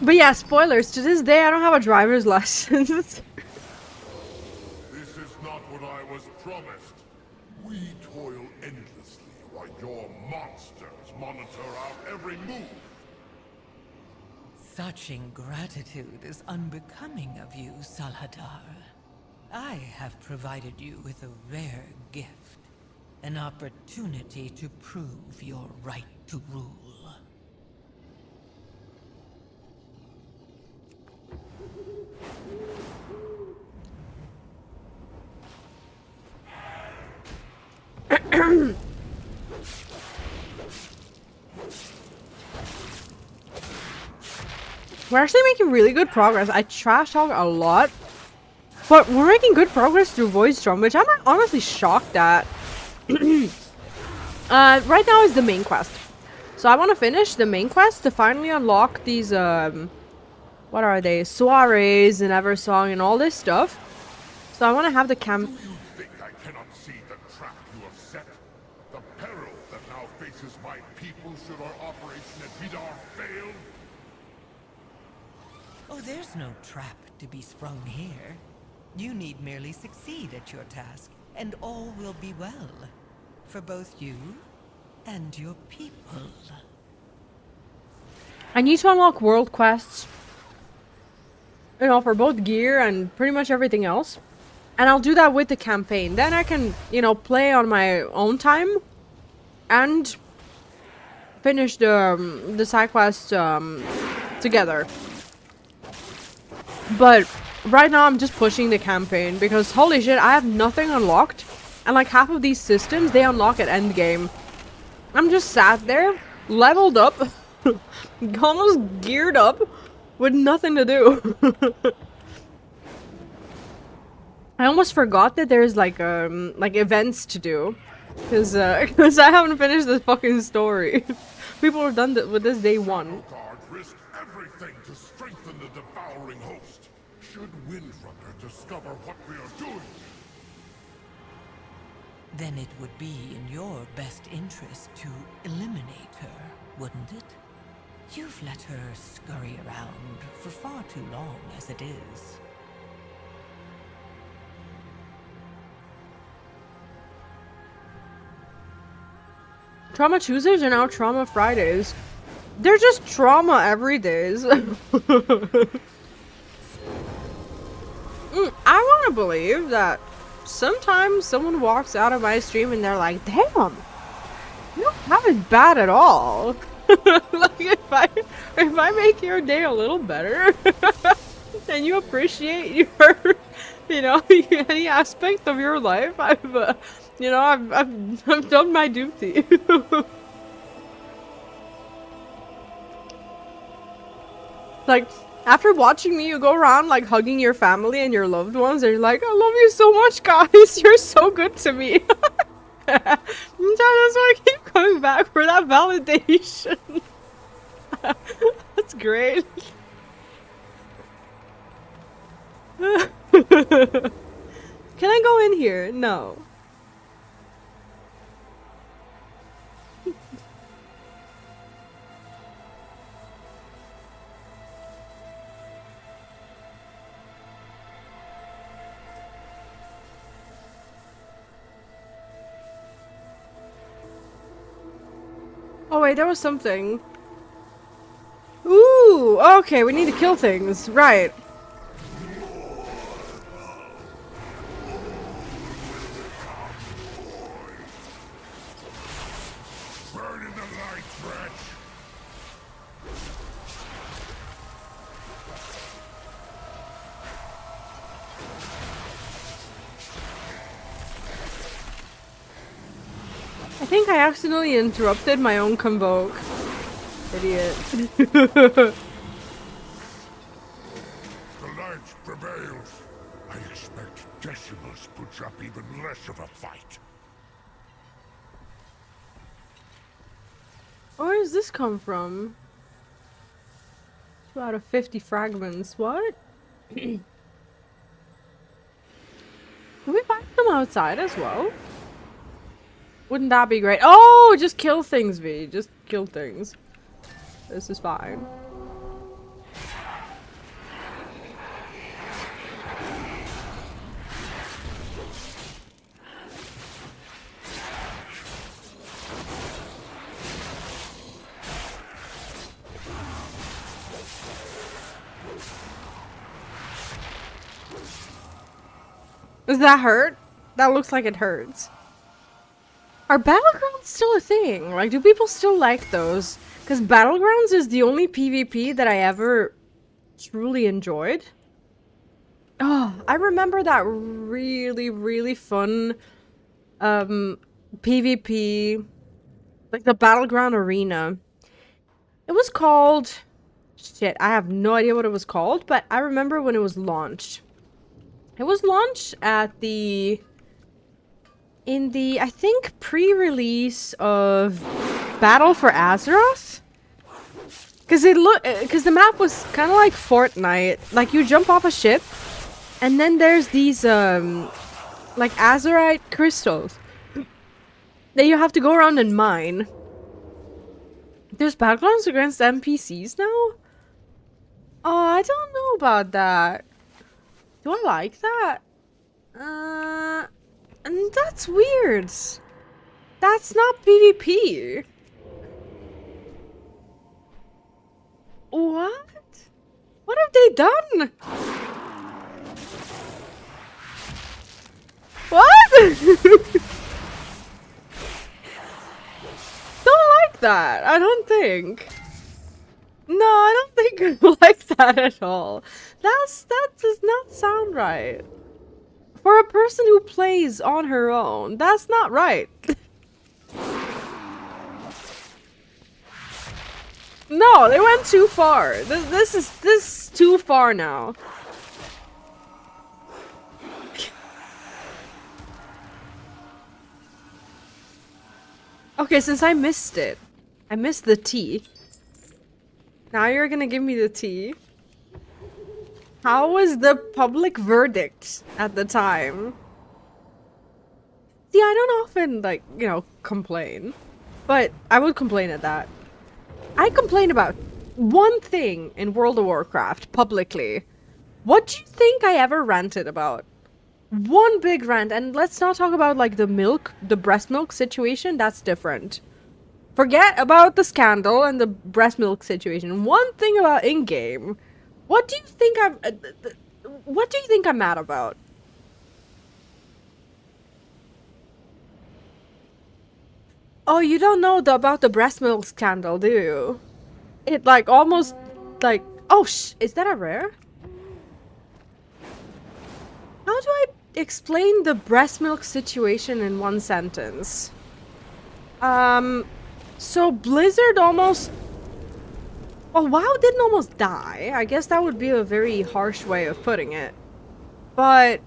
But yeah, spoilers. To this day, I don't have a driver's license. This is not what I was promised. We toil endlessly while your monsters monitor our every move. Such ingratitude is unbecoming of you, Salhadar. I have provided you with a rare gift. An opportunity to prove your right to rule. We're actually making really good progress. I trash talk a lot, but we're making good progress through Voidstorm, which I'm honestly shocked at. Right now is the main quest. So I want to finish the main quest to finally unlock these, what are they? Soirees and Eversong and all this stuff. So I want to have the camp. Do you think I cannot see the trap you have set? The peril that now faces my people should our operation at Vidar fail? Oh, there's no trap to be sprung here. You need merely succeed at your task, and all will be well. For both you and your people. I need to unlock world quests. You know, for both gear and pretty much everything else. And I'll do that with the campaign. Then I can, you know, play on my own time. And finish the side quest together. But right now I'm just pushing the campaign because holy shit, I have nothing unlocked. And like half of these systems, they unlock at endgame. I'm just sat there, leveled up, almost geared up, with nothing to do. I almost forgot that there's like events to do. Cause I haven't finished this fucking story. People are done with this day one. Guard risk everything to strengthen the devouring host. Should Windrunner discover what we are doing, Then it would be in your best interest to eliminate her, wouldn't it? You've let her scurry around for far too long as it is. Trauma Tuesdays are now Trauma Fridays. They're just trauma every days. I want to believe that sometimes someone walks out of my stream and they're like, damn, you don't have it bad at all. Like if I make your day a little better and you appreciate your, you know, any aspect of your life, I've done my duty. Like, after watching me, you go around like hugging your family and your loved ones, and you're like, I love you so much, guys. You're so good to me. That's why I keep coming back for that validation. That's great. Can I go in here? No. Oh wait, there was something. Ooh, okay, we need to kill things, right. burn in the light, wretch. I think I accidentally interrupted my own convoke. Idiot. The light prevails. I expect Decimals puts up even less of a fight. Where does this come from? 2 out of 50 fragments. What? Can we find them outside as well? Wouldn't that be great? Oh, just kill things, V. Just kill things. This is fine. Does that hurt? That looks like it hurts. Are battlegrounds still a thing? Like, do people still like those? Because battlegrounds is the only PvP that I ever truly enjoyed. Oh, I remember that really, really fun PvP, like the battleground arena. It was called... Shit, I have no idea what it was called, but I remember when it was launched. It was launched at the... in the, I think, pre-release of Battle for Azeroth? Because the map was kind of like Fortnite. Like, you jump off a ship, and then there's these, like, Azerite crystals that you have to go around and mine. There's battlegrounds against NPCs now? Oh, I don't know about that. Do I like that? And that's weird. That's not PvP. What? What have they done? What? Don't like that. I don't think. No, I don't think I like that at all. That does not sound right. For a person who plays on her own, that's not right. No, they went too far. This is too far now. Okay, since I missed it. I missed the tea. Now you're gonna give me the tea. How was the public verdict at the time? See, I don't often, like, you know, complain. But I would complain at that. I complain about one thing in World of Warcraft publicly. What do you think I ever ranted about? One big rant, and let's not talk about like the breast milk situation. That's different. Forget about the scandal and the breast milk situation. One thing about in-game. What do you think I'm mad about? Oh, you don't know about the breast milk scandal, do you? It like almost like, oh is that a rare? How do I explain the breast milk situation in one sentence? So Blizzard almost... Well, WoW didn't almost die. I guess that would be a very harsh way of putting it. But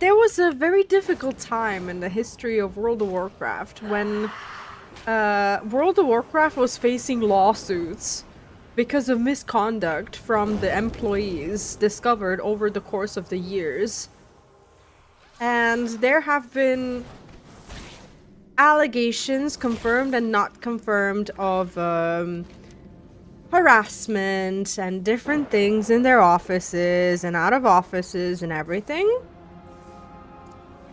there was a very difficult time in the history of World of Warcraft when World of Warcraft was facing lawsuits because of misconduct from the employees discovered over the course of the years. And there have been allegations, confirmed and not confirmed, of harassment and different things in their offices and out of offices and everything.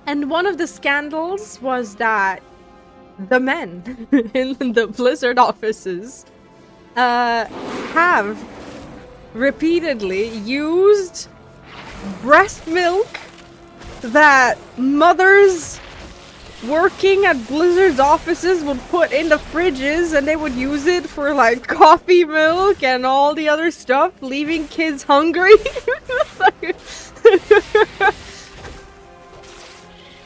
And one of the scandals was that the men in the Blizzard offices have repeatedly used breast milk that mothers working at Blizzard's offices would put in the fridges, and they would use it for like coffee milk and all the other stuff, leaving kids hungry.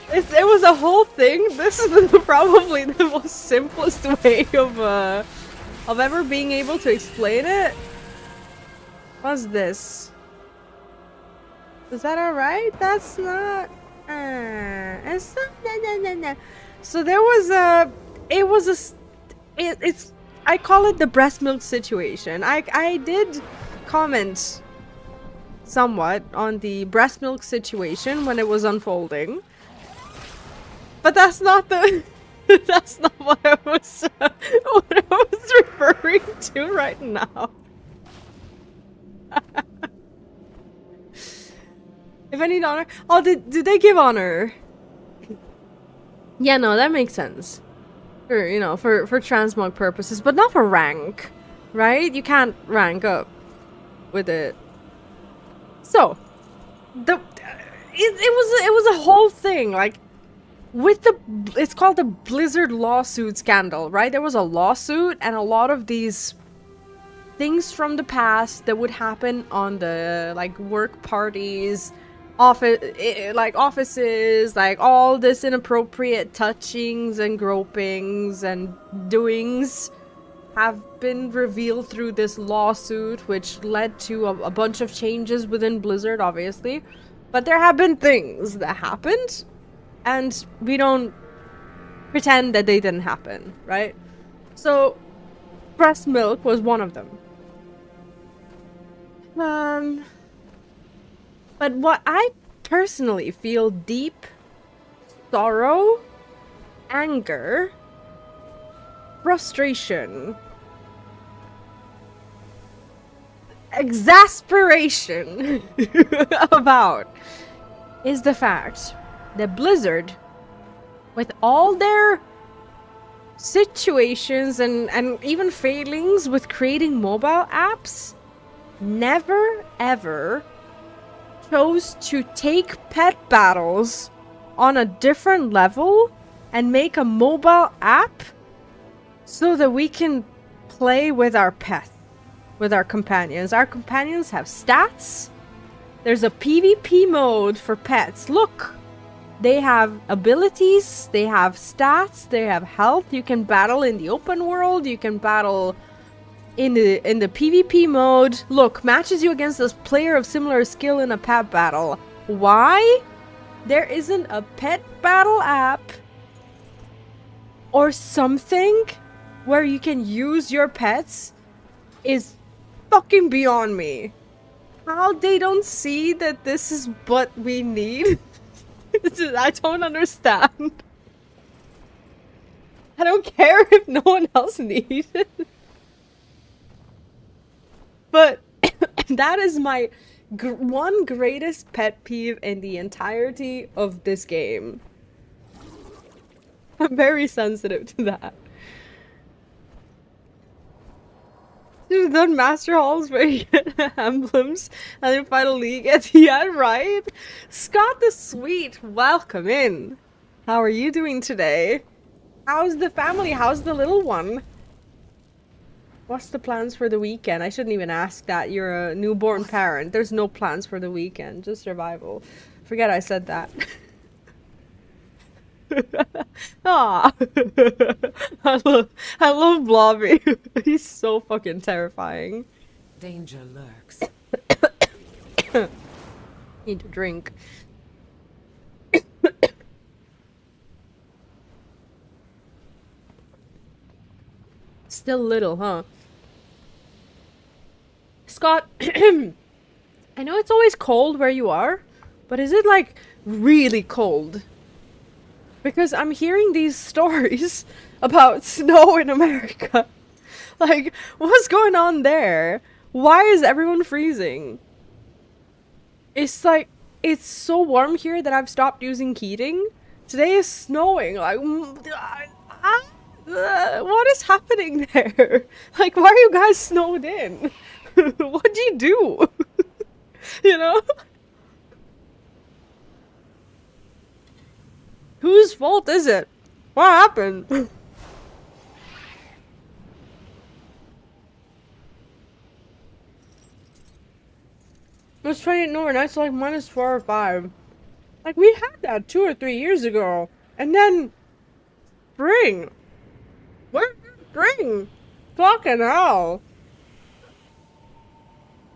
It was a whole thing. This is probably the most simplest way of ever being able to explain it. What's this? Is that alright? That's not... it's not... No. So there was a... It's... I call it the breast milk situation. I did comment somewhat on the breast milk situation when it was unfolding. But that's not the... that's not what I was referring to right now. If I need honor... Oh, did they give honor? Yeah, no, that makes sense. For, you know, for transmog purposes, but not for rank. Right? You can't rank up with it. So, it was a whole thing, like, with the... It's called the Blizzard lawsuit scandal, right? There was a lawsuit, and a lot of these things from the past that would happen on the, like, work parties, offices, like all this inappropriate touchings and gropings and doings have been revealed through this lawsuit, which led to a bunch of changes within Blizzard, obviously. But there have been things that happened, and we don't pretend that they didn't happen, right? So, breast milk was one of them. But what I personally feel deep sorrow, anger, frustration, exasperation about is the fact that Blizzard, with all their situations and even failings with creating mobile apps, never ever chose to take pet battles on a different level and make a mobile app so that we can play with our pets, with our companions. Our companions have stats. There's a PvP mode for pets. Look, they have abilities, they have stats, they have health. You can battle in the open world, you can battle in the PvP mode. Look, matches you against a player of similar skill in a pet battle. Why there isn't a pet battle app or something where you can use your pets is fucking beyond me. How they don't see that this is what we need? I don't understand. I don't care if no one else needs it. But that is my one greatest pet peeve in the entirety of this game. I'm very sensitive to that. You've done Master Halls where you get emblems and then fight a league at the end, right? Scott the Sweet, welcome in. How are you doing today? How's the family? How's the little one? What's the plans for the weekend? I shouldn't even ask that. You're a newborn parent. There's no plans for the weekend. Just survival. Forget I said that. Ah, I love Blobby. He's so fucking terrifying. Danger lurks. Need to drink. Still little, huh? Scott, I know it's always cold where you are, but is it like really cold? Because I'm hearing these stories about snow in America. Like, what's going on there? Why is everyone freezing? It's like, it's so warm here that I've stopped using heating. Today is snowing. Like, what is happening there? Like, why are you guys snowed in? What do you do? You know? Whose fault is it? What happened? It's 28 overnight, so like -4 or 5. Like, we had that 2 or 3 years ago. And then... Spring. Where's spring? Fucking hell.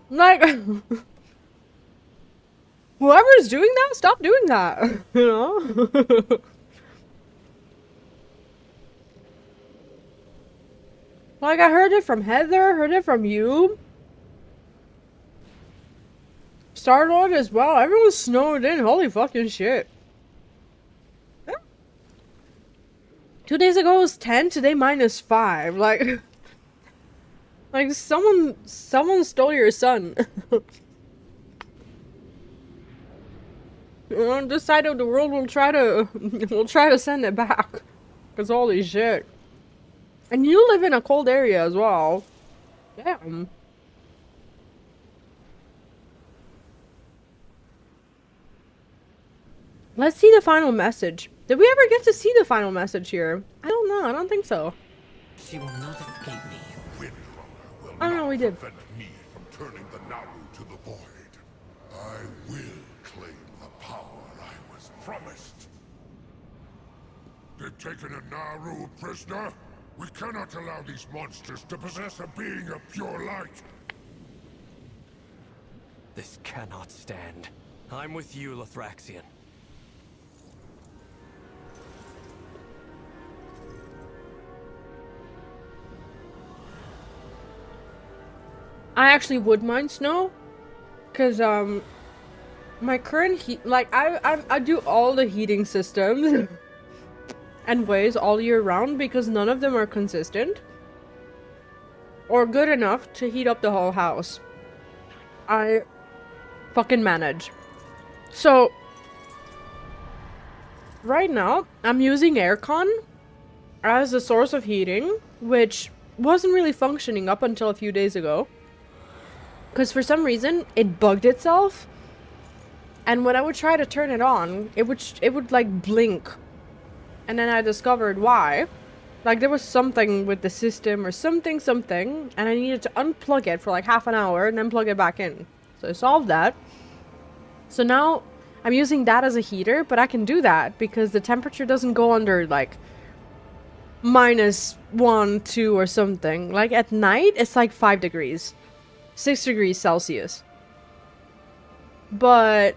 Like... Whoever's doing that, stop doing that. You know? Like, I heard it from Heather, heard it from you. Star-Lord as well. Everyone's snowed in. Holy fucking shit. Yeah. 2 days ago it was 10, today -5. Like... Like, someone stole your son. On this side of the world, we'll try to send it back. Cause holy shit. And you live in a cold area as well. Damn. Let's see the final message. Did we ever get to see the final message here? I don't know. I don't think so. She will not escape me. I don't know. We did. Prevent me from turning the Naru to the void. I will claim the power I was promised. They've taken a Naru prisoner? We cannot allow these monsters to possess a being of pure light. This cannot stand. I'm with you, Lithraxian. I actually would mind snow, cause my current heat, like I do all the heating systems and ways all year round because none of them are consistent or good enough to heat up the whole house. I fucking manage. So right now I'm using aircon as a source of heating, which wasn't really functioning up until a few days ago. Because for some reason, it bugged itself. And when I would try to turn it on, it would like blink. and then I discovered why. Like, there was something with the system or something, and I needed to unplug it for like half an hour and then plug it back in. So I solved that. So now I'm using that as a heater, but I can do that because the temperature doesn't go under like -1, 2 or something. Like at night, it's like 5 degrees, 6 degrees Celsius. But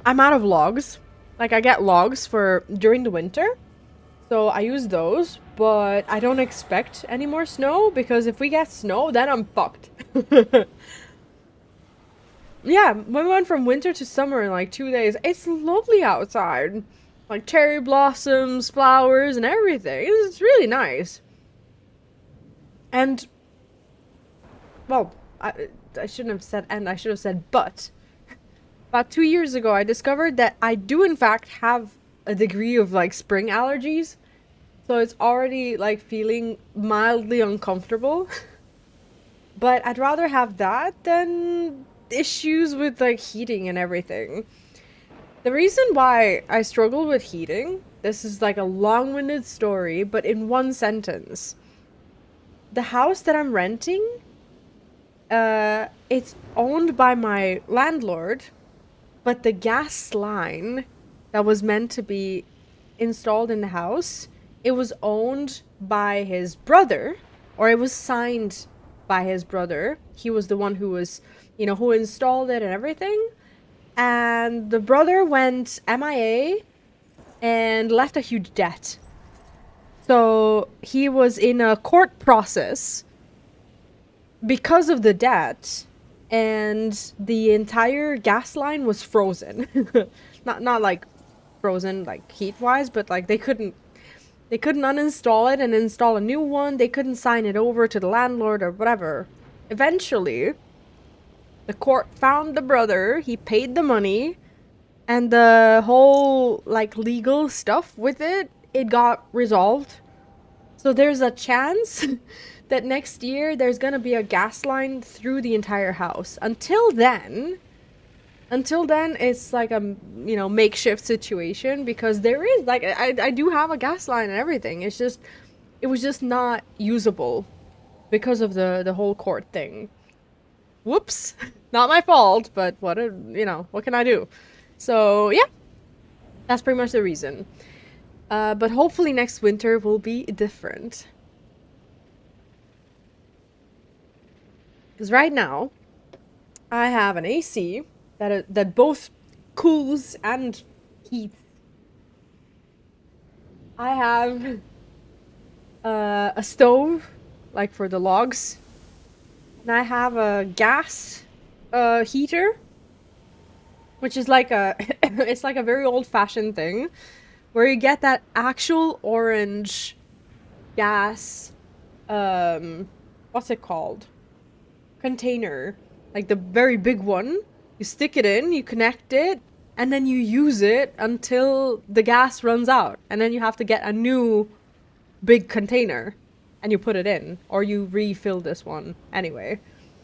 I'm out of logs. Like, I get logs for during the winter. So I use those, but I don't expect any more snow because if we get snow, then I'm fucked. Yeah, we went from winter to summer in like 2 days. It's lovely outside. Like cherry blossoms, flowers, and everything. It's really nice. And, well, I shouldn't have said and, I should have said but. About 2 years ago, I discovered that I do in fact have a degree of like spring allergies. So it's already like feeling mildly uncomfortable. But I'd rather have that than issues with like heating and everything. The reason why I struggle with heating, this is like a long-winded story, but in one sentence. The house that I'm renting, it's owned by my landlord, but the gas line that was meant to be installed in the house, it was owned by his brother, or it was signed by his brother. He was the one who was, you know, who installed it and everything. And the brother went MIA and left a huge debt. So he was in a court process because of the debt, and the entire gas line was frozen. not like frozen like heat-wise, but like they couldn't uninstall it and install a new one. They couldn't sign it over to the landlord or whatever. Eventually, the court found the brother, he paid the money, and the whole like legal stuff with it got resolved. So there's a chance that next year there's gonna be a gas line through the entire house. Until then it's like a, you know, makeshift situation, because there is like I do have a gas line and everything. It's just, it was just not usable because of the whole court thing. Whoops. Not my fault, but what can I do? So yeah, that's pretty much the reason. But hopefully next winter will be different. Because right now, I have an AC that both cools and heats. I have a stove, like for the logs. And I have a gas heater, which is like it's like a very old-fashioned thing, where you get that actual orange gas, what's it called? Container. Like the very big one. You stick it in, you connect it, and then you use it until the gas runs out. And then you have to get a new big container and you put it in, or you refill this one. Anyway,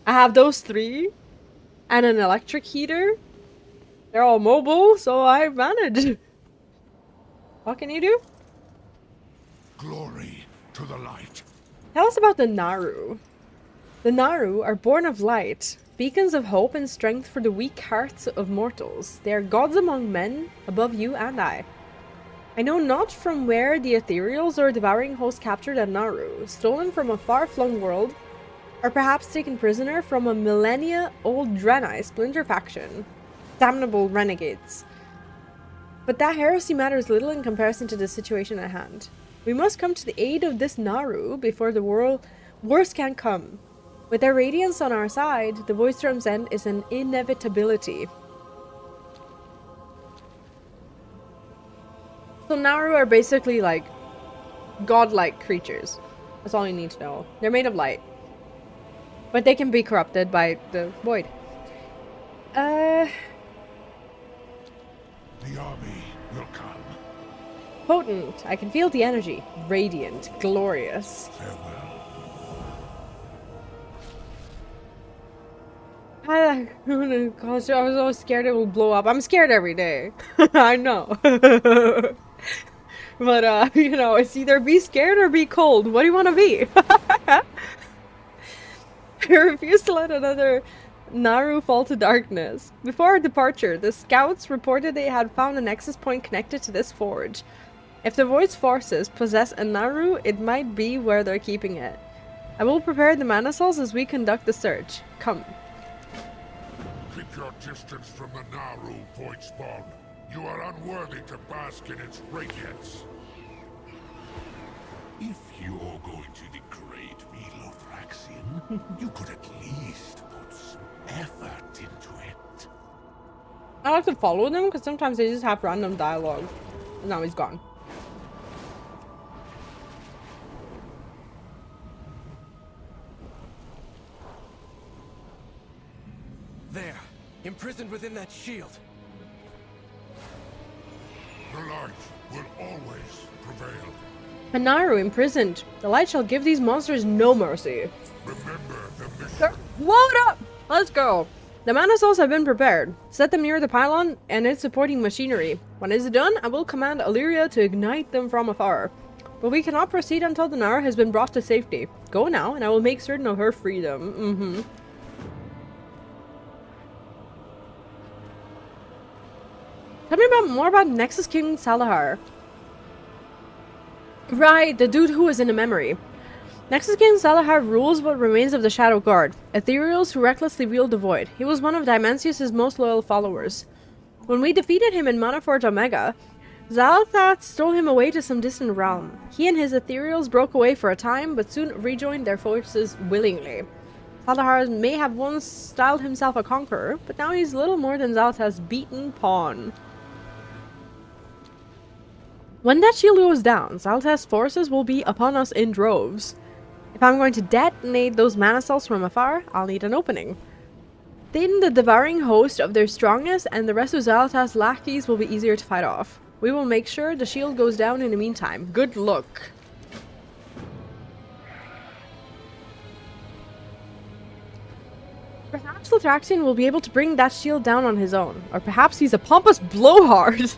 I have those three and an electric heater. They're all mobile, so I manage. What can you do? Glory to the light. Tell us about the Naru. The Naru are born of light, beacons of hope and strength for the weak hearts of mortals. They are gods among men, above you and I. I know not from where the ethereals or devouring host captured a Naru, stolen from a far-flung world, or perhaps taken prisoner from a millennia-old Draenei splinter faction. Damnable renegades. But that heresy matters little in comparison to the situation at hand. We must come to the aid of this Naru before the worst can come. With their radiance on our side, the Voidstorm's end is an inevitability. So Naru are basically like godlike creatures. That's all you need to know. They're made of light. But they can be corrupted by the void. The army will come. Potent. I can feel the energy. Radiant. Glorious. Farewell. Gosh, I was always scared it will blow up. I'm scared every day. I know. But you know, it's either be scared or be cold. What do you want to be? I refuse to let another Naru fall to darkness. Before our departure, the scouts reported they had found a nexus point connected to this forge. If the Void's forces possess a Naru, it might be where they're keeping it. I will prepare the mana cells as we conduct the search. Come. Keep your distance from the Naru, Voidstorm. You are unworthy to bask in its radiance. If you're going to degrade me, Lothraxian, you could at least put some effort into it. I like to follow them because sometimes they just have random dialogue. And now he's gone. There, imprisoned within that shield. The light will always prevail. A Naru imprisoned. The light shall give these monsters no mercy. Remember the mission. Load up! Let's go. The mana cells have been prepared. Set them near the pylon and its supporting machinery. When it is done, I will command Alleria to ignite them from afar. But we cannot proceed until the Naru has been brought to safety. Go now, and I will make certain of her freedom. Tell me more about Nexus King Salahar. Right, the dude who was in the memory. Nexus King Salahar rules what remains of the Shadow Guard, ethereals who recklessly wield the Void. He was one of Dimensius' most loyal followers. When we defeated him in Manaforge Omega, Xal'atath stole him away to some distant realm. He and his ethereals broke away for a time, but soon rejoined their forces willingly. Salahar may have once styled himself a conqueror, but now he's little more than Xal'atath's beaten pawn. When that shield goes down, Xal'atath's forces will be upon us in droves. If I'm going to detonate those mana cells from afar, I'll need an opening. Then the devouring host of their strongest and the rest of Xal'atath's lackeys will be easier to fight off. We will make sure the shield goes down in the meantime. Good luck. Perhaps Lothraxian will be able to bring that shield down on his own. Or perhaps he's a pompous blowhard.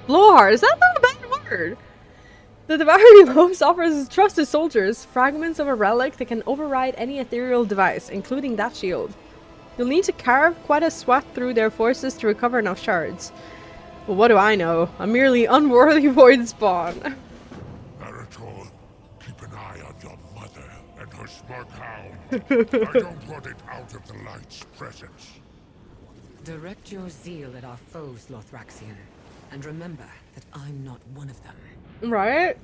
Blowhard, is that not a bad word? The devouring host offers his trusted soldiers fragments of a relic that can override any ethereal device, including that shield. You'll need to carve quite a swath through their forces to recover enough shards. But what do I know? A merely unworthy void spawn. Arator, keep an eye on your mother and her smug hound. I don't want it out of the light's presence. Direct your zeal at our foes, Lothraxian. And remember that I'm not one of them. Right?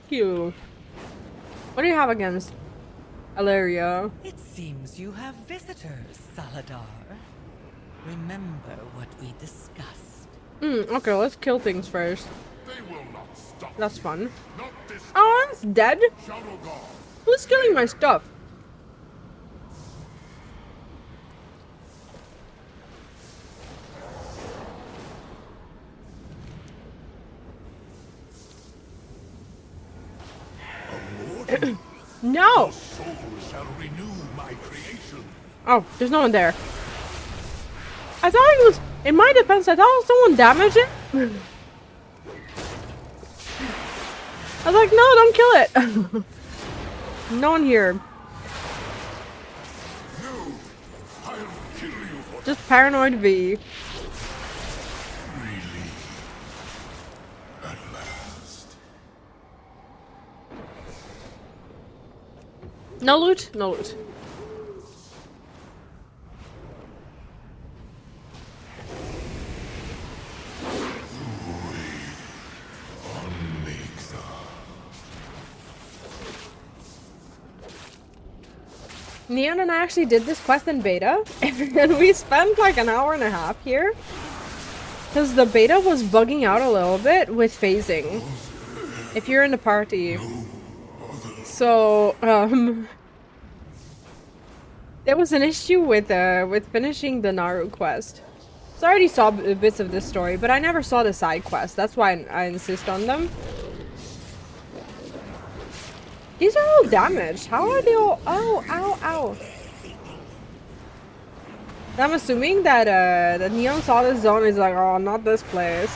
You. What do you have against Alleria? It seems you have visitors, Salahar. Remember what we discussed. Okay, let's kill things first. They will not stop. That's fun. Not this Oh, it's dead? Who's killing my stuff? No! Soul shall renew my creation. Oh, there's no one there. I thought it was, in my defense, I thought someone damaged it. I was like, no, don't kill it. No one here. No, I'll kill you for Just paranoid V. really. At last. No loot? No loot. Neon and I actually did this quest in beta, and we spent like an hour and a half here. Because the beta was bugging out a little bit with phasing. If you're in the party. So, there was an issue with finishing the Naru quest. So I already saw bits of this story, but I never saw the side quest. That's why I insist on them. These are all damaged. How are they all? Oh, ow, ow. I'm assuming that that Neon saw this zone is like, oh, not this place.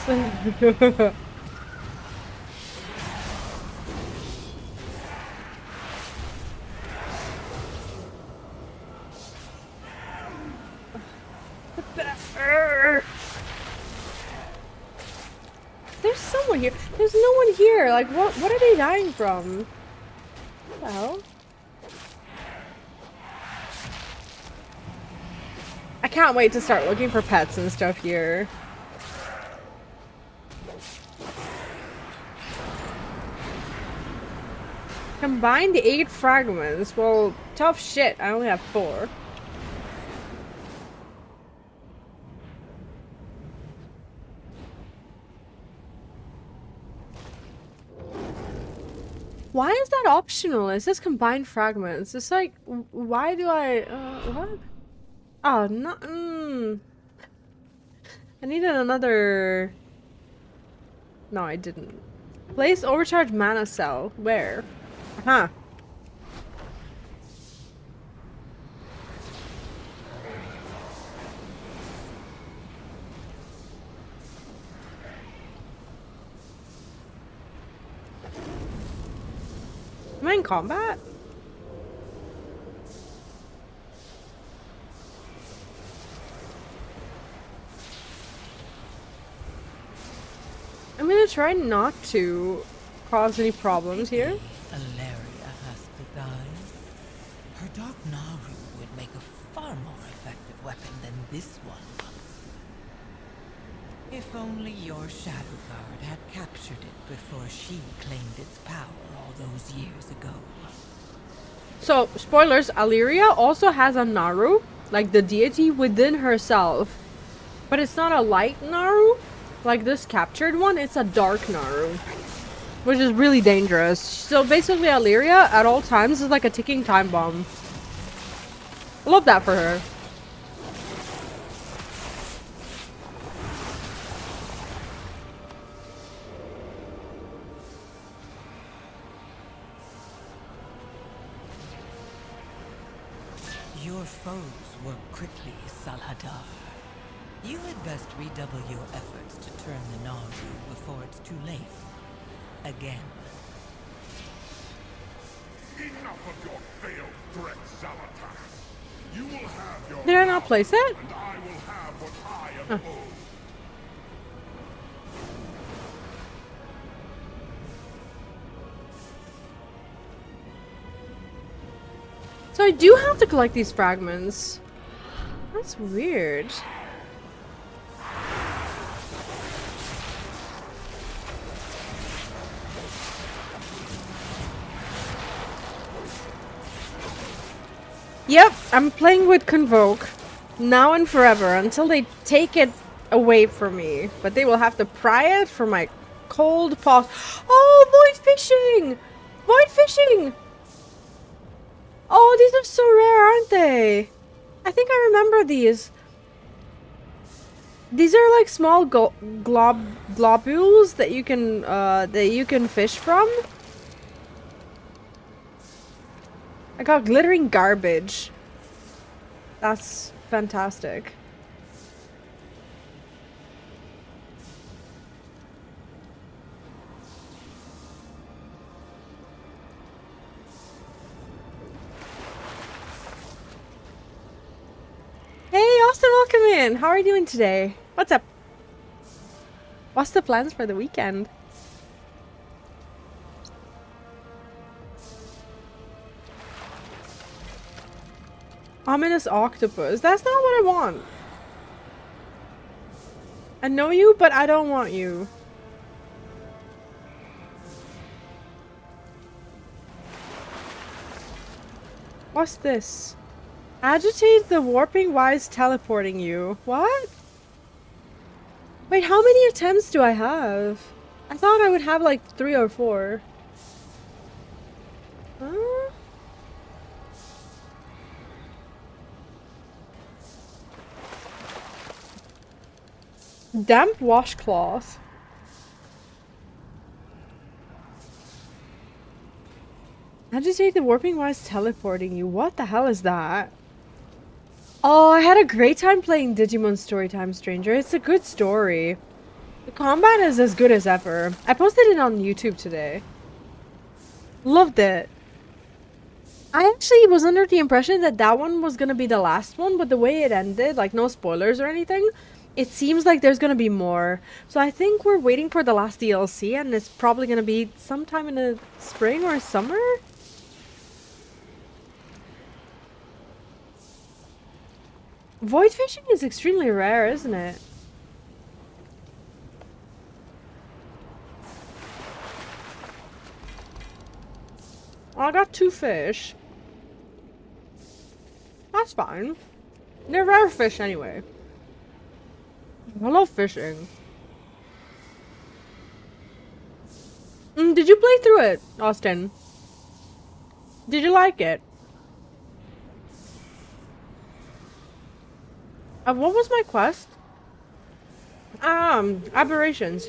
one here. There's no one here. Like, what are they dying from? What the hell? I can't wait to start looking for pets and stuff here. Combined 8 fragments. Well, tough shit. I only have 4. Why is that optional? It says combined fragments. It's like, why do I, what? Oh, no, I needed another... No, I didn't. Place overcharged mana cell. Where? Huh. Am I in combat? I'm gonna try not to cause any problems here. Alleria has to die. Her Dark Naru would make a far more effective weapon than this one. If only your Shadow Guard had captured it before she claimed its power all those years ago. So, spoilers, Alleria also has a Naru, like the deity within herself. But it's not a light Naru, like this captured one, it's a dark Naru. Which is really dangerous. So basically Alleria, at all times, is like a ticking time bomb. I love that for her. Your foes work quickly, Salhadar. You had best redouble your efforts to turn the Naru before it's too late. Again. Enough of your failed threats, Zalatar. You will have your Did I not place it? and I will have what I am owed. So I do have to collect these fragments. That's weird. Yep, I'm playing with Convoke now and forever until they take it away from me. But they will have to pry it from my cold paws. Oh, void fishing! Void fishing! Oh, these are so rare, aren't they? I think I remember these. These are like small globules that you can fish from. I got glittering garbage. That's fantastic. Hey, Austin, welcome in. How are you doing today? What's up? What's the plans for the weekend? Ominous octopus. That's not what I want. I know you, but I don't want you. What's this? Agitate the warping wise teleporting you. What? Wait, how many attempts do I have? I thought I would have like 3 or 4. Huh? Damp washcloth. Agitate the warping wise teleporting you. What the hell is that? Oh, I had a great time playing Digimon Storytime Stranger. It's a good story. The combat is as good as ever. I posted it on YouTube today. Loved it. I actually was under the impression that that one was gonna be the last one, but the way it ended, like no spoilers or anything, it seems like there's gonna be more. So I think we're waiting for the last DLC, and it's probably gonna be sometime in the spring or summer. Void fishing is extremely rare, isn't it? I got 2 fish. That's fine. They're rare fish anyway. I love fishing. Did you play through it, Austin? Did you like it? What was my quest? Aberrations.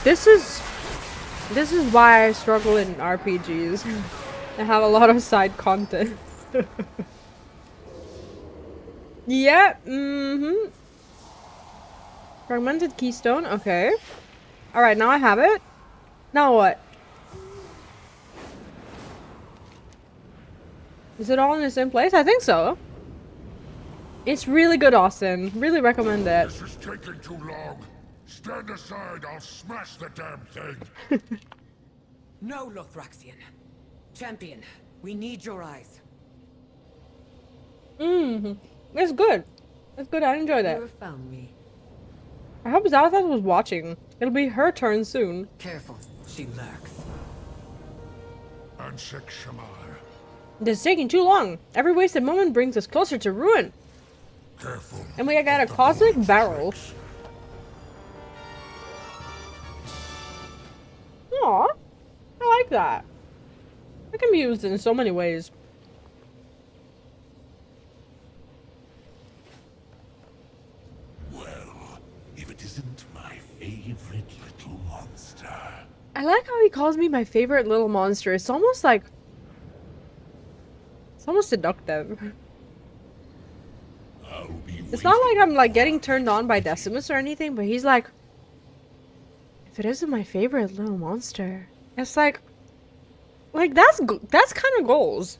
This is why I struggle in RPGs. I have a lot of side content. Yeah, Fragmented keystone, okay. Alright, now I have it. Now what? Is it all in the same place? I think so. It's really good, Austin. Really recommend it. This is taking too long. Stand aside, I'll smash the damn thing. No, Lothraxian. Champion, we need your eyes. It's good. It's good, I enjoyed it. You have found me. I hope Zalathas was watching. It'll be her turn soon. Careful, she lurks. Ansek Shamar. This is taking too long. Every wasted moment brings us closer to ruin. Careful. And we got a cosmic barrel. Aw, I like that. It can be used in so many ways. Well, if it isn't my favorite little monster. I like how he calls me my favorite little monster. It's almost like... It's almost seductive. It's not like I'm like getting turned on by Decimus or anything, but he's like... If it isn't my favorite little monster... It's like that's kind of goals.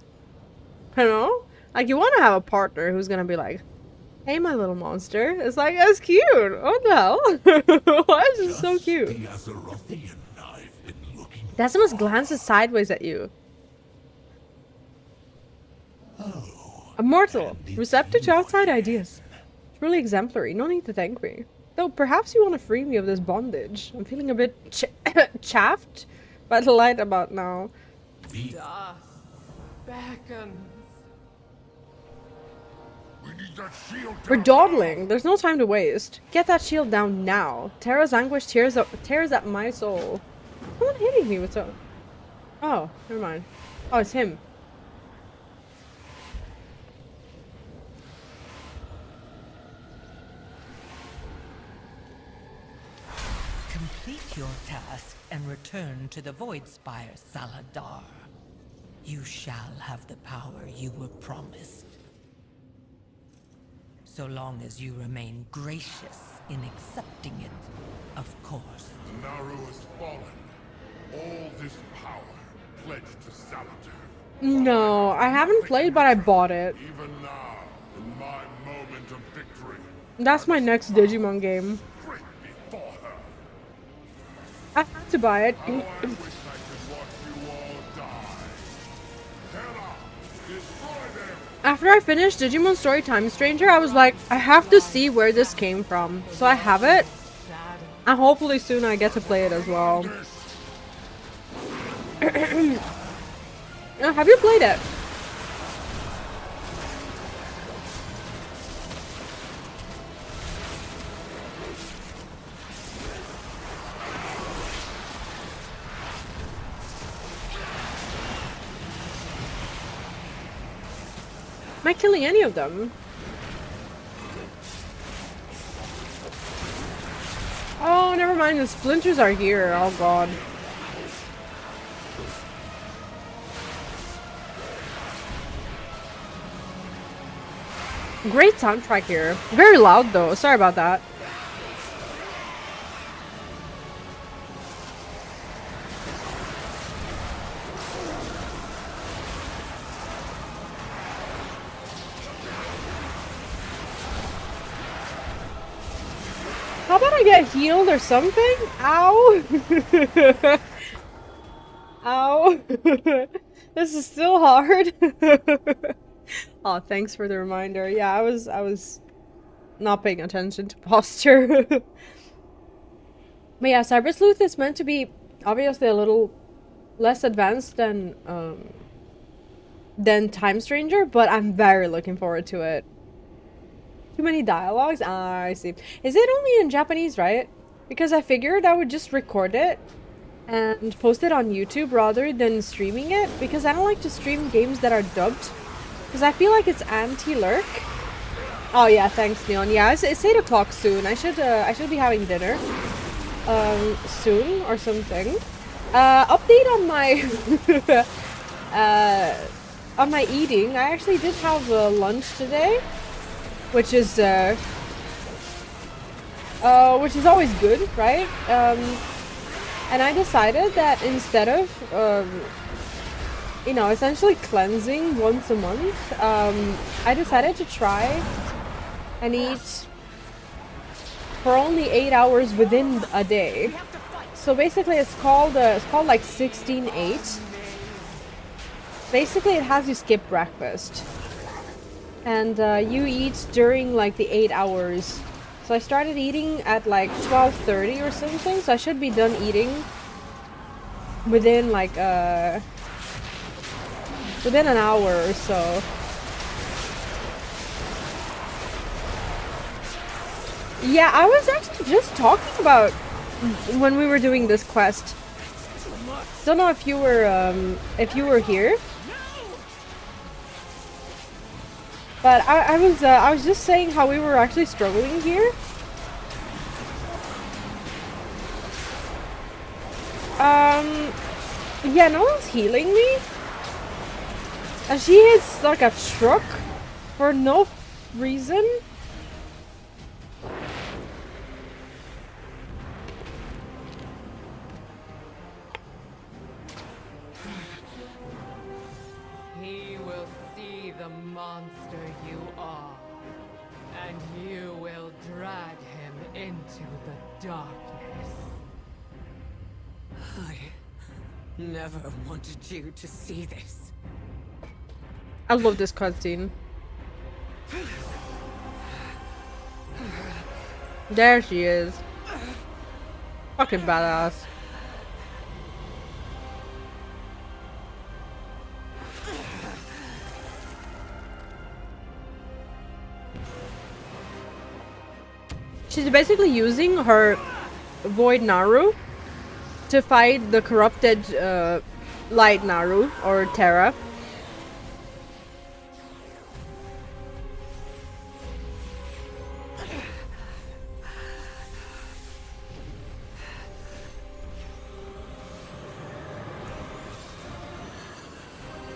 You know? Like you want to have a partner who's gonna be like, hey my little monster. It's like, that's cute. What the hell? Why is it so cute? Decimus glances sideways at you. Immortal, receptive to outside ideas. Truly exemplary, no need to thank me. Though perhaps you want to free me of this bondage. I'm feeling a bit chaffed by the light about now. Dusk beckons. We're dawdling. There's no time to waste. Get that shield down now. Terra's anguish tears at my soul. Someone hitting me with so... Oh, never mind. Oh, it's him. Complete your task and return to the Voidspire, Saladar. You shall have the power you were promised. So long as you remain gracious in accepting it, of course. Naru has fallen. All this power pledged to Saladar. No, I haven't played, but I bought it. Even now, in my moment of victory. That's my next Digimon game. I had to buy it. After I finished Digimon Story Time Stranger, I was like, I have to see where this came from. So I have it. And hopefully soon I get to play it as well. Have you played it? Am I killing any of them? Oh, never mind. The splinters are here. Oh, God. Great soundtrack here. Very loud, though. Sorry about that. How about I get healed or something? Ow! Ow! This is still hard. Oh, thanks for the reminder. Yeah, I was not paying attention to posture. But yeah, Cyber Sleuth is meant to be obviously a little less advanced than Time Stranger, but I'm very looking forward to it. Too many dialogues? Ah, I see. Is it only in Japanese, right? Because I figured I would just record it and post it on YouTube rather than streaming it, because I don't like to stream games that are dubbed, because I feel like it's anti-lurk. Oh yeah, thanks Neon. Yeah, it's 8 o'clock soon. I should be having dinner soon or something. Update on my on my eating. I actually did have lunch today, which is always good, right? And I decided that instead of you know, essentially cleansing once a month, I decided to try and eat for only 8 hours within a day. So basically it's called like 16-8. Basically it has you skip breakfast and you eat during like the 8 hours. So I started eating at like 12:30 or something, so I should be done eating within like within an hour or so. Yeah, I was actually just talking about when we were doing this quest. Don't know if you were here. But I was just saying how we were actually struggling here. Yeah, no one's healing me. And she hits like a truck for no reason. He will see the monster you are, and you will drag him into the darkness. I never wanted you to see this. I love this cutscene. There she is. Fucking badass. She's basically using her Void Naru to fight the corrupted Light Naru, or Terra.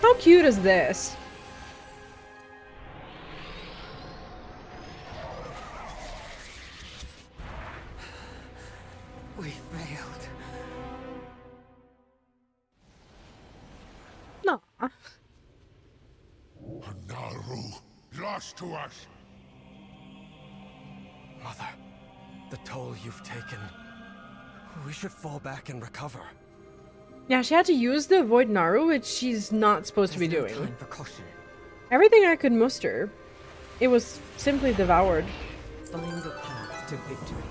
How cute is this? We failed. No. Naru, lost to us. Mother, the toll you've taken. We should fall back and recover. Yeah, she had to use the Void Naru, which she's not supposed to be doing. Time for caution. Everything I could muster, it was simply devoured. Find the path to victory.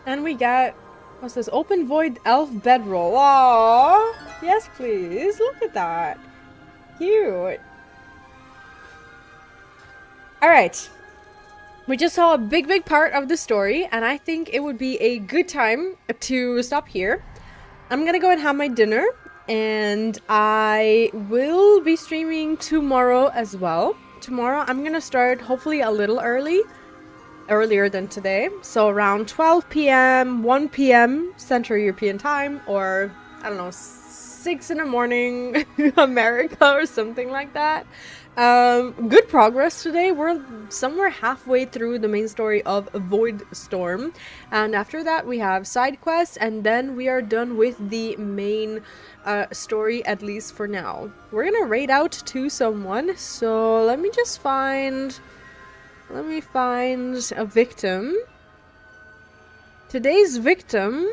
And we got, what's this? Open Void Elf Bedroll. Aww! Yes, please. Look at that. Cute. Alright. We just saw a big part of the story, and I think it would be a good time to stop here. I'm gonna go and have my dinner, and I will be streaming tomorrow as well. Tomorrow I'm gonna start hopefully a little earlier than today, so around 12 p.m, 1 p.m. Central European time, or I don't know, 6 in the morning America or something like that. Good progress today. We're somewhere halfway through the main story of Voidstorm, and after that we have side quests, and then we are done with the main story, at least for now. We're gonna raid out to someone, so let me just find Let me find a victim. Today's victim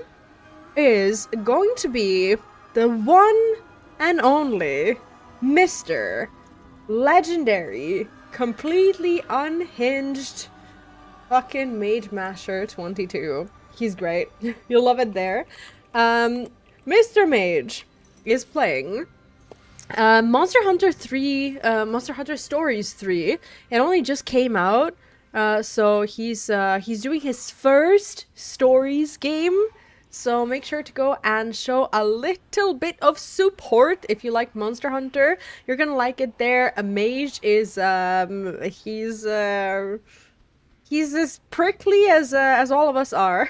is going to be the one and only Mr. Legendary, completely unhinged fucking Mage Masher 22. He's great. You'll love it there. Mr. Mage is playing Monster Hunter 3, Monster Hunter Stories 3. It only just came out, so he's doing his first Stories game. So make sure to go and show a little bit of support if you like Monster Hunter. You're gonna like it there. A mage is he's as prickly as all of us are.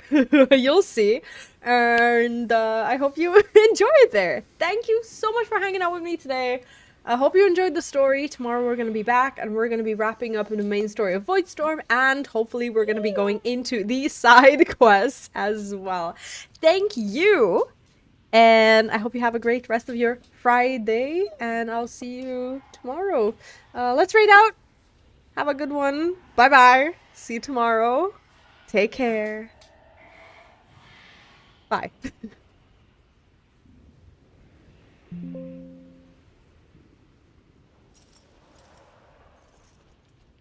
You'll see. And I hope you enjoy it there. Thank you so much for hanging out with me today. I hope you enjoyed the story. Tomorrow we're going to be back and we're going to be wrapping up the main story of Voidstorm, and hopefully we're going to be going into the side quests as well. Thank you, and I hope you have a great rest of your Friday, and I'll see you tomorrow. Let's raid out. Have a good one. Bye-bye. See you tomorrow. Take care. Bye.